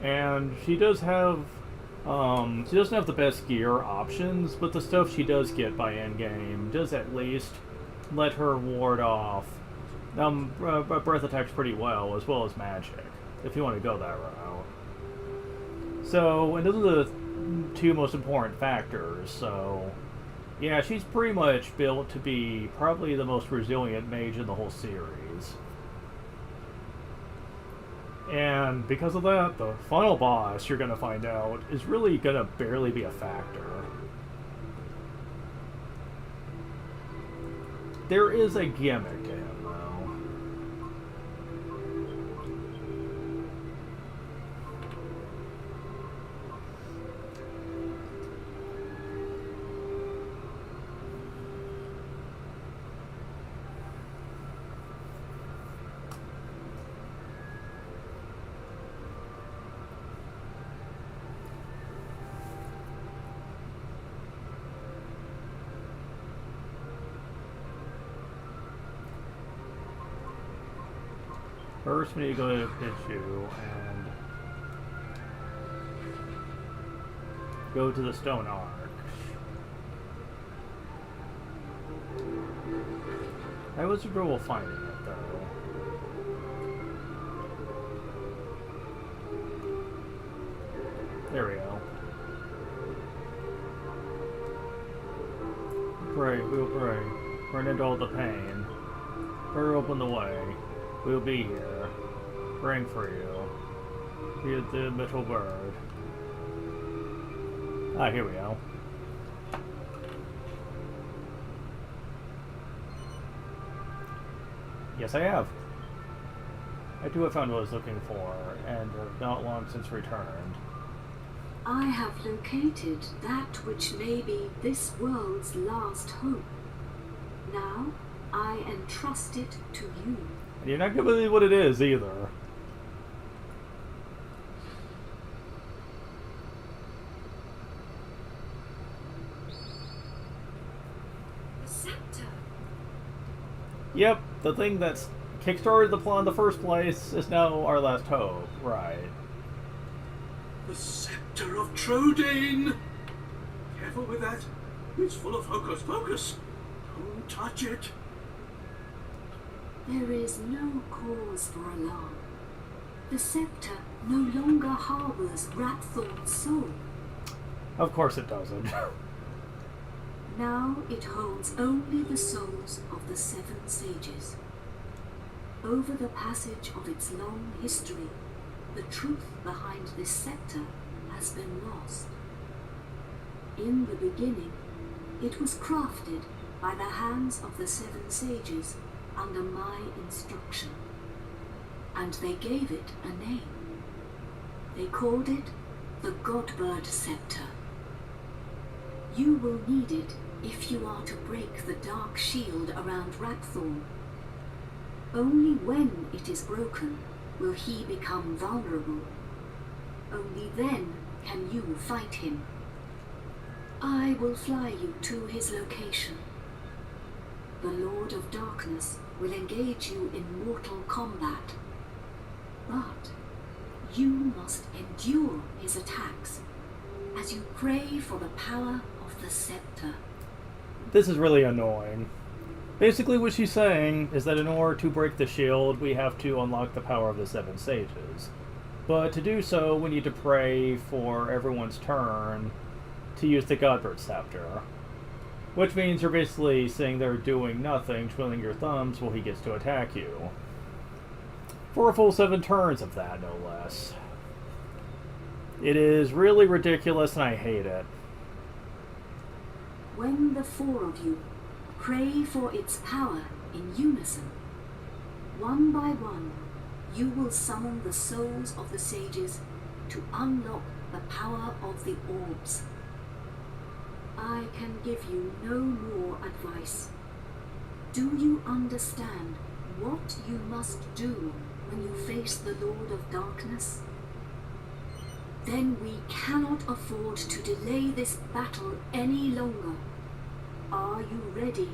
And she does have she doesn't have the best gear options, but the stuff she does get by endgame does at least let her ward off breath attacks pretty well as magic, if you want to go that route. So, and those are the two most important factors, so yeah, she's pretty much built to be probably the most resilient mage in the whole series. And because of that, the final boss, you're going to find out, is really going to barely be a factor. There is a gimmick to him, though. First, we need to go to Pichu and go to the Stone Arch. I was trouble finding it, though. There we go. Pray, we'll pray. Run into all the pain. Pray open the way. We'll be here, praying for you. Be the metal bird. Ah, here we go. Yes, I have. I too have found what I was looking for, and have not long since returned. I have located that which may be this world's last hope. Now, I entrust it to you. And you're not going to believe what it is, either. Yep, the thing that's kickstarted the plot in the first place is now our last hope, right? The Scepter of Trodain! Careful with that. It's full of hocus pocus. Don't touch it. There is no cause for alarm. The scepter no longer harbors Rapthorn's soul. Of course it doesn't. Now it holds only the souls of the Seven Sages. Over the passage of its long history, the truth behind this scepter has been lost. In the beginning, it was crafted by the hands of the Seven Sages under my instruction, and they gave it a name. They called it the Godbird Scepter. You will need it if you are to break the dark shield around Rapthorn. Only when it is broken will he become vulnerable. Only then can you fight him. I will fly you to his location. The Lord of Darkness will engage you in mortal combat. But you must endure his attacks as you pray for the power of the scepter. This is really annoying. Basically what she's saying is that in order to break the shield, we have to unlock the power of the Seven Sages. But to do so, we need to pray for everyone's turn to use the Godbird Scepter. Which means you're basically sitting there doing nothing, twiddling your thumbs while he gets to attack you. For a full 7 turns of that, no less. It is really ridiculous and I hate it. When the 4 of you pray for its power in unison, one by one, you will summon the souls of the sages to unlock the power of the orbs. I can give you no more advice. Do you understand what you must do when you face the Lord of Darkness? Then we cannot afford to delay this battle any longer. Are you ready?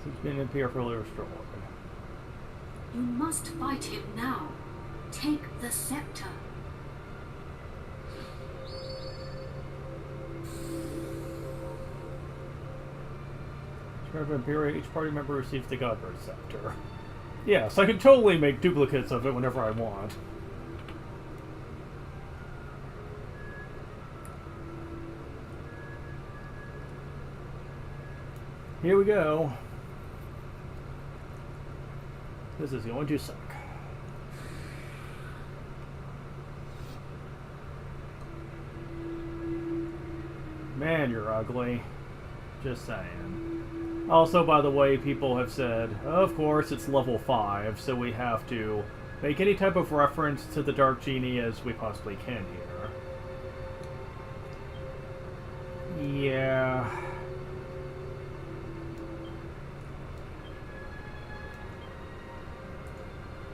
He's been imperially restored. You must fight him now. Take the scepter. Of Imperia, each party member receives the Godbird Scepter. Yes, I can totally make duplicates of it whenever I want. Here we go. This is going to suck. Man, you're ugly. Just saying. Also, by the way, people have said, of course, it's level 5, so we have to make any type of reference to the Dark Genie as we possibly can here. Yeah.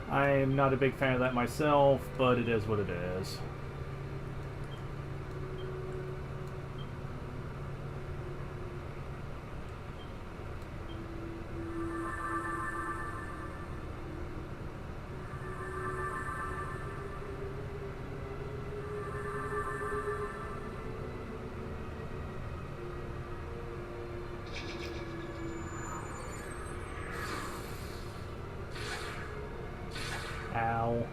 I'm not a big fan of that myself, but it is what it is. Ow.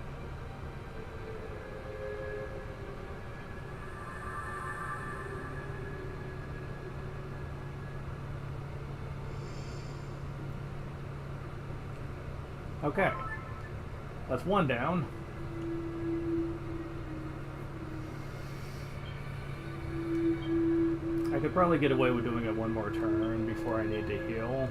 Okay. That's one down. I could probably get away with doing it one more turn before I need to heal.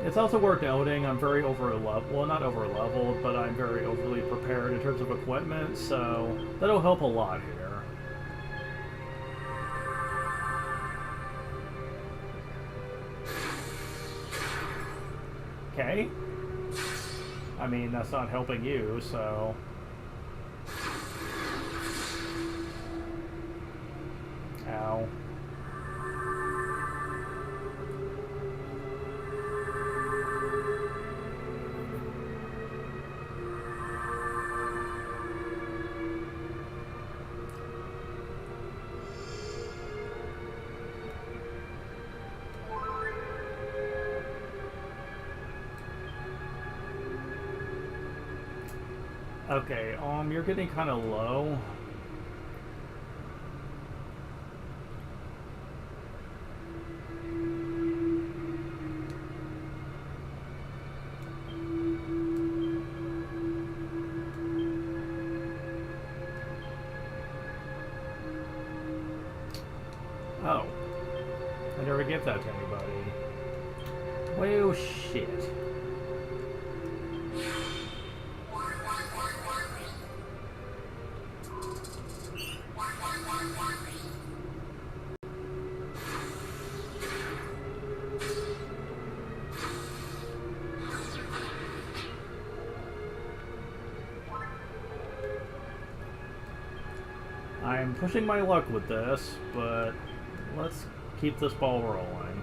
It's also worth noting I'm very over-leveled, well, not over-leveled, but I'm very overly prepared in terms of equipment, so that'll help a lot here. Okay. I mean, that's not helping you, so... Ow. Okay, you're getting kind of low. Oh. I never give that to anybody. Well, shit. I'm pushing my luck with this, but let's keep this ball rolling.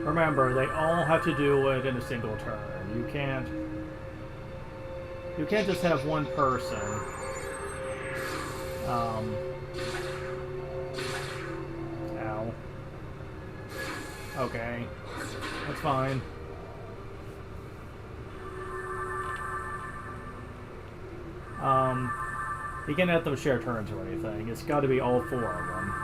Remember, they all have to do it in a single turn. You can't just have one person ow. Okay. That's fine. You can't have them share turns or anything. It's got to be all four of them.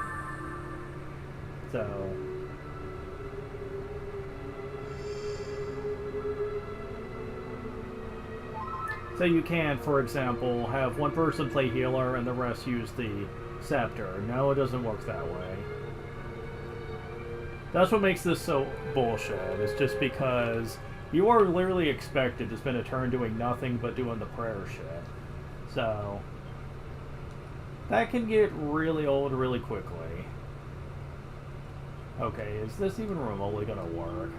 So you can, for example, have one person play healer and the rest use the scepter. No, it doesn't work that way. That's what makes this so bullshit. It's just because you are literally expected to spend a turn doing nothing but doing the prayer shit. So that can get really old really quickly. Okay, is this even remotely gonna work?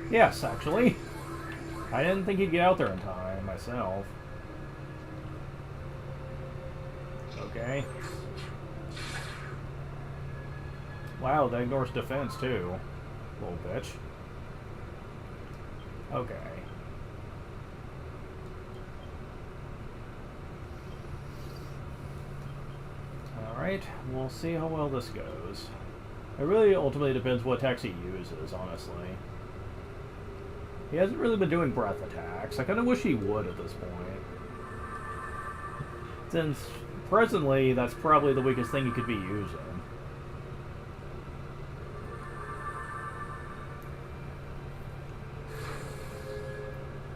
Yes, actually. I didn't think he'd get out there in time, myself. Okay. Wow, that ignores defense, too. Little bitch. Okay. Alright, we'll see how well this goes. It really ultimately depends what attacks he uses, honestly. He hasn't really been doing breath attacks. I kind of wish he would at this point. Since, presently, that's probably the weakest thing he could be using.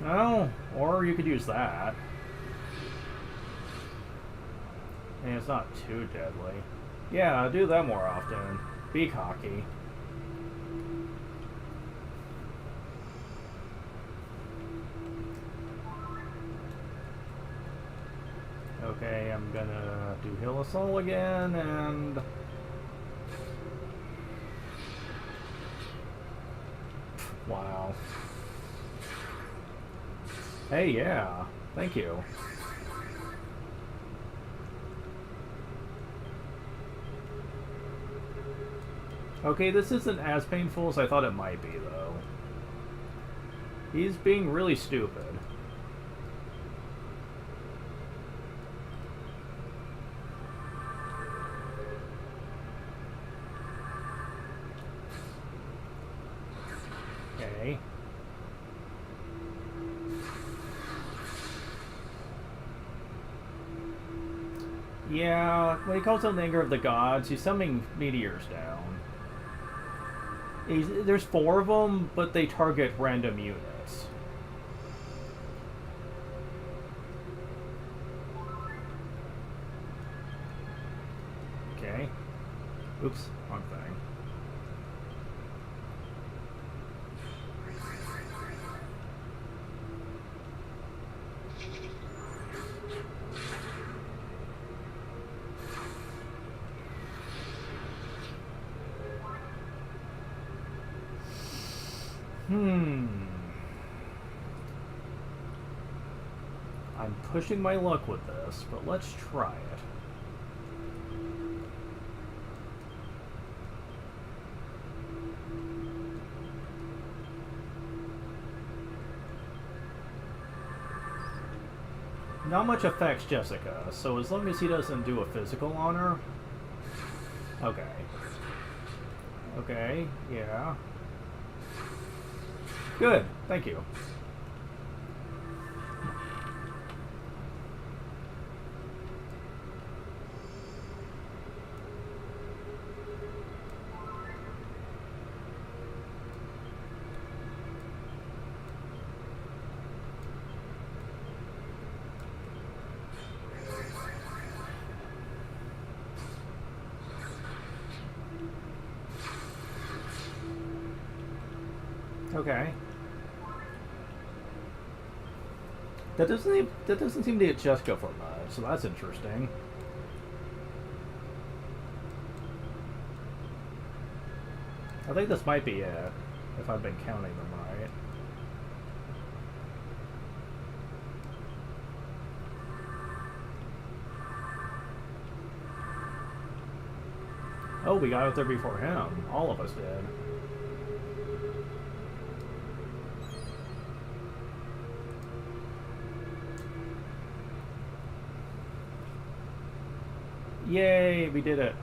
Oh, or you could use that. And it's not too deadly. Yeah, do that more often. Be cocky. Okay, I'm gonna do Heal Us All again, and... Wow. Hey, yeah. Thank you. Okay, this isn't as painful as I thought it might be, though. He's being really stupid. Okay. Yeah, when he calls out the anger of the gods, he's summoning meteors down. There's 4 of them, but they target random units. Okay. Oops, wrong thing. I'm pushing my luck with this, but let's try it. Not much affects Jessica, so as long as he doesn't do a physical on her... Okay. Okay, yeah. Good, thank you. Okay. That doesn't seem to hit Jessica for much, so that's interesting. I think this might be it, if I've been counting them right. Oh, we got out there before him. All of us did. Yay, we did it.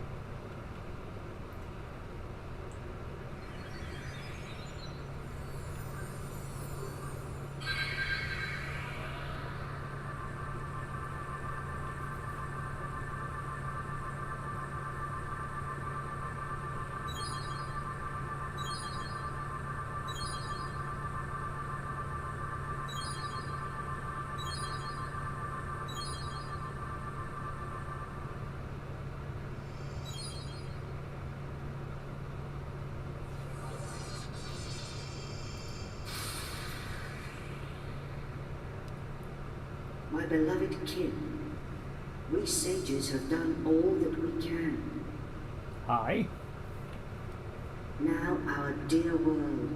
My beloved kin, we sages have done all that we can. Hi. Now our dear world,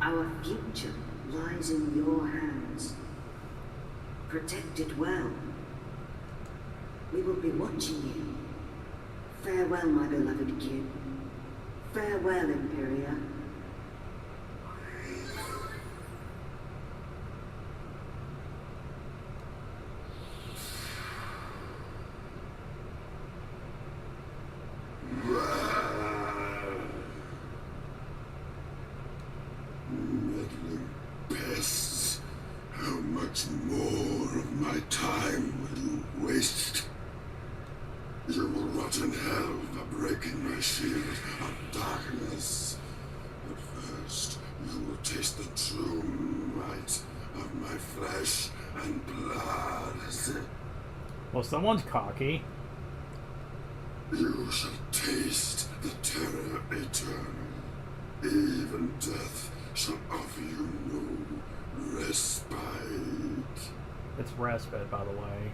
our future, lies in your hands. Protect it well. We will be watching you. Farewell, my beloved kin. Farewell, Imperia. Meddling pests. How much more of my time will you waste? You will rot in hell for breaking my shield of darkness. But first, you will taste the true might of my flesh and blood. Well, someone's cocky. You shall taste the terror eternal. Even death shall offer you no respite. It's respite, by the way.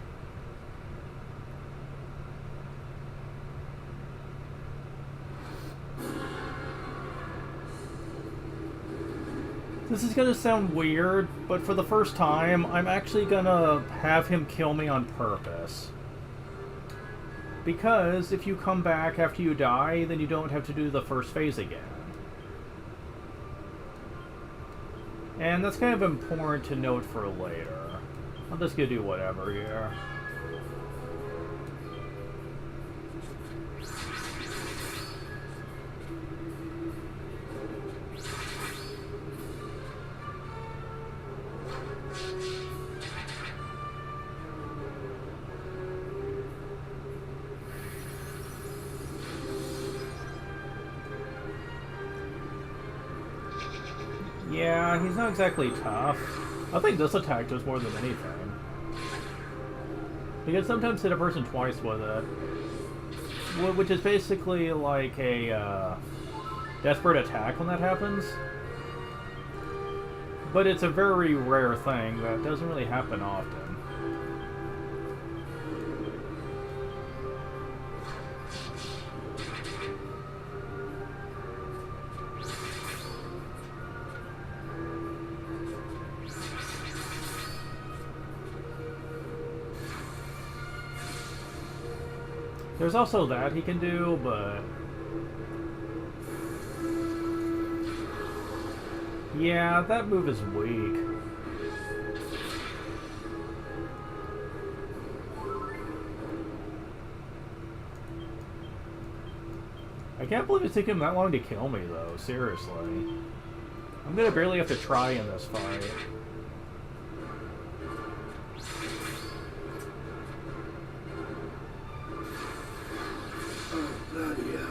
This is gonna sound weird, but for the first time, I'm actually gonna have him kill me on purpose. Because if you come back after you die, then you don't have to do the first phase again. And that's kind of important to note for later. I'm just gonna do whatever here. Yeah, he's not exactly tough. I think this attack does more than anything. Because sometimes hit a person twice with it. Which is basically like a desperate attack when that happens. But it's a very rare thing that doesn't really happen often. There's also that he can do, but... yeah, that move is weak. I can't believe it's taken him that long to kill me, though. Seriously. I'm gonna barely have to try in this fight. Oh, bloody hell.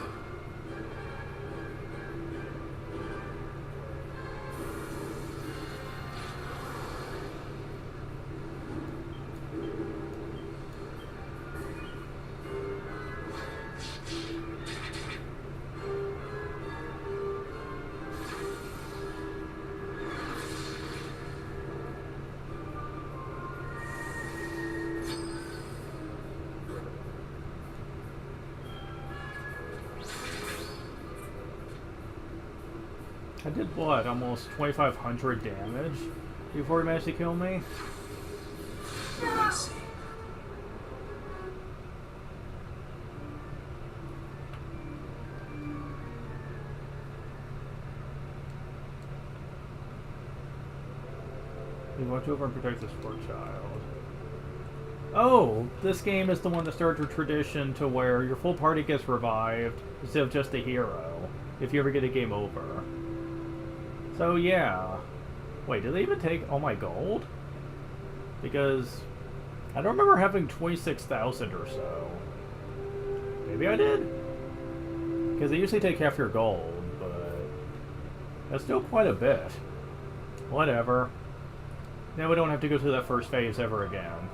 I did what? Almost 2,500 damage before he managed to kill me? Mercy. You watch over and protect this poor child. Oh, this game is the one that started a tradition to where your full party gets revived instead of just the hero, if you ever get a game over. So yeah. Wait, did they even take all my gold? Because I don't remember having 26,000 or so. Maybe I did? Because they usually take half your gold, but that's still quite a bit. Whatever. Now we don't have to go through that first phase ever again.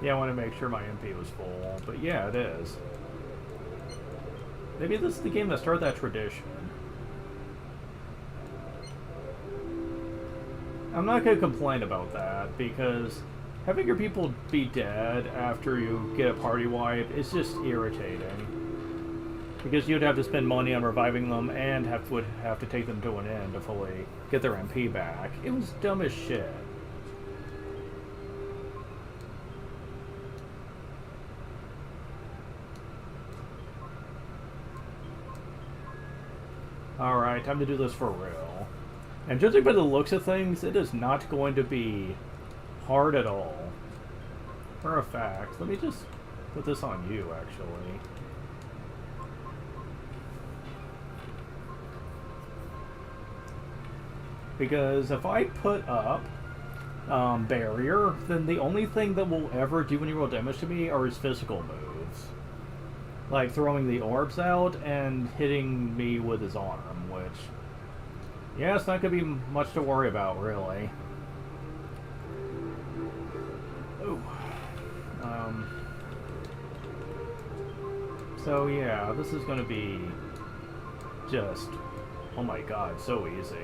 Yeah, I want to make sure my MP was full, but yeah, it is. Maybe this is the game that started that tradition. I'm not going to complain about that, because having your people be dead after you get a party wipe is just irritating. Because you'd have to spend money on reviving them and would have to take them to an end to fully get their MP back. It was dumb as shit. Alright, time to do this for real. And judging by the looks of things, it is not going to be hard at all. For a fact. Let me just put this on you, actually. Because if I put up barrier, then the only thing that will ever do any real damage to me are his physical moves. Like throwing the orbs out and hitting me with his arm, which... yeah, it's not going to be much to worry about, really. Ooh. So yeah, this is going to be just... oh my god, so easy.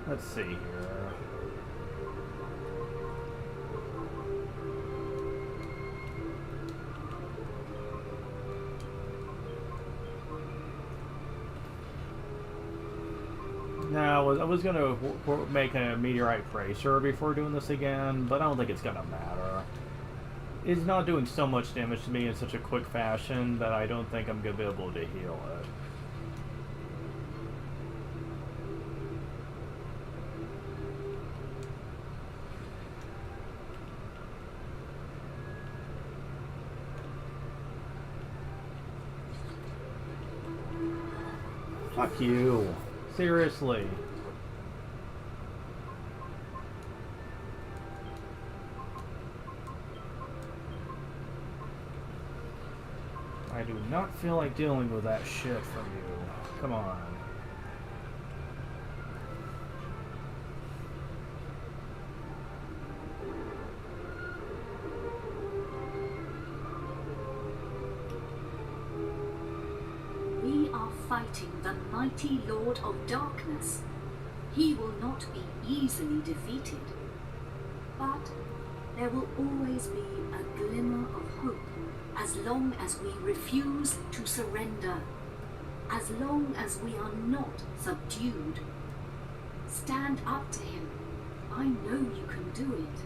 Let's see here. Now, I was going to make a meteorite tracer before doing this again, but I don't think it's going to matter. It's not doing so much damage to me in such a quick fashion that I don't think I'm going to be able to heal it. Fuck you. Seriously. I do not feel like dealing with that shit from you. Come on. We are fighting the mighty Lord of Darkness. He will not be easily defeated. But there will always be a glimmer of hope as long as we refuse to surrender, as long as we are not subdued. Stand up to him. I know you can do it.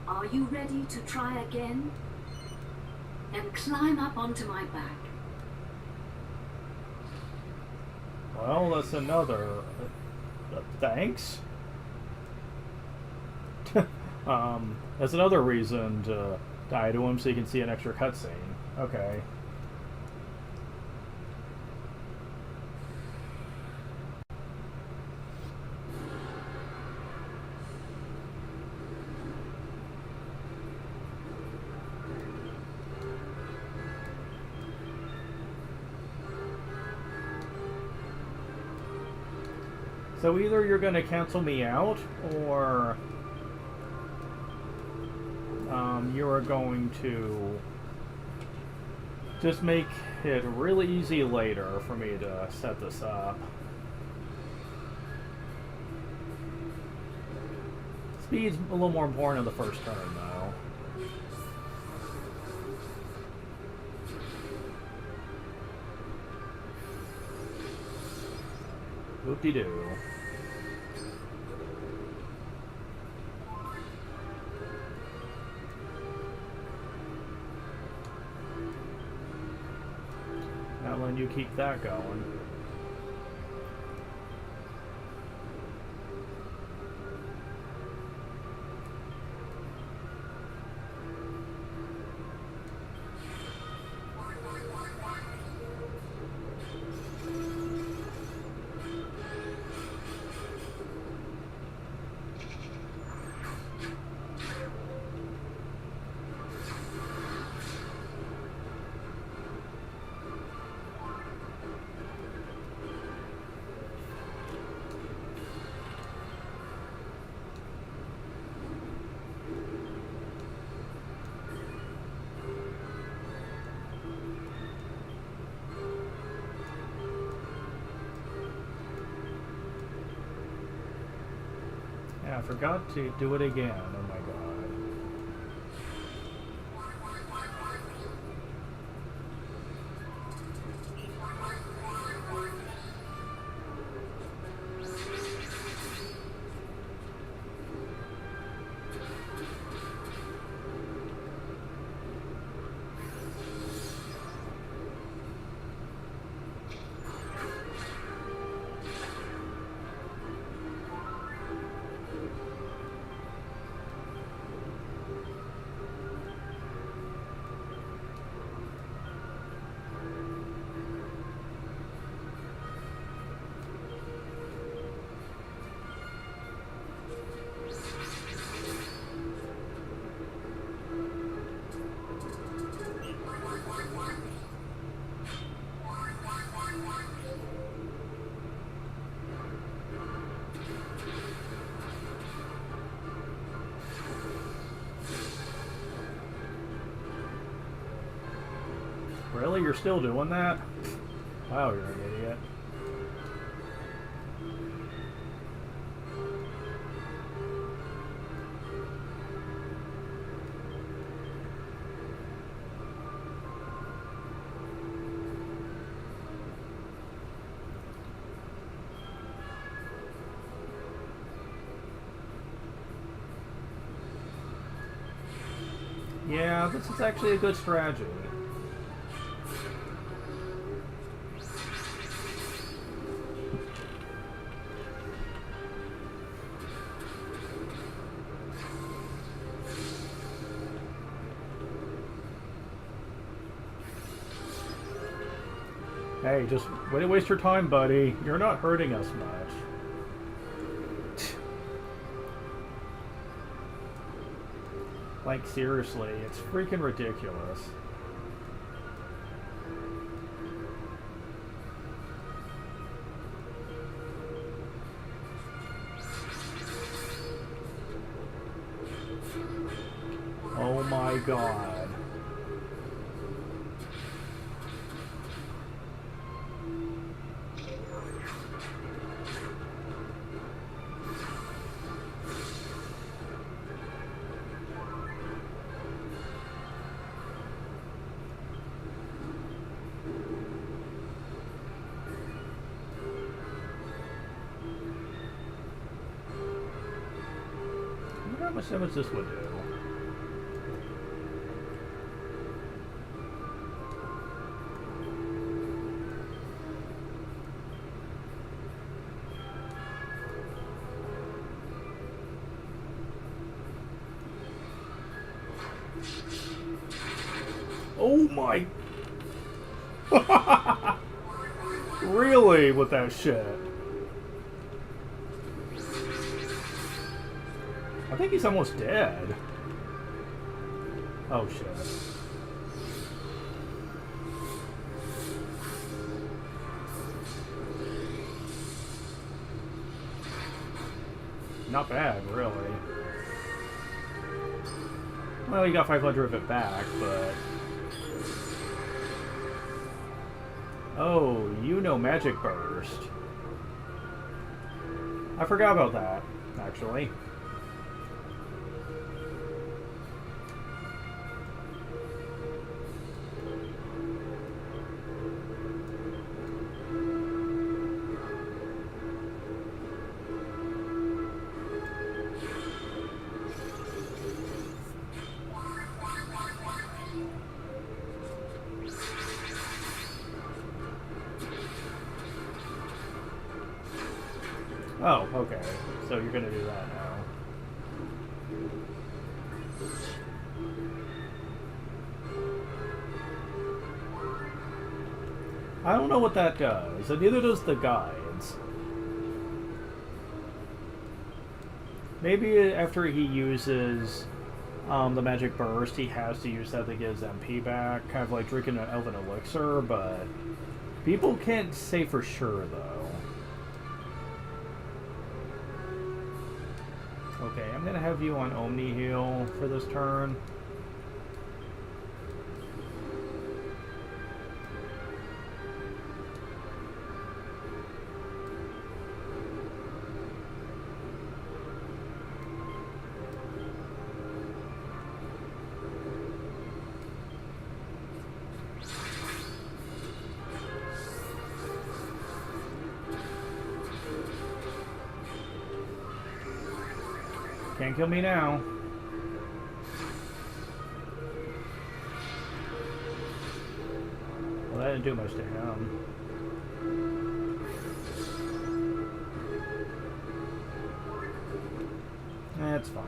Are you ready to try again? Then climb up onto my back. Well, that's another... thanks? That's another reason to die to him so you can see an extra cutscene. Okay. So either you're going to cancel me out, or you are going to just make it really easy later for me to set this up. Speed's a little more important in the first turn, though. Whoop-de-doo. Not letting you keep that going. I forgot to do it again. Oh my god. Really? You're still doing that? Wow, you're an idiot. Yeah, this is actually a good strategy. Hey, just way to waste your time, buddy. You're not hurting us much. Like, seriously, it's freaking ridiculous. Oh my god. wonder how much damage this would do. Oh my... Really? With that shit? I think he's almost dead. Oh shit. Not bad, really. Well, you got 500 of it back, but... Oh, you know Magic Burst. I forgot about that, actually. Oh, okay. So you're gonna do that now. I don't know what that does, and neither does the guides. Maybe after he uses the Magic Burst, he has to use that to get his MP back, kind of like drinking an Elven Elixir, but people can't say for sure, though. Okay, I'm gonna have you on Omni Heal for this turn. Can't kill me now. Well, that didn't do much to him. That's fine.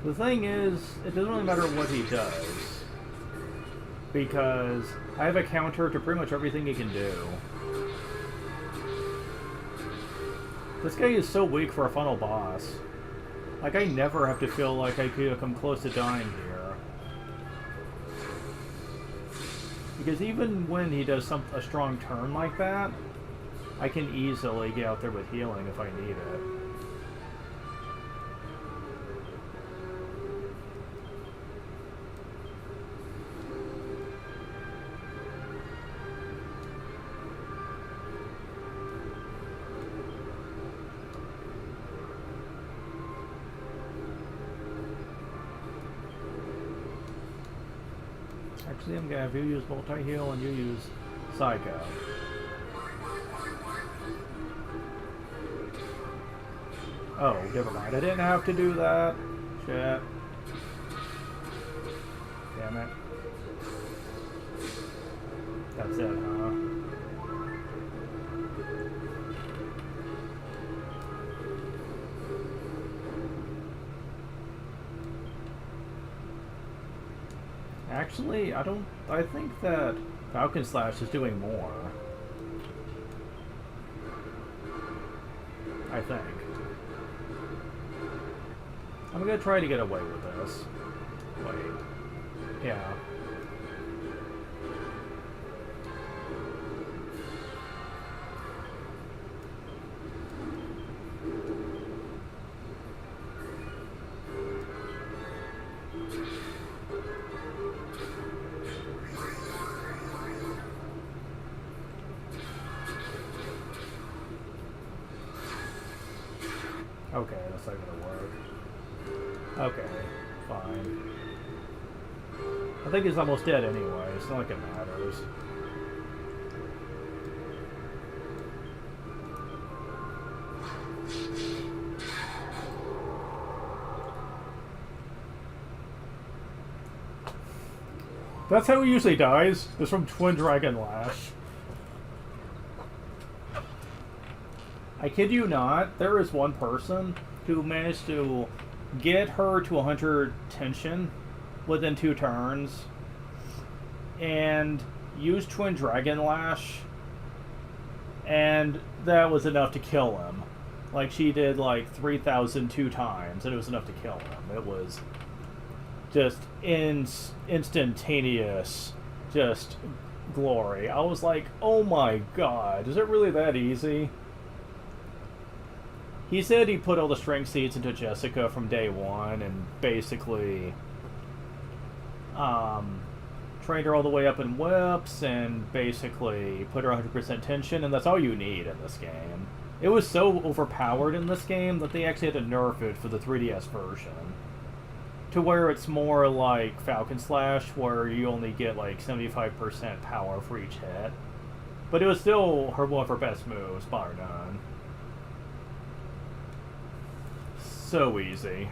The thing is, it doesn't really matter what he does, because I have a counter to pretty much everything he can do. This guy is so weak for a final boss. Like, I never have to feel like I could come close to dying here. Because even when he does a strong turn like that, I can easily get out there with healing if I need it. Actually, I'm gonna have you use multi-heal and you use Psycho. Oh, never mind. I didn't have to do that. Shit. Damn it. That's it, huh? Actually, I think that Falcon Slash is doing more. I think. I'm gonna try to get away with this. Wait. Yeah. Okay, that's not gonna work. Okay, fine. I think he's almost dead anyway. It's not like it matters. That's how he usually dies. It's from Twin Dragon Lash. I kid you not, there is one person who managed to get her to 100 tension within 2 turns and use Twin Dragon Lash, and that was enough to kill him. Like, she did like 3,000 2 times, and it was enough to kill him. It was just instantaneous, just glory. I was like, oh my god, is it really that easy? He said he put all the strength seeds into Jessica from day one and basically trained her all the way up in whips and basically put her 100% tension, and that's all you need in this game. It was so overpowered in this game that they actually had to nerf it for the 3DS version to where it's more like Falcon Slash, where you only get like 75% power for each hit. But it was still one of her best moves, bar none. So easy.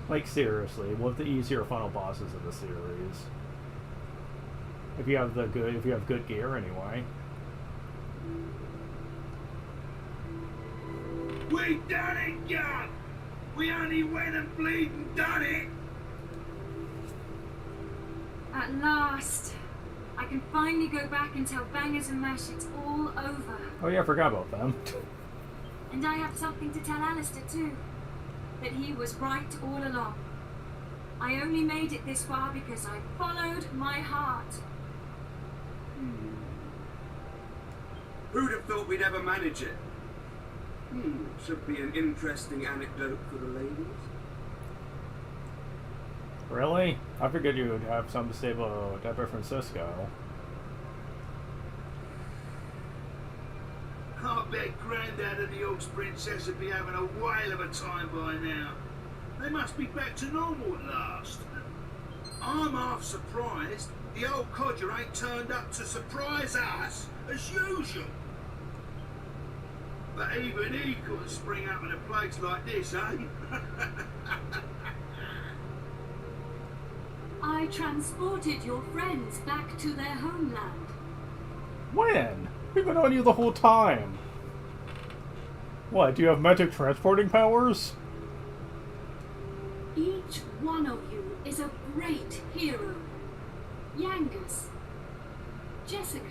Like, seriously, one of the easier final bosses of the series. If you have good gear anyway. We done it, God! We only went and bleeding done it! At last, I can finally go back and tell Bangers and Mash it's all over. Oh yeah, I forgot about them. And I have something to tell Alistair too. That he was right all along. I only made it this far because I followed my heart. Who'd have thought we'd ever manage it? Should be an interesting anecdote for the ladies. Really? I figured you would have something to say about Deborah Francisco. I bet Grandad and the Oaks Princess would be having a whale of a time by now. They must be back to normal at last. I'm half surprised the old codger ain't turned up to surprise us, as usual. But even he couldn't spring up in a place like this, eh? I transported your friends back to their homeland. When? We've been on you the whole time. What, do you have magic transporting powers? Each one of you is a great hero. Yangus, Jessica,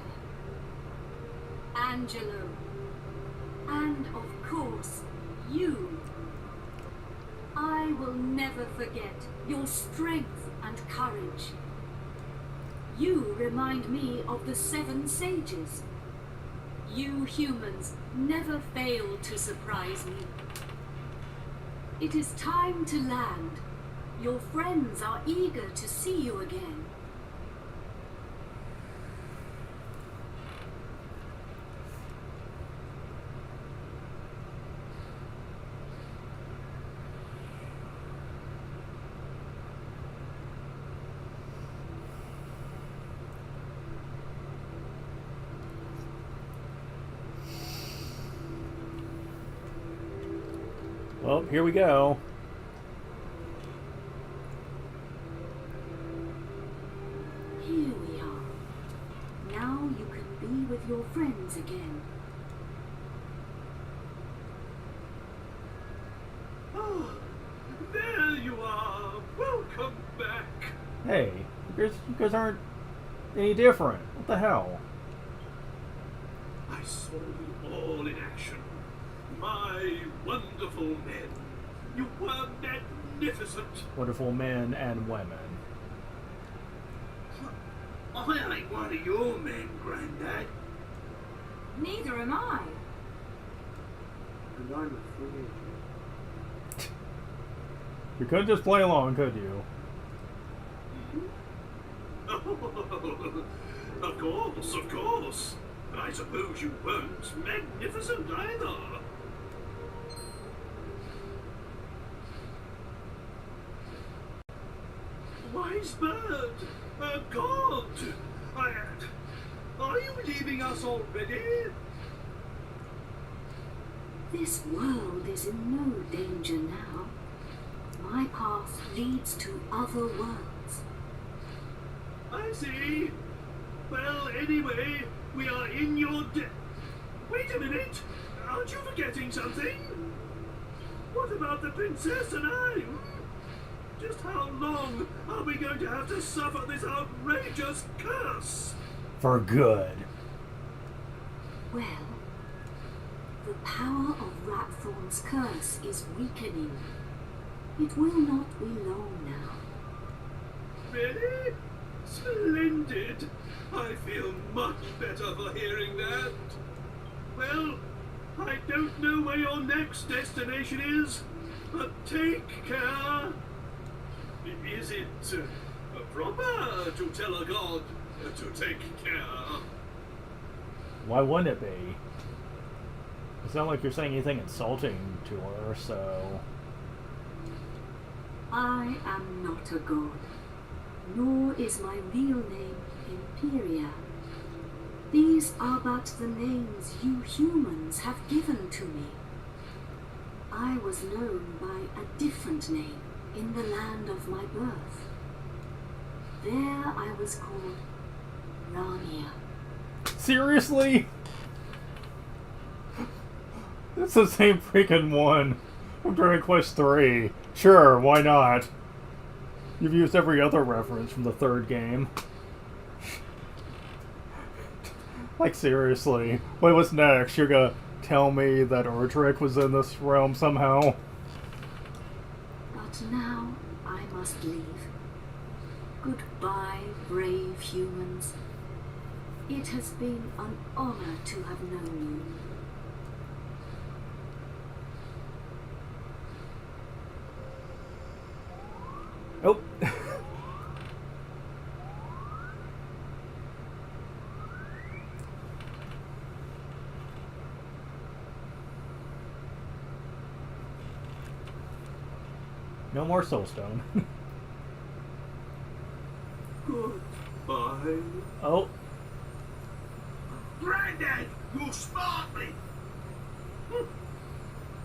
Angelo, and of course, you. I will never forget your strength and courage. You remind me of the 7 sages. You humans never fail to surprise me. It is time to land. Your friends are eager to see you again. Well, here we go. Here we are. Now you can be with your friends again. Oh, there you are. Welcome back. Hey, you guys aren't any different. What the hell? I saw you all in action. My wonderful men. You were magnificent. Wonderful men and women. I ain't one of your men, Grandad. Neither am I. And I'm a free agent. You couldn't just play along, could you? Of course, of course. I suppose you weren't magnificent either. Wise bird, God, are you leaving us already? This world is in no danger now. My path leads to other worlds. I see. Well, anyway, we are in your debt. Wait a minute. Aren't you forgetting something? What about the princess and I? Just how long are we going to have to suffer this outrageous curse? For good. Well, the power of Ratthorn's curse is weakening. It will not be long now. Really? Splendid! I feel much better for hearing that. Well, I don't know where your next destination is, but take care. Is it proper to tell a god to take care? Why wouldn't it be? It's not like you're saying anything insulting to her, so... I am not a god, nor is my real name Imperia. These are but the names you humans have given to me. I was known by a different name in the land of my birth. There I was called Rania. Seriously? It's the same freaking one from Dragon Quest 3. Sure, why not? You've used every other reference from the third game. Like, seriously. Wait, what's next? You're gonna tell me that Erdrick was in this realm somehow? But now I must leave. Goodbye, brave humans. It has been an honor to have known you. Oh. No more Soulstone. Goodbye. Oh. Grandad, you smartly!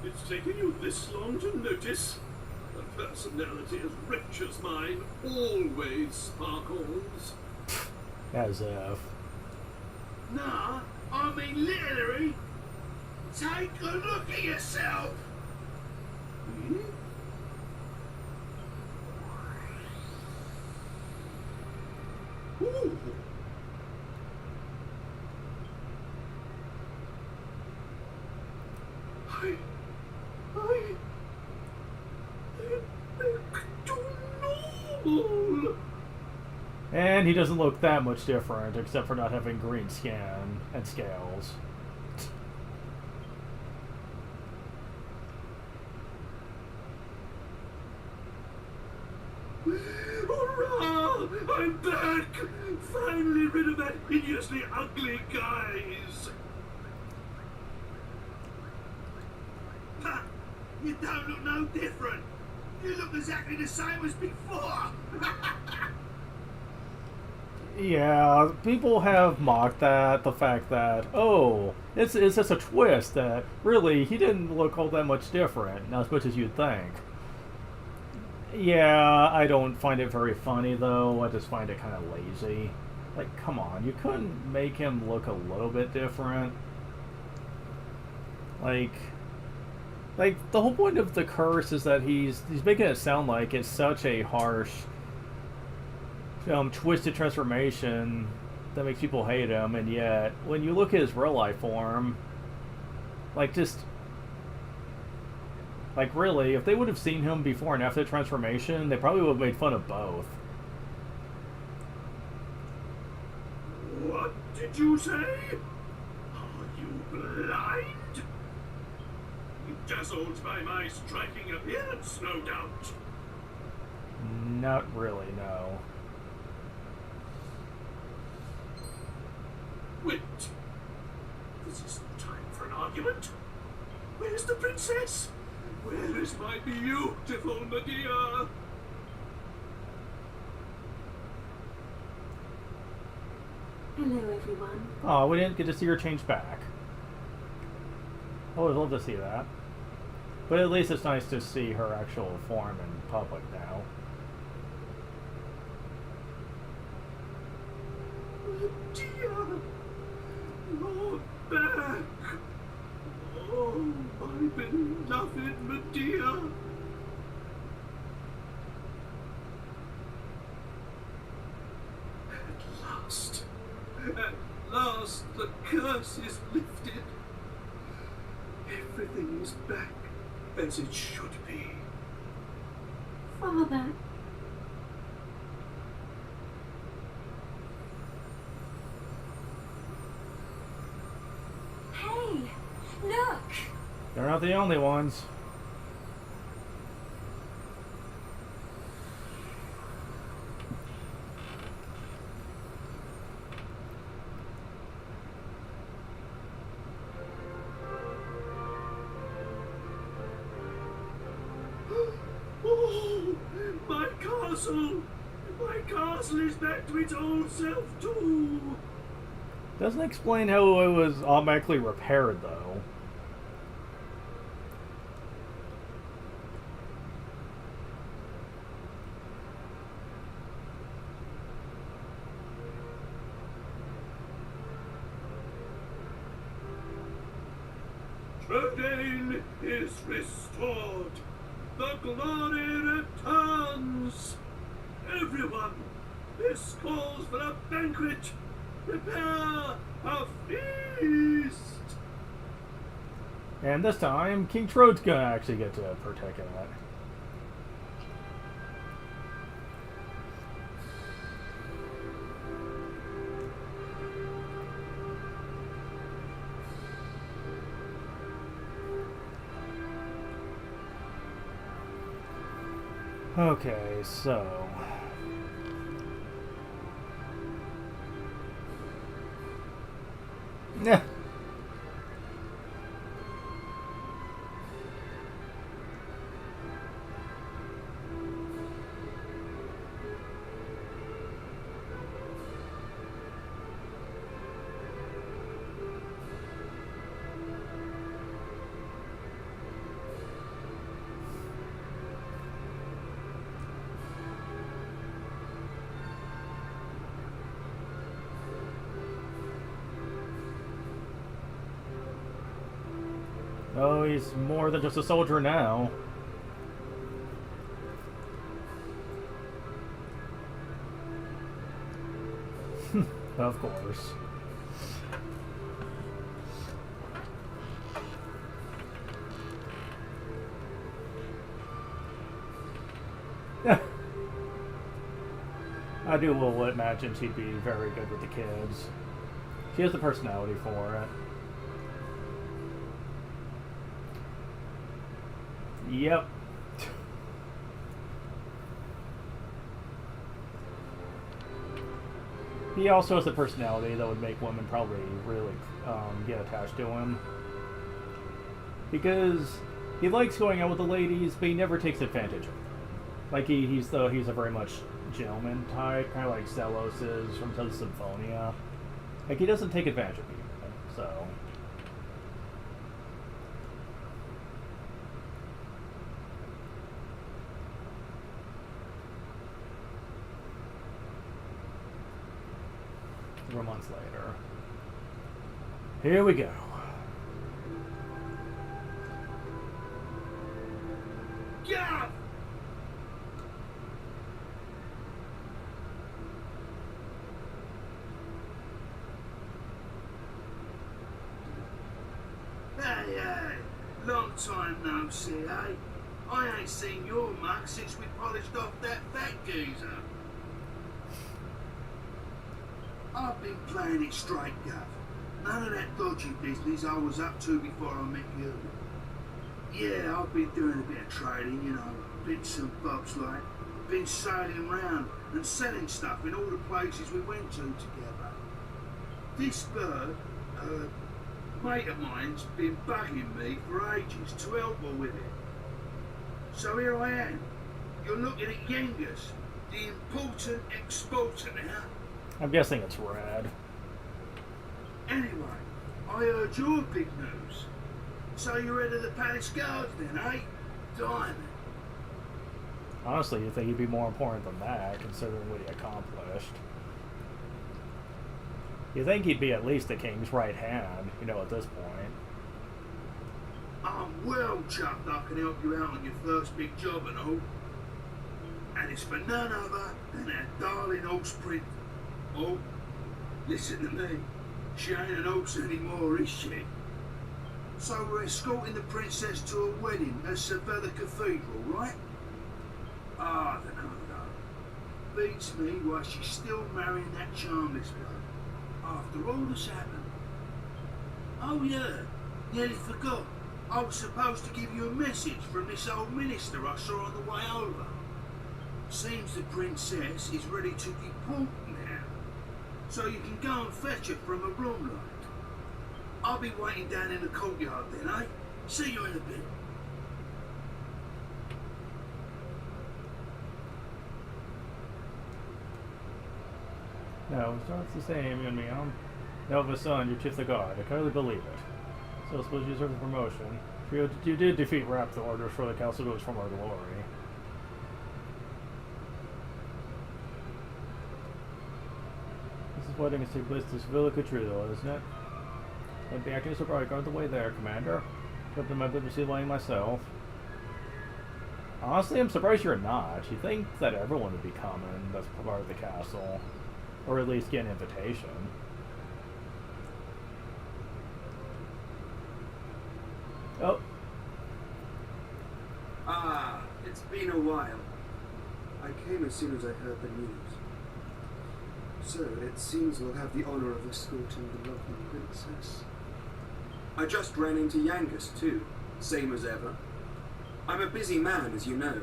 It's taken you this long to notice. A personality as rich as mine always sparkles. As if. Nah, I mean literally. Take a look at yourself. Hmm? Ooh. I look to normal. And he doesn't look that much different, except for not having green skin and scales. Hurrah! I'm back! Finally rid of that hideously ugly guise! Ha! You don't look no different! You look exactly the same as before! Yeah, people have mocked that, the fact that, oh, it's just a twist that, really, he didn't look all that much different, not as much as you'd think. Yeah, I don't find it very funny, though. I just find it kind of lazy. Like, come on, you couldn't make him look a little bit different? Like, the whole point of the curse is that he's making it sound like it's such a harsh, twisted transformation that makes people hate him, and yet, when you look at his real life form, like, just... Like, really, if they would have seen him before and after the transformation, they probably would have made fun of both. What did you say? Are you blind? Dazzled by my striking appearance, no doubt. Not really, no. Wait. This is no time for an argument. Where's the princess? Where is my beautiful Medea? Hello, everyone. Oh, we didn't get to see her change back. I would love to see that. But at least it's nice to see her actual form in public now. Medea! You're back! Oh, my beloved Medea! At last, the curse is lifted. Everything is back as it should be. Father. Hey, look! They're not the only ones. Oh, my castle! My castle is back to its old self too! Doesn't explain how it was automatically repaired, though. Trodain is restored! The glory returns! Everyone, this calls for a banquet! Prepare a feast! And this time, King Trode's gonna actually get to partake in that. Okay, so... Yeah. Oh, he's more than just a soldier now. Of course. I do will imagine she'd be very good with the kids. She has the personality for it. Yep. He also has a personality that would make women probably really get attached to him. Because he likes going out with the ladies, but he never takes advantage of them. Like he's a very much gentleman type, kind of like Zelos is from Symphonia. Like he doesn't take advantage of people, so... months later. Here we go. Yeah! Hey, long time no see, eh? I ain't seen your mug since we polished off that fat geezer. I've been playing it straight, Gav. None of that dodgy business I was up to before I met you. Yeah, I've been doing a bit of trading, you know, bits and bobs like been sailing round and selling stuff in all the places we went to together. This bird, mate of mine's been bugging me for ages to help her with it. So here I am. You're looking at Yengus, the important exporter now. I'm guessing it's red. Anyway, I heard your big news. So you're head of the palace guards then, eh? Diamond. Honestly, you'd think he'd be more important than that, considering what he accomplished. You think he'd be at least the king's right hand, you know, at this point. I'm well chuffed I can help you out on your first big job and all. And it's for none other than our darling horse print. Oh, listen to me. She ain't an horse anymore, is she? So we're escorting the princess to a wedding at Sevilla Cathedral, right? I don't know, though. Beats me why she's still marrying that charmless bloke. After all that's happened. Oh yeah, nearly forgot. I was supposed to give you a message from this old minister I saw on the way over. Seems the princess is ready to deport now, so you can go and fetch her from a room like. I'll be waiting down in the courtyard then, eh? See you in a bit. No, it's not the same, Yun Mian. Nova son, you're Chief the God. I can hardly believe it. So I suppose you deserve a promotion. You did defeat Rap, the orders for the council goes from our glory. This wedding is taking place at Sevilla Cathedral, isn't it? I'd be acting so bright. Guard the way there, Commander. Captain my Sea Lane myself. Honestly, I'm surprised you're not. You think that everyone would be coming that's part of the castle. Or at least get an invitation. Oh. Ah, it's been a while. I came as soon as I heard the news. So, it seems we'll have the honor of escorting the lovely princess. I just ran into Yangus too, same as ever. I'm a busy man, as you know,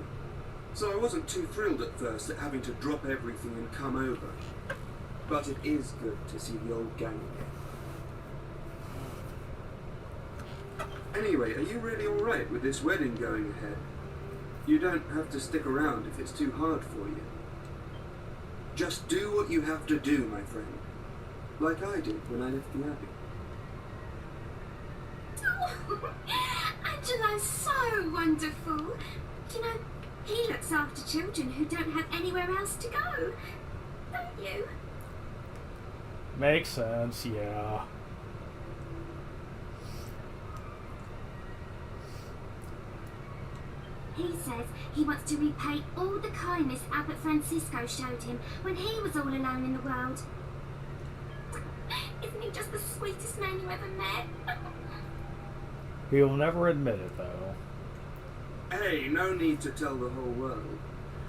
so I wasn't too thrilled at first at having to drop everything and come over. But it is good to see the old gang again. Anyway, are you really alright with this wedding going ahead? You don't have to stick around if it's too hard for you. Just do what you have to do, my friend. Like I did when I left the Abbey. Oh, Angelo's so wonderful. You know, he looks after children who don't have anywhere else to go. Don't you? Makes sense, yeah. He says he wants to repay all the kindness Abbot Francisco showed him when he was all alone in the world. Isn't he just the sweetest man you ever met? He will never admit it, though. Hey, no need to tell the whole world.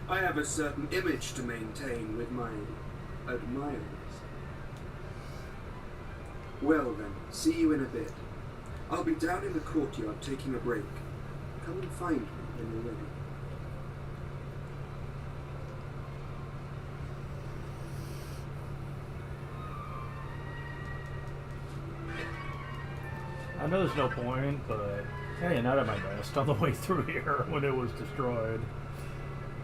I have a certain image to maintain with my admirers. Well then, see you in a bit. I'll be down in the courtyard taking a break. Come and find me when you're ready. I know there's no point, but hey, not at my best on the way through here when it was destroyed.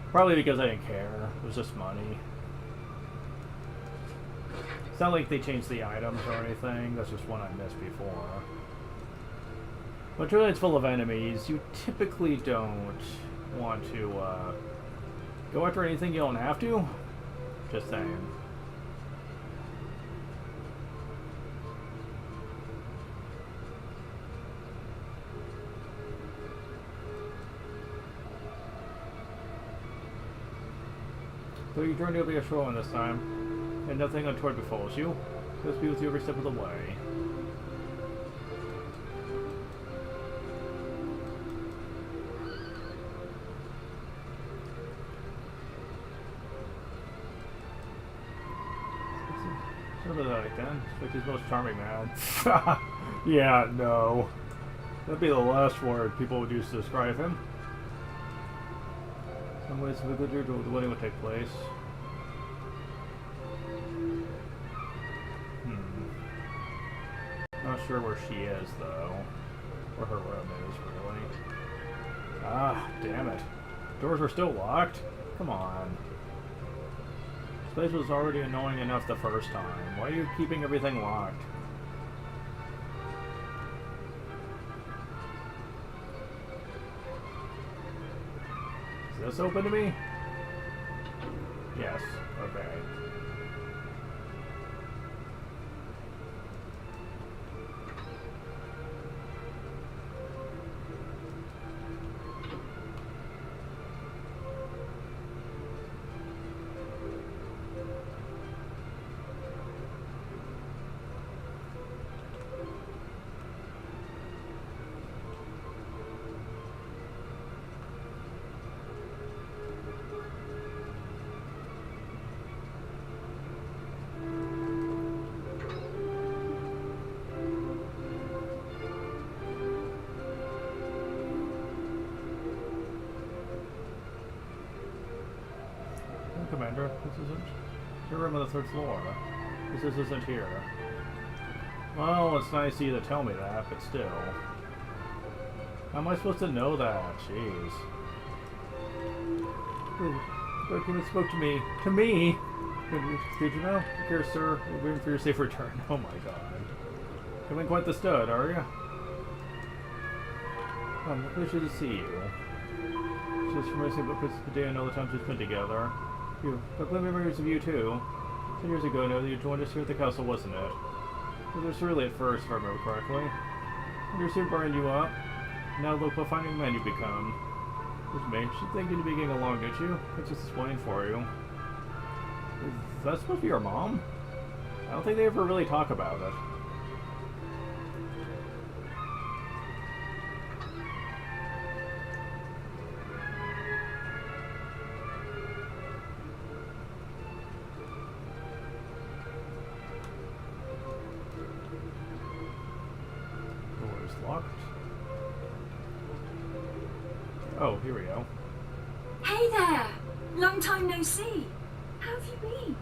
Probably because I didn't care. It was just money. It's not like they changed the items or anything. That's just one I missed before. But really, it's full of enemies. You typically don't want to go after anything you don't have to. Just saying. So your journey will be a short one this time, and nothing untoward befalls you. Just be with you every step of the way. Sort of like that. It's like his most charming man. Yeah, no. That'd be the last word people would use to describe him. Some ways of the wedding would take place. Not sure where she is, though. Where her room is, really. Ah, damn it. Doors are still locked? Come on. This place was already annoying enough the first time. Why are you keeping everything locked? Is this open to me? Yes. Okay. Commander, this isn't your room on the 3rd floor. This isn't here. Well, it's nice of you to tell me that, but still. How am I supposed to know that? Jeez. He spoke to me. To me? Did you know? Here, sir. We're waiting for your safe return. Oh my god. You're quite the stud, are you? I'm pleased to see you. Just from racing about Christmas Day and all the times we spent together. You, but plenty of memories of you too. 10 years ago now, you joined us here at the castle, wasn't it? It was early at first, if I remember correctly. Understood bringing you up. Now look what finding man you become. Which made you think you'd be getting along, didn't you? It's just explained for you. Is that supposed to be your mom? I don't think they ever really talk about it. Locked. Oh, here we go. Hey there! Long time no see. How have you been?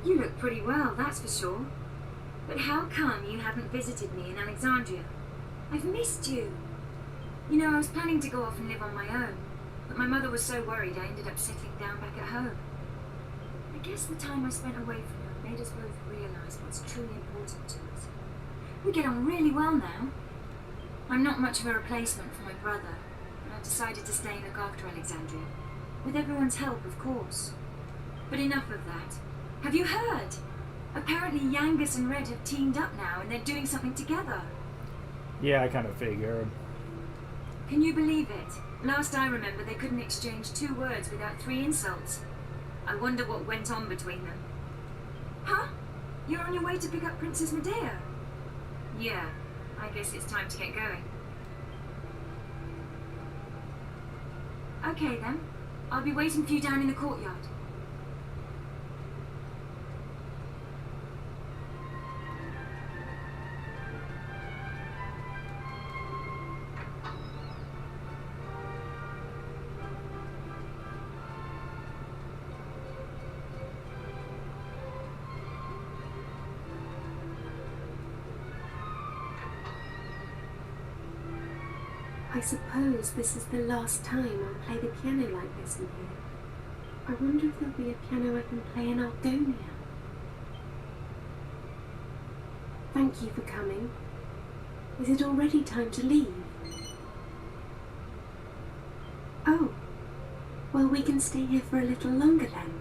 You look pretty well, that's for sure. But how come you haven't visited me in Alexandria? I've missed you. You know, I was planning to go off and live on my own, but my mother was so worried I ended up settling down back at home. I guess the time I spent away from her made us both realize what's truly important to us. We get on really well now. I'm not much of a replacement for my brother, and I've decided to stay and look after Alexandria. With everyone's help, of course. But enough of that. Have you heard? Apparently Yangus and Red have teamed up now, and they're doing something together. Yeah, I kind of figured. Can you believe it? Last I remember, they couldn't exchange 2 words without 3 insults. I wonder what went on between them. Huh? You're on your way to pick up Princess Medea? Yeah, I guess it's time to get going. Okay then. I'll be waiting for you down in the courtyard. I suppose this is the last time I'll play the piano like this in here. I wonder if there'll be a piano I can play in Argonia. Thank you for coming. Is it already time to leave? Oh, well, we can stay here for a little longer then.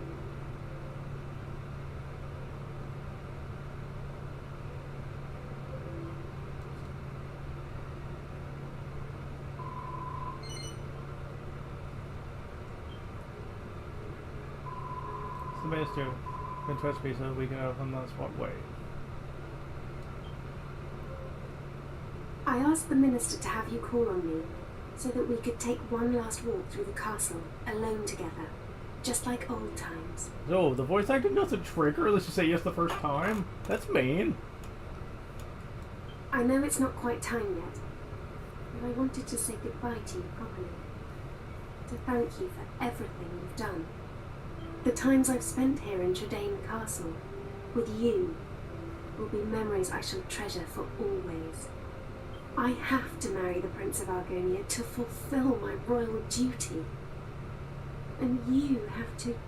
The minister can touch me so we can have on that spot way. I asked the minister to have you call on me so that we could take one last walk through the castle alone together, just like old times. Oh, the voice acting doesn't trigger. Let's just say yes the first time. That's mean. I know it's not quite time yet, but I wanted to say goodbye to you properly. To thank you for everything you've done. The times I've spent here in Tradain Castle with you will be memories I shall treasure for always. I have to marry the Prince of Argonia to fulfill my royal duty. And you have to.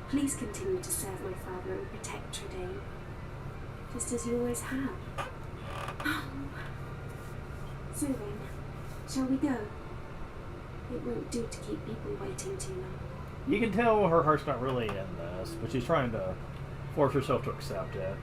Please continue to serve my father and protect Tradain, just as you always have. So then, shall we go? It won't do to keep people waiting too long. You can tell her heart's not really in this, but she's trying to force herself to accept it.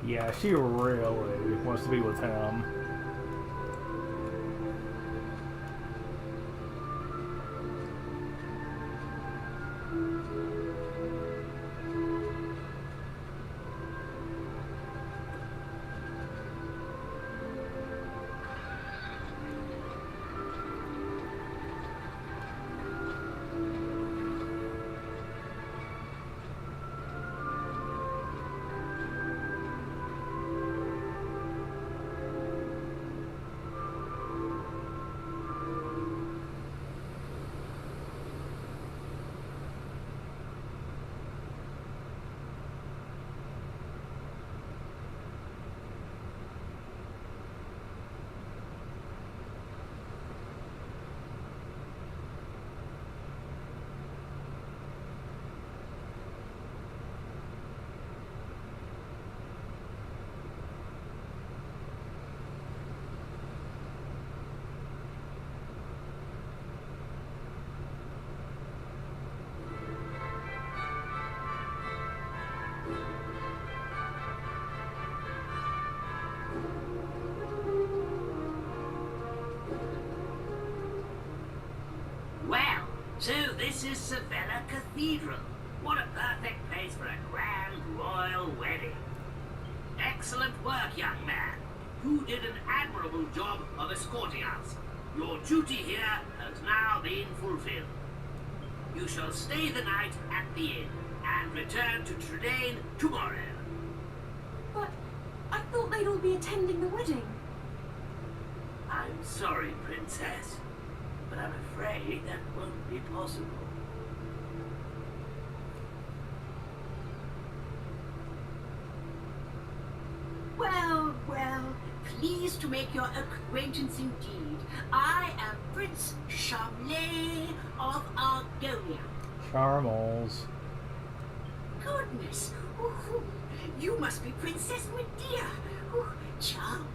Yeah, she really wants to be with him. Well, so this is Savella Cathedral. What a perfect place for a grand royal wedding. Excellent work, young man. You did an admirable job of escorting us. Your duty here has now been fulfilled. You shall stay the night at the inn and return to Tradain tomorrow. But I thought they'd all be attending the wedding. I'm sorry, Princess, but I'm afraid that won't be possible. Well, well, pleased to make your acquaintance indeed. I am Prince Charmley of Argonia. Charmles. Goodness, ooh, you must be Princess Medea. Ooh, charmed,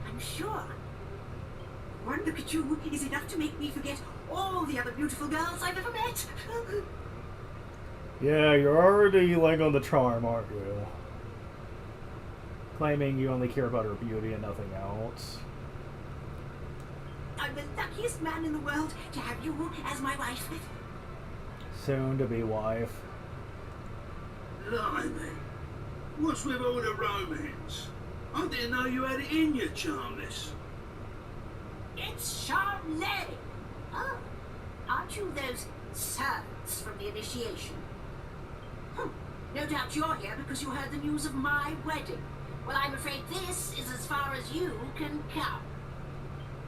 I'm sure. One look at you is enough to make me forget all the other beautiful girls I've ever met. Yeah, you're already laying on the charm, aren't you? Claiming you only care about her beauty and nothing else. I'm the luckiest man in the world to have you as my wife. Soon to be wife. Blimey. What's with all the romance? I didn't know you had it in you, Charmless. It's Charmley. Oh, aren't you those servants from the initiation? No doubt you're here because you heard the news of my wedding. Well, I'm afraid this is as far as you can come.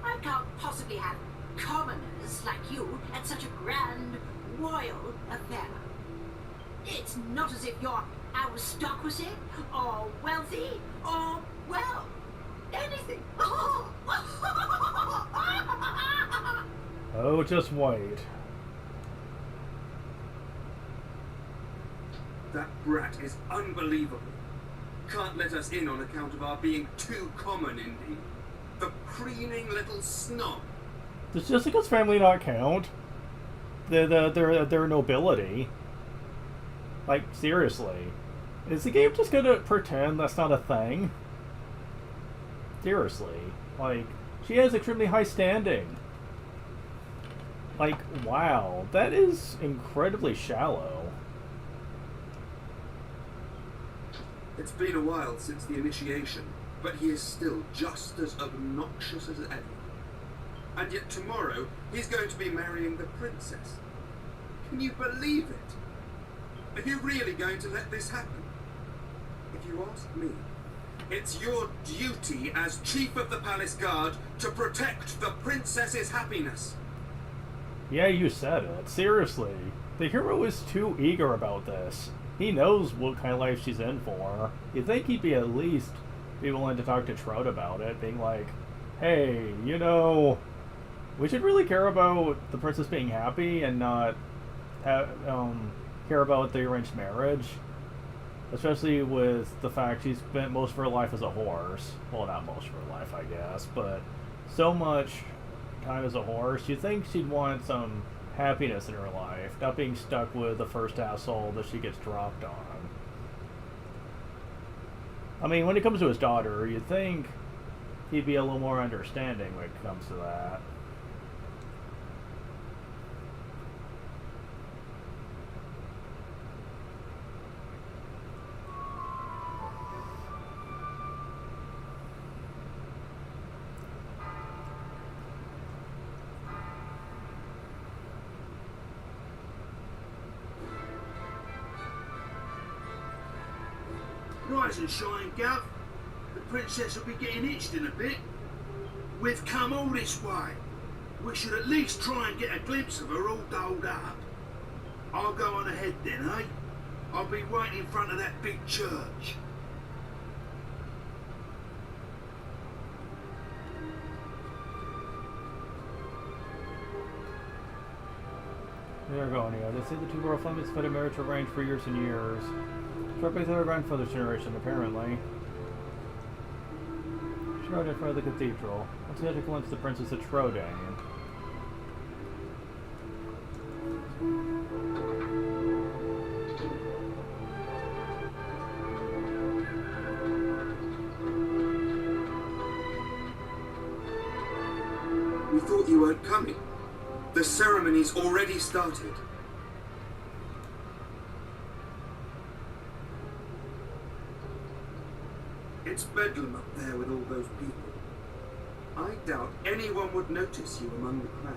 I can't possibly have commoners like you at such a grand royal affair. It's not as if you're aristocracy, or wealthy, or, well, anything. Oh, just wait. That brat is unbelievable. can't let us in on account of our being too common, Indy. The preening little snob. Does Jessica's family not count? Their nobility. Like, seriously. Is the game just gonna pretend that's not a thing? Seriously. Like, she has extremely high standing. Like, wow. That is incredibly shallow. It's been a while since the initiation, but he is still just as obnoxious as ever. And yet tomorrow, he's going to be marrying the princess. Can you believe it? Are you really going to let this happen? If you ask me, it's your duty as Chief of the Palace Guard to protect the princess's happiness. Yeah, you said it. Seriously. The hero is too eager about this. He knows what kind of life she's in for. You'd think he'd be at least be willing to talk to Trout about it, being like, hey, you know, we should really care about the princess being happy and not care about the arranged marriage. Especially with the fact she's spent most of her life as a horse. Well, not most of her life, I guess, but so much time as a horse. You'd think she'd want some happiness in her life, not being stuck with the first asshole that she gets dropped on. I mean, when it comes to his daughter, you'd think he'd be a little more understanding when it comes to that. Rise and shine, Gov. The princess will be getting itched in a bit. We've come all this way. We should at least try and get a glimpse of her all dolled up. I'll go on ahead then, eh? I'll be right in front of that big church. They're going here. They say the two royal families have had a marriage arranged for years and years. Probably their grandfather's generation, apparently. Shroud in front of the cathedral. Let's head to glimpse the princess at Shrouding. We thought you weren't coming. The ceremony's already started. It's bedlam up there with all those people. I doubt anyone would notice you among the crowd.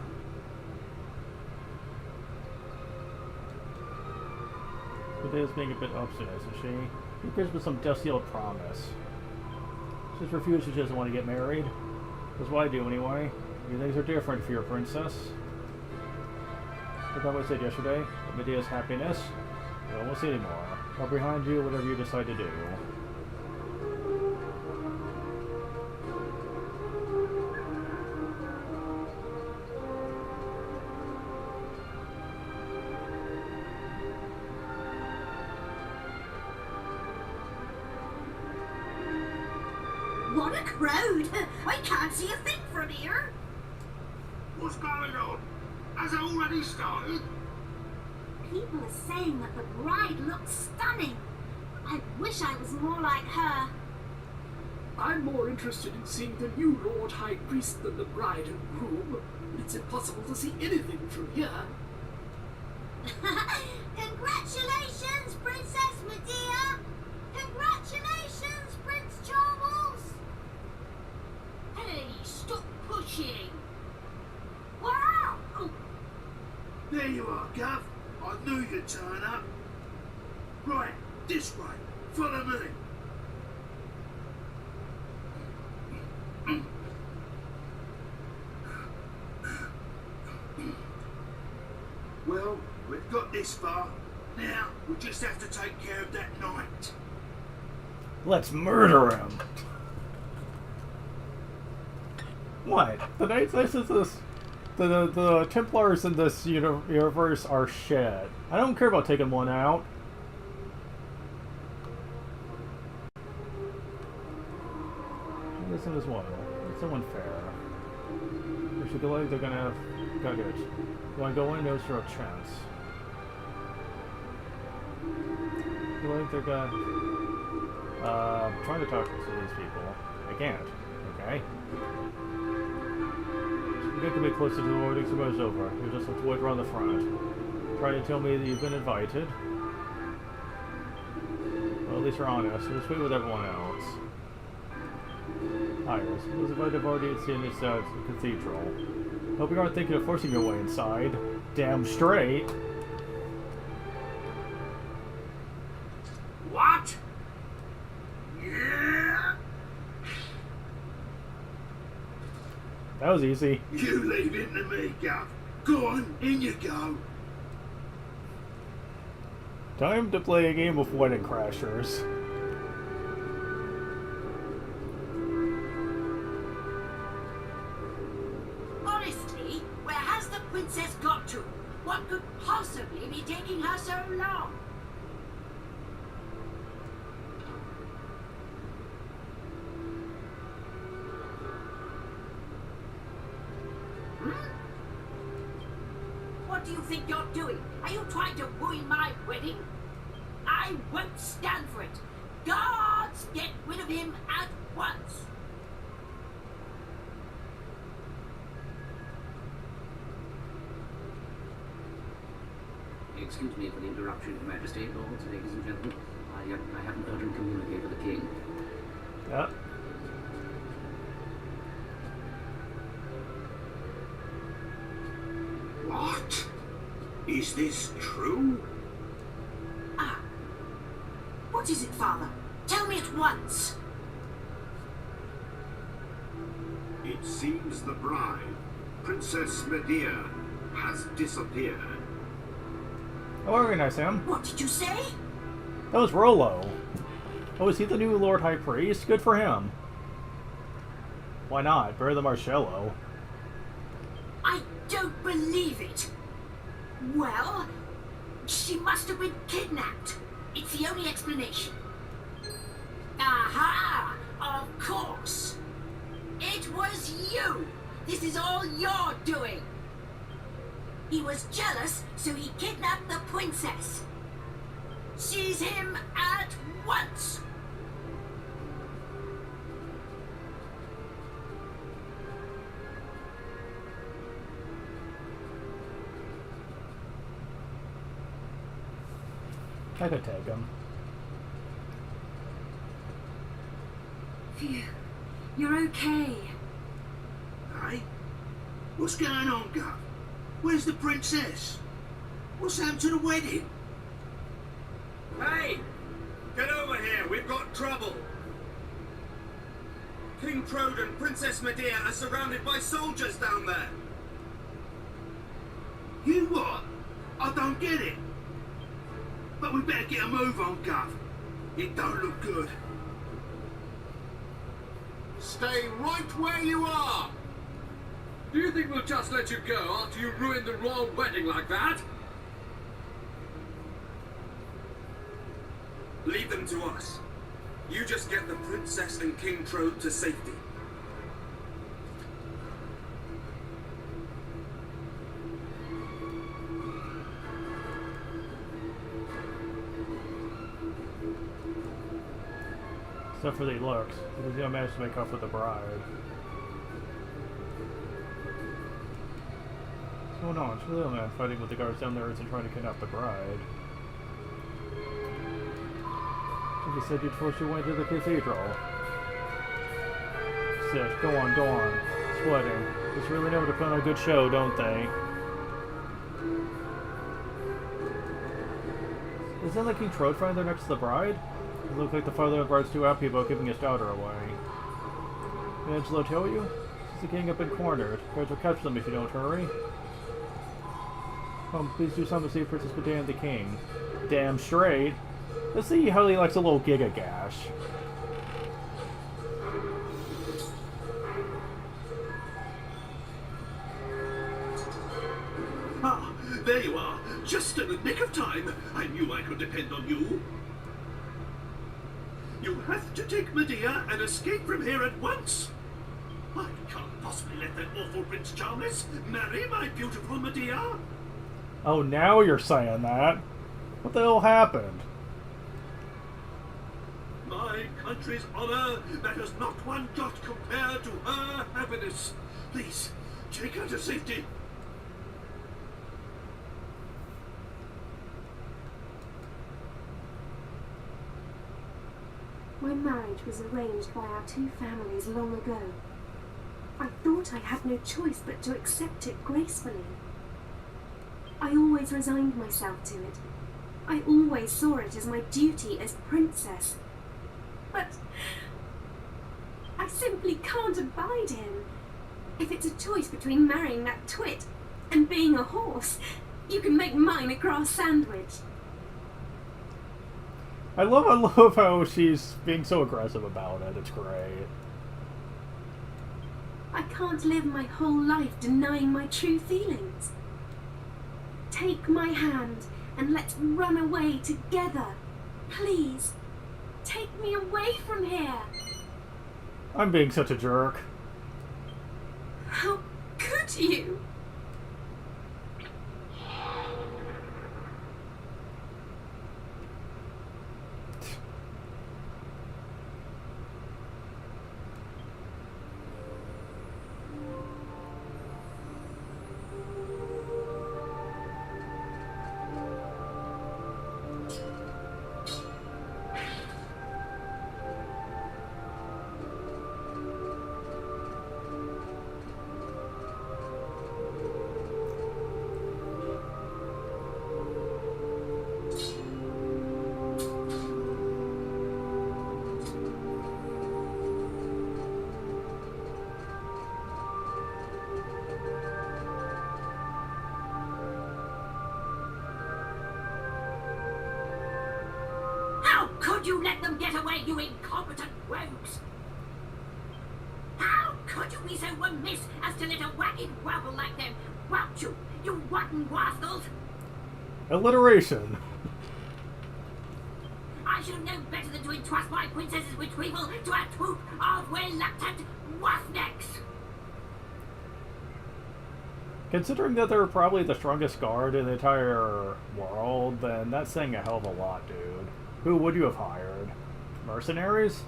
Medea's being a bit obstinate, isn't she? Who cares with some dusty old promise? She's refused, she doesn't want to get married. That's what I do anyway. Your things are different if you're a princess. Like I said yesterday, Medea's happiness. You won't see anymore. I'll be behind you, whatever you decide to do. What a crowd! I can't see a thing from here. What's going on? Has it already started? People are saying that the bride looks stunning. I wish I was more like her. I'm more interested in seeing the new Lord High Priest than the bride and groom. It's impossible to see anything from here. Congratulations, Princess Medea! Congratulations, Prince Charles! Hey, stop pushing! Wow! Oh, There you are, Gov. I knew you'd turn up. Right, this way. Follow me. Well, we've got this far. Now, we just have to take care of that knight. Let's murder him! What? The Knights, this is this... The Templars in this universe are shit. I don't care about taking one out. This one as well. It's so unfair. We should go like they're gonna have. Got it. You wanna go in? There's your chance. I feel like they're gonna. I'm trying to talk to these people. I can't. Okay. You get to be closer to the Lord Exposed over. You just have to wait around the front. Trying to tell me that you've been invited. Well, at least you're honest. Just wait with everyone else. Hires. Those invited have already seen inside the cathedral. Hope you aren't thinking of forcing your way inside. Damn straight. What? Yeah. That was easy. You leave it to me, Gav. Go on, in you go. Time to play a game of Wedding Crashers. Honestly, where has the princess got to? What could possibly be taking her so long? What do you think you're doing? Are you trying to ruin my wedding? I won't stand for it. Guards, get rid of him at once. Excuse me for the interruption, Your Majesty, lords, ladies and gentlemen. I have an urgent communique with the king. Yep. What? Is this true? Ah. What is it, Father? Tell me at once. It seems the bride, Princess Medea, has disappeared. Oh, I recognize him. What did you say? That was Rollo. Oh, is he the new Lord High Priest? Good for him. Why not? Better than Marcello. I don't believe it. Well, she must have been kidnapped. It's the only explanation. Aha! Of course. It was you. This is all your doing. He was jealous, so he kidnapped the princess. Seize him at once. I could take him. Phew. You're okay. Hey? What's going on, Gav? Where's the princess? What's happened to the wedding? Hey! Get over here, we've got trouble! King Trode and Princess Medea are surrounded by soldiers down there! You what? I don't get it. But we better get a move on, Gav. It don't look good. Stay right where you are! Do you think we'll just let you go after you ruined the royal wedding like that? Leave them to us. You just get the princess and King Trode to safety. Except for the looks, because he managed to make off with the bride. What's going on? It's really a man fighting with the guards down there and trying to kidnap the bride. You said you'd force your way to the cathedral. Sit, go on, go on. Sweating. Just really know to put on a good show, don't they? Isn't that King Trode right there next to the bride? It looks like the father of the bride's too happy about giving his daughter away. Did Angelo tell you? Since the king have been cornered. Guards will catch them if you don't hurry. Come, please do something to save Princess Medea and the king. Damn straight. Let's see how he likes a little Giga Gash. Ah, there you are. Just in the nick of time. I knew I could depend on you. You have to take Medea and escape from here at once. I can't possibly let that awful Prince Charmless marry my beautiful Medea. Oh, now you're saying that. What the hell happened? My country's honor matters not one jot compared to her happiness. Please, take her to safety. My marriage was arranged by our two families long ago. I thought I had no choice but to accept it gracefully. I always resigned myself to it. I always saw it as my duty as princess. But I simply can't abide him. If it's a choice between marrying that twit and being a horse, you can make mine a grass sandwich. I love how she's being so aggressive about it. It's great. I can't live my whole life denying my true feelings. Take my hand and let's run away together. Please, take me away from here. I'm being such a jerk. How could you? How could you let them get away, you incompetent rogues? How could you be so remiss as to let a wagging wobble like them rout you, you rotten rascals? Alliteration. I should know better than to entrust my princess's retrieval to a troop of reluctant roughnecks. Considering that they're probably the strongest guard in the entire world, then that's saying a hell of a lot, dude. Who would you have hired? Mercenaries?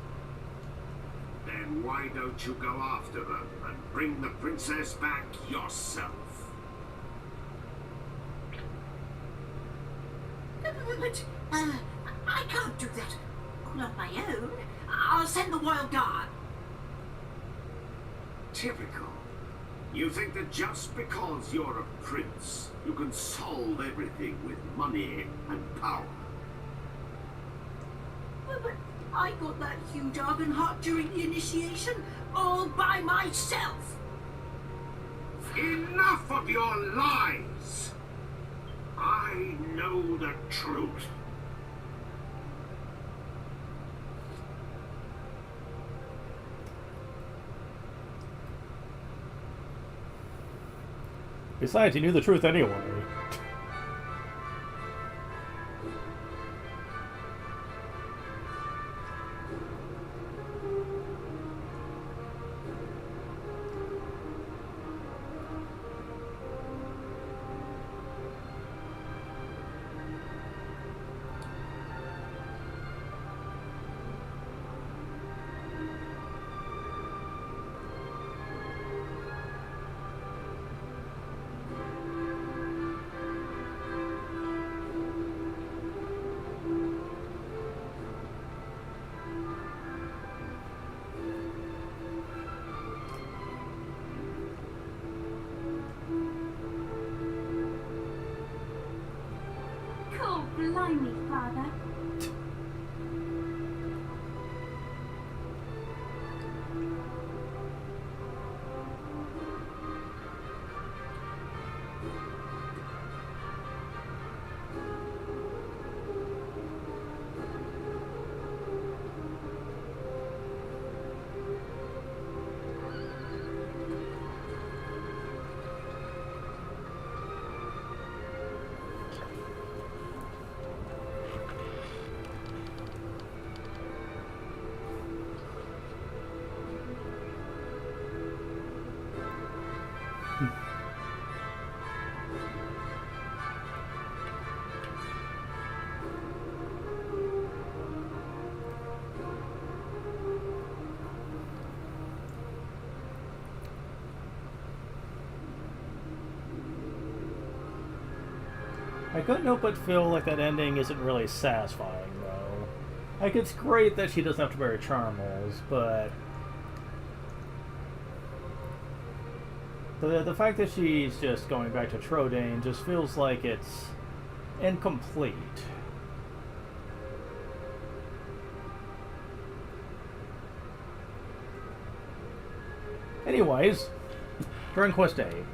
Then why don't you go after them and bring the princess back yourself? But, I can't do that all on my own. I'll send the royal guard. Typical. You think that just because you're a prince, you can solve everything with money and power. But I got that huge Argon heart during the initiation, all by myself. Enough of your lies! I know the truth. Besides, he knew the truth anyway. Blimey, Father. I couldn't help but feel like that ending isn't really satisfying, though. Like, it's great that she doesn't have to marry Charmels, but the fact that she's just going back to Trodain just feels like it's incomplete. Anyways, Dragon Quest VIII.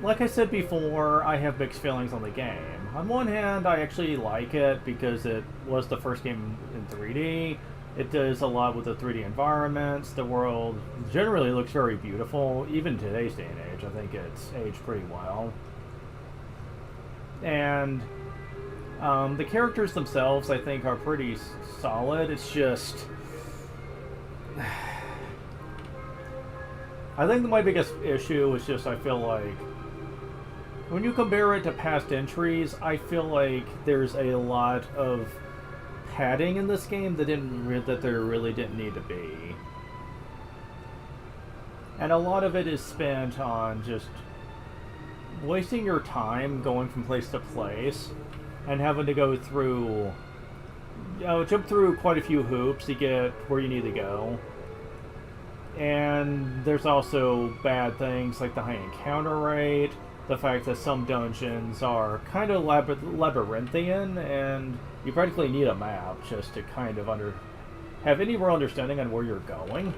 Like I said before, I have mixed feelings on the game. On one hand, I actually like it because it was the first game in 3D. It does a lot with the 3D environments. The world generally looks very beautiful. Even today's day and age, I think it's aged pretty well. And the characters themselves, I think, are pretty solid. It's just... I think my biggest issue is just I feel like when you compare it to past entries, I feel like there's a lot of padding in this game that there really didn't need to be. And a lot of it is spent on just wasting your time going from place to place and having to go through, jump through quite a few hoops to get where you need to go. And there's also bad things like the high encounter rate, the fact that some dungeons are kind of labyrinthian, and you practically need a map just to kind of have any real understanding on where you're going.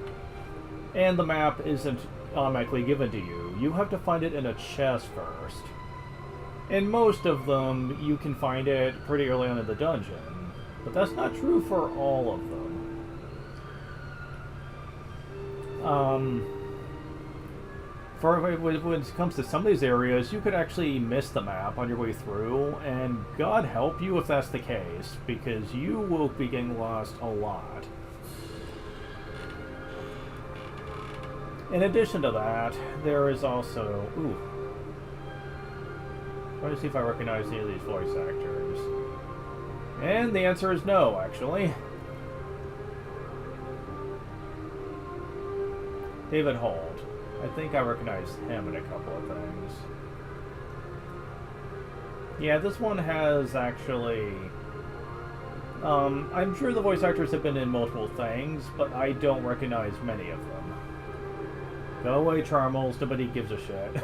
And the map isn't automatically given to you. You have to find it in a chest first. In most of them, you can find it pretty early on in the dungeon, but that's not true for all of them. When it comes to some of these areas, you could actually miss the map on your way through, and God help you if that's the case, because you will be getting lost a lot. In addition to that, there is also... Ooh. Try to see if I recognize any of these voice actors. And the answer is no, actually. David Holt. I think I recognize him in a couple of things. Yeah, this one has actually... I'm sure the voice actors have been in multiple things, but I don't recognize many of them. Go away, Charmels. Nobody gives a shit.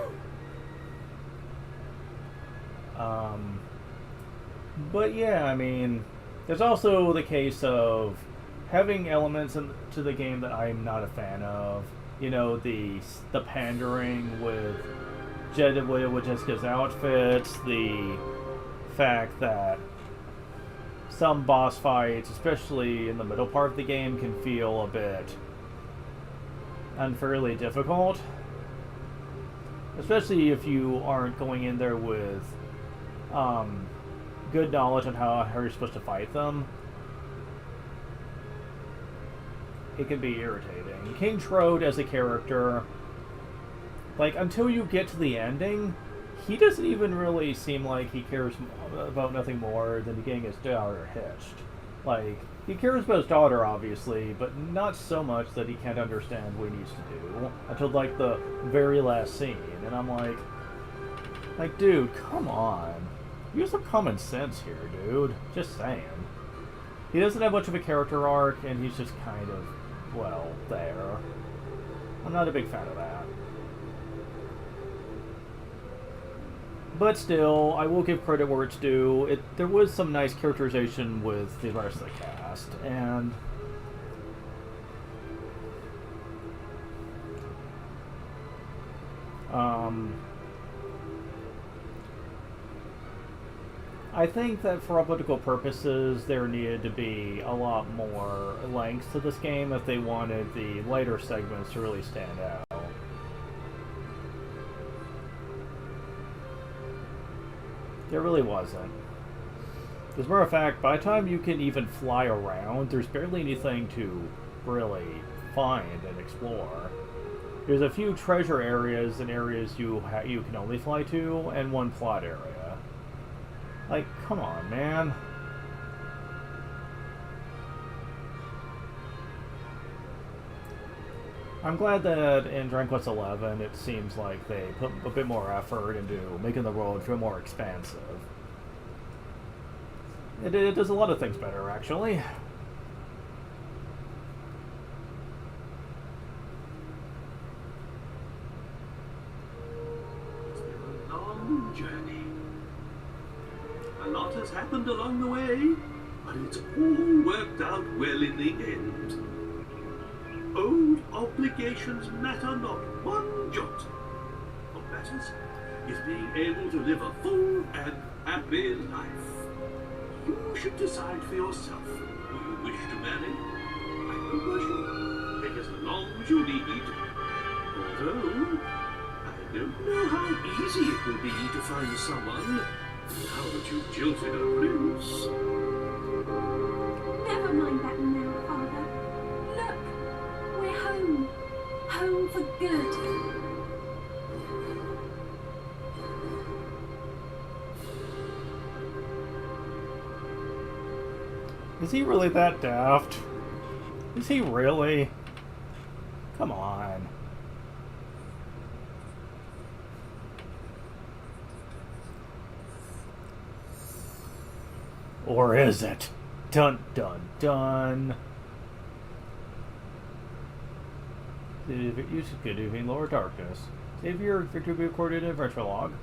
But yeah, I mean, there's also the case of having elements to the game that I'm not a fan of. You know, the pandering with Jessica's outfits, the fact that some boss fights, especially in the middle part of the game, can feel a bit unfairly difficult. Especially if you aren't going in there with good knowledge on how you're supposed to fight them. It can be irritating. King Trode as a character, like, until you get to the ending, he doesn't even really seem like he cares about nothing more than getting his daughter hitched. Like, he cares about his daughter, obviously, but not so much that he can't understand what he needs to do until, like, the very last scene. And I'm like, dude, come on. Use some common sense here, dude. Just saying. He doesn't have much of a character arc, and he's just kind of, well, there. I'm not a big fan of that. But still, I will give credit where it's due. There was some nice characterization with the rest of the cast, and I think that for political purposes, there needed to be a lot more length to this game if they wanted the later segments to really stand out. There really wasn't. As a matter of fact, by the time you can even fly around, there's barely anything to really find and explore. There's a few treasure areas and areas you can only fly to, and one plot area. Like, come on, man. I'm glad that in Dragon Quest XI it seems like they put a bit more effort into making the world feel more expansive. It does a lot of things better, actually. It's been a long journey. A lot has happened along the way, but it's all worked out well in the end. Old obligations matter not one jot. What matters is being able to live a full and happy life. You should decide for yourself who you wish to marry. I will push you. Take as long as you need. Although, I don't know how easy it will be to find someone now that you've jilted a prince. Never mind that now, Father. Look, we're home. Home for good. Is he really that daft? Is he really? Come on. Or is it? Dun dun dun. You should do in Lower Darkness. Save your victory be recorded in Adventure Log.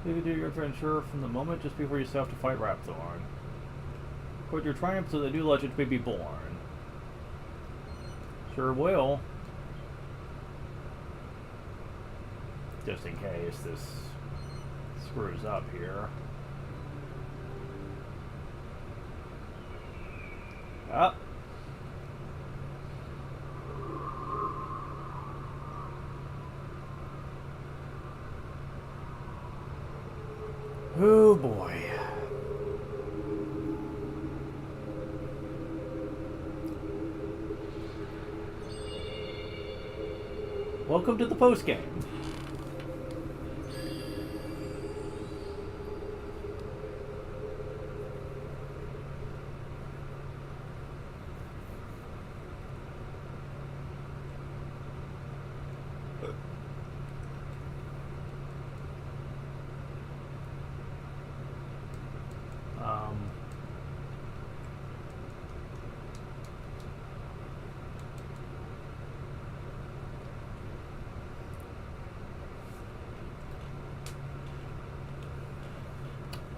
You do your adventure from the moment just before you set out to fight Rapthorn. Record your triumph so the new legend may be born. Sure will. Just in case this screws up here. Up. Oh boy. Welcome to the postgame.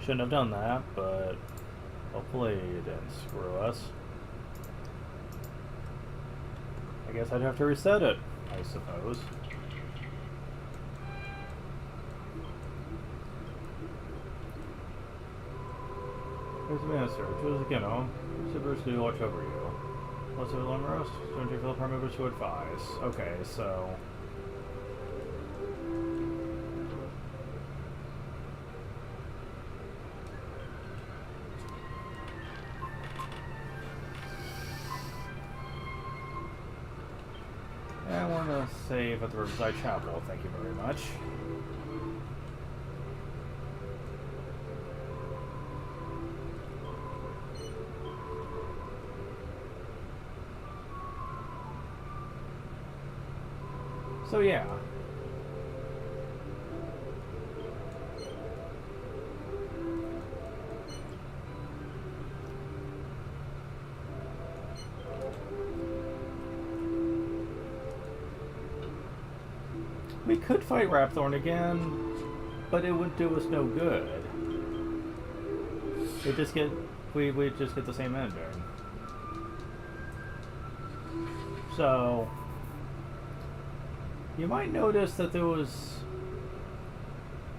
Shouldn't have done that, but hopefully it didn't screw us. I guess I'd have to reset it, I suppose. Where's the minister? Choose again, home. Sippers to watch over you. What's the alarm roast? Don't you feel the members to advise? Okay, so. I want to save at the Riverside Chapel, thank you very much. So yeah. We could fight Rapthorn again, but it wouldn't do us no good. We'd just get the same ending. So you might notice that there was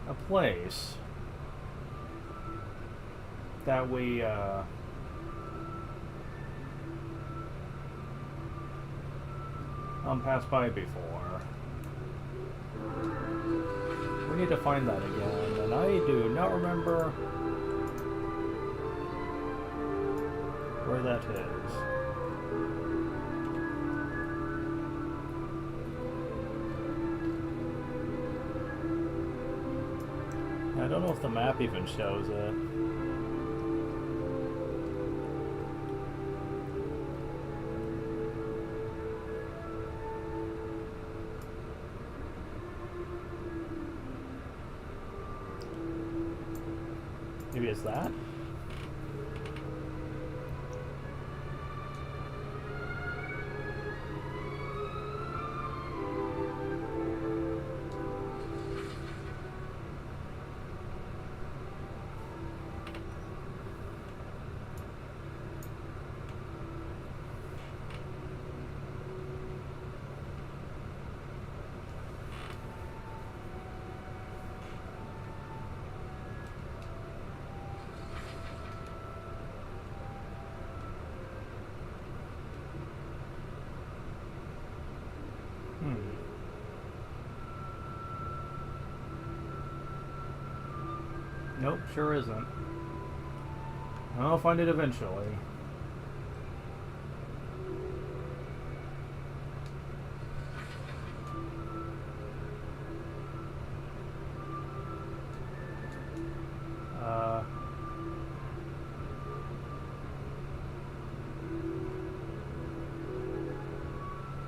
a place that we passed by before. We need to find that again, and I do not remember where that is. I don't know if the map even shows it. is that? Nope, sure isn't. I'll find it eventually.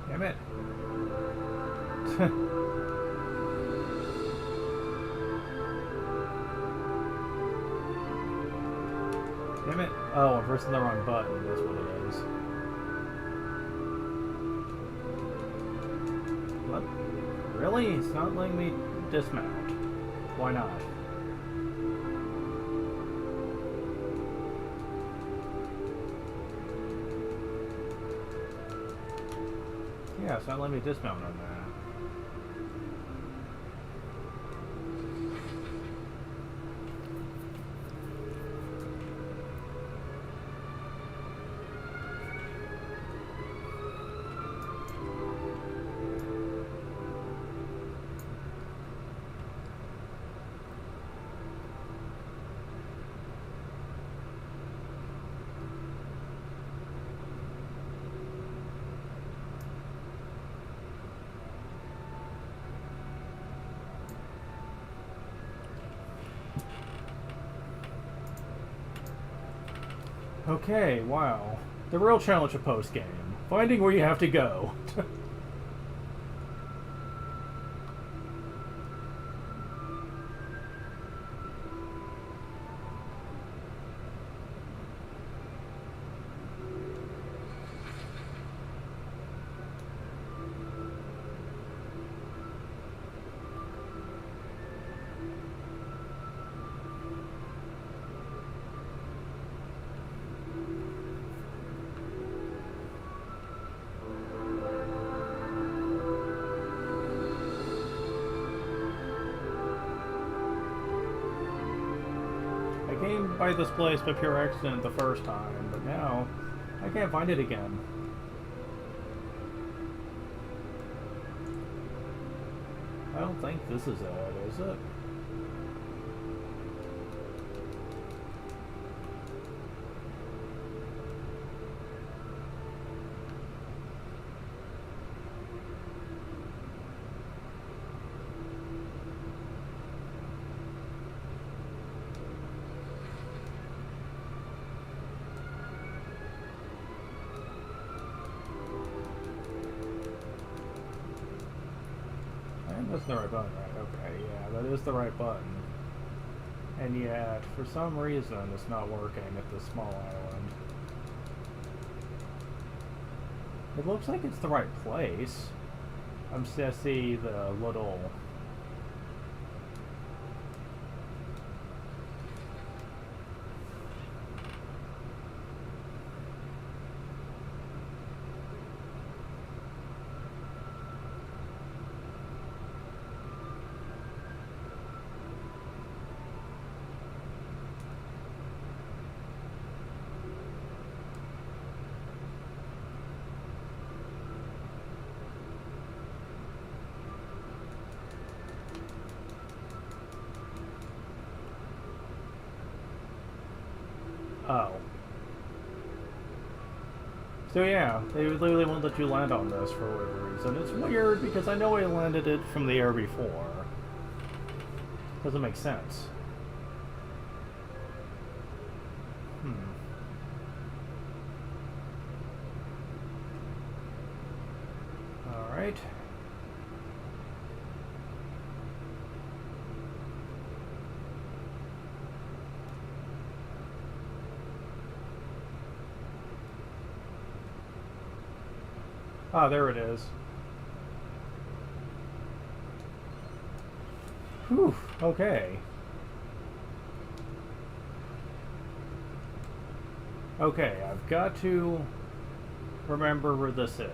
Damn it. Damn it. Oh, I'm pressing the wrong button. That's what it is. What? Really? It's not letting me dismount. Why not? Yeah, it's not letting me dismount on that. Okay, wow. The real challenge of post-game. Finding where you have to go. I came by this place by pure accident the first time, but now I can't find it again. I don't think this is it, is it? That's the right button, right? Okay, yeah, that is the right button. And yet, for some reason, it's not working at this small island. It looks like it's the right place. I see the little... Oh. So yeah, they literally won't let you land on this for whatever reason. It's weird because I know I landed it from the air before. Doesn't make sense. Alright. Ah, there it is. Whew, okay. Okay, I've got to remember where this is.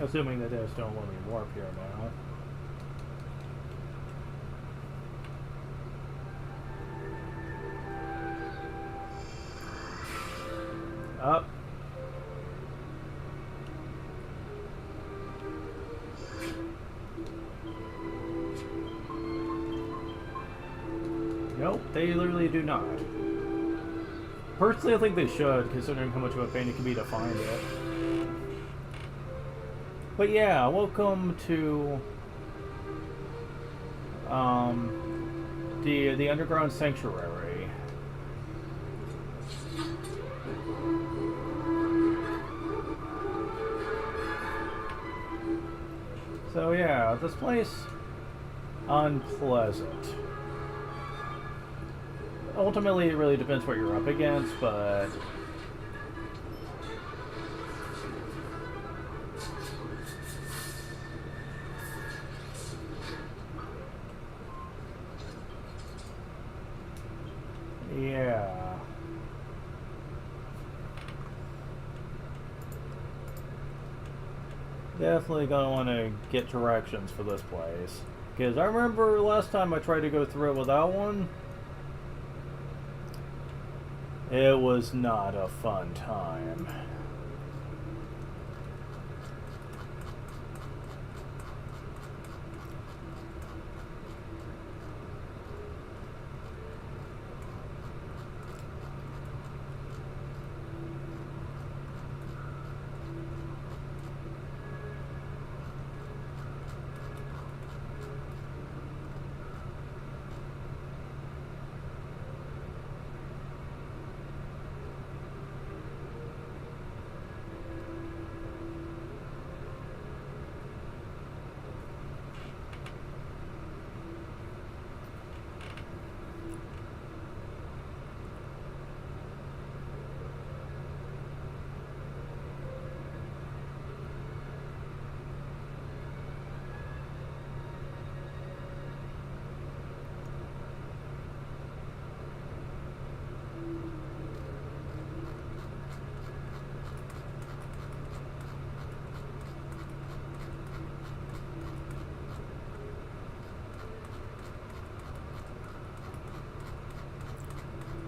Assuming that there's no let me warp here now. Up. Nope, they literally do not. Personally, I think they should, considering how much of a pain it can be to find it. But yeah, welcome to the underground sanctuary. So yeah, this place unpleasant. Ultimately, it really depends what you're up against, but yeah. Definitely gonna want to get directions for this place. Because I remember last time I tried to go through it without one. It was not a fun time.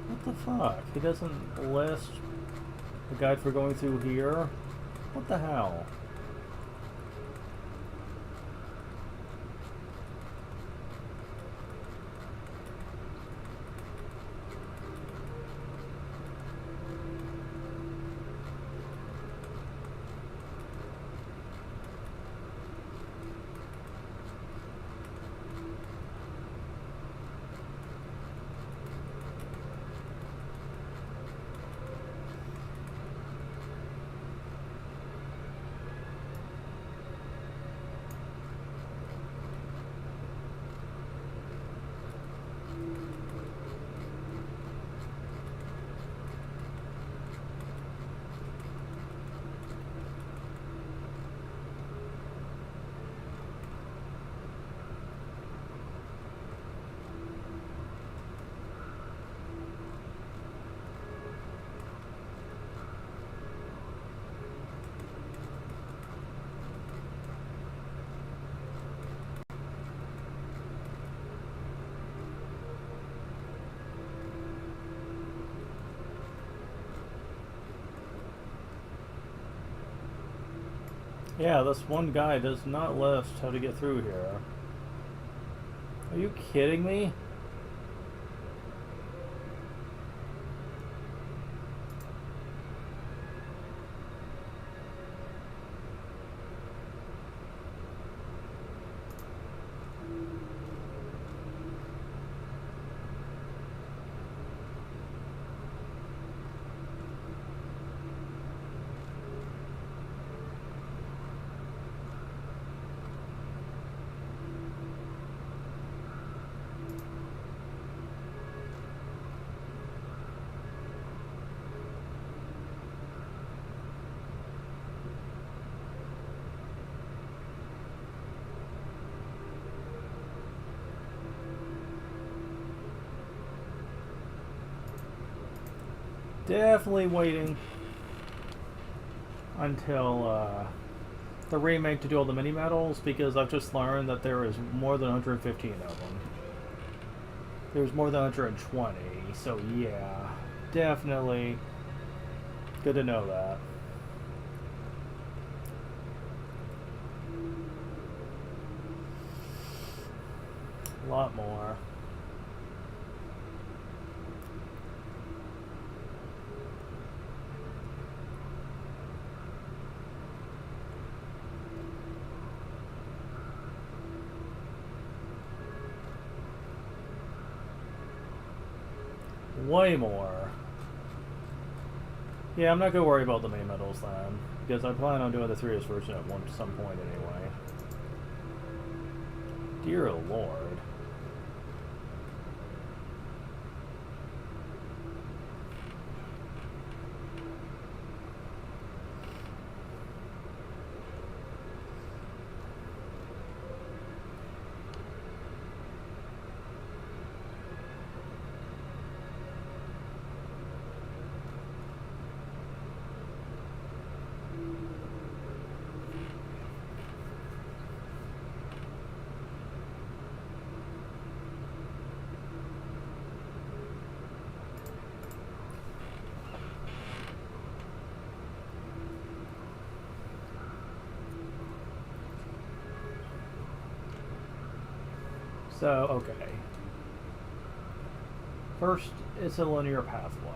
What the fuck? He doesn't list the guide for going through here? What the hell? Yeah, this one guy does not list how to get through here. Are you kidding me? Definitely waiting until the remake to do all the mini medals, because I've just learned that there is more than 115 of them. There's more than 120, so yeah, definitely good to know that. A lot more. Way more. Yeah, I'm not gonna worry about the main medals then, because I plan on doing the 3DS version at some point anyway. Dear Lord. So, okay. First, it's a linear pathway.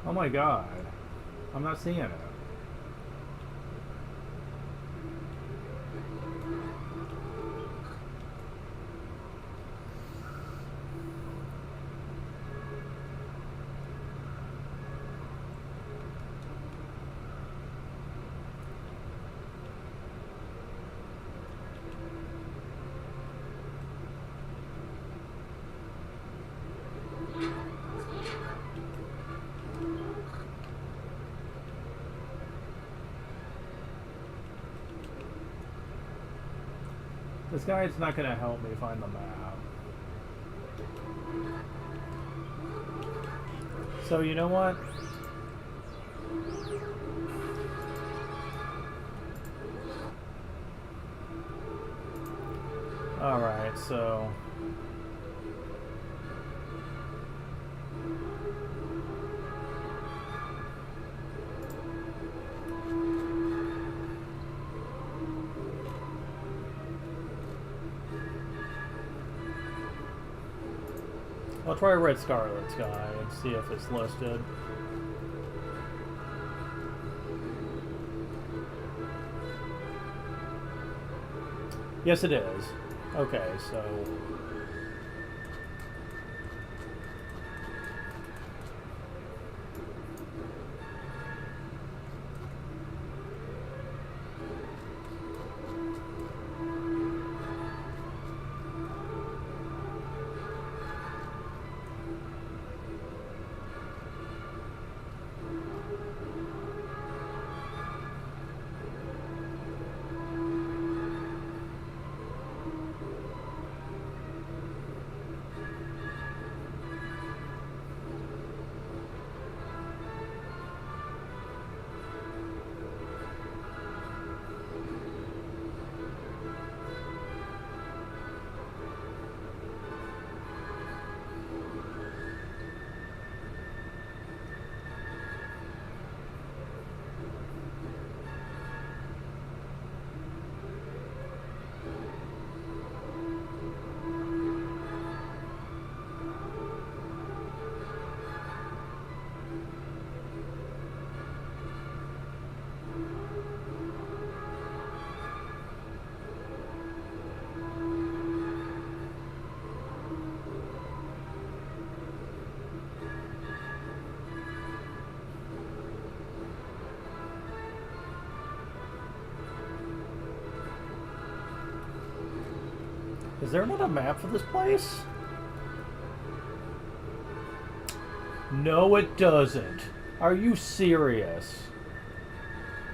Oh my god. I'm not seeing it. This guide's not going to help me find the map. So you know what? Alright, so... I'll try Red Scarlet's guide and see if it's listed. Yes, it is. Okay, so... Is there not a map for this place? No, it doesn't. Are you serious?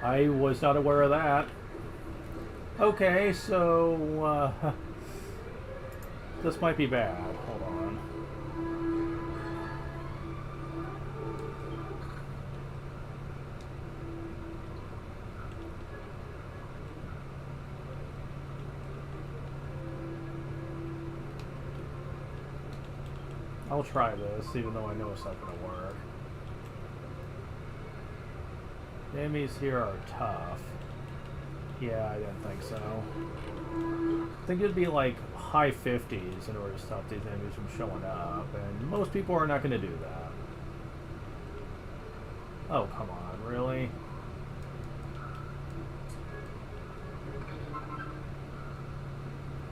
I was not aware of that. Okay, so, this might be bad. Hold on. I'll try this, even though I know it's not going to work. The enemies here are tough. Yeah, I didn't think so. I think it'd be like high 50s in order to stop these enemies from showing up, and most people are not going to do that. Oh, come on, really?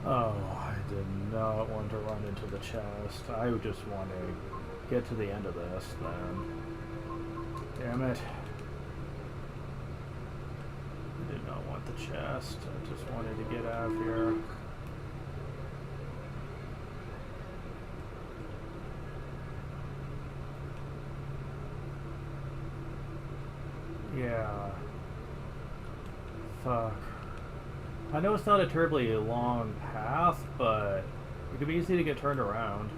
Oh, I did not want to run into the chest. I just want to get to the end of this, then. Damn it. I did not want the chest. I just wanted to get out of here. Yeah. Fuck. I know it's not a terribly long path, but it could be easy to get turned around.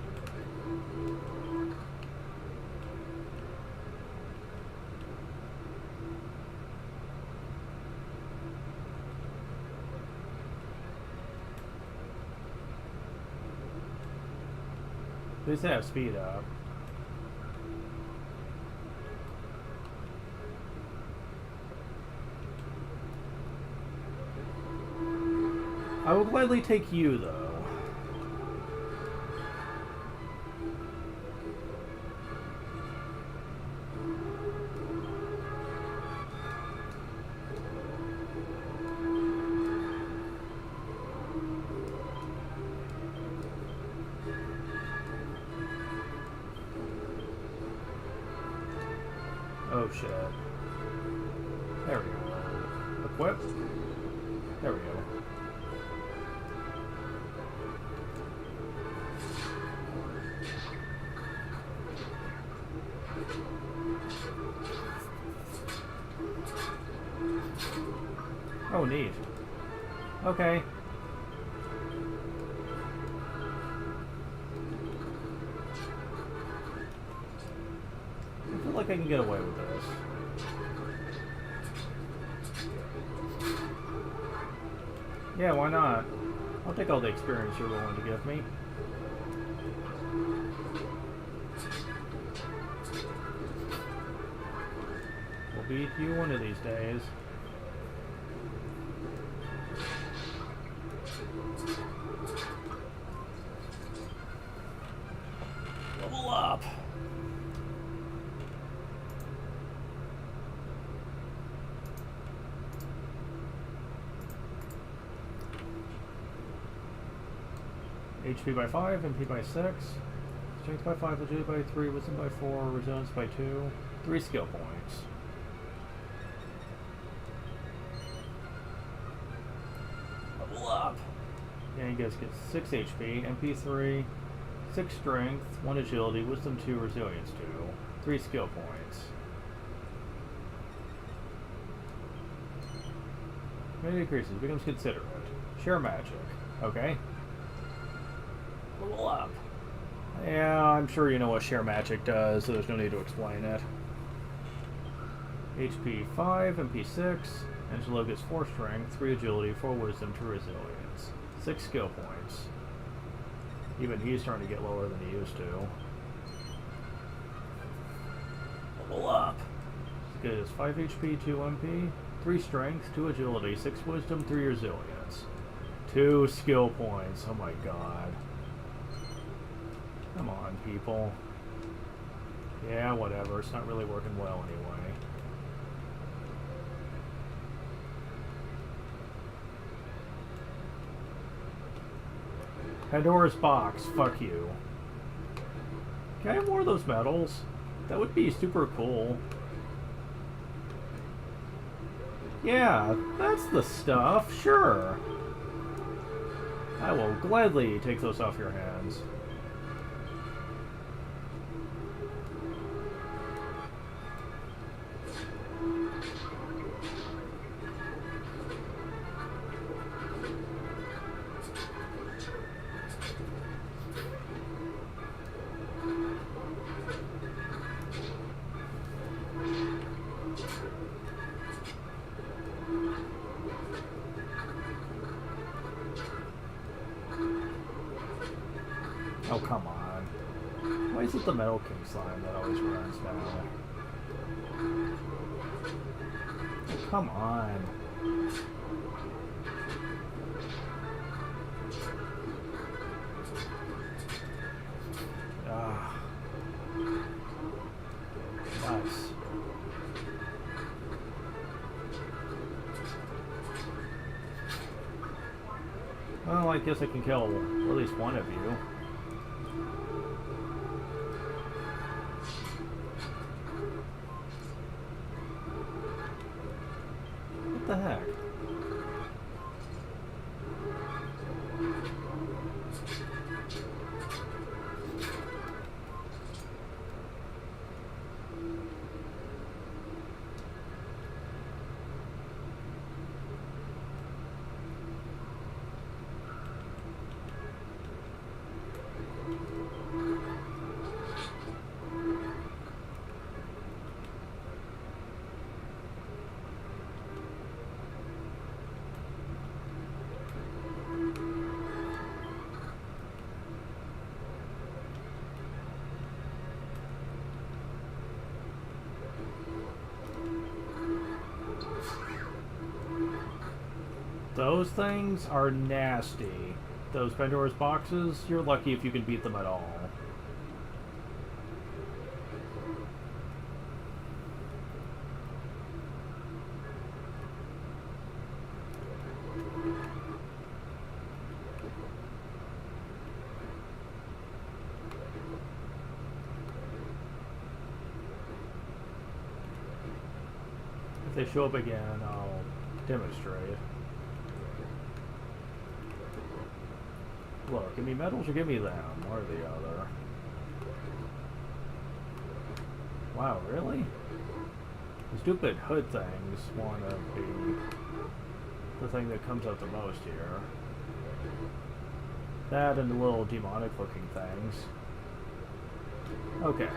At least they have speed up. I will gladly take you, though. Oh shit. There we go. Equip. There we go. Oh, neat. Okay. I feel like I can get away with this. Yeah, why not? I'll take all the experience you're willing to give me. We'll beat you one of these days. Level up. HP by 5, MP by 6, Strength by 5, Agility by 3, Wisdom by 4, Resilience by 2, 3 skill points. Level up! Yeah, you guys get 6 HP, MP 3, 6 Strength, 1 Agility, Wisdom 2, Resilience 2, 3 skill points. Many decreases, becomes considerate. Share magic. Okay. Level up. Yeah, I'm sure you know what share magic does, so there's no need to explain it. HP 5, MP 6, Angelo gets 4 strength, 3 agility, 4 wisdom, 2 resilience. 6 skill points. Even he's starting to get lower than he used to. Level up. Good as 5 HP, 2 MP, 3 strength, 2 agility, 6 wisdom, 3 resilience. 2 skill points. Oh my god. Come on, people. Yeah, whatever. It's not really working well anyway. Pandora's box. Fuck you. Can I have more of those medals? That would be super cool. Yeah, that's the stuff. Sure. I will gladly take those off your hands. Oh, come on. Why is it the Metal King slime that always runs now? Oh, come on. Ah. Nice. Well, I guess I can kill at least one of you. What the heck? Those things are nasty. Those Pandora's boxes, you're lucky if you can beat them at all. If they show up again, I'll demonstrate. Look, give me medals or give me them, one or the other. Wow, really? The stupid hood things want to be the thing that comes out the most here. That and the little demonic looking things. Okay,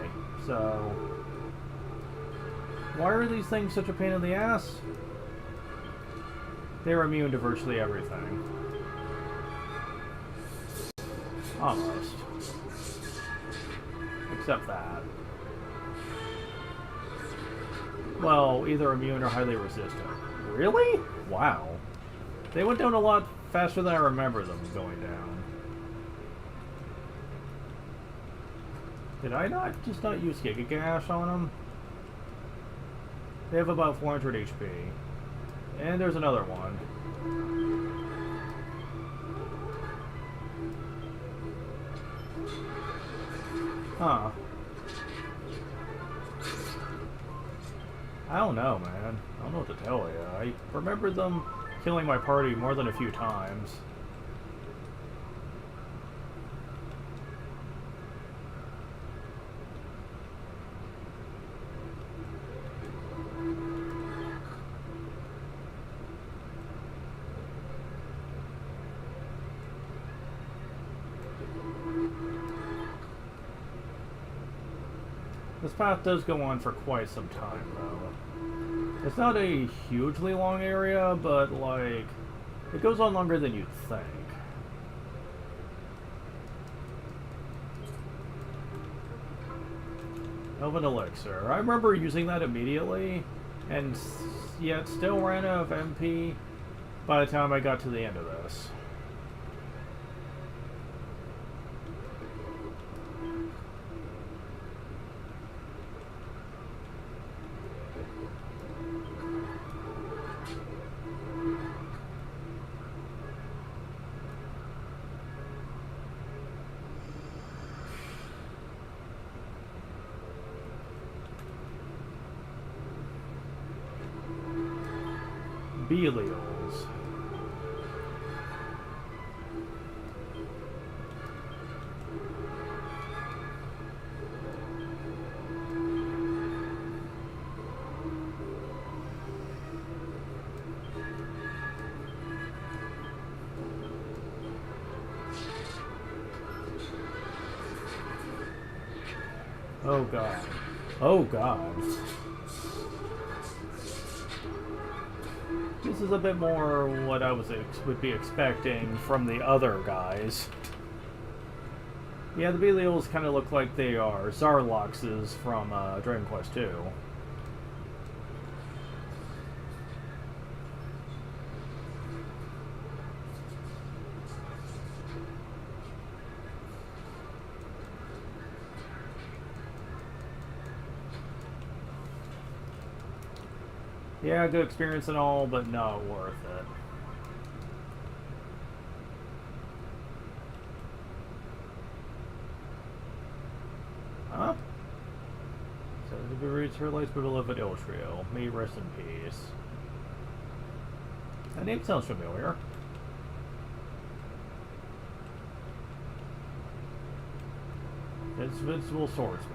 so why are these things such a pain in the ass? They're immune to virtually everything. Almost. Except that. Well, either immune or highly resistant. Really? Wow. They went down a lot faster than I remember them going down. Did I just not use Giga Gash on them? They have about 400 HP. And there's another one. Huh. I don't know, man. I don't know what to tell you. I remember them killing my party more than a few times. This path does go on for quite some time, though. It's not a hugely long area, but, like, it goes on longer than you'd think. Elven Elixir. I remember using that immediately, and yet still ran out of MP by the time I got to the end of this. Belials. Oh god. Oh god. This is a bit more what I would be expecting from the other guys. Yeah, the Belials kind of look like they are Zarloxes from Dragon Quest II. Yeah, good experience and all, but not worth it. Huh? So to be reads her lights beloved Iltrio. May rest in peace. That name sounds familiar. It's Invincible Swordsman.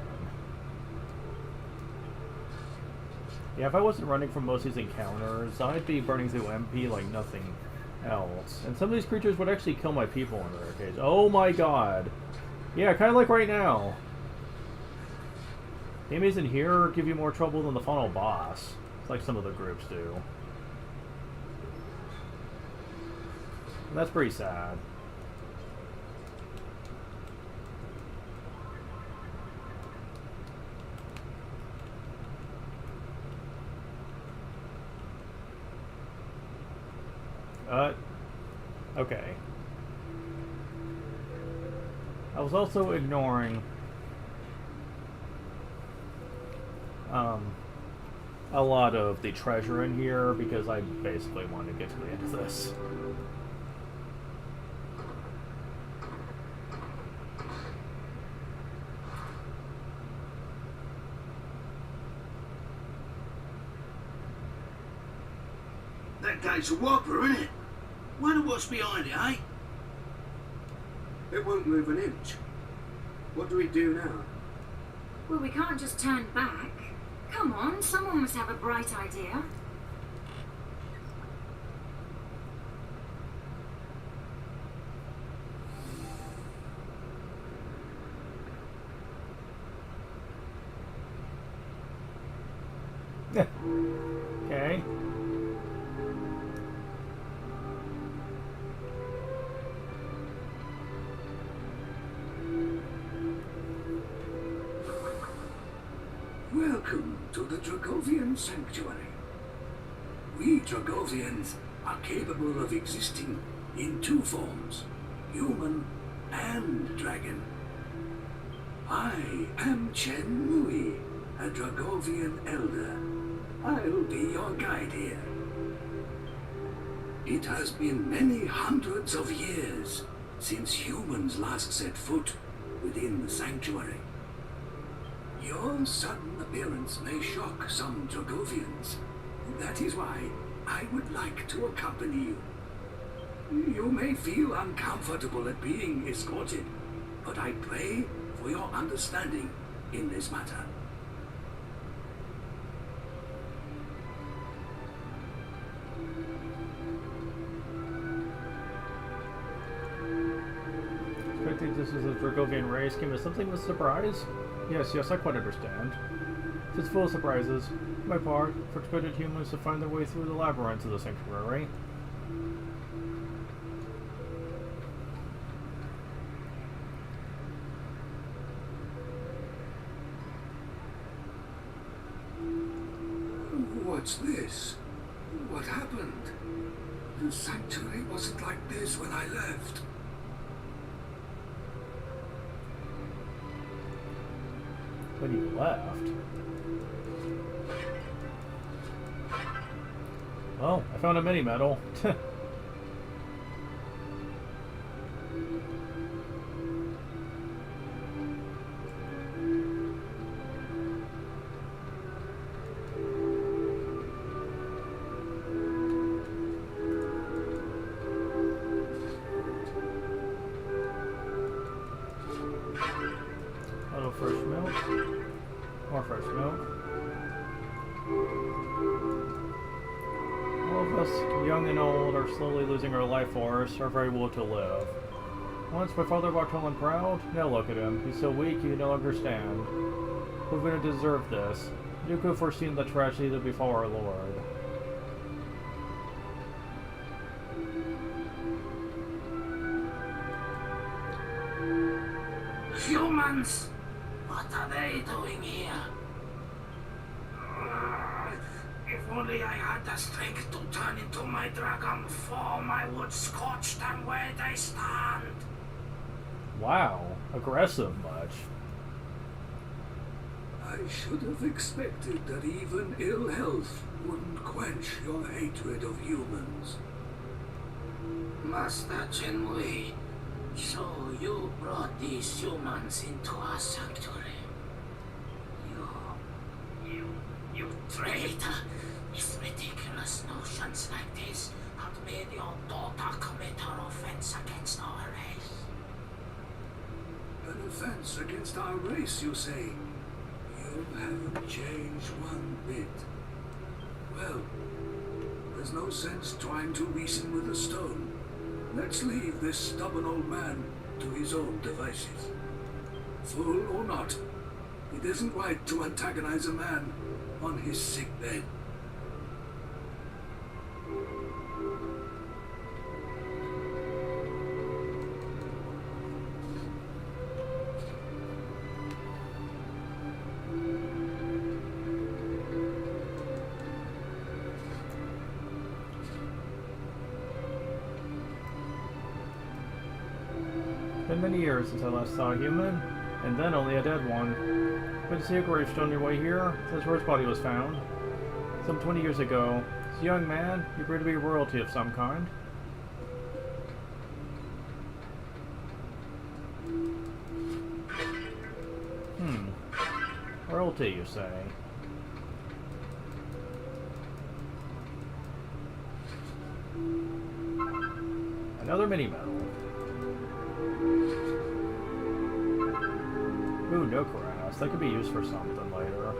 Yeah, if I wasn't running from most of these encounters, I'd be burning through MP like nothing else. And some of these creatures would actually kill my people in their cage. Oh my god. Yeah, kind of like right now. The enemies in here give you more trouble than the final boss. It's like some of the groups do. And that's pretty sad. Okay. I was also ignoring a lot of the treasure in here because I basically wanted to get to the end of this. That gate's a whopper, isn't it? Wonder what's behind it, eh? It won't move an inch. What do we do now? Well, we can't just turn back. Come on, someone must have a bright idea. Okay. Welcome to the Dragovian Sanctuary. We Dragovians are capable of existing in two forms, human and dragon. I am Chen Mui, a Dragovian elder. I'll be your guide here. It has been many hundreds of years since humans last set foot within the sanctuary. Your sudden appearance may shock some Dragovians. That is why I would like to accompany you. You may feel uncomfortable at being escorted, but I pray for your understanding in this matter. Expecting this is a Dragovian race came as something of a surprise? Yes, I quite understand. It's full of surprises. For my part, for expected humans to find their way through the labyrinth of the sanctuary. What's this? What happened? The sanctuary wasn't like this when I left. When you left? Well, I found a mini medal. Little fresh milk. More fresh milk. All of us, young and old, are slowly losing our life force, our very will to live. Once my father walked tall and proud, now look at him. He's so weak he can no longer stand. We're going to deserve this. You could have foreseen the tragedy that befall our lord. Humans! What are they doing here? If only I had the strength to turn into my dragon form, I would scorch them where they stand. Wow, aggressive much. I should have expected that even ill health wouldn't quench your hatred of humans. Master Chenwei, so you brought these humans into our sanctuary. You traitor! If ridiculous notions like this had made your daughter commit her offense against our race. An offense against our race, you say? You haven't changed one bit. Well, there's no sense trying to reason with a stone. Let's leave this stubborn old man to his own devices. Fool or not, it isn't right to antagonize a man on his sick bed. It's been many years since I last saw a human, and then only a dead one. Good to see a gravestone on your way here. Says where his body was found. Some 20 years ago. This young man, you appear to be royalty of some kind. Royalty, you say? Another mini medal. Ooh, no grass. That could be used for something later.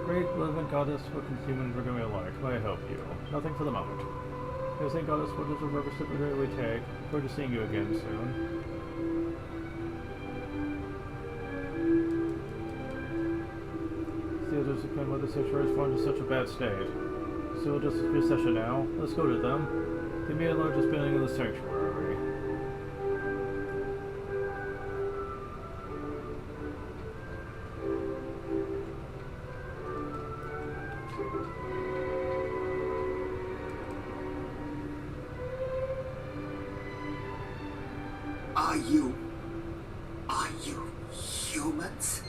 Great living goddess, what can humans are going to like? May I help you? Nothing for the moment. You think goddess, what is the river step we take? Look forward to seeing you again soon. The others explain why the sanctuary is fallen in such a bad state. So we'll just do a session now. Let's go to them. Give me a largest building in the sanctuary. Are you humans?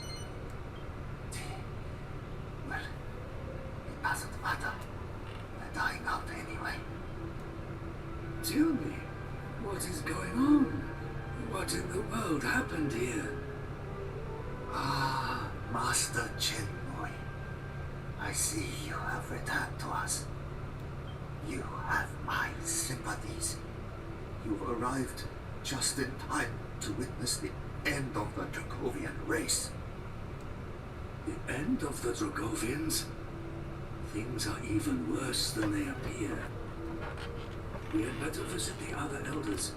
Well, it doesn't matter. We're dying out anyway. Tell me, what is going on? What in the world happened here? Ah, Master Chenmoy. I see you have returned to us. You have my sympathies. You've arrived just in time to witness the end of the Dracovian race. The end of the Dracovians? Things are even worse than they appear. We had better visit the other elders.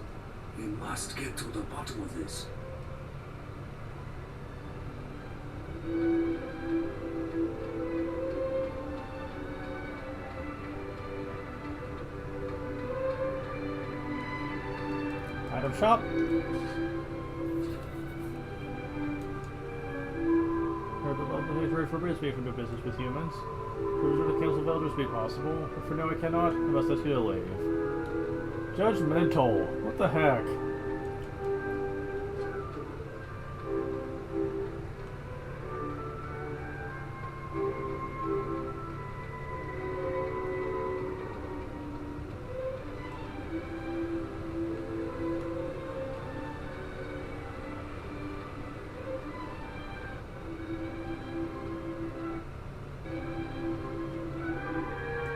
We must get to the bottom of this. Item shop. Forbid me from doing business with humans. Could the Council of Elders be possible? But for now I cannot. I must ask you to leave. Judgmental. What the heck?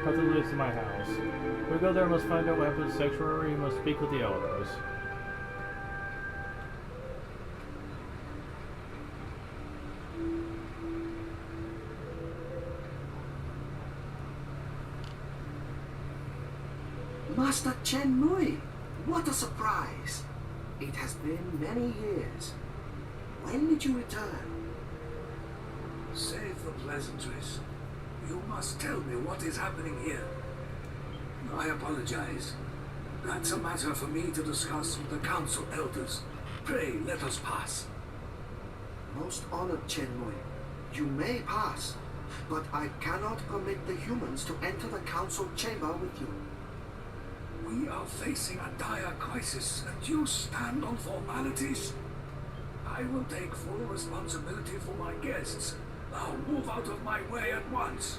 Cousin lives in my house. We go there and must find out what happened to the sanctuary. We must speak with the elders. Master Chenmoy, what a surprise! It has been many years. When did you return? Save the pleasantries. You must tell me what is happening here. I apologize. That's a matter for me to discuss with the council elders. Pray, let us pass. Most honored Chenmui, you may pass, but I cannot permit the humans to enter the council chamber with you. We are facing a dire crisis, and you stand on formalities? I will take full responsibility for my guests. Now move out of my way at once.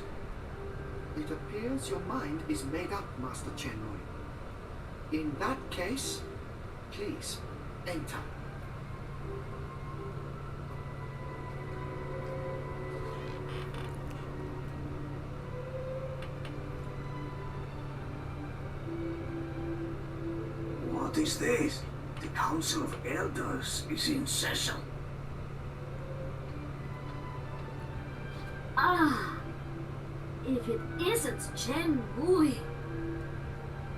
It appears your mind is made up, Master Chenmui. In that case, please, enter. What is this? The Council of Elders is in session. Ah! If it isn't Chenmui.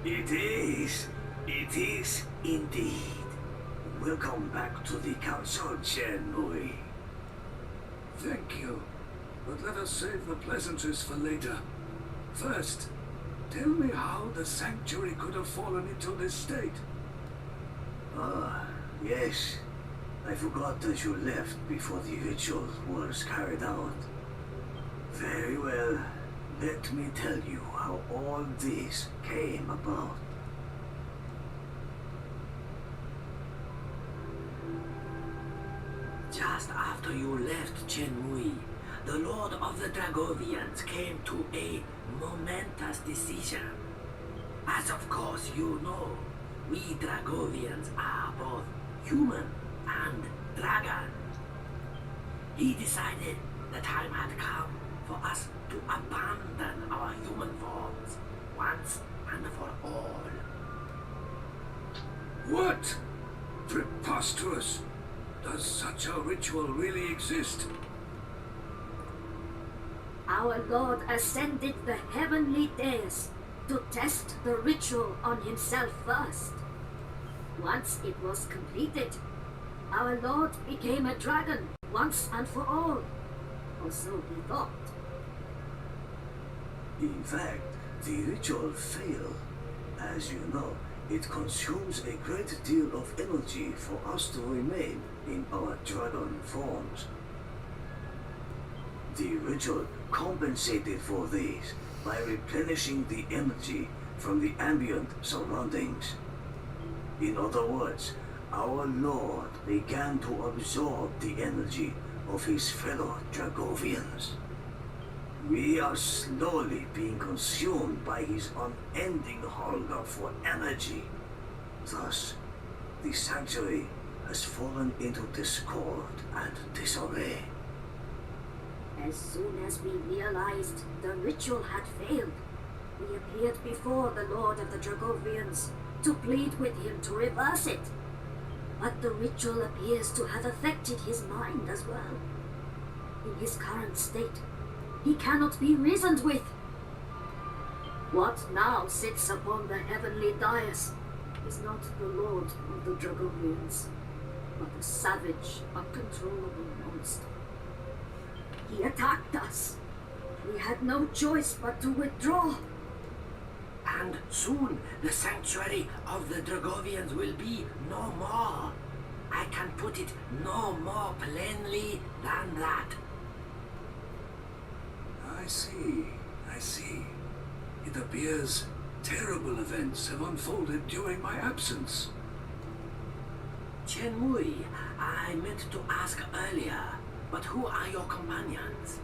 It is. It is indeed. Welcome back to the Council, Chenmui. Thank you. But let us save the pleasantries for later. First, tell me how the sanctuary could have fallen into this state. Ah, yes. I forgot that you left before the ritual was carried out. Very well. Let me tell you how all this came about. Just after you left Chenmui, the Lord of the Dragovians came to a momentous decision. As of course you know, we Dragovians are both human and dragon. He decided the time had come for us to abandon our human forms once and for all. What? Preposterous! Does such a ritual really exist? Our Lord ascended the heavenly dais to test the ritual on himself first. Once it was completed, our Lord became a dragon once and for all. Or so he thought. In fact, the ritual failed. As you know, it consumes a great deal of energy for us to remain in our dragon forms. The ritual compensated for this by replenishing the energy from the ambient surroundings. In other words, our Lord began to absorb the energy of his fellow Dragovians. We are slowly being consumed by his unending hunger for energy. Thus, the sanctuary has fallen into discord and disarray. As soon as we realized the ritual had failed, we appeared before the Lord of the Dragovians to plead with him to reverse it. But the ritual appears to have affected his mind as well. In his current state, he cannot be reasoned with. What now sits upon the heavenly dais is not the Lord of the Dragovians, but a savage, uncontrollable monster. He attacked us. We had no choice but to withdraw. And soon the sanctuary of the Dragovians will be no more. I can put it no more plainly than that. I see. It appears terrible events have unfolded during my absence. Chenmui, I meant to ask earlier, but who are your companions?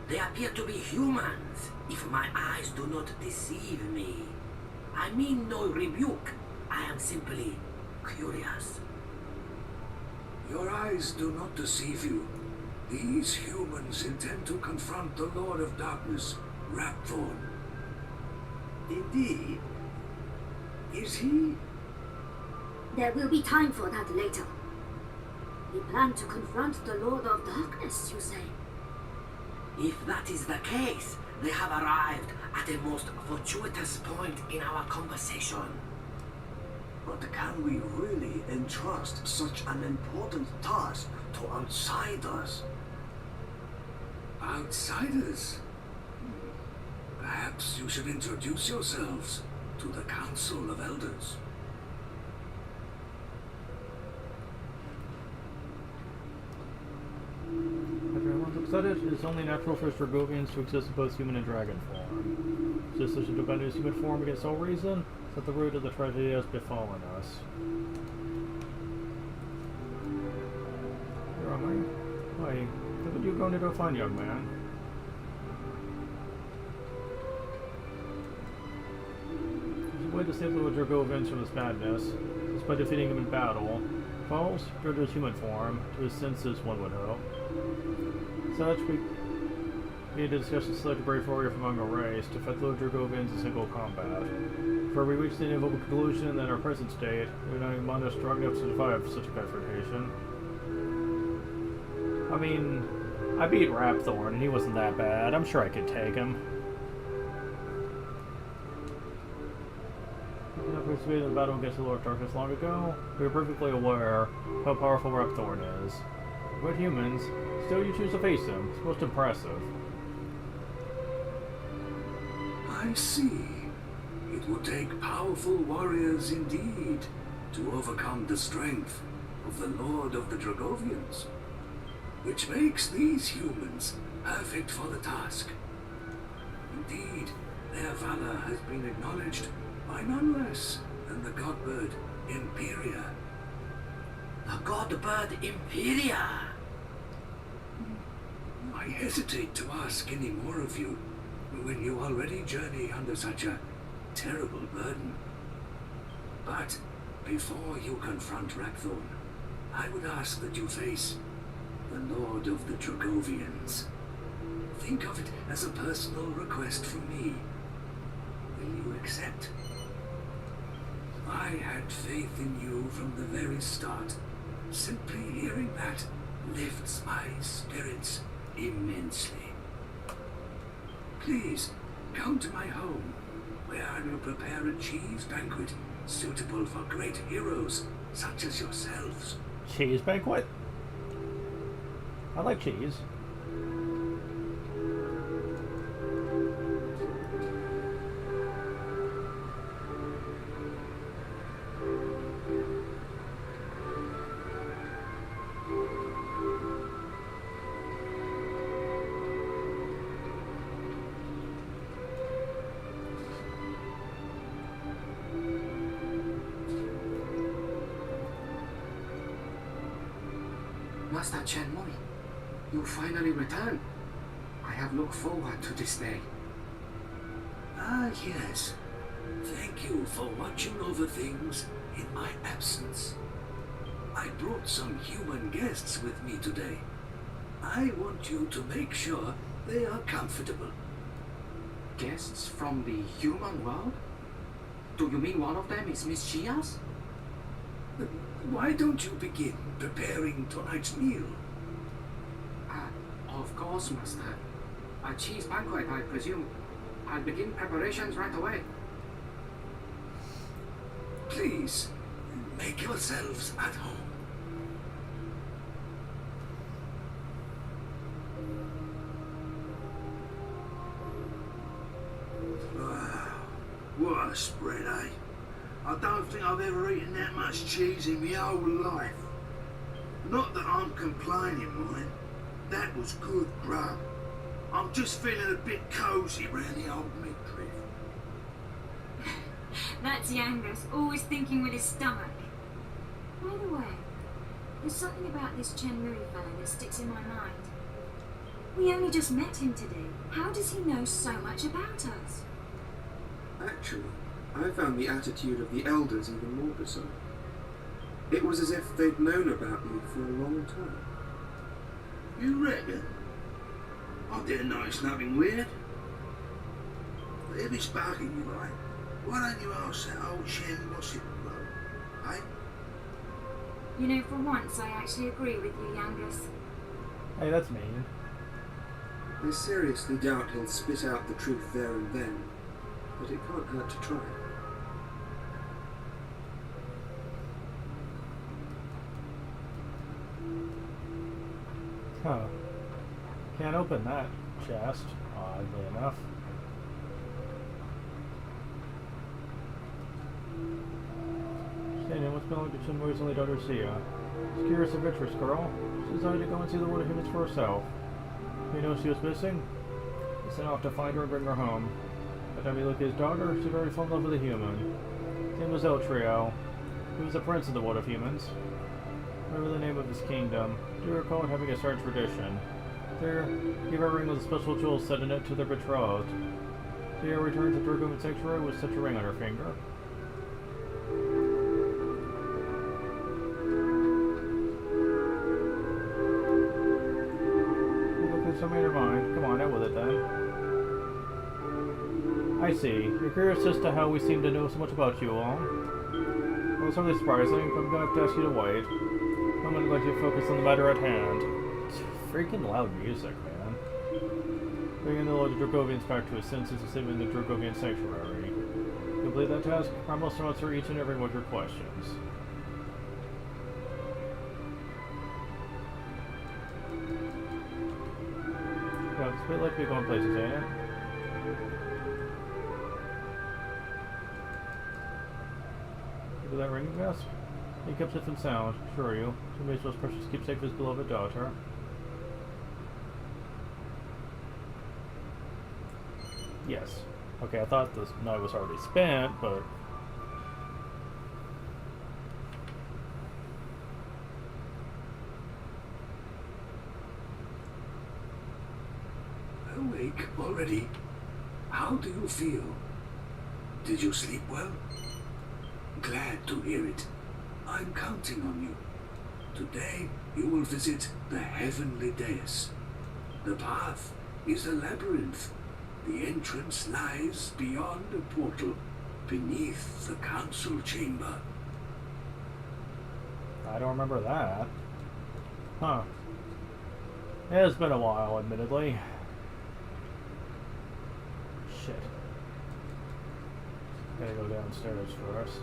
They appear to be humans, if my eyes do not deceive me. I mean no rebuke. I am simply curious. Your eyes do not deceive you. These humans intend to confront the Lord of Darkness, Rapthorn. Indeed? Is he? There will be time for that later. We plan to confront the Lord of Darkness, you say? If that is the case, they have arrived at a most fortuitous point in our conversation. But can we really entrust such an important task to outsiders? Outsiders? Perhaps you should introduce yourselves to the Council of Elders. Said it is only natural for Dragovians to exist in both human and dragon form. Resistance to defend human form against all reason is at the root of the tragedy that has befallen us. Where am I? Why, what are you going to go find, young man? There's a way to save the Dragovians from this madness, just by defeating him in battle. Falls, returned to his human form, to his senses, one would hope. Such, we need to discuss the select a brave warrior from among our race to fight the Dragovians in single combat. For we reach the inevitable conclusion that in our present state, we are not among us strong enough to survive such a confrontation. I mean, I beat Rapthorn and he wasn't that bad. I'm sure I could take him. We participated in the battle against the Lord of Darkness long ago. We are perfectly aware how powerful Rapthorn is. But humans, still you choose to face him. It's most impressive. I see. It would take powerful warriors indeed to overcome the strength of the Lord of the Dragovians, which makes these humans perfect for the task. Indeed, their valor has been acknowledged by none less than the godbird Imperia. The godbird Imperia! I hesitate to ask any more of you when you already journey under such a terrible burden. But before you confront Rapthorn, I would ask that you face the Lord of the Dragovians. Think of it as a personal request from me. Will you accept? I had faith in you from the very start. Simply hearing that lifts my spirits immensely. Please, come to my home, where I will prepare a cheese banquet suitable for great heroes such as yourselves. Cheese banquet? I like cheese. Master Chen Moi, you finally returned. I have looked forward to this day. Ah, yes. Thank you for watching over things in my absence. I brought some human guests with me today. I want you to make sure they are comfortable. Guests from the human world? Do you mean one of them is Miss Chias? Why don't you begin preparing tonight's meal? Of course, Master. A cheese banquet, I presume. I'll begin preparations right away. Please, make yourselves at home. What a spread, eh? I don't think I've ever eaten that much cheese in my whole life. Not that I'm complaining, mind. That was good grub. I'm just feeling a bit cosy round the old midriff. That's Yangus, always thinking with his stomach. By the way, there's something about this Chen Mui fellow that sticks in my mind. We only just met him today. How does he know so much about us? Actually, I found the attitude of the elders even more bizarre. It was as if they'd known about you for a long time. You reckon? I didn't notice nothing weird. But if it's bugging you, right, why don't you ask that old Chen what's it about, eh? You know, for once I actually agree with you, Yangus. Hey, that's mean. I seriously doubt he'll spit out the truth there and then, but it can't hurt to try. Huh. Can't open that chest, oddly enough. Standing, what's belonging to Chinmoy's only daughter, Sia. She's curious adventurous girl. She decided to go and see the world of humans for herself. You know she was missing? He set off to find her and bring her home. By the time he looked at his daughter, she already fell in love with a human. His name was Eltrio. He was the prince of the world of humans. Remember the name of his kingdom. Do you recall it having a certain tradition? There, give a ring with a special jewel set in it to their betrothed. Sia returned to Dragovian Sanctuary with such a ring on her finger. Something in your mind. Come on, out with it then. I see. You're curious as to how we seem to know so much about you all. Well, it's hardly surprising, but I'm going to have to ask you to wait. I'm going to let you focus on the matter at hand. It's freaking loud music, man. Bringing the Lord of Dragovians back to his senses and saving the Dragovian Sanctuary. Complete that task, I must answer each and every one of your questions. Yeah, it's a bit like we're going places, ain't it? Look at that ring, Gus. He keeps it from sound, sure you. Somebody's most precious keepsake for his beloved daughter. Yes. Okay, I thought this night was already spent, but... Awake already? How do you feel? Did you sleep well? Glad to hear it. I'm counting on you. Today you will visit the heavenly dais. The path is a labyrinth. The entrance lies beyond a portal, beneath the council chamber. I don't remember that. Huh. It's been a while, admittedly. Shit. Gotta go downstairs first.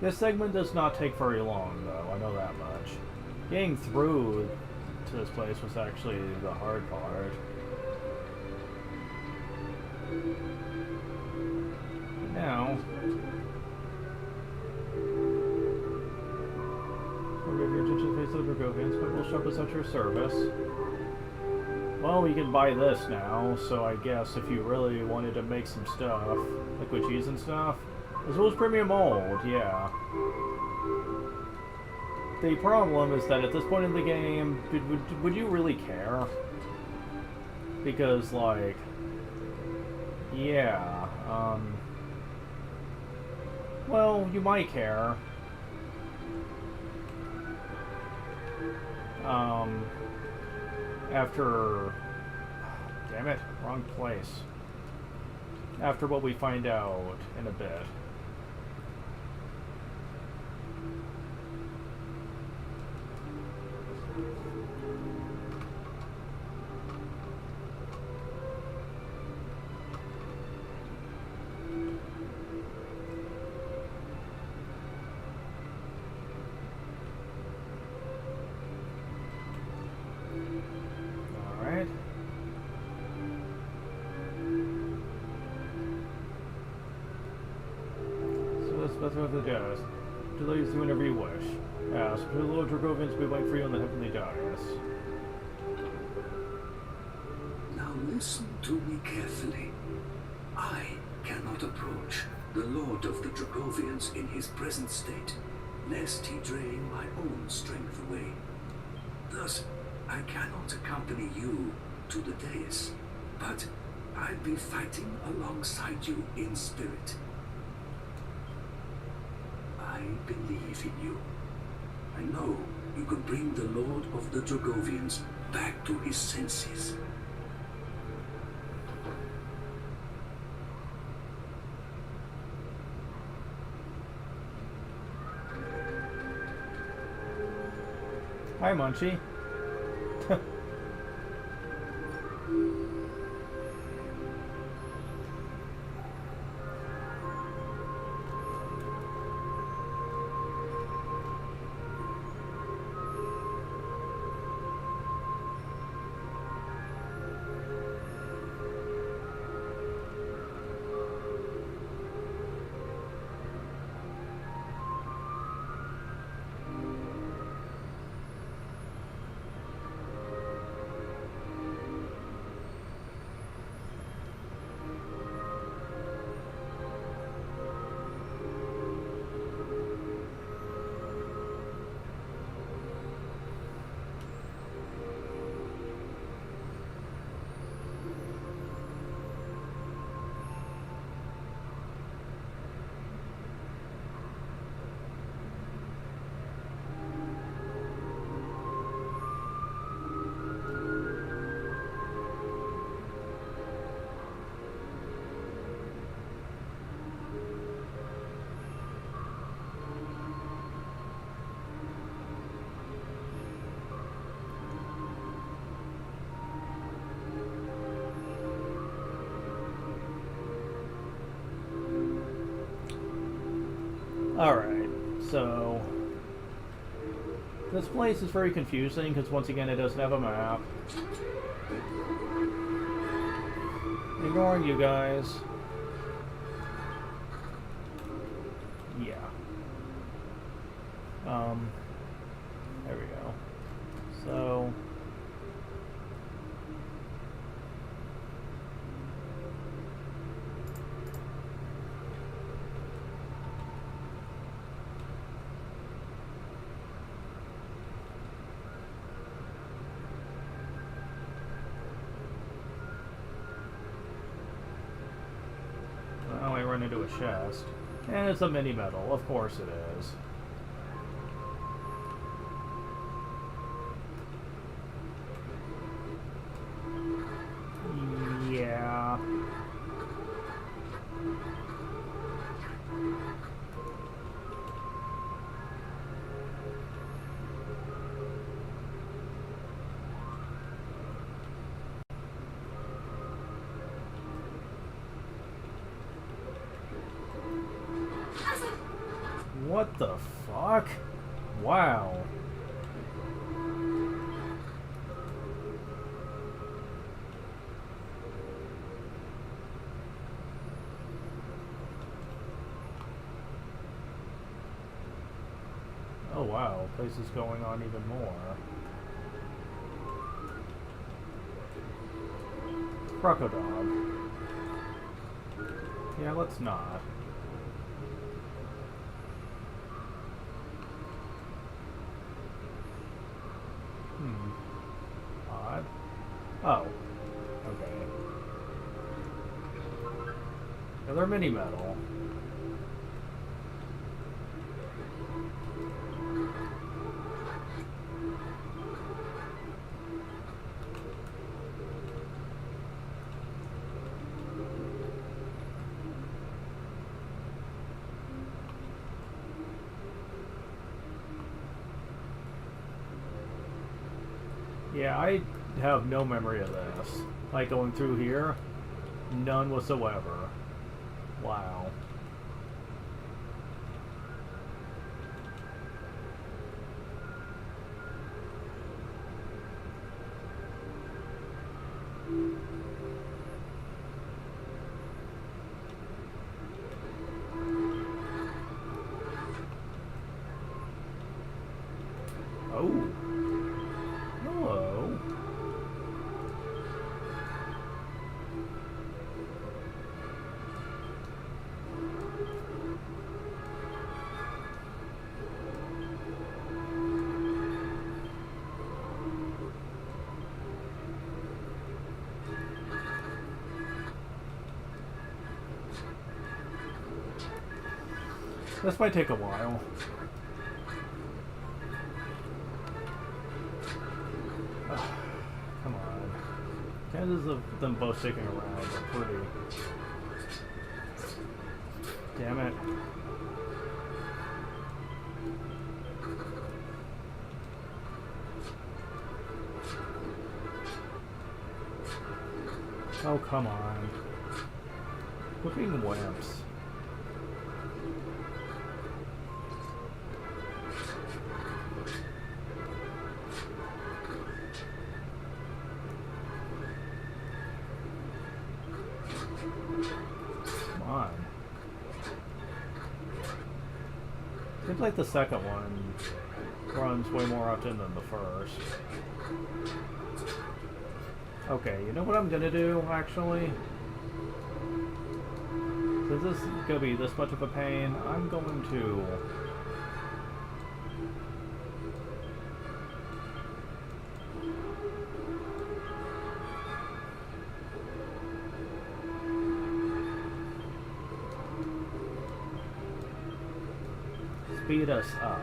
This segment does not take very long, though, I know that much. Getting through to this place was actually the hard part. But now... we'll give your attention to the face of the Dragovians, but we'll shop us at your service. Well, we can buy this now, so I guess if you really wanted to make some stuff, liquid cheese and stuff, this was premium mold, yeah. The problem is that at this point in the game, would you really care? Because, like, yeah, well, you might care. After... damn it, wrong place. After what we find out in a bit. Of the dais. Delay you whenever you wish. Ask for the Lord Dragovians will wait for you on the heavenly dais. Now listen to me carefully. I cannot approach the Lord of the Dragovians in his present state, lest he drain my own strength away. Thus, I cannot accompany you to the dais, but I'll be fighting alongside you in spirit. I believe in you. I know you can bring the Lord of the Dragovians back to his senses. Hi, Munchie. Alright, so this place is very confusing because once again it doesn't have a map. Ignoring you guys. Yeah. There we go. So I run into a chest. And it's a mini medal, of course it is. Yeah. What the fuck? Wow. Oh wow, place is going on even more. Crocodile. Yeah, let's not. Odd. Oh. Okay. Another mini medal. Yeah, I have no memory of this. Like going through here, none whatsoever. Wow. Oh. Hello. This might take a while. Come on. Chances of them both sticking around are pretty. Damn it. Oh, come on. Looking wimps. Seems like the second one runs way more often than the first. Okay, you know what I'm gonna do, actually? Since this is gonna be this much of a pain, I'm going to... speed us up.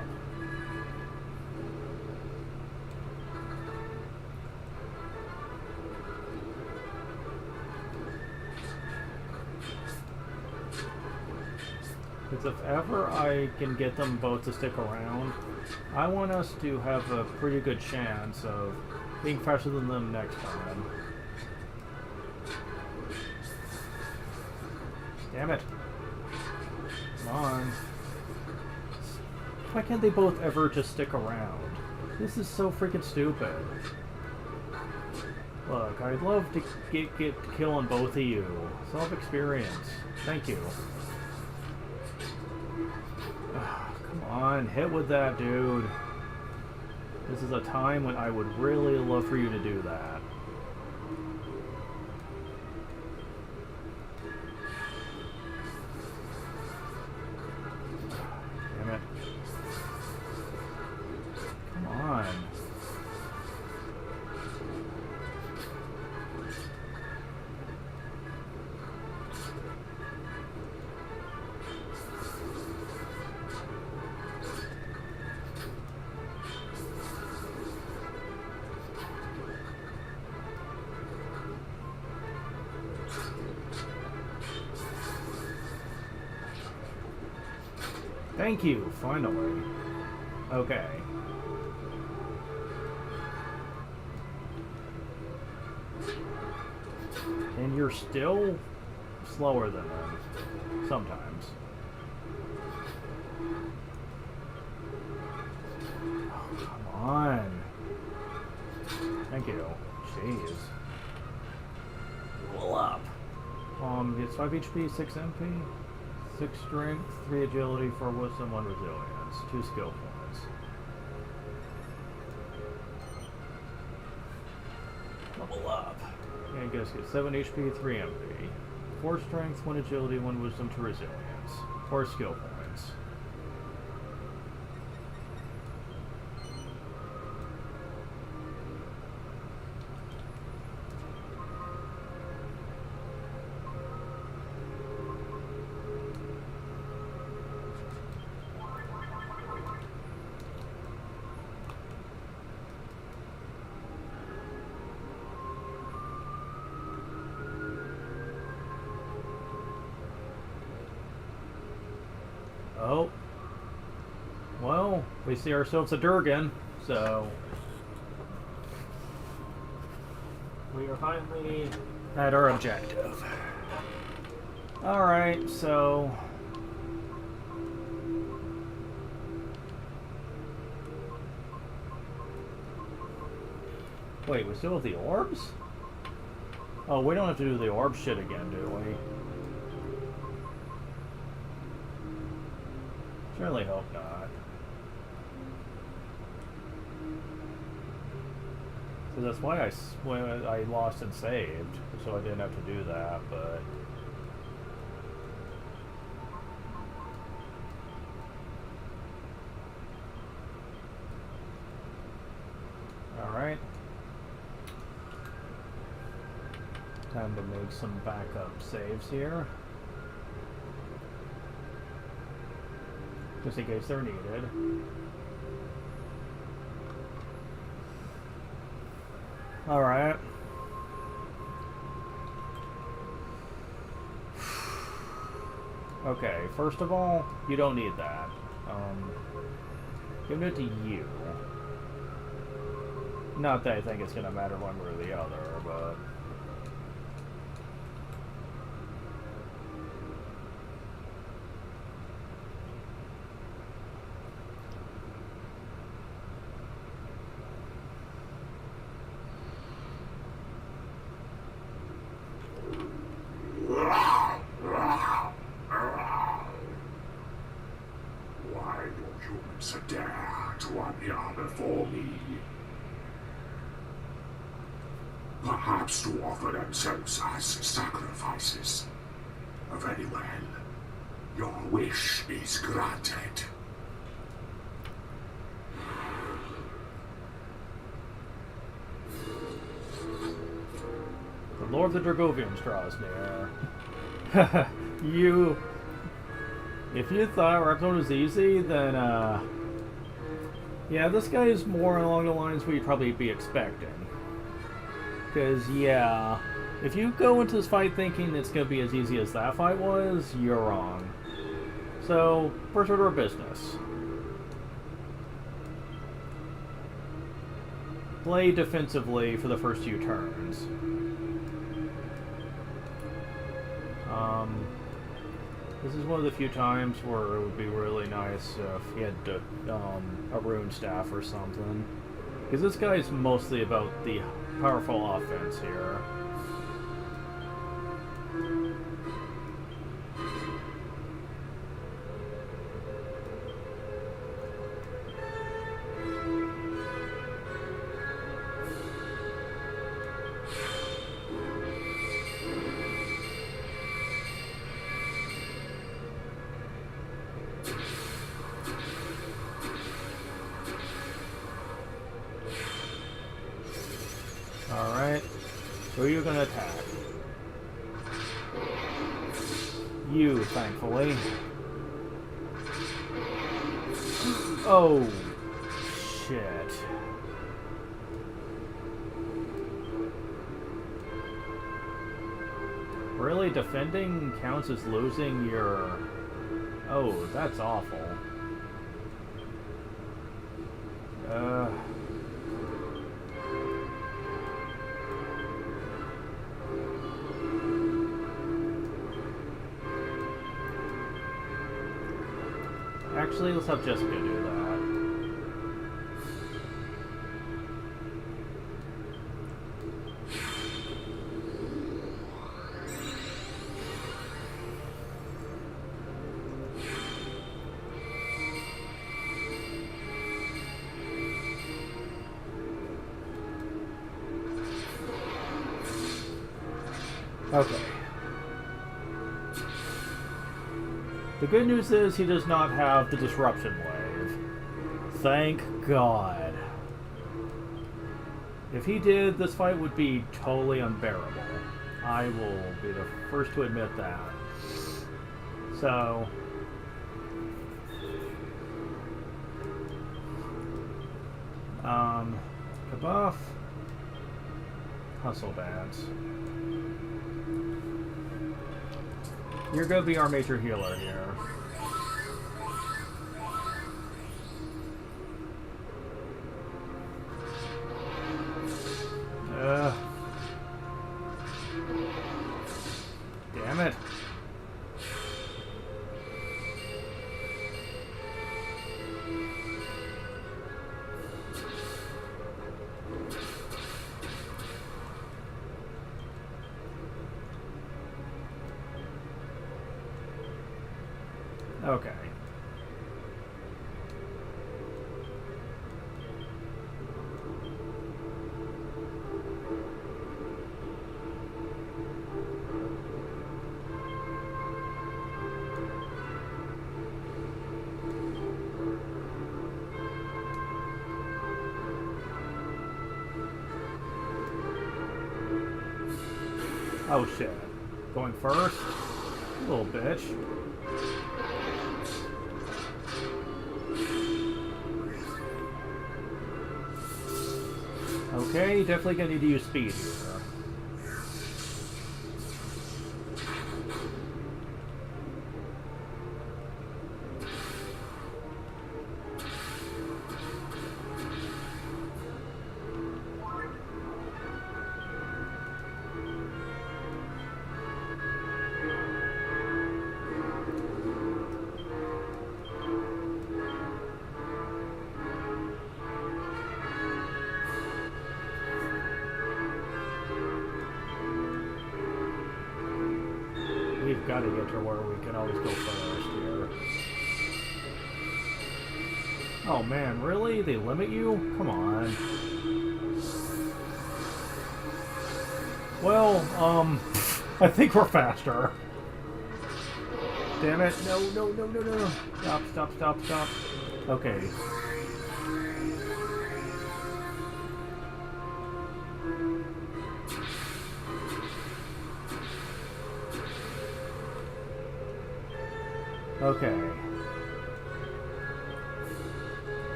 Because if ever I can get them both to stick around, I want us to have a pretty good chance of being faster than them next time. Damn it. Come on. Why can't they both ever just stick around? This is so freaking stupid. Look, I'd love to get killing both of you. Self-experience. Thank you. Come on, hit with that, dude. This is a time when I would really love for you to do that. Damn it. Come on. Thank you, finally. Okay. And you're still slower than them. Sometimes. Oh, come on. Thank you. Jeez. Roll up. It's 5 HP, 6 MP. 6 strength, 3 agility, 4 wisdom, 1 resilience, 2 skill points. Level up. And guys get 7 HP, 3 MP. 4 strength, 1 agility, 1 wisdom, 2 resilience. 4 skill points. Oh. Well, we see ourselves a Durgan, so we are finally at our objective. Alright, so wait, we still have the orbs? Oh, we don't have to do the orb shit again, do we? Surely hope not. So that's why I lost and saved, so I didn't have to do that, but alright. Time to make some backup saves here. Just in case they're needed. Alright. Okay, first of all, you don't need that. Give it to you. Not that I think it's gonna matter one way or the other, but dare to appear before me. Perhaps to offer themselves as sacrifices. Very well. Your wish is granted. the Lord of the Dragovians draws near. If you thought Repzone was easy, then, yeah, this guy is more along the lines where you'd probably be expecting. Because, yeah, if you go into this fight thinking it's going to be as easy as that fight was, you're wrong. So, first order of business. Play defensively for the first few turns. This is one of the few times where it would be really nice if he had a rune staff or something. Because this guy's mostly about the powerful offense here. Alright, who are you gonna attack? You, thankfully. Oh, shit. Really, defending counts as losing your... Oh, that's awful. Actually, let's have Jessica do that. Okay. The good news is he does not have the disruption wave. Thank God. If he did, this fight would be totally unbearable. I will be the first to admit that. So... Kabuff. Hustle Bats. You're going to be our major healer here. Damn it. Okay. Oh shit. Going first? Little bitch. Okay, definitely gonna need to use speed here. We've got to get to where we can always go first here. Oh man, really? They limit you? Come on. Well, I think we're faster. Damn it. No, no, no, no, no. Stop, stop, stop, stop. Okay. Okay.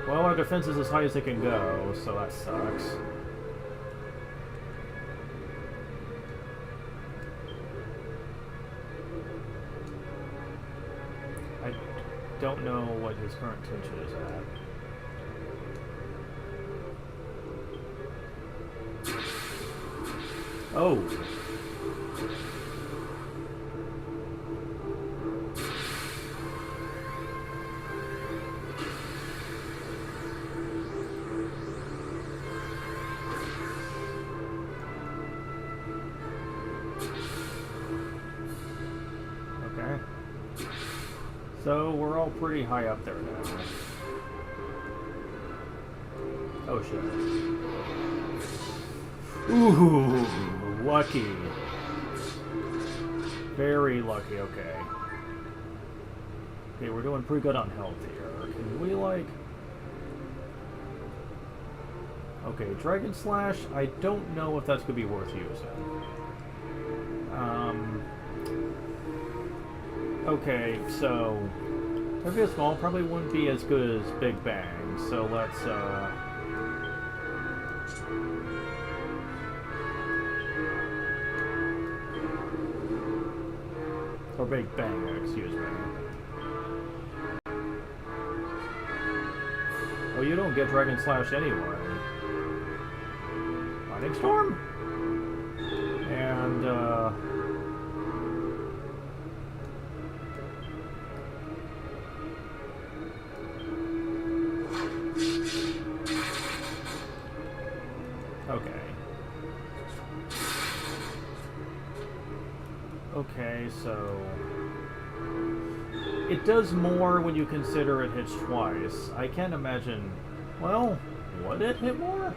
Well, our defense is as high as it can go, so that sucks. I don't know what his current tension is at. Oh! So we're all pretty high up there now. Oh shit. Ooh, lucky. Very lucky, okay. Okay, we're doing pretty good on health here. Can we, like... Okay, Dragon Slash, I don't know if that's going to be worth using. Okay, so... Heavy Small probably wouldn't be as good as Big Bang, so let's, or Big Bang, excuse me. Well, you don't get Dragon Slash anyway. Lightning Storm? And, okay, so... It does more when you consider it hits twice. I can't imagine... Well, would it hit more?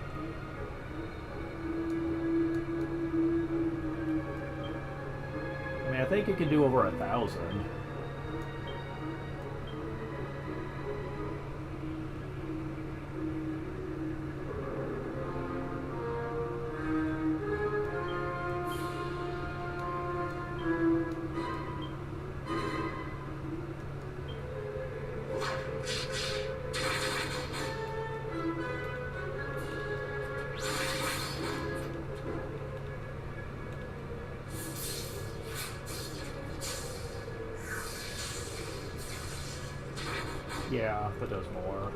I mean, I think it can do over 1,000. Yeah, that does more.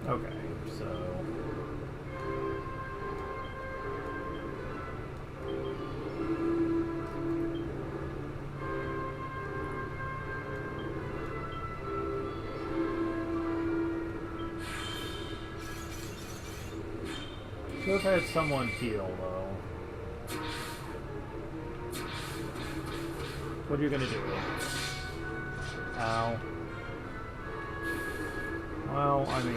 Okay, so... Should have had someone heal, though. What are you gonna do? Ow. Well, I mean...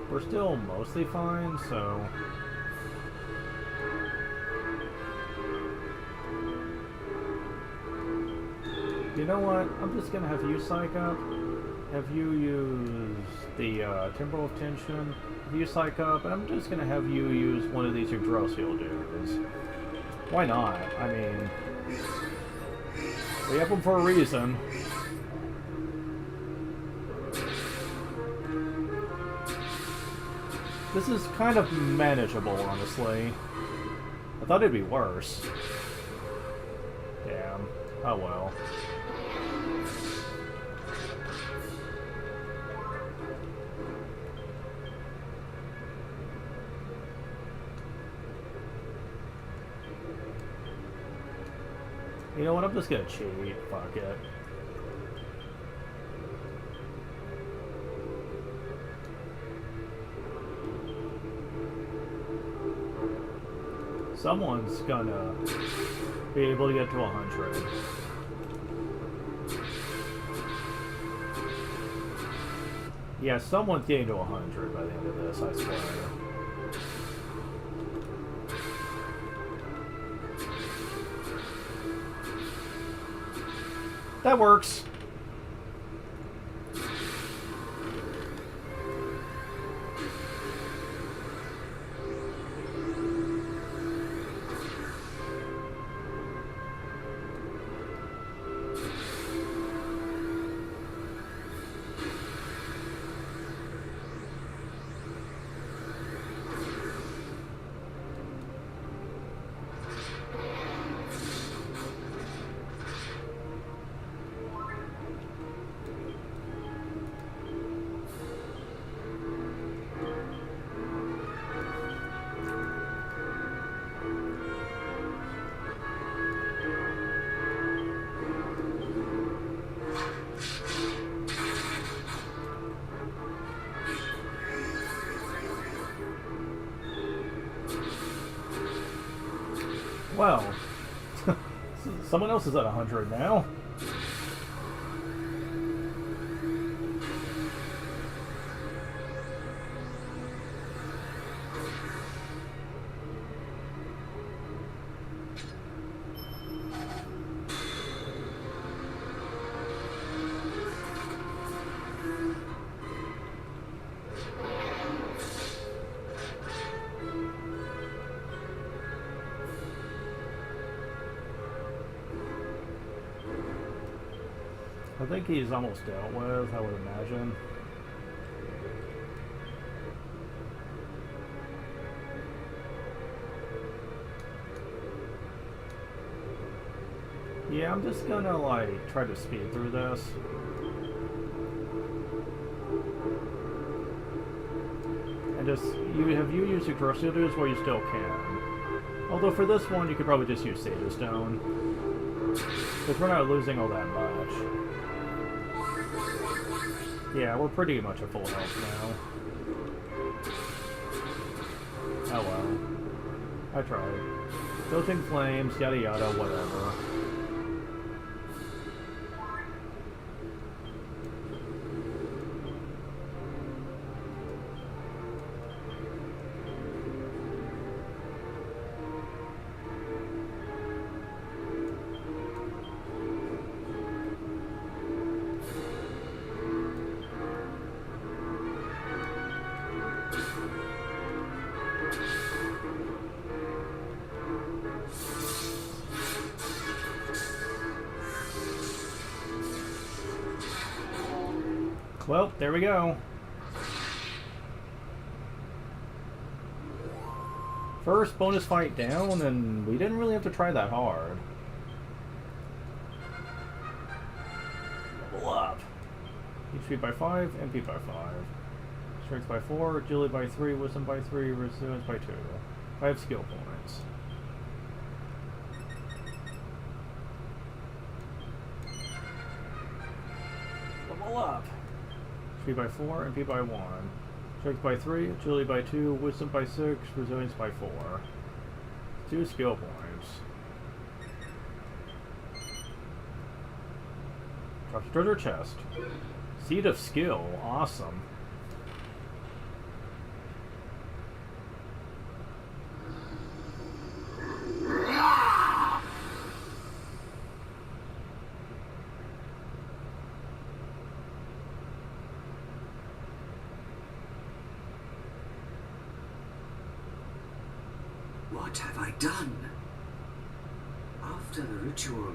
We're still mostly fine, so... You know what? I'm just gonna have you psych up. Have you use the Timberwolf Tension. Have you psych up, and I'm just gonna have you use one of these Yggdrasil dudes. Why not? I mean... We have them for a reason. This is kind of manageable, honestly. I thought it'd be worse. Damn. Oh well. You know what? I'm just gonna cheat. Fuck it. Someone's gonna be able to get to 100. Yeah, someone's getting to 100 by the end of this, I swear. That works. Well, someone else is at 100 now. I think he's almost dealt with, I would imagine. Yeah, I'm just gonna like try to speed through this. And just you use your crusaders where you still can. Although for this one you could probably just use Sage Stone. Because we're not losing all that much. Yeah, we're pretty much at full health now. Oh well. I tried. Filtering flames, yada yada, whatever. Well, there we go. First bonus fight down, and we didn't really have to try that hard. Level up. HP by 5, MP by 5. Strength by 4, agility by 3, wisdom by 3, resilience by 2. 5 skill points. Level up. HP by 4, MP by 1. Strength by 3, agility by 2, wisdom by 6, resilience by 4. 2 skill points. Drop the treasure chest. Seed of Skill, awesome. What have I done? After the ritual,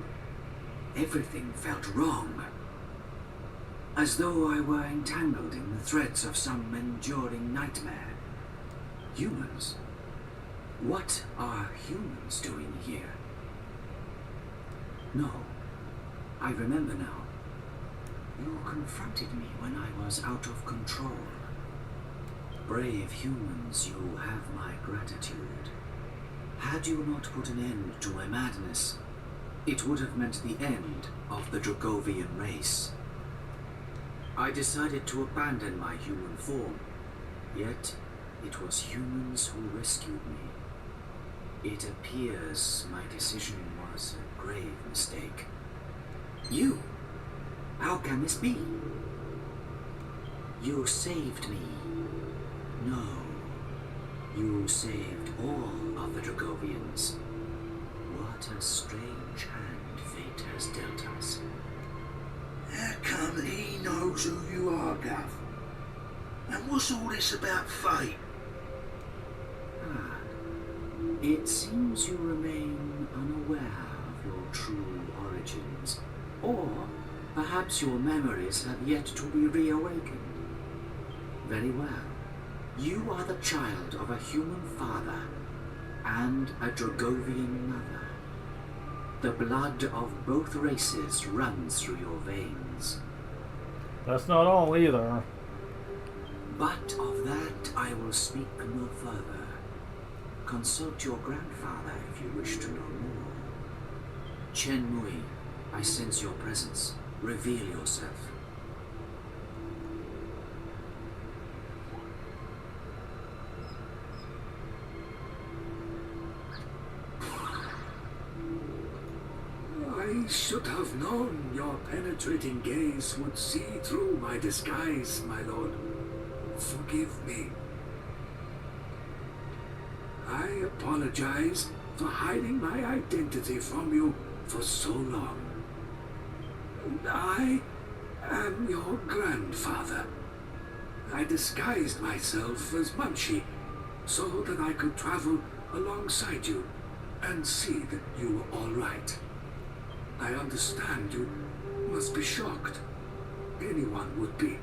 everything felt wrong. As though I were entangled in the threads of some enduring nightmare. Humans? What are humans doing here? No, I remember now. You confronted me when I was out of control. Brave humans, you have my gratitude. Had you not put an end to my madness, it would have meant the end of the Dragovian race. I decided to abandon my human form, yet it was humans who rescued me. It appears my decision was a grave mistake. You? How can this be? You saved me. No. You saved all of the Dragovians. What a strange hand fate has dealt us. How come he knows who you are, Gav? And what's all this about fate? It seems you remain unaware of your true origins. Or perhaps your memories have yet to be reawakened. Very well. You are the child of a human father and a Dragovian mother. The blood of both races runs through your veins. That's not all either. But of that I will speak no further. Consult your grandfather if you wish to know more. Chen Mui, I sense your presence. Reveal yourself. I should have known your penetrating gaze would see through my disguise, my lord. Forgive me. I apologize for hiding my identity from you for so long. I am your grandfather. I disguised myself as Munchie so that I could travel alongside you and see that you were all right. I understand you must be shocked. Anyone would be.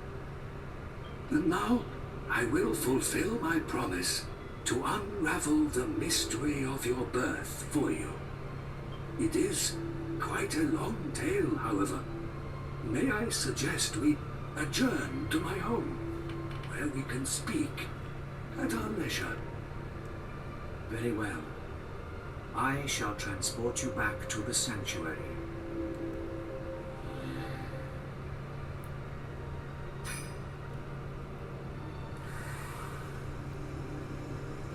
And now I will fulfill my promise to unravel the mystery of your birth for you. It is quite a long tale, however. May I suggest we adjourn to my home, where we can speak at our leisure? Very well. I shall transport you back to the sanctuary.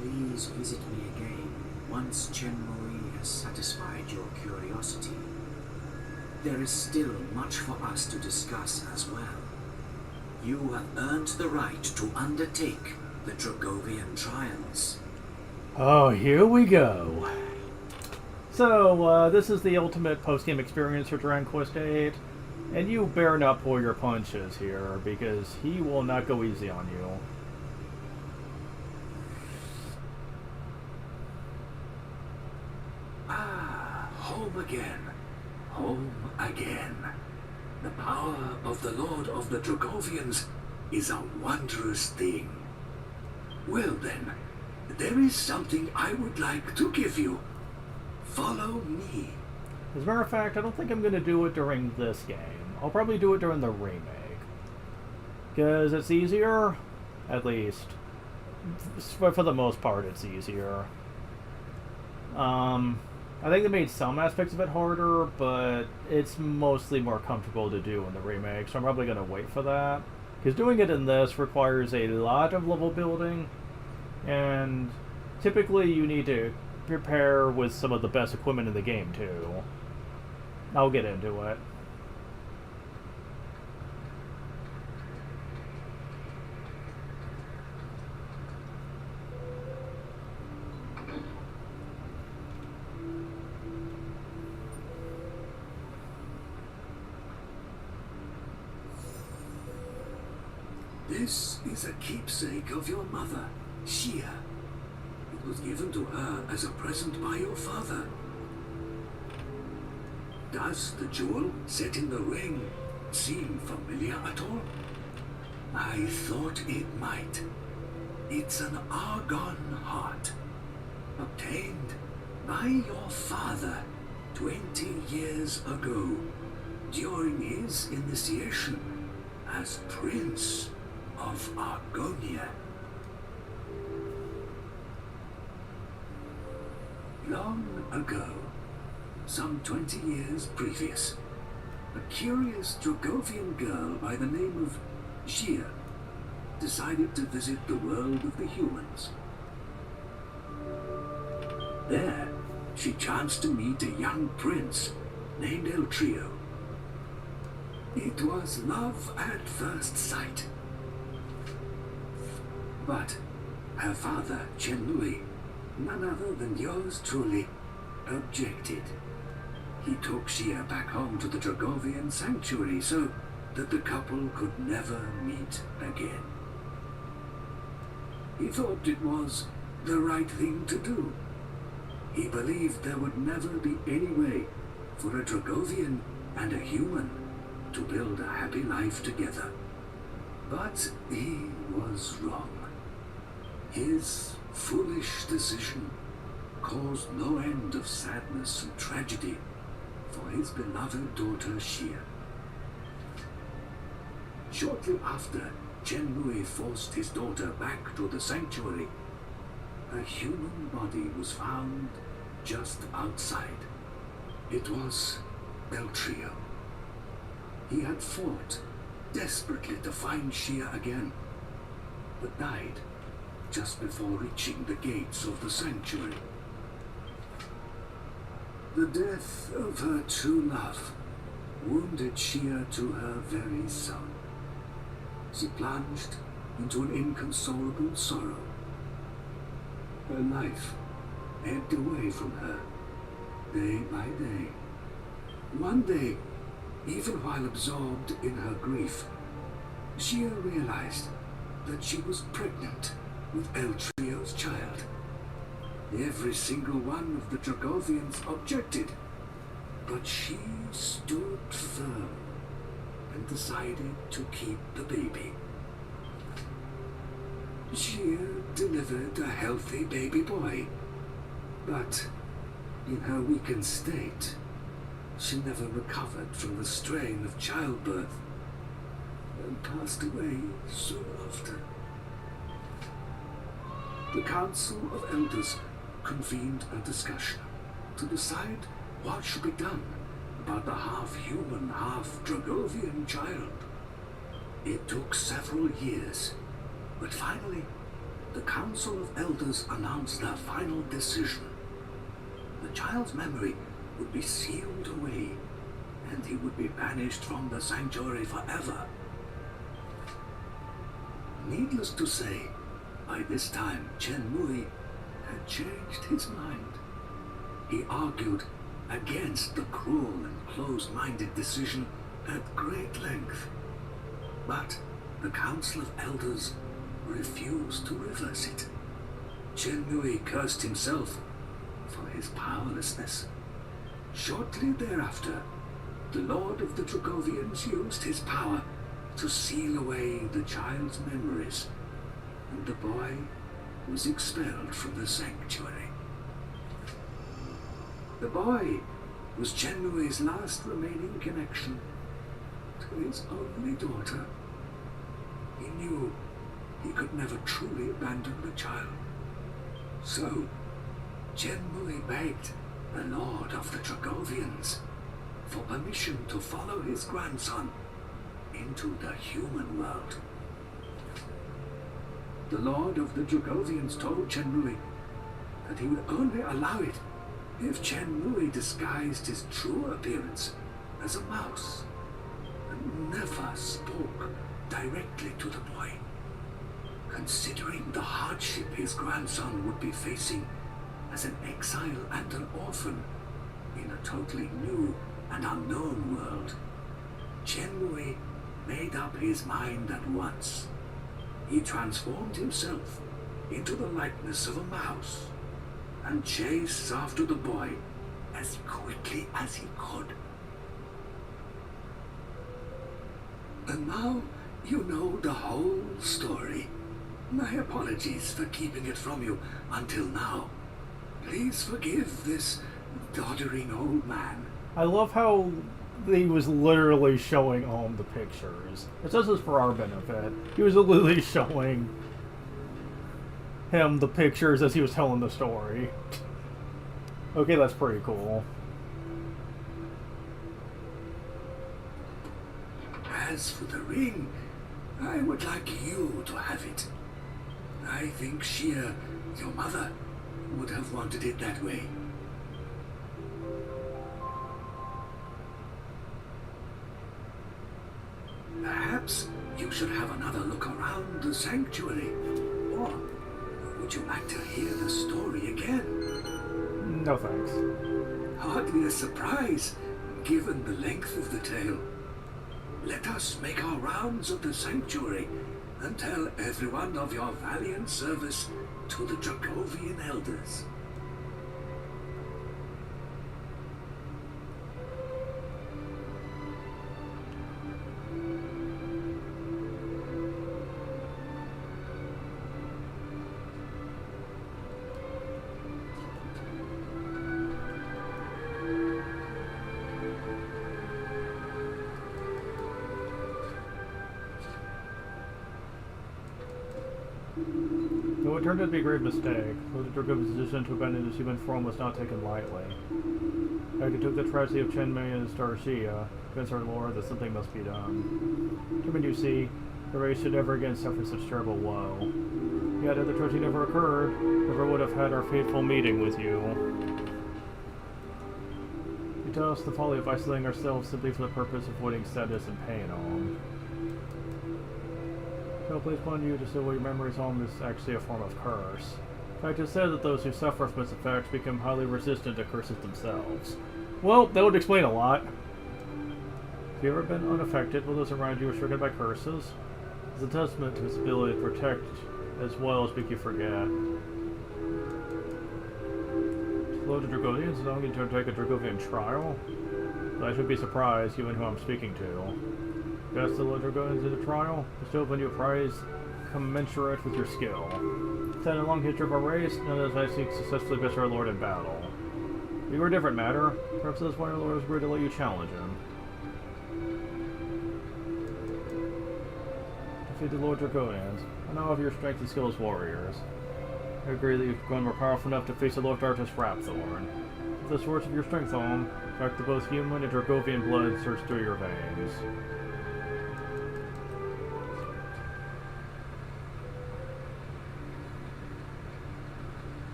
Please visit me again once Chenmue has satisfied your curiosity. There is still much for us to discuss as well. You have earned the right to undertake the Dragovian trials. Oh, here we go. So, this is the ultimate post-game experience for Dragon Quest VIII, and you better not pull your punches here, because he will not go easy on you. Ah, home again. Home again. The power of the Lord of the Dragovians is a wondrous thing. Well then, there is something I would like to give you. Follow me. As a matter of fact, I don't think I'm going to do it during this game. I'll probably do it during the remake. Because it's easier, at least. For the most part, it's easier. I think they made some aspects of it harder, but it's mostly more comfortable to do in the remake, so I'm probably going to wait for that. Because doing it in this requires a lot of level building, and typically you need to prepare with some of the best equipment in the game, too. I'll get into it. This is a keepsake of your mother, Shia. It was given to her as a present by your father. Does the jewel set in the ring seem familiar at all? I thought it might. It's an Argon heart, obtained by your father 20 years ago, during his initiation as Prince of Argonia. Long ago, some 20 years previous, a curious Dragovian girl by the name of Xia decided to visit the world of the humans. There, she chanced to meet a young prince named El Trio. It was love at first sight. But her father, Chenmue, none other than yours truly, objected. He took Xia back home to the Dragovian sanctuary so that the couple could never meet again. He thought it was the right thing to do. He believed there would never be any way for a Dragovian and a human to build a happy life together. But he was wrong. His foolish decision caused no end of sadness and tragedy for his beloved daughter Xia. Shortly after Chenmue forced his daughter back to the sanctuary, a human body was found just outside. It was El Trio. He had fought desperately to find Xia again, but died just before reaching the gates of the sanctuary. The death of her true love wounded Shia to her very soul. She plunged into an inconsolable sorrow. Her life ebbed away from her, day by day. One day, even while absorbed in her grief, Shia realized that she was pregnant with Eltrio's child. Every single one of the Dragovians objected, but she stood firm and decided to keep the baby. Shia delivered a healthy baby boy, but in her weakened state, she never recovered from the strain of childbirth and passed away soon after. The Council of Elders convened a discussion to decide what should be done about the half-human, half-Dragovian child. It took several years, but finally, the Council of Elders announced their final decision. The child's memory would be sealed away, and he would be banished from the sanctuary forever. Needless to say, by this time, Chen Mui had changed his mind. He argued against the cruel and closed-minded decision at great length. But the Council of Elders refused to reverse it. Chen Mui cursed himself for his powerlessness. Shortly thereafter, the Lord of the Dragovians used his power to seal away the child's memories, and the boy was expelled from the sanctuary. The boy was Chen Mui's last remaining connection to his only daughter. He knew he could never truly abandon the child. So, Chen Mui begged the Lord of the Dragovians for permission to follow his grandson into the human world. The Lord of the Dragovians told Chen Mui that he would only allow it if Chen Mui disguised his true appearance as a mouse and never spoke directly to the boy. Considering the hardship his grandson would be facing as an exile and an orphan in a totally new and unknown world, Chen Mui made up his mind at once. He transformed himself into the likeness of a mouse and chased after the boy as quickly as he could. And now you know the whole story. My apologies for keeping it from you until now. Please forgive this doddering old man. I love how he was literally showing the pictures. It's just for our benefit. He was literally showing him the pictures as he was telling the story. Okay, that's pretty cool. As for the ring, I would like you to have it. I think Shia, your mother, would have wanted it that way. Perhaps you should have another look around the sanctuary. Or would you like to hear the story again? No thanks. Hardly a surprise, given the length of the tale. Let us make our rounds of the sanctuary and tell everyone of your valiant service to the Dragovian elders. Though it turned out to be a grave mistake, the Dragovian's decision to abandon his human form was not taken lightly. He took the tragedy of Chen Mei and his daughter Xia, convinced our lord that something must be done. Determined, you see, the race should never again suffer such terrible woe. Yet if the tragedy never occurred, never would have had our fateful meeting with you. to us the folly of isolating ourselves simply for the purpose of avoiding sadness and pain, Om. So please upon you to still your memories, Om, is actually a form of curse. In fact, it's said that those who suffer from its effects become highly resistant to curses themselves. Well, that would explain a lot. Have you ever been unaffected while those around you are stricken by curses? It's a testament to his ability to protect as well as make you forget. Hello to Dragonians, and I'm going to undertake a Dragovian trial. But I should be surprised, given who I'm speaking to. Best of the Dragonians in the trial, bestow upon you a prize commensurate with your skill. It's had a long history of our race, none of us I successfully best our lord in battle. You are a different matter. Perhaps this one of the lord is agreed to let you challenge him. Defeat the Lord Dragonians. I know of your strength and skill as warriors. I agree that you've grown more powerful enough to face the Lord Darkness Rapthorn. With the source of your strength, Om, in fact, the both human and Dragovian blood surge through your veins.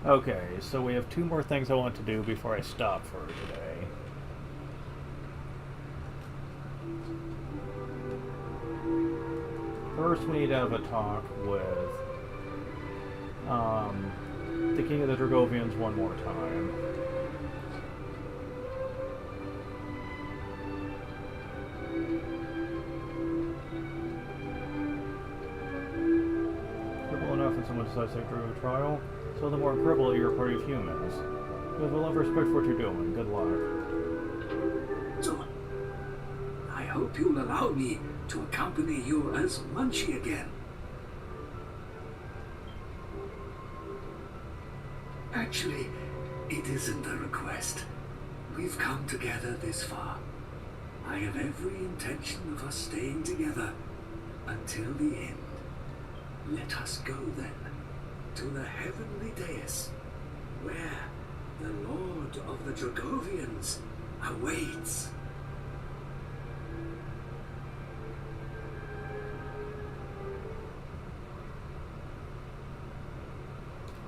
Okay, so we have 2 more things I want to do before I stop for today. First, we need to have a talk with the King of the Dragovians one more time. Cripple enough when someone decides to go through a trial, so the more cripple you're a party of humans. We have a lot of respect for what you're doing. Good luck. So, I hope you'll allow me to accompany you as Munchie again. Actually, it isn't a request. We've come together this far. I have every intention of us staying together until the end. Let us go then to the heavenly dais, where the Lord of the Dragovians awaits.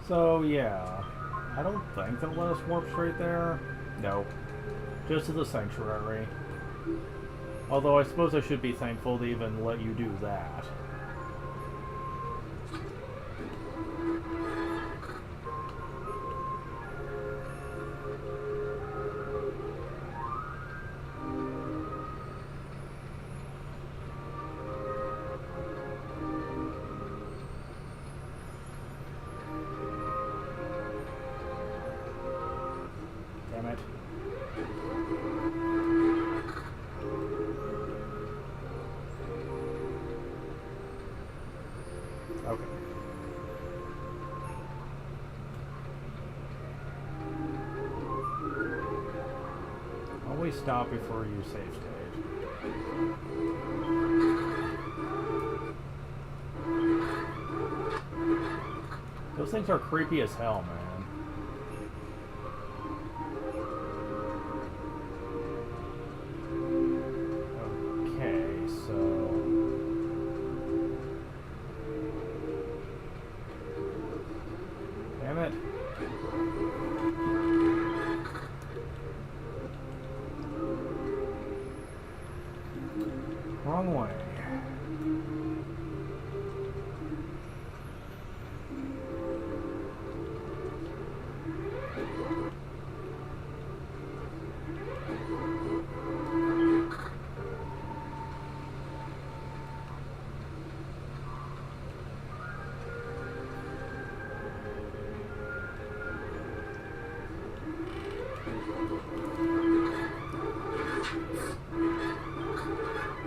So, yeah. I don't think they'll let us warp straight there. Nope. Just to the sanctuary. Although I suppose I should be thankful to even let you do that. Damn it. Okay. Always stop before you save state. Those things are creepy as hell, man. Okay, so... Damn it. Wrong way.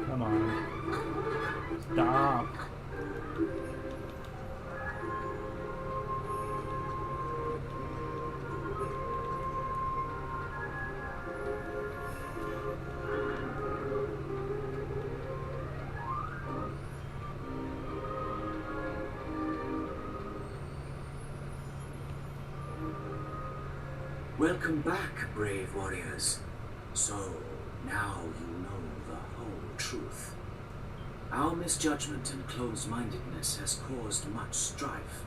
Come on. Stop. Welcome back, brave warriors. So, now you know the whole truth. Our misjudgment and closed-mindedness has caused much strife.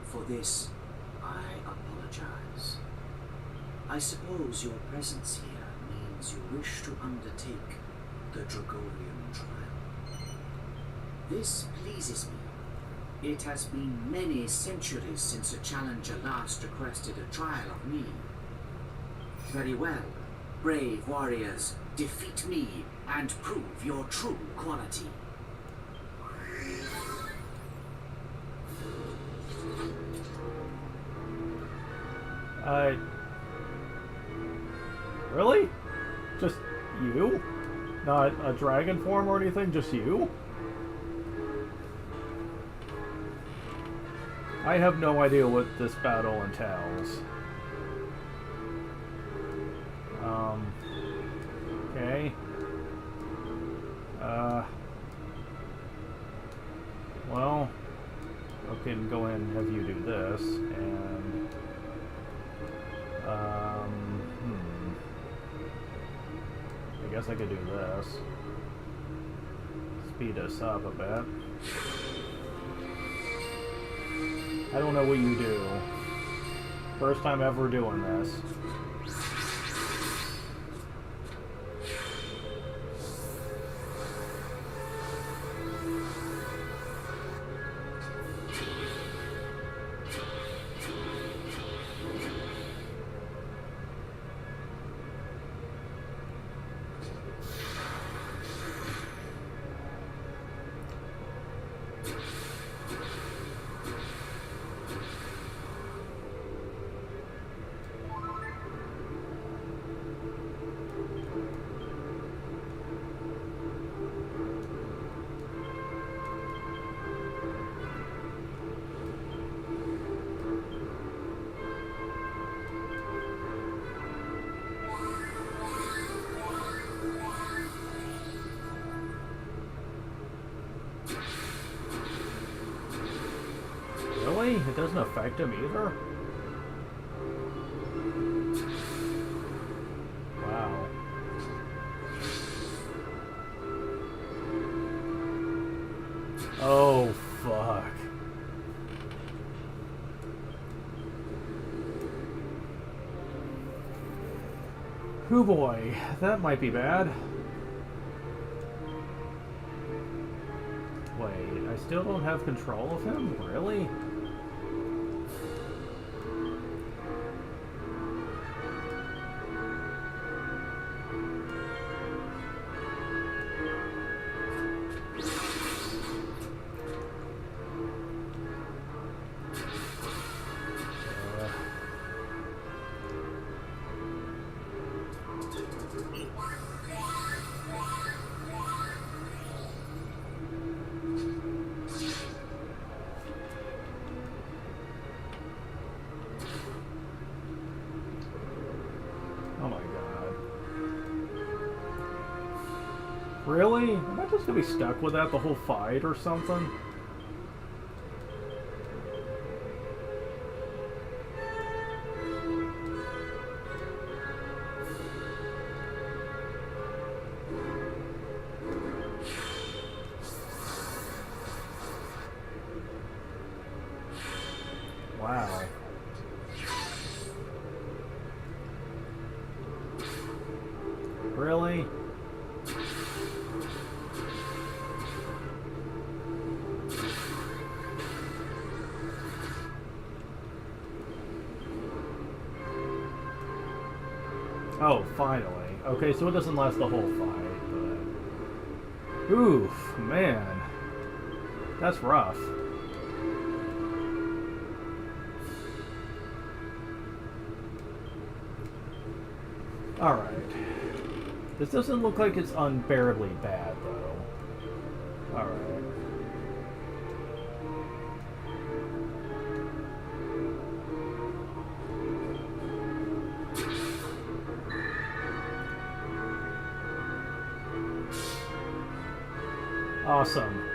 For this, I apologize. I suppose your presence here means you wish to undertake the Dragonian trial. This pleases me. It has been many centuries since a challenger last requested a trial of me. Very well, brave warriors, defeat me and prove your true quality. Really? Just you? Not a dragon form or anything? Just you? I have no idea what this battle entails. Okay. Well, I can go ahead and have you do this, and I guess I could do this. Speed us up a bit. I don't know what you do. First time ever doing this. Really? It doesn't affect him either? Wow. Oh, fuck. Hoo boy, that might be bad. Wait, I still don't have control of him? Really? Really? Am I just gonna be stuck with that the whole fight or something? Wow. Really? Oh, finally. Okay, so it doesn't last the whole fight, but... Oof, man. That's rough. Alright. This doesn't look like it's unbearably bad, though. Alright. Awesome.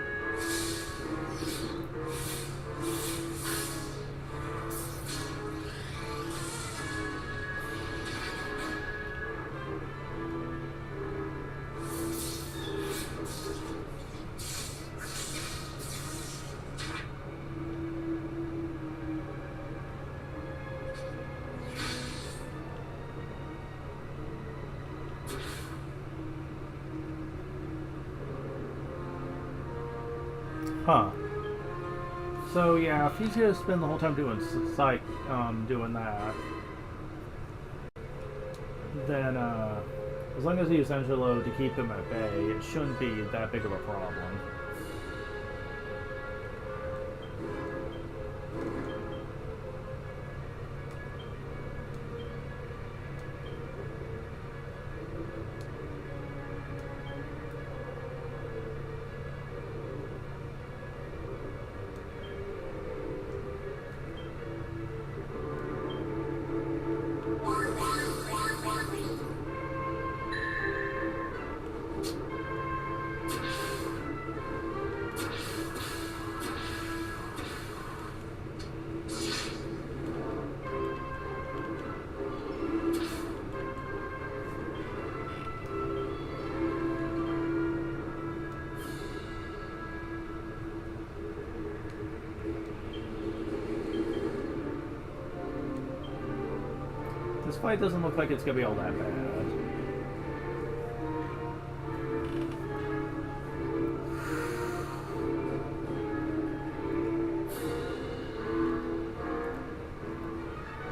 Huh. So yeah, if he's gonna spend the whole time doing doing that, then as long as he uses Angelo to keep him at bay, it shouldn't be that big of a problem. This fight doesn't look like it's gonna be all that bad.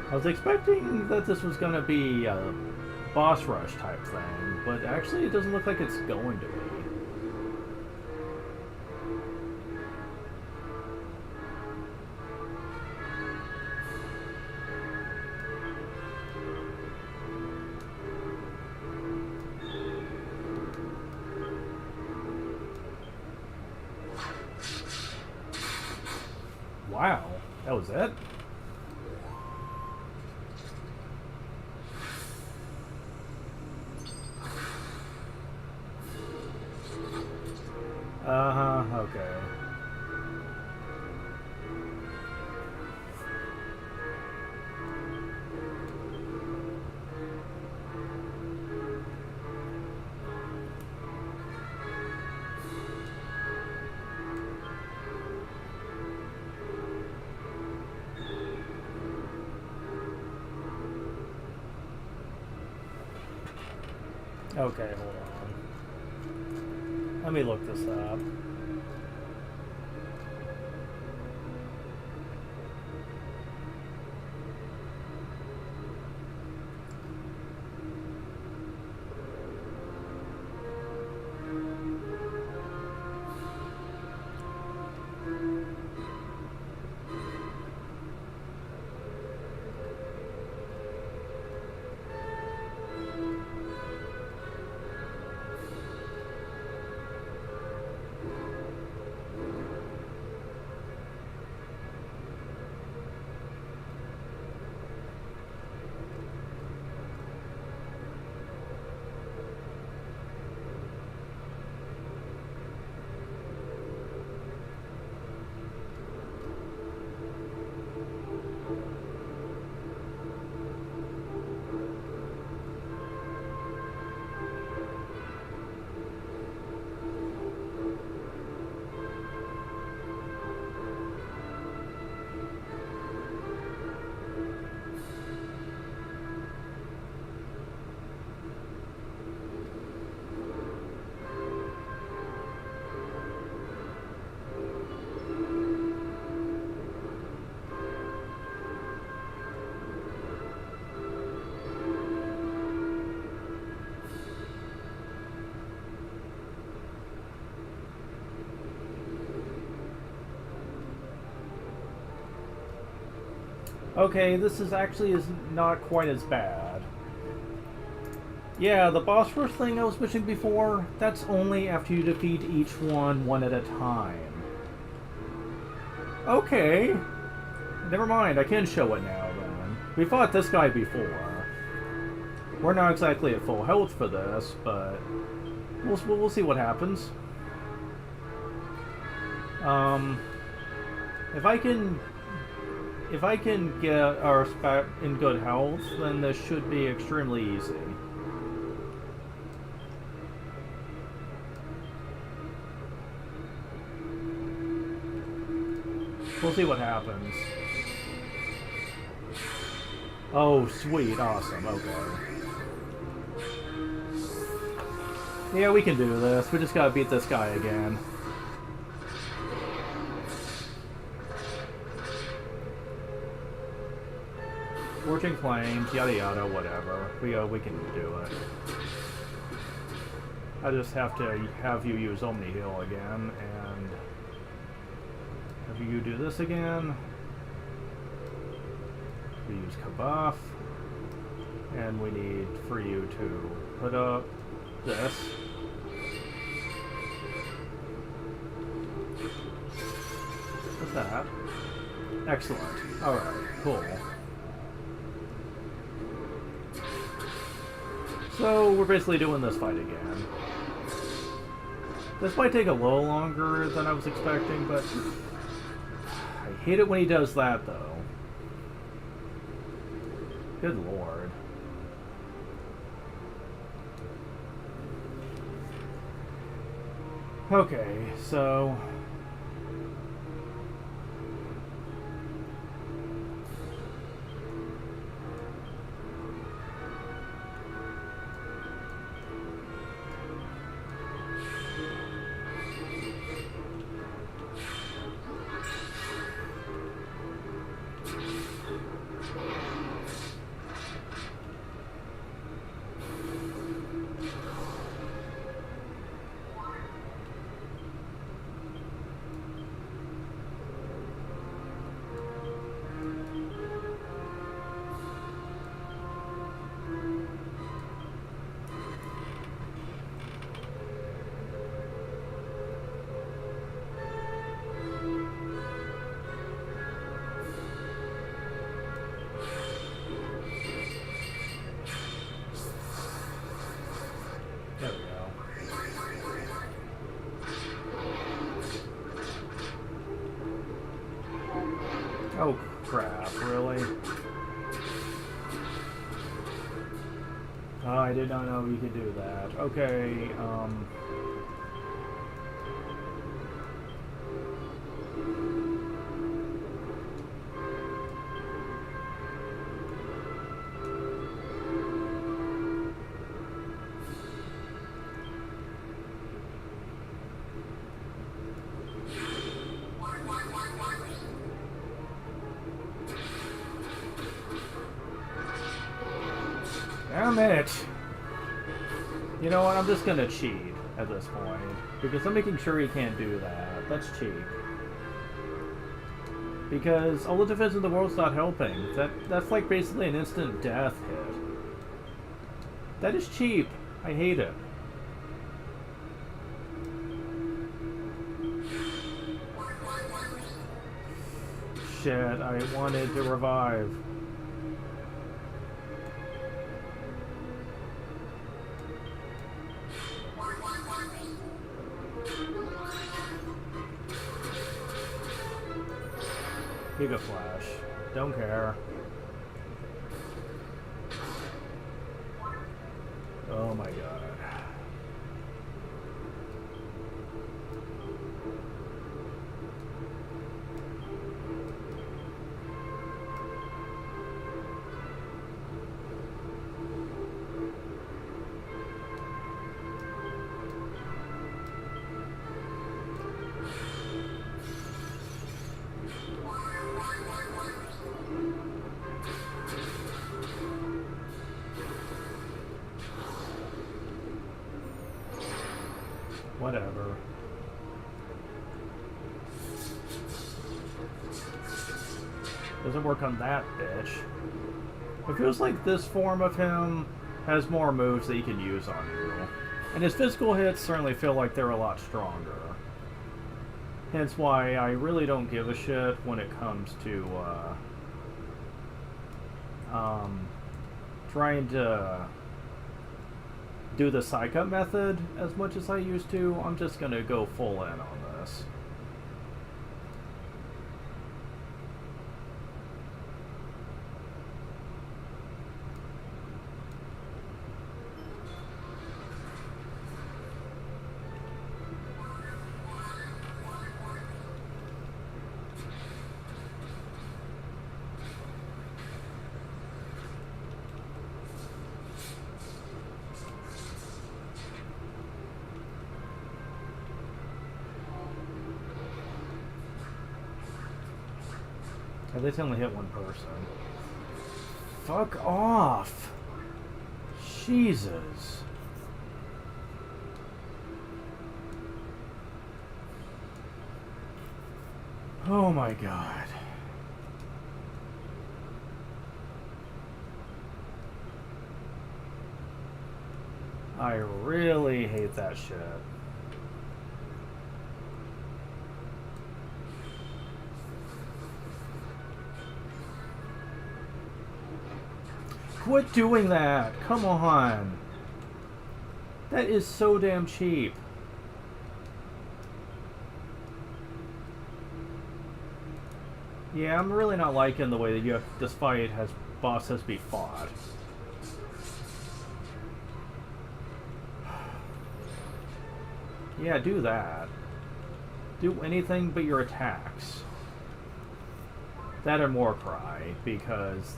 I was expecting that this was gonna be a boss rush type thing, but actually it doesn't look like it's going to be. Wow, that was it? Uh-huh, okay. Okay, hold on. Let me look this up. Okay, this is not quite as bad. Yeah, the boss rush thing I was mentioning before, that's only after you defeat each one at a time. Okay. Never mind, I can show it now then. We fought this guy before. We're not exactly at full health for this, but we'll see what happens. If I can get our spec in good health, then this should be extremely easy. We'll see what happens. Oh, sweet, awesome, okay. Yeah, we can do this. We just gotta beat this guy again. Scorching Flames, yada yada, whatever. We can do it. I just have to have you use Omni Heal again, and have you do this again. We use Kabuff, and we need for you to put up this. What's that? Excellent. Alright, cool. So, we're basically doing this fight again. This might take a little longer than I was expecting, but I hate it when he does that, though. Good lord. Okay, so... There we go. Oh crap, really? Oh, I did not know you could do that. Okay, damn it! You know what, I'm just gonna cheat at this point. Because I'm making sure he can't do that. That's cheap. Because all the defense in the world's not helping. That's like basically an instant death hit. That is cheap. I hate it. Shit, I wanted to revive. Giga Flash. Don't care. Oh my god. Whatever. Doesn't work on that bitch. It feels like this form of him has more moves that he can use on you. And his physical hits certainly feel like they're a lot stronger. Hence why I really don't give a shit when it comes to trying to do the Psych Up method as much as I used to. I'm just gonna go full in on this. At least only hit one person. Fuck off. Jesus. Oh my god. I really hate that shit. Quit doing that! Come on! That is so damn cheap. Yeah, I'm really not liking the way that this fight boss has to be fought. Yeah, do that. Do anything but your attacks. That or Warcry, because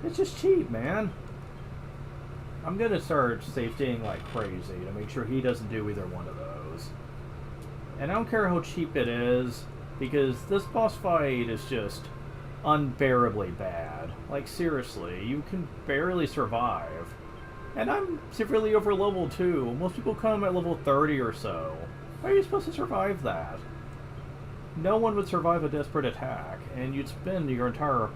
it's just cheap, man. I'm gonna start safetying like crazy to make sure he doesn't do either one of those. And I don't care how cheap it is, because this boss fight is just unbearably bad. Like, seriously, you can barely survive. And I'm severely over level too. Most people come at level 30 or so. How are you supposed to survive that? No one would survive a desperate attack, and you'd spend your entire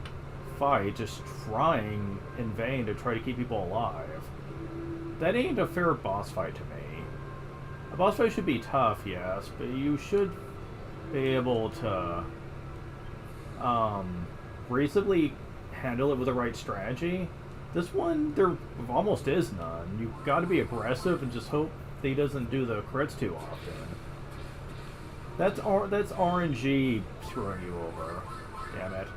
fight just trying in vain to try to keep people alive. That ain't a fair boss fight to me. A boss fight should be tough, yes, but you should be able to reasonably handle it with the right strategy. This one, there almost is none. You've got to be aggressive and just hope that he doesn't do the crits too often. That's RNG screwing you over. Damn it.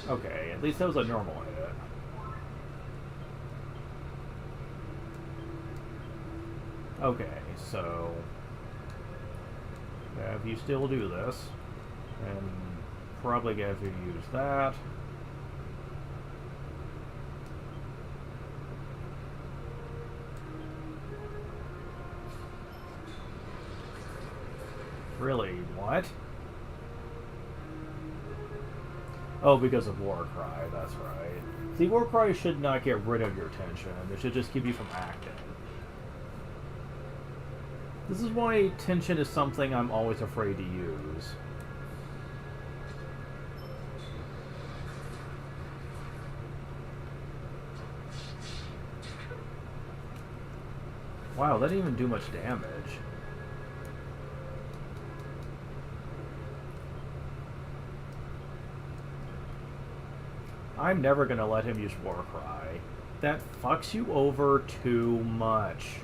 Okay, at least that was a normal hit. Okay, so have you still do this, and probably have you use that. Really? What? Oh, because of Warcry, that's right. See, Warcry should not get rid of your tension. It should just keep you from acting. This is why tension is something I'm always afraid to use. Wow, that didn't even do much damage. I'm never gonna let him use Warcry. That fucks you over too much.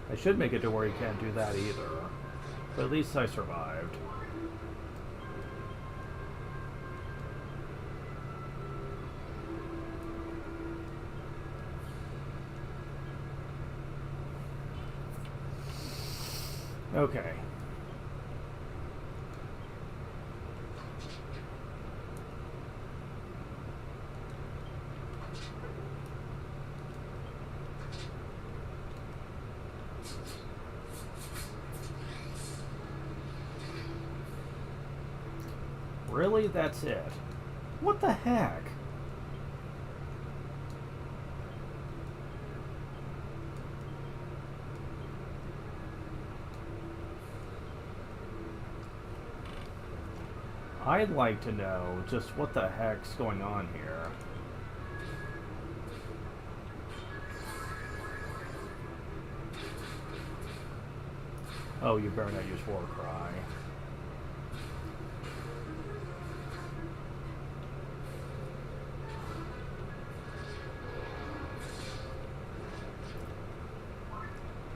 I should make it to where he can't do that either. But at least I survived. Okay. Really? That's it? What the heck? I'd like to know just what the heck's going on here. Oh, you better not use Warcry.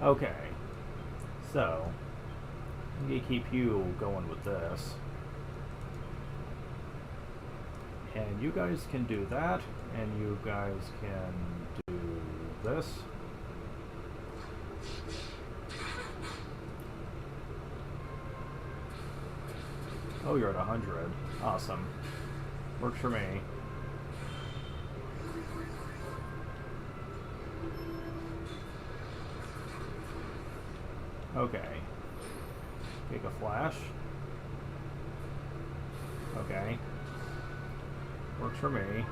Okay, so I'm gonna keep you going with this, and you guys can do that, and you guys can do this. Oh, you're at 100. Awesome. Works for me. Okay. Take a flash. Okay. Works for me.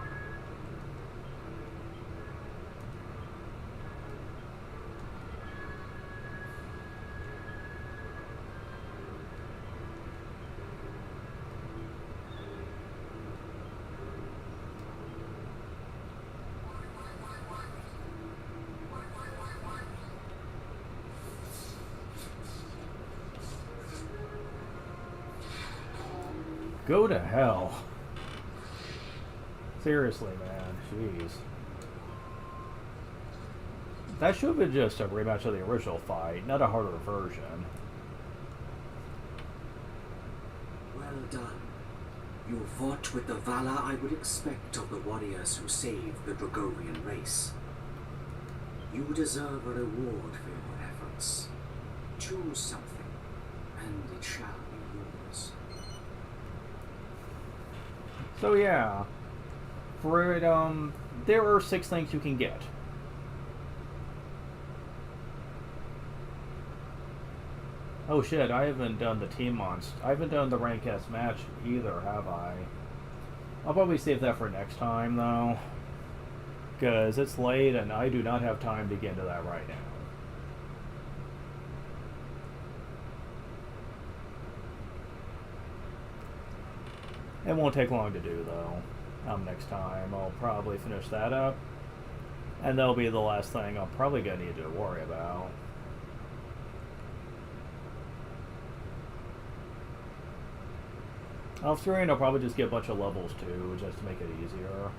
Go to hell. Seriously, man. Jeez. That should have been just a rematch of the original fight, not a harder version. Well done. You fought with the valor I would expect of the warriors who saved the Dragovian race. You deserve a reward for your efforts. Choose something, and it shall be yours. So yeah, for it, there are 6 things you can get. Oh shit, I haven't done the team monster. I haven't done the rank S match either, have I? I'll probably save that for next time though, because it's late and I do not have time to get into that right now. It won't take long to do though. Next time I'll probably finish that up, and that'll be the last thing I'm probably gonna need to worry about. Off screen I'll probably just get a bunch of levels too, just to make it easier.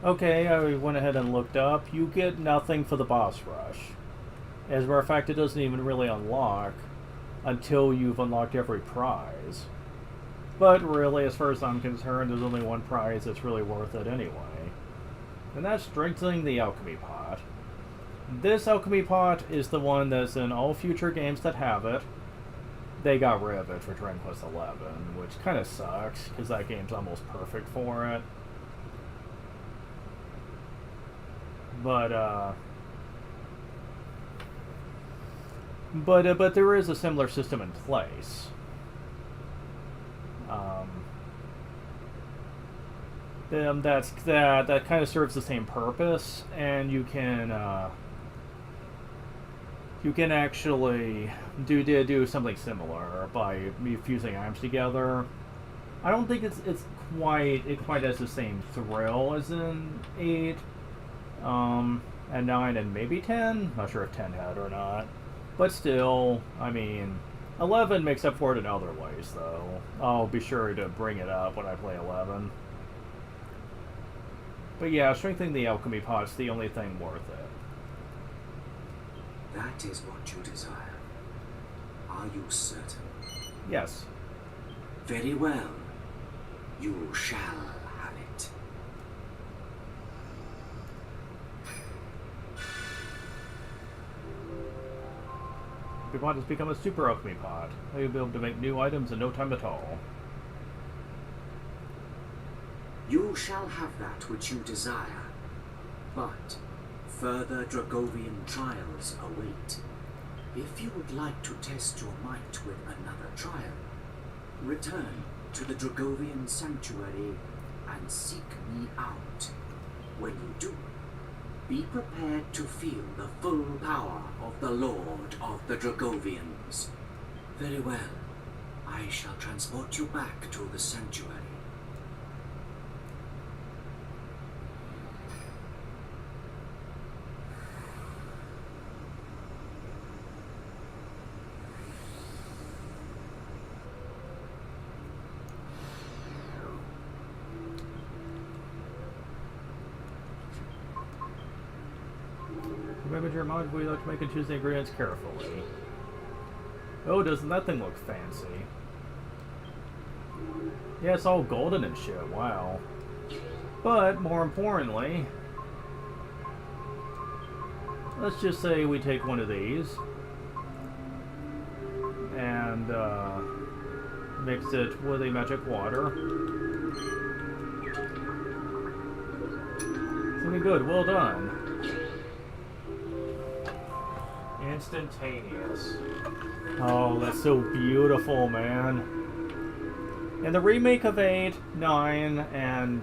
Okay, I went ahead and looked up. You get nothing for the boss rush. As a matter of fact, it doesn't even really unlock until you've unlocked every prize. But really, as far as I'm concerned, there's only one prize that's really worth it anyway. And that's strengthening the alchemy pot. This alchemy pot is the one that's in all future games that have it. They got rid of it for Dragon Quest XI, which kind of sucks, because that game's almost perfect for it. But there is a similar system in place. That kind of serves the same purpose, and you can actually do something similar by fusing items together. I don't think it quite has the same thrill as in 8, and 9, and maybe 10. Not sure if 10 had or not, but still, I mean, 11 makes up for it in other ways, though. I'll be sure to bring it up when I play 11. But yeah, strengthening the alchemy pot's the only thing worth it. That is what you desire. Are you certain? Yes. Very well. You shall have it. The pot has become a super alchemy pot. You'll be able to make new items in no time at all. You shall have that which you desire, but further Dragovian trials await. If you would like to test your might with another trial, return to the Dragovian Sanctuary and seek me out. When you do, be prepared to feel the full power of the Lord of the Dragovians. Very well. I shall transport you back to the Sanctuary. Remember your mind, we like to make and choose the ingredients carefully. Oh, doesn't that thing look fancy? Yeah, it's all golden and shit, wow. But, more importantly, let's just say we take one of these and mix it with a magic water. Something good, well done. Instantaneous. Oh, that's so beautiful, man. And the remake of 8, 9, and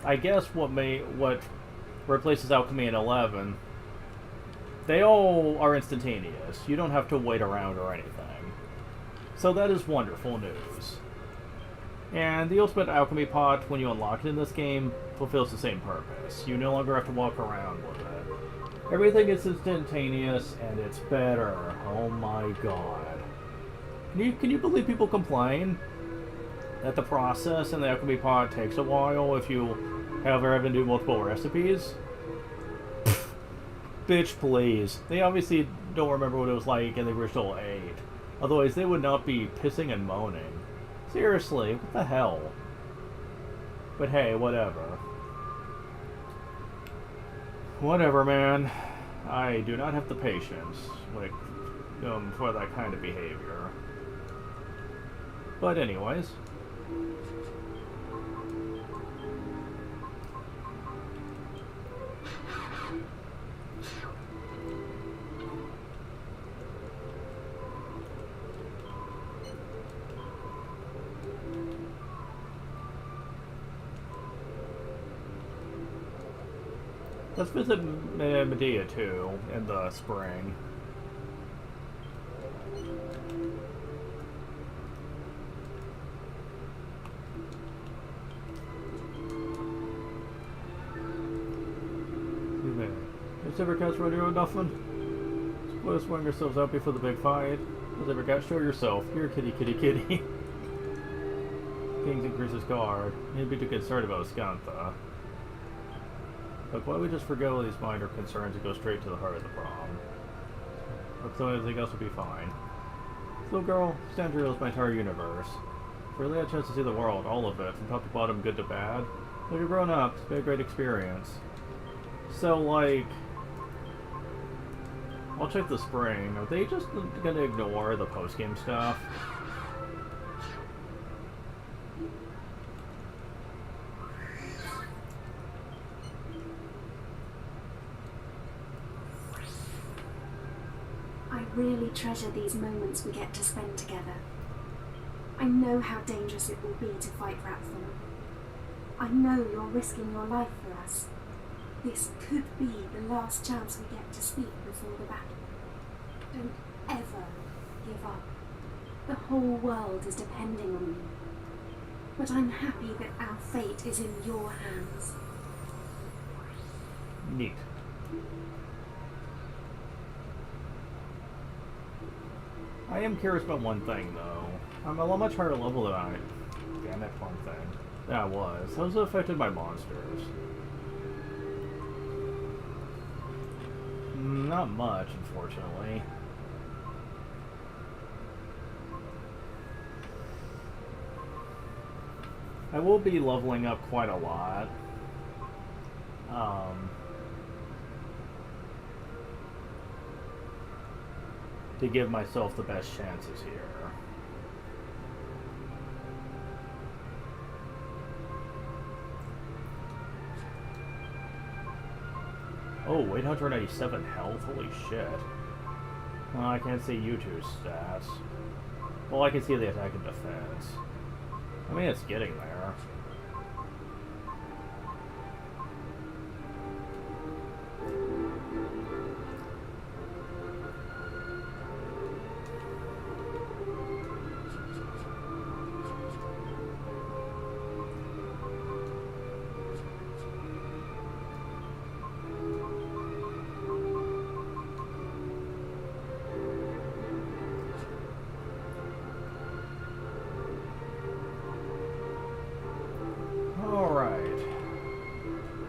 I guess what replaces Alchemy in 11, they all are instantaneous. You don't have to wait around or anything. So that is wonderful news. And the Ultimate Alchemy Pot, when you unlock it in this game, fulfills the same purpose. You no longer have to walk around with it. Everything is instantaneous, and it's better. Oh my god. Can you believe people complain that the process in the Alchemy Pot takes a while if you ever have to do multiple recipes? Bitch, please. They obviously don't remember what it was like in the original 8. Otherwise, they would not be pissing and moaning. Seriously, what the hell? But hey, whatever. Whatever, man. I do not have the patience for that kind of behavior. But anyways. Let's visit Medea too in the spring. Has ever catch rodeo nothing? Let us swing ourselves out before the big fight. Has ever got show yourself? Here, kitty, kitty, kitty. Kings increases guard. He'd be too concerned about Scantha. Look, why don't we just forgo these minor concerns and go straight to the heart of the problem? Looks like everything else will be fine. Little girl, Sandra is my entire universe. If we really had a chance to see the world, all of it, from top to bottom, good to bad. Look, you're grown up. It's been a great experience. So, like, I'll check the spring. Are they just gonna ignore the post-game stuff? I really treasure these moments we get to spend together. I know how dangerous it will be to fight Ratthorn. I know you're risking your life for us. This could be the last chance we get to speak before the battle. Don't ever give up. The whole world is depending on you. But I'm happy that our fate is in your hands. Neat. I am curious about one thing, though. I'm a much higher level than I... Damn that one thing. Than I was. How's it affected by monsters? Not much, unfortunately. I will be leveling up quite a lot. To give myself the best chances here. Oh, 887 health? Holy shit. Well, I can't see you two's stats. Well, I can see the attack and defense. I mean, it's getting there.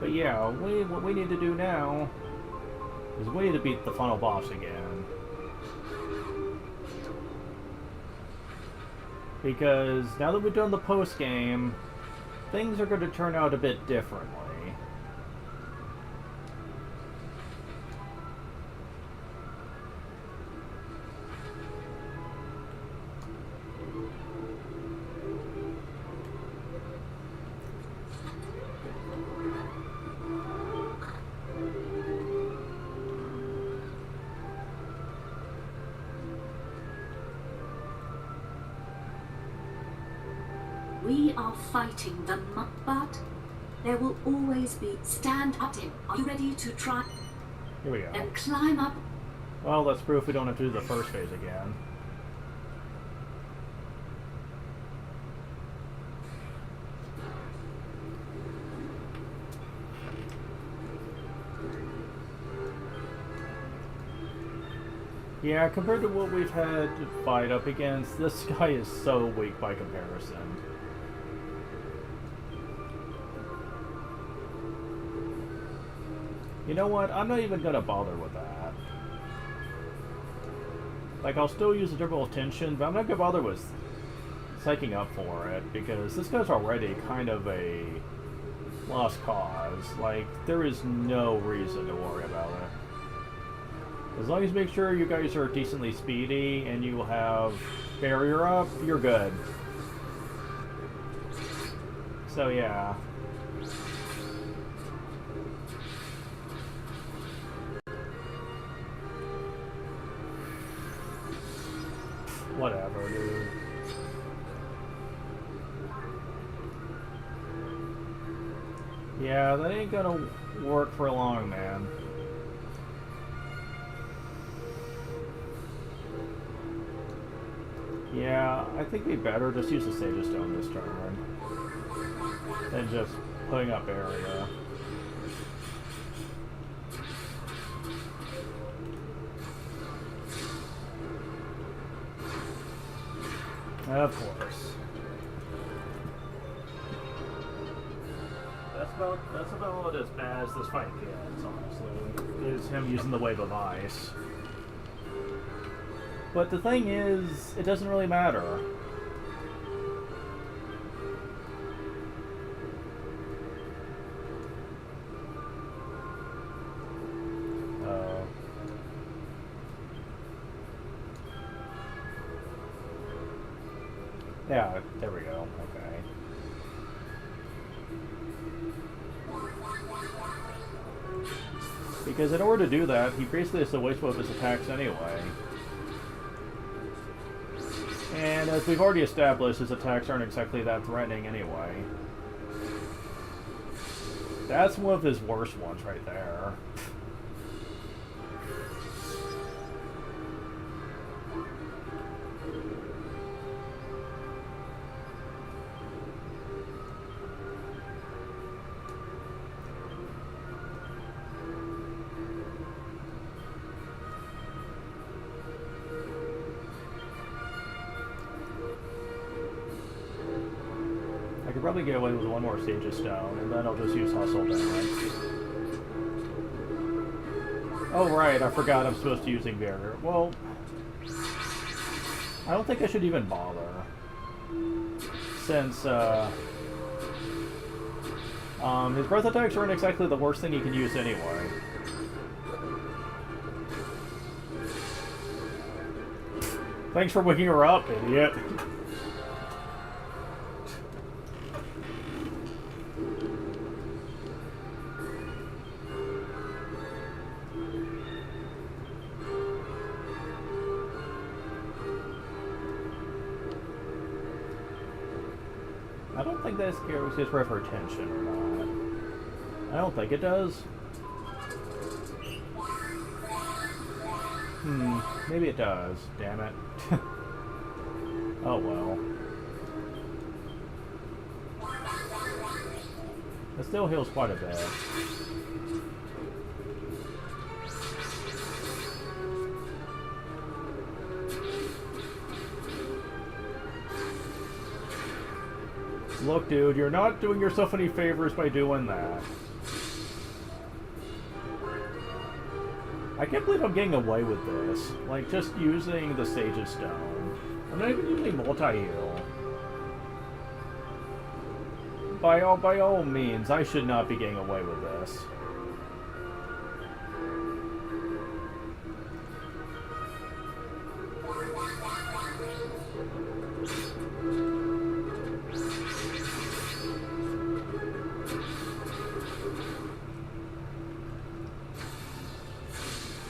Yeah, what we need to do now is we need to beat the final boss again. Because now that we've done the post-game, things are going to turn out a bit differently. We are fighting the but there will always be. Stand up, Tim. Are you ready to try? Here we go. And climb up. Well, that's proof we don't have to do the first phase again. Yeah, compared to what we've had to fight up against, this guy is so weak by comparison. You know what? I'm not even gonna bother with that. Like, I'll still use the Dribble Attention, but I'm not gonna bother with psyching up for it, because this guy's already kind of a lost cause. Like, there is no reason to worry about it. As long as you make sure you guys are decently speedy and you have barrier up, you're good. So yeah. Whatever, dude. Yeah, that ain't gonna work for long, man. Yeah, I think we better just use the Sage Stone this turn than just putting up area. Of course. That's That's about as bad as this fight gets, honestly. Is him using the Wave of Ice. But the thing is, it doesn't really matter. Yeah, there we go. Okay. Because in order to do that, he basically has to waste both his attacks anyway. And as we've already established, his attacks aren't exactly that threatening anyway. That's one of his worst ones right there. Probably get away with one more Sage of Stone, and then I'll just use Hustle damage. Oh right, I forgot I'm supposed to use Barrier. Well, I don't think I should even bother. Since, his breath attacks aren't exactly the worst thing he can use anyway. Thanks for waking her up, idiot. I don't think that scares his for attention or not. I don't think it does. Maybe it does. Damn it. Oh well. It still heals quite a bit. Look, dude, you're not doing yourself any favors by doing that. I can't believe I'm getting away with this. Like, just using the Sage's Stone. I'm not even using multi-heal. By all means, I should not be getting away with this.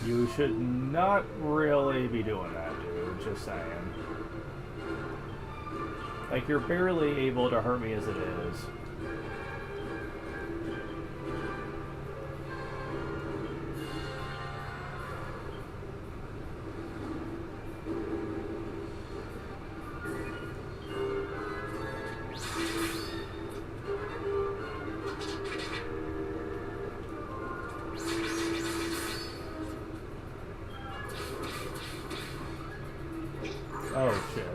You should not really be doing that, dude. Just saying. Like, you're barely able to hurt me as it is. Oh, shit.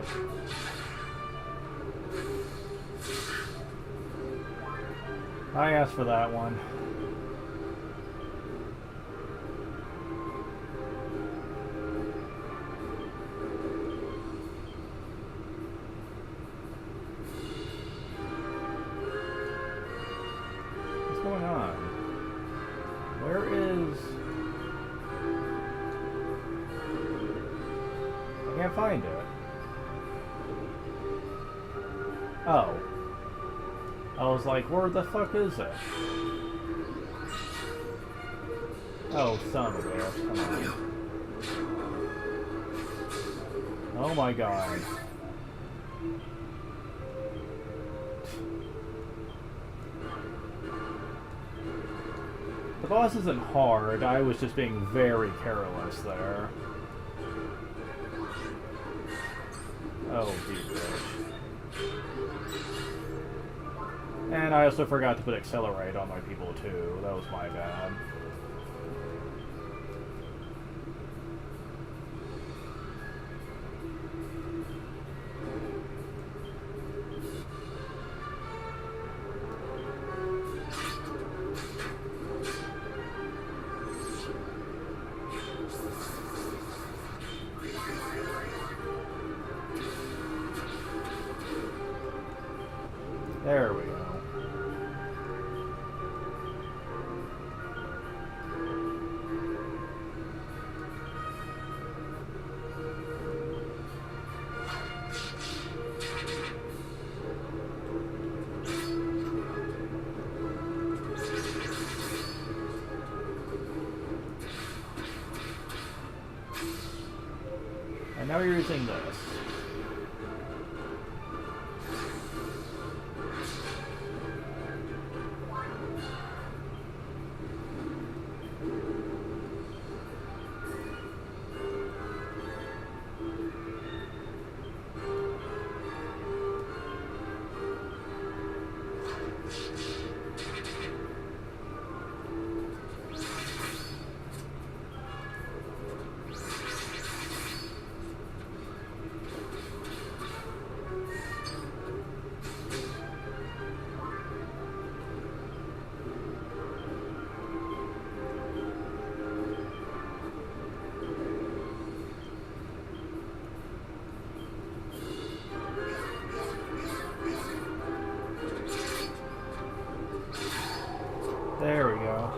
I asked for that one. What's going on? Where is... I can't find it. Oh. I was like, where the fuck is it? Oh, son of a bitch. Come on. Oh my god. The boss isn't hard, I was just being very careless there. Oh, deep bitch. And I also forgot to put Accelerate on my people too. That was my bad. now you're using this. There we go.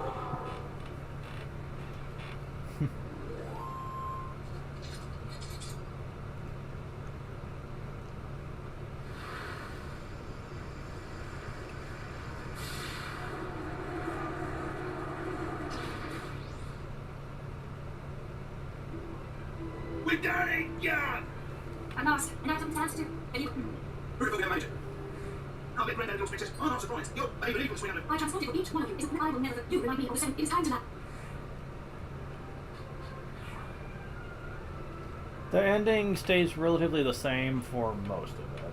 We're down again! I'm lost, and I don't understand. And you... Who the fuck manager? Can't get Granddad your speeches. I'm not surprised. You're unbelievable, swing I transported for each one of you. Is it I will never do remind me of the same. It is time to laugh. The ending stays relatively the same for most of it.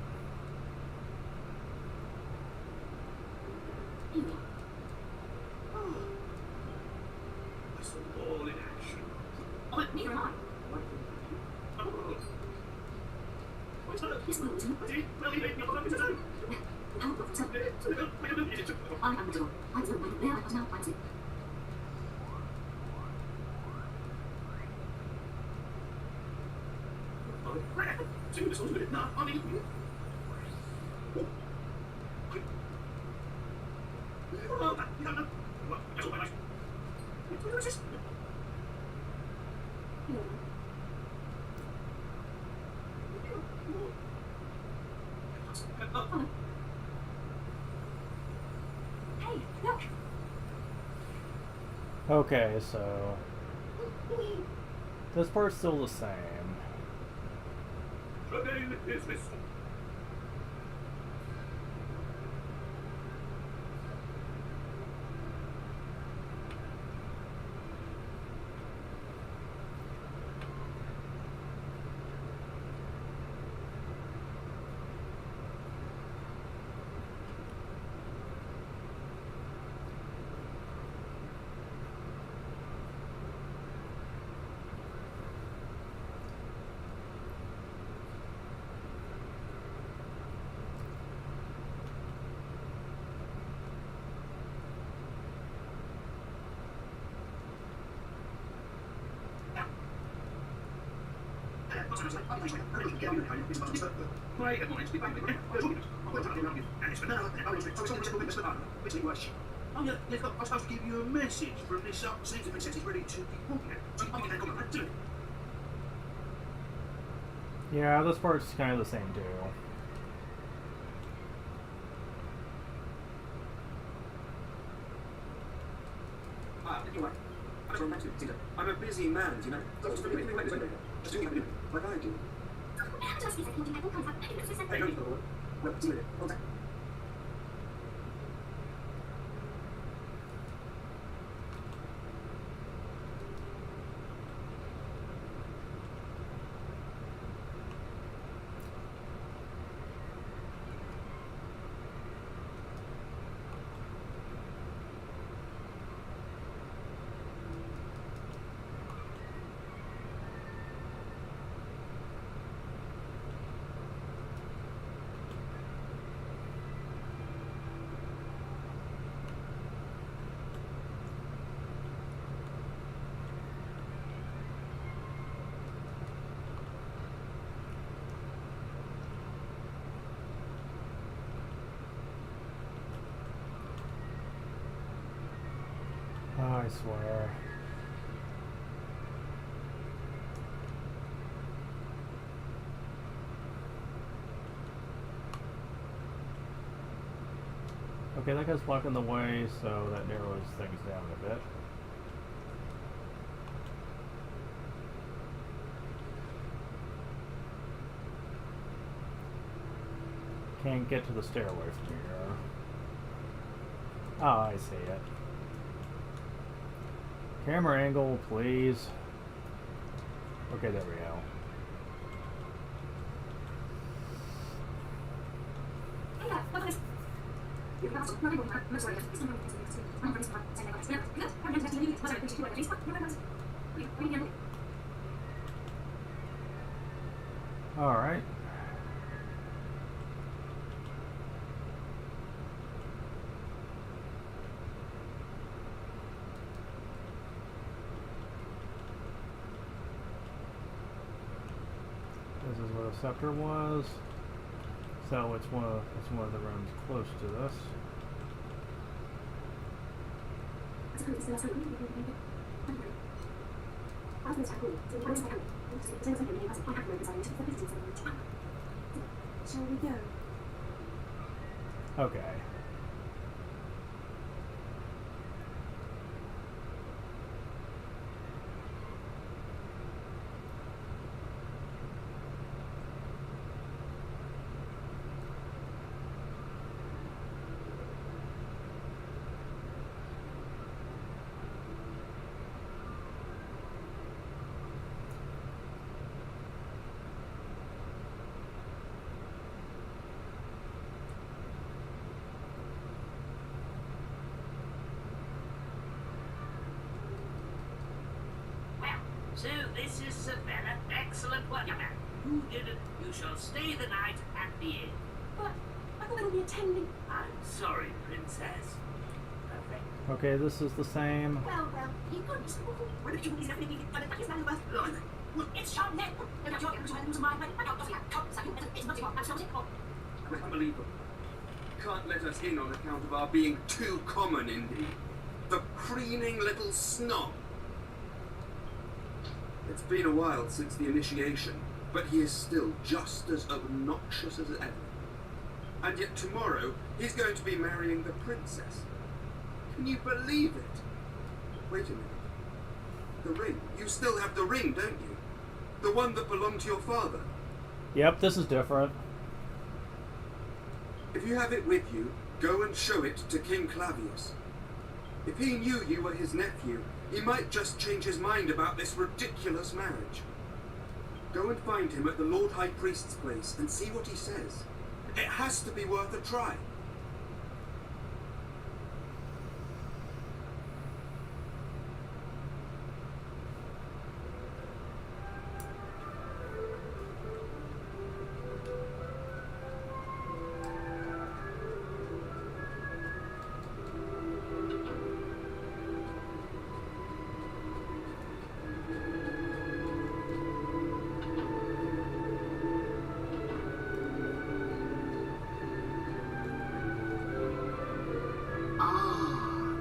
I saw them all in action. Oh, neither am I. What's that? This will isn't. See? Well, you made me up to do. How about so? I am the door. I'm the one there. I was now. I'm it. See what this one's doing? No, I mean... Hey, look. Okay, so this part's still the same. Again, is this... Oh yeah, I was supposed to give you a message from this seems to make sense. It's ready to be walking. So you can go back to it. Yeah, this part's kind of the same too. Anyway, I just romantic, Caesar. I'm a busy man, you know. Just do anything like this, just do what you do, like I do. Hey, no need for the word. Well, see you later. All time. Oh, I swear. Okay, that guy's blocking the way, so that narrows things down a bit. Can't get to the stairway from here. Oh, I see it. Camera angle, please. Okay, there we go. All right. This is where the scepter was. So it's one of the rooms close to this. Shall we go? Okay. So this is Savannah. Excellent work, young man. Who did it? You shall stay the night at the inn. But I thought I would be attending. I'm sorry, princess. Perfect. Okay, this is the same. Well, you could. Where did you please let me find it? It's Charlotte. No doubt you're going to lose a mind. I Unbelievable. Can't let us in on account of our being too common, indeed. The preening little snob. It's been a while since the initiation, but he is still just as obnoxious as ever. And yet tomorrow, he's going to be marrying the princess. Can you believe it? Wait a minute. The ring. You still have the ring, don't you? The one that belonged to your father. Yep, this is different. If you have it with you, go and show it to King Clavius. If he knew you were his nephew, he might just change his mind about this ridiculous marriage. Go and find him at the Lord High Priest's place and see what he says. It has to be worth a try.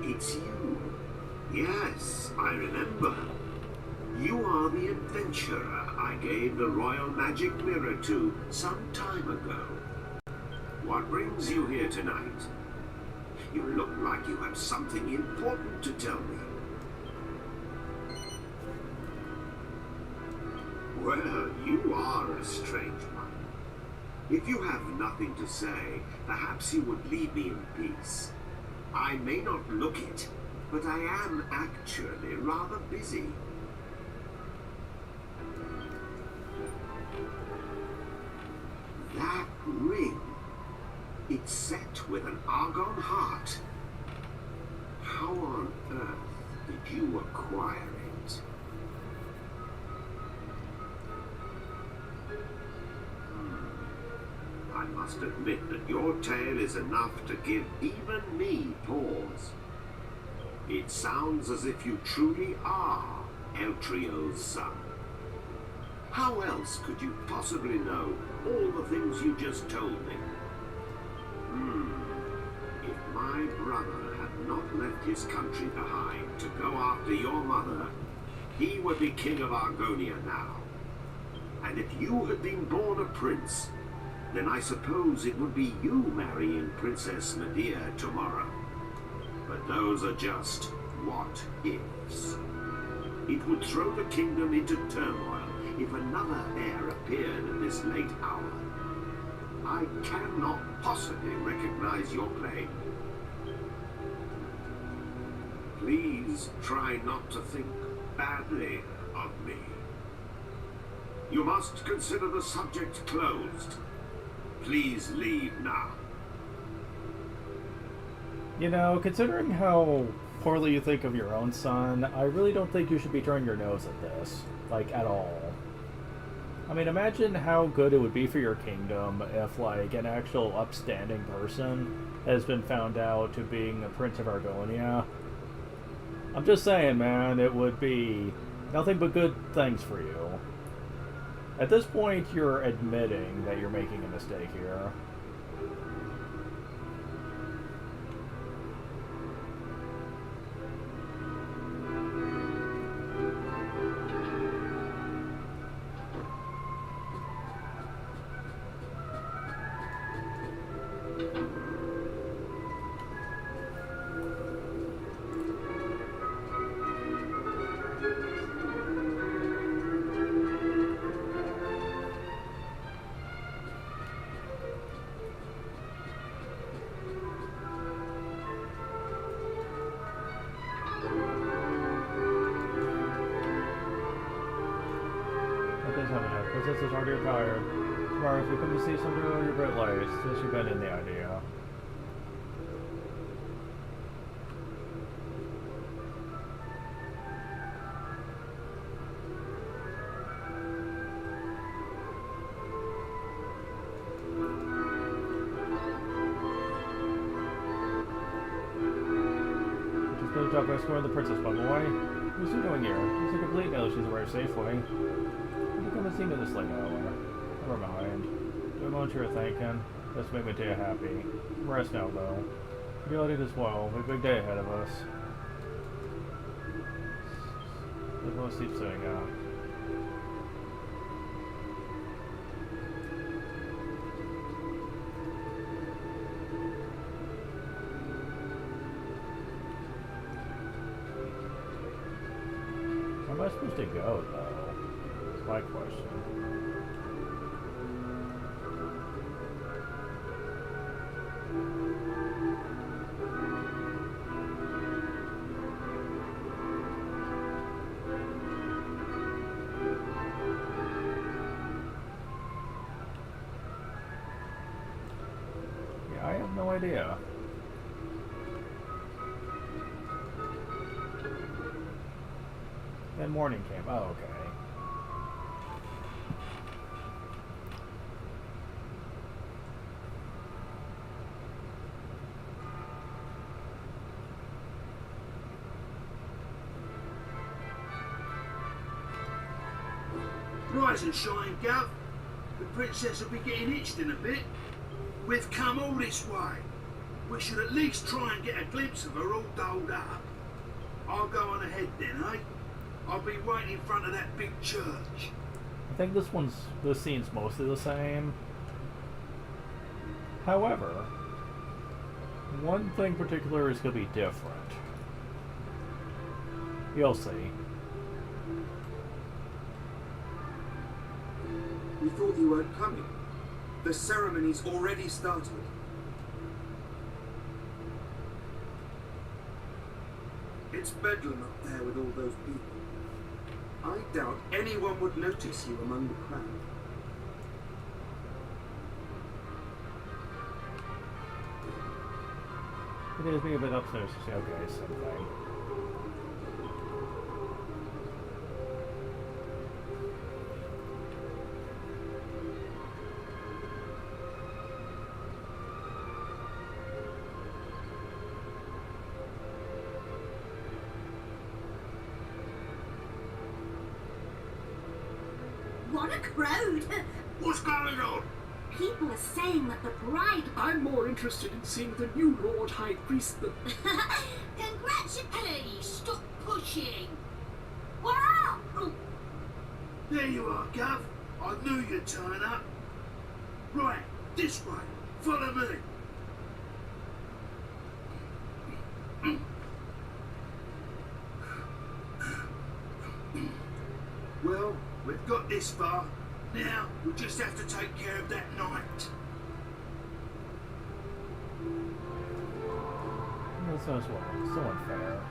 It's you. Yes, I remember. You are the adventurer I gave the Royal Magic Mirror to some time ago. What brings you here tonight? You look like you have something important to tell me. Well, you are a strange one. If you have nothing to say, perhaps you would leave me in peace. I may not look it, but I am actually rather busy. That ring, it's set with an Argon heart. How on earth did you acquire it? I must admit that your tale is enough to give even me pause. It sounds as if you truly are Eltrio's son. How else could you possibly know all the things you just told me? If my brother had not left his country behind to go after your mother, he would be king of Argonia now. And if you had been born a prince, then I suppose it would be you marrying Princess Medea tomorrow. But those are just what-ifs. It would throw the kingdom into turmoil if another heir appeared at this late hour. I cannot possibly recognize your claim. Please try not to think badly of me. You must consider the subject closed. Please leave now. You know, considering how poorly you think of your own son, I really don't think you should be turning your nose at this. Like, at all. I mean, imagine how good it would be for your kingdom if, like, an actual upstanding person has been found out to being a Prince of Argonia. I'm just saying, man, it would be nothing but good things for you. At this point, you're admitting that you're making a mistake here. Princess is already retired. Tomorrow, if you come to see some of your great lights, since you've been in the idea. Just go to talk about scoring the princess, by the way. What's she doing here? She's a complete now that she's arrived safely. Come and see me this late hour. Never mind. Do a moment you're thinking. This made me too happy. Rest now, though. Feel it as well. A big day ahead of us. Just want to sleep sitting out. Where am I supposed to go, though? My question. Yeah, I have no idea. Then morning came. Oh, okay. Rise and shine, Gov. The princess will be getting itched in a bit. We've come all this way. We should at least try and get a glimpse of her all dolled up. I'll go on ahead then, eh? I'll be waiting in front of that big church. I think this scene's mostly the same. However, one thing in particular is going to be different. You'll see. We thought you weren't coming. The ceremony's already started. It's bedlam up there with all those people. I doubt anyone would notice you among the crowd. It is me a bit upstairs to say, okay, same thing. What a crowd! What's going on? People are saying that the bride... I'm more interested in seeing the new Lord High Priest than... Congratulations! Stop pushing! Wow! There you are, Gov. I knew you'd turn up. Right, this way. Follow me. Well, we've got this far. Now, we just have to take care of that knight. This one's so unfair.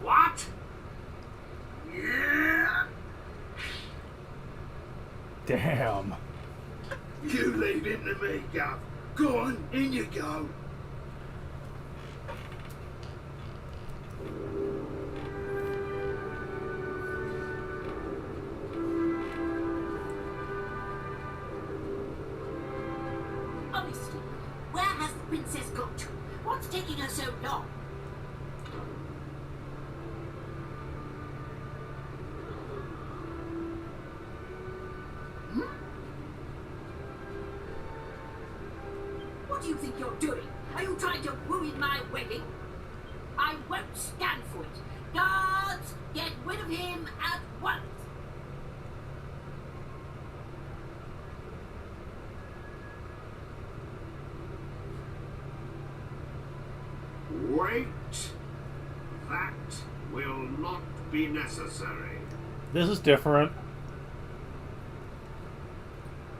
What? Yeah. Damn. You leave him to me, Gov. Go on, in you go. Honestly, where has the princess got to? What's taking her so long? What do you think you're doing? Are you trying to ruin my wedding? I won't stand for it. Guards, get rid of him at once. Wait. That will not be necessary. This is different.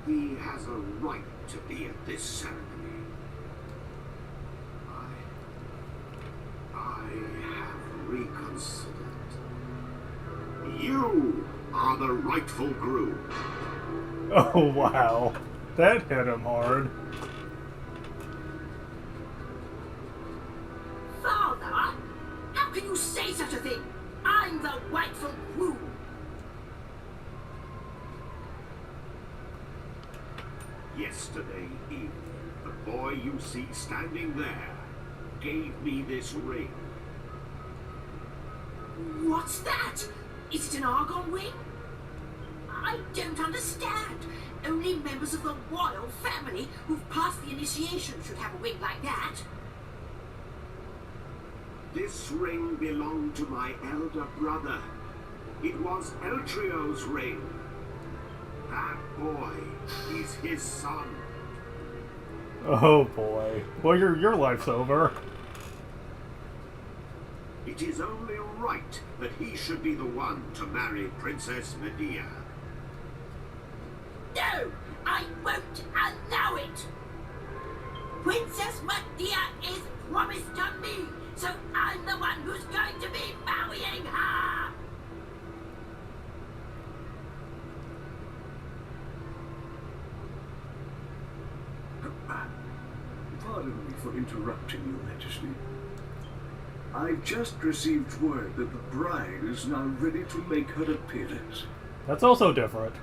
He has a right to be at this ceremony. I have reconsidered. You are the rightful groom. Oh, wow. That hit him hard. Father, how can you say such a thing? I'm the rightful groom. Yesterday evening, the boy you see standing there gave me this ring. What's that? Is it an Argon ring? I don't understand. Only members of the royal family who've passed the initiation should have a ring like that. This ring belonged to my elder brother. It was Eltrio's ring. That boy is his son. Oh boy. Well, your life's over. It is only right that he should be the one to marry Princess Medea. No! I won't allow it! Princess Medea is promised to me, so I'm the one who's going to be marrying her! Pardon me for interrupting you, Majesty. I've just received word that the bride is now ready to make her appearance. That's also different.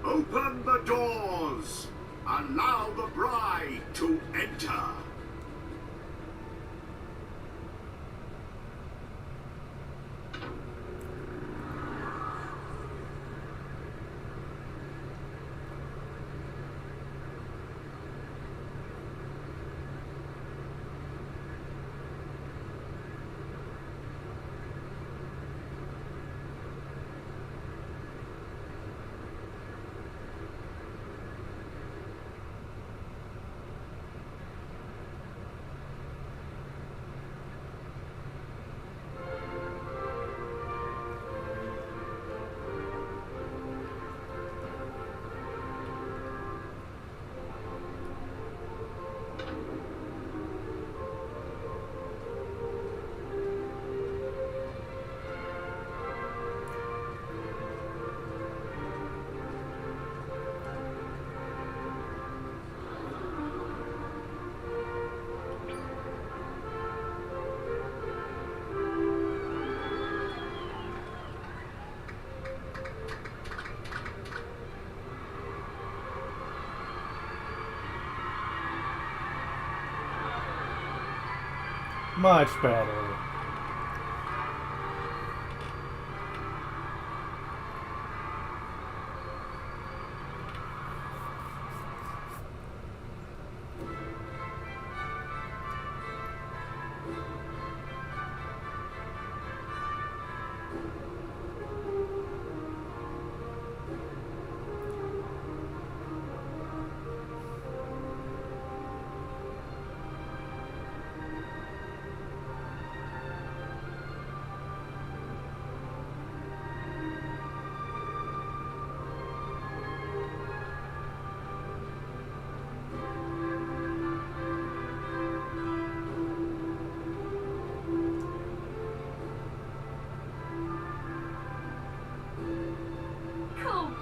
Open the doors! Allow the bride to enter! Much better.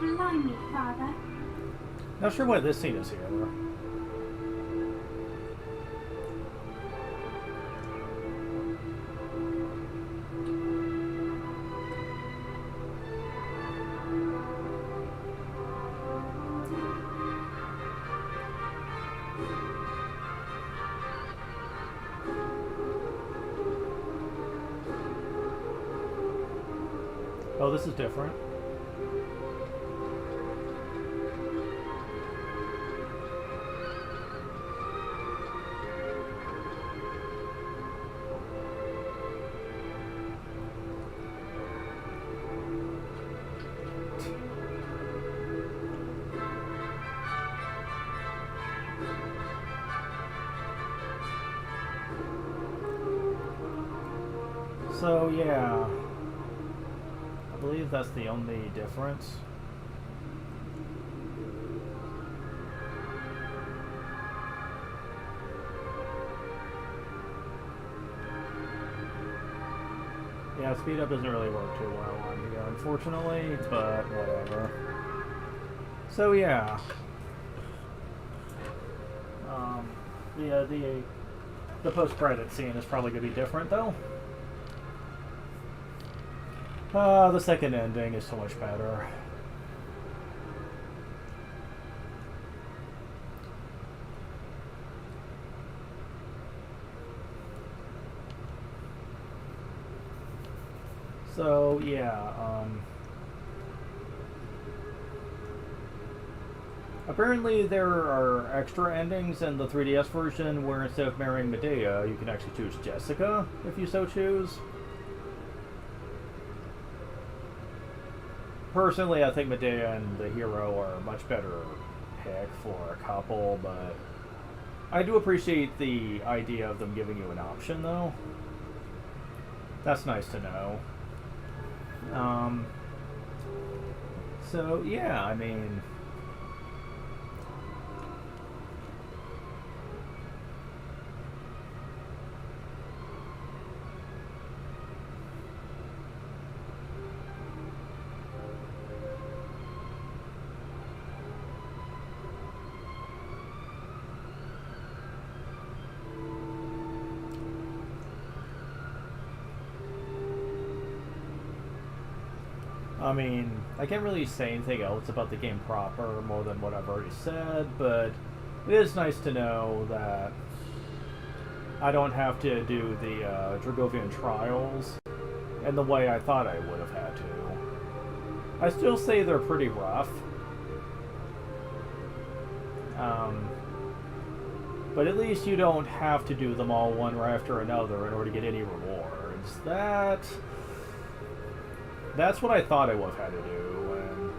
Blimey, Father. Not sure why this scene is here. Oh, this is different. So, yeah. I believe that's the only difference. Yeah, speed up doesn't really work too well on here, unfortunately, but whatever. So, yeah. The post-credit scene is probably going to be different, though. The second ending is so much better. So, yeah, apparently there are extra endings in the 3DS version where instead of marrying Medea, you can actually choose Jessica, if you so choose. Personally, I think Medea and the hero are a much better pick for a couple, but I do appreciate the idea of them giving you an option, though. That's nice to know. So, yeah, I mean... I mean, I can't really say anything else about the game proper more than what I've already said, but it is nice to know that I don't have to do the Dragovian trials in the way I thought I would have had to. I still say they're pretty rough. But at least you don't have to do them all one right after another in order to get any rewards. That's what I thought I would have had to do, and,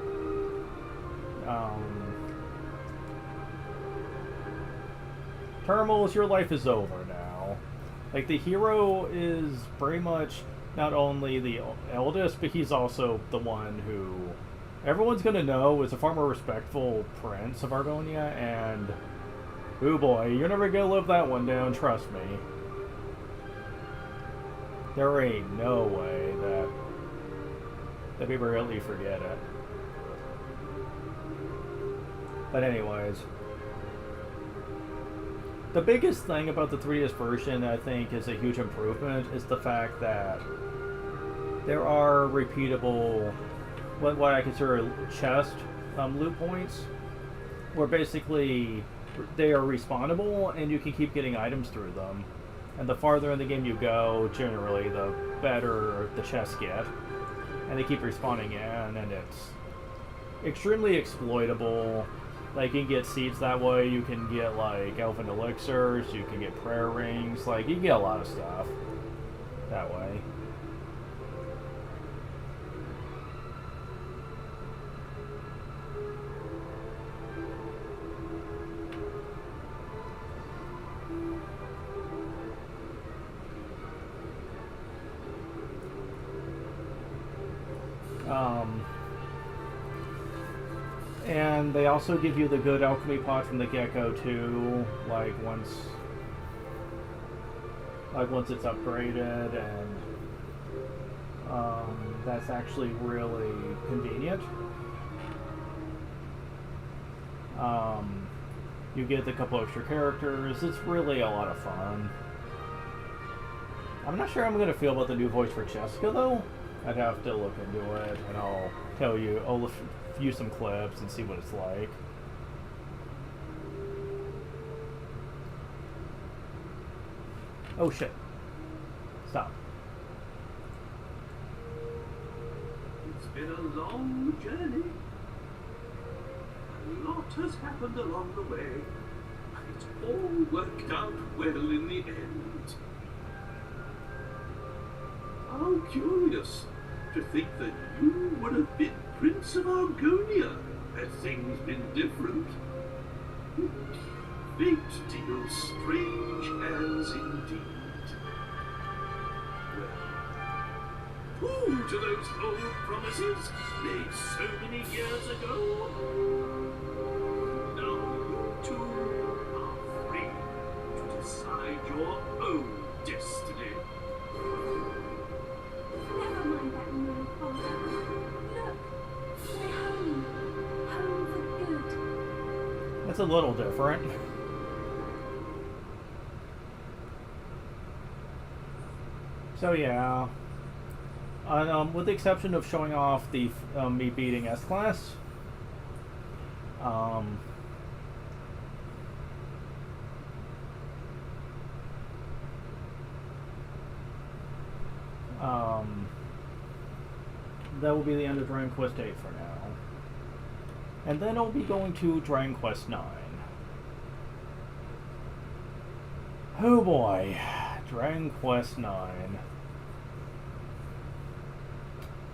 Terminals, your life is over now. Like, the hero is very much not only the eldest, but he's also the one who everyone's gonna know is a far more respectful prince of Argonia, and, ooh boy, you're never gonna live that one down, trust me. There ain't no way that people really forget it. But anyways, the biggest thing about the 3DS version, I think, is a huge improvement, is the fact that there are repeatable, what I consider chest loot points, where basically they are respawnable and you can keep getting items through them. And the farther in the game you go, generally, the better the chests get. And they keep respawning in, and it's extremely exploitable. Like, you can get seeds that way, you can get, like, elven elixirs, you can get prayer rings, like, you can get a lot of stuff that way. And they also give you the good alchemy pot from the Gecko too, like once it's upgraded, and that's actually really convenient. You get a couple extra characters. It's really a lot of fun. I'm not sure how I'm going to feel about the new voice for Jessica, though. I'd have to look into it, and I'll tell you. I'll view some clips and see what it's like. Oh shit. Stop. It's been a long journey. A lot has happened along the way. It's all worked out well in the end. How curious to think that you would have been Prince of Argonia had things been different. Fate deals strange hands indeed. Well, who to those old promises made so many years ago? Now you two are free to decide your own destiny. Never mind that man, Father. Look, we're home. Home for good. That's a little different. So yeah, with the exception of showing off the me beating S-Class, that will be the end of Dragon Quest VIII for now. And then I'll be going to Dragon Quest IX. Oh boy, Dragon Quest IX.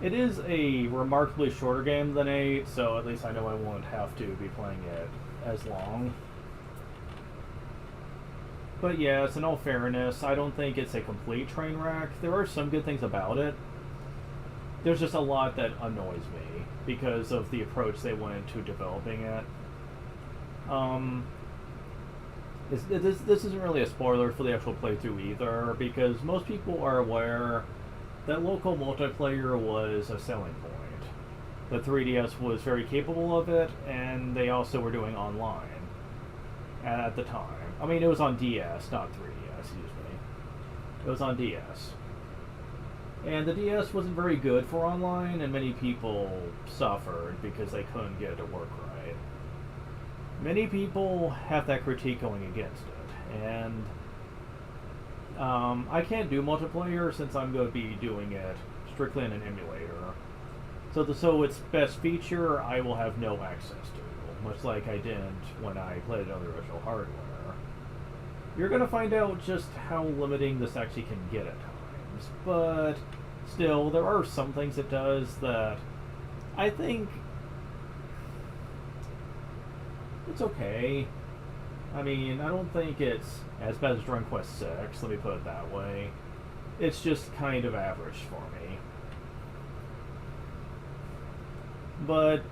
It is a remarkably shorter game than 8, so at least I know I won't have to be playing it as long. But yes, in all fairness, I don't think it's a complete train wreck. There are some good things about it. There's just a lot that annoys me because of the approach they went into developing it. This isn't really a spoiler for the actual playthrough either, because most people are aware that local multiplayer was a selling point. The 3DS was very capable of it, and they also were doing online at the time. I mean, it was on DS, not 3DS, excuse me. It was on DS. And the DS wasn't very good for online, and many people suffered because they couldn't get it to work right. Many people have that critique going against it, and I can't do multiplayer since I'm going to be doing it strictly in an emulator. So its best feature I will have no access to, much like I didn't when I played it on the original hardware. You're going to find out just how limiting this actually can get at times, but still, there are some things it does that I think it's okay. I mean, I don't think it's as bad as Dragon Quest VI, let me put it that way. It's just kind of average for me. But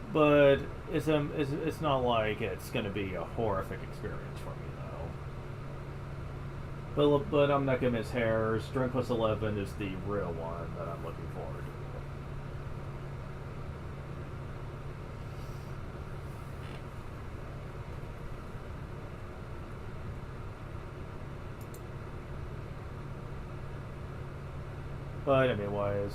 it's not like it's going to be a horrific experience for me, though. But I'm not going to miss hairs. Dragon Quest XI is the real one that I'm looking forward to. But anyways,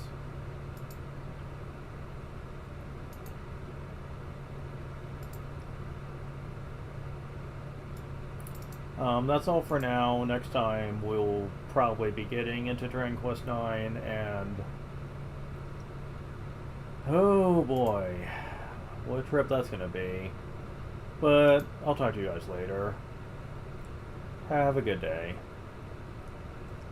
that's all for now. Next time we'll probably be getting into Dragon Quest IX, and oh boy, what a trip that's gonna be. But I'll talk to you guys later. Have a good day.